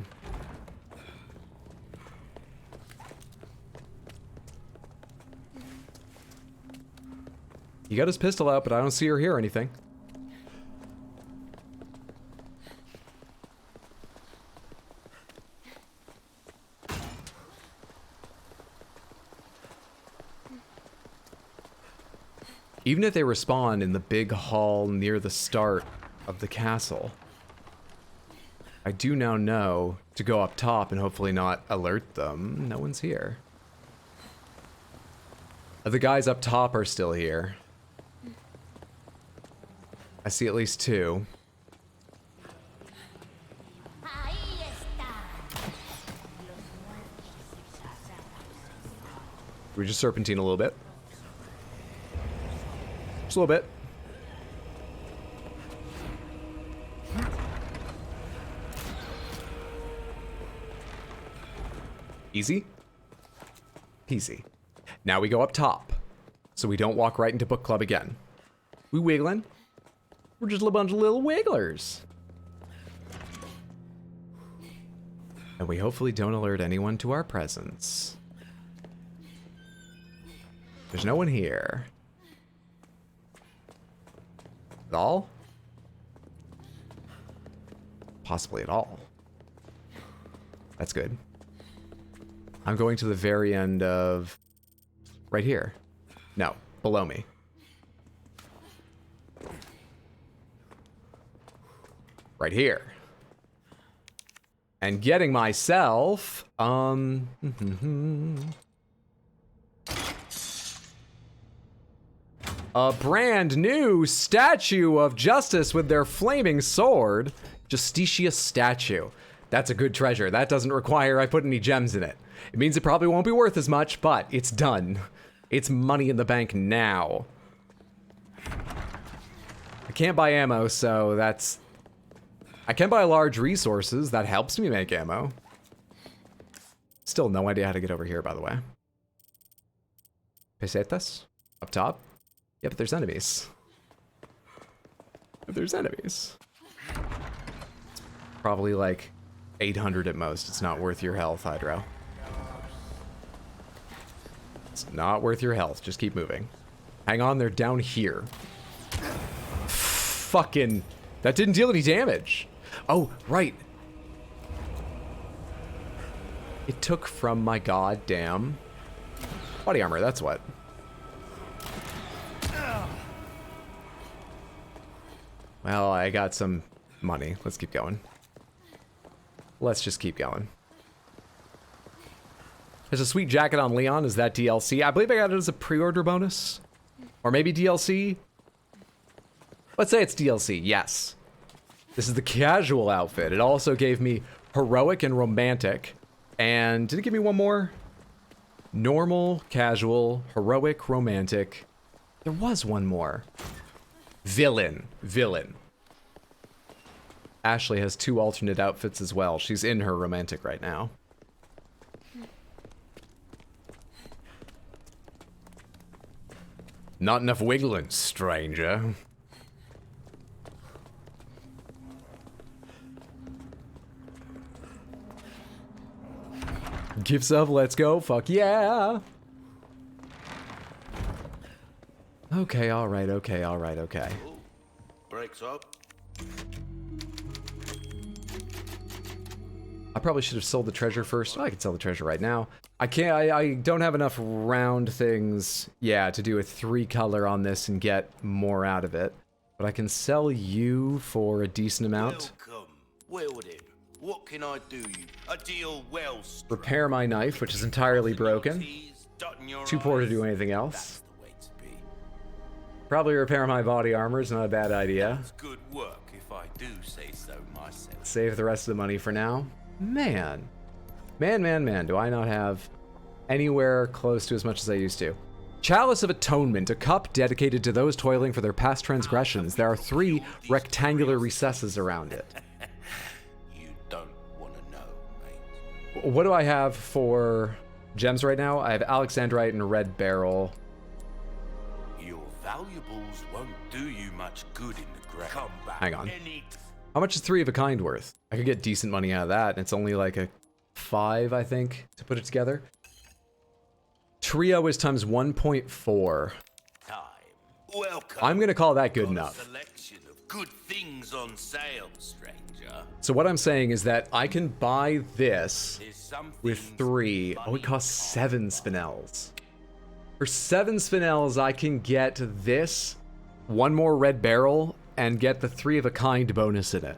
He got his pistol out, but I don't see or hear anything. Even if they respawn in the big hall near the start of the castle, I do now know to go up top and hopefully not alert them. No one's here. The guys up top are still here. I see at least two. We just serpentine a little bit. Just a little bit. Easy. Peasy. Now we go up top, so we don't walk right into book club again. We wiggling. We're just a bunch of little wigglers. And we hopefully don't alert anyone to our presence. There's no one here. At all? Possibly at all. That's good. I'm going to the very end of... right here. No, below me. Right here. And getting myself... a brand new statue of justice with their flaming sword. Justitia's statue. That's a good treasure. That doesn't require I put any gems in it. It means it probably won't be worth as much, but it's done. It's money in the bank now. I can't buy ammo, so that's... I can buy large resources. That helps me make ammo. Still no idea how to get over here, by the way. Pesetas? Up top? Yeah, but there's enemies. But there's enemies. It's probably like 800 at most. It's not worth your health, Hydro. It's not worth your health. Just keep moving. Hang on, they're down here. fucking... That didn't deal any damage. Oh, right. It took from my goddamn body armor, that's what. Well, I got some money. Let's keep going. Let's just keep going. There's a sweet jacket on Leon. Is that DLC? I believe I got it as a pre-order bonus. Or maybe DLC? Let's say it's DLC, yes. This is the casual outfit. It also gave me heroic and romantic. And did it give me one more? Normal, casual, heroic, romantic. There was one more. Villain. Ashley has 2 alternate outfits as well. She's in her romantic right now. Not enough wiggling, stranger. Gifts of let's go, fuck yeah. Okay, alright, okay. Breaks up. I probably should have sold the treasure first. Oh, I can sell the treasure right now. I can't, I don't have enough round things, yeah, to do a 3 color on this and get more out of it. But I can sell you for a decent amount. Welcome. Well then, what can I do you? A deal well struck. Repair my knife, which is entirely broken. Too poor to do anything else. Probably repair my body armor is not a bad idea. It's good work if I do say so myself. Save the rest of the money for now. Man, do I not have anywhere close to as much as I used to. Chalice of Atonement, a cup dedicated to those toiling for their past transgressions. There are 3 rectangular recesses around it. You don't want to know, mate. What do I have for gems right now? I have Alexandrite and Red Barrel. Your valuables won't do you much good in the ground. Come back. Hang on. How much is 3 of a kind worth? I could get decent money out of that, and it's only like a 5, I think, to put it together. Trio is times 1.4. Welcome. I'm gonna call that good enough. Selection of good things on sale, stranger. So what I'm saying is that I can buy this with 3. Oh, it costs 7 spinels. For 7 spinels, I can get this, 1 more Red Barrel, and get the 3 of a kind bonus in it.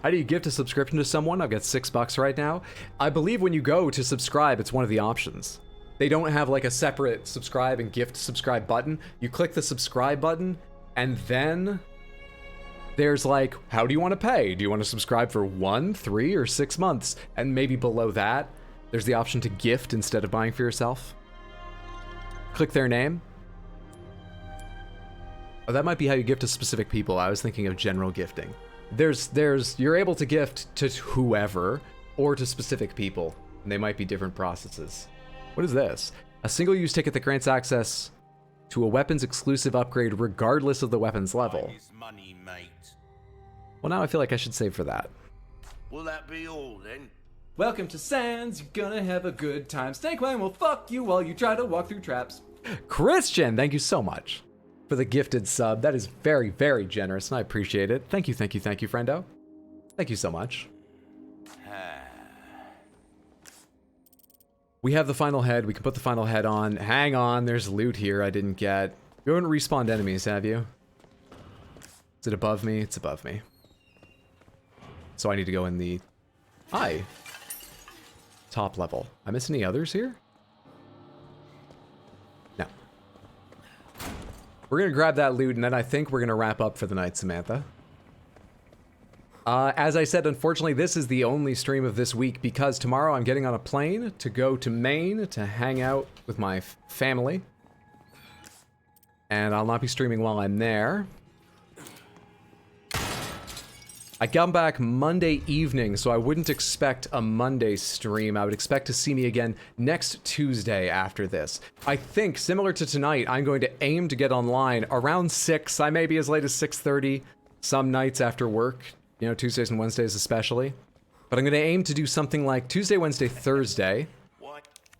How do you gift a subscription to someone? I've got $6 right now. I believe when you go to subscribe, it's one of the options. They don't have like a separate subscribe and gift subscribe button. You click the subscribe button, and then there's like, how do you want to pay? Do you want to subscribe for 1, 3, or 6 months? And maybe below that, there's the option to gift instead of buying for yourself. Click their name. Oh, that might be how you gift to specific people. I was thinking of general gifting. You're able to gift to whoever or to specific people, and they might be different processes. What is this? A single-use ticket that grants access to a weapons exclusive upgrade regardless of the weapon's level. Money, mate. Well, now I feel like I should save for that. Will that be all then? Welcome to Sands, you're gonna have a good time. Snake Wang will fuck you while you try to walk through traps. Christian, thank you so much for the gifted sub. That is very, very generous, and I appreciate it. Thank you, friendo. Thank you so much. We have the final head. We can put the final head on. Hang on, there's loot here I didn't get. You haven't respawned enemies, have you? Is it above me? It's above me. So I need to go in the... top level. I miss any others here? No. We're gonna grab that loot, and then I think we're gonna wrap up for the night, Samantha. As I said, unfortunately, this is the only stream of this week because tomorrow I'm getting on a plane to go to Maine to hang out with my family. And I'll not be streaming while I'm there. I come back Monday evening, so I wouldn't expect a Monday stream. I would expect to see me again next Tuesday after this. I think, similar to tonight, I'm going to aim to get online around 6. I may be as late as 6:30 some nights after work. You know, Tuesdays and Wednesdays especially. But I'm going to aim to do something like Tuesday, Wednesday, Thursday.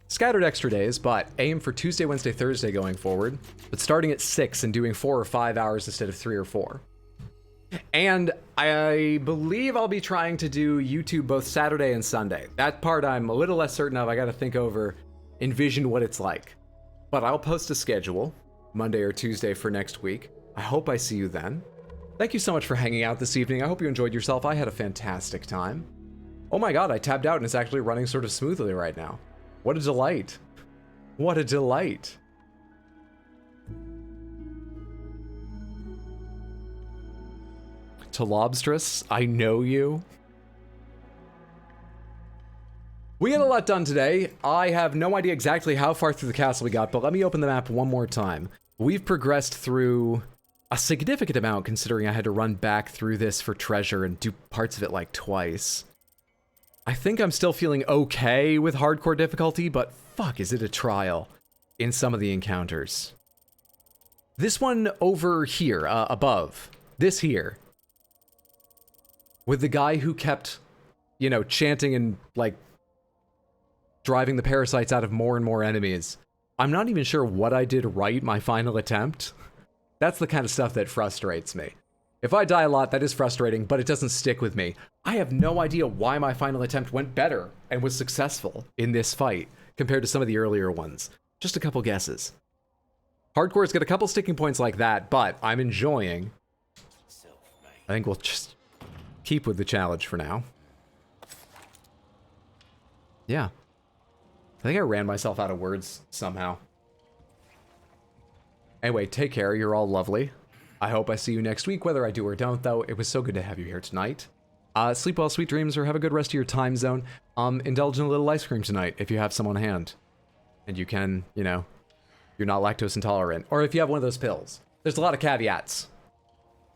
Scattered extra days, but aim for Tuesday, Wednesday, Thursday going forward, but starting at 6 and doing 4 or 5 hours instead of 3 or 4. And I believe I'll be trying to do YouTube both Saturday and Sunday. That part I'm a little less certain of. I gotta think over, envision what it's like. But I'll post a schedule, Monday or Tuesday for next week. I hope I see you then. Thank you so much for hanging out this evening. I hope you enjoyed yourself. I had a fantastic time. Oh my god, I tabbed out and it's actually running sort of smoothly right now. What a delight. What a delight. To Lobstress, I know you. We got a lot done today. I have no idea exactly how far through the castle we got, but let me open the map one more time. We've progressed through a significant amount considering I had to run back through this for treasure and do parts of it like twice. I think I'm still feeling okay with hardcore difficulty, but fuck, is it a trial in some of the encounters. This one over here, above, this here, with the guy who kept, you know, chanting and, like, driving the parasites out of more and more enemies. I'm not even sure what I did right my final attempt. That's the kind of stuff that frustrates me. If I die a lot, that is frustrating, but it doesn't stick with me. I have no idea why my final attempt went better and was successful in this fight compared to some of the earlier ones. Just a couple guesses. Hardcore's got a couple sticking points like that, but I'm enjoying. I think we'll just keep with the challenge for now. Yeah. I think I ran myself out of words somehow. Anyway, take care. You're all lovely. I hope I see you next week, whether I do or don't, though. It was so good to have you here tonight. Sleep well, sweet dreams, or have a good rest of your time zone. Indulge in a little ice cream tonight if you have some on hand. And you can, you know, you're not lactose intolerant. Or if you have one of those pills. There's a lot of caveats.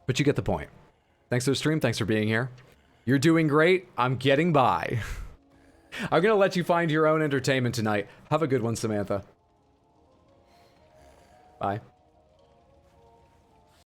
But you get the point. Thanks for the stream. Thanks for being here. You're doing great. I'm getting by. I'm going to let you find your own entertainment tonight. Have a good one, Samantha. Bye.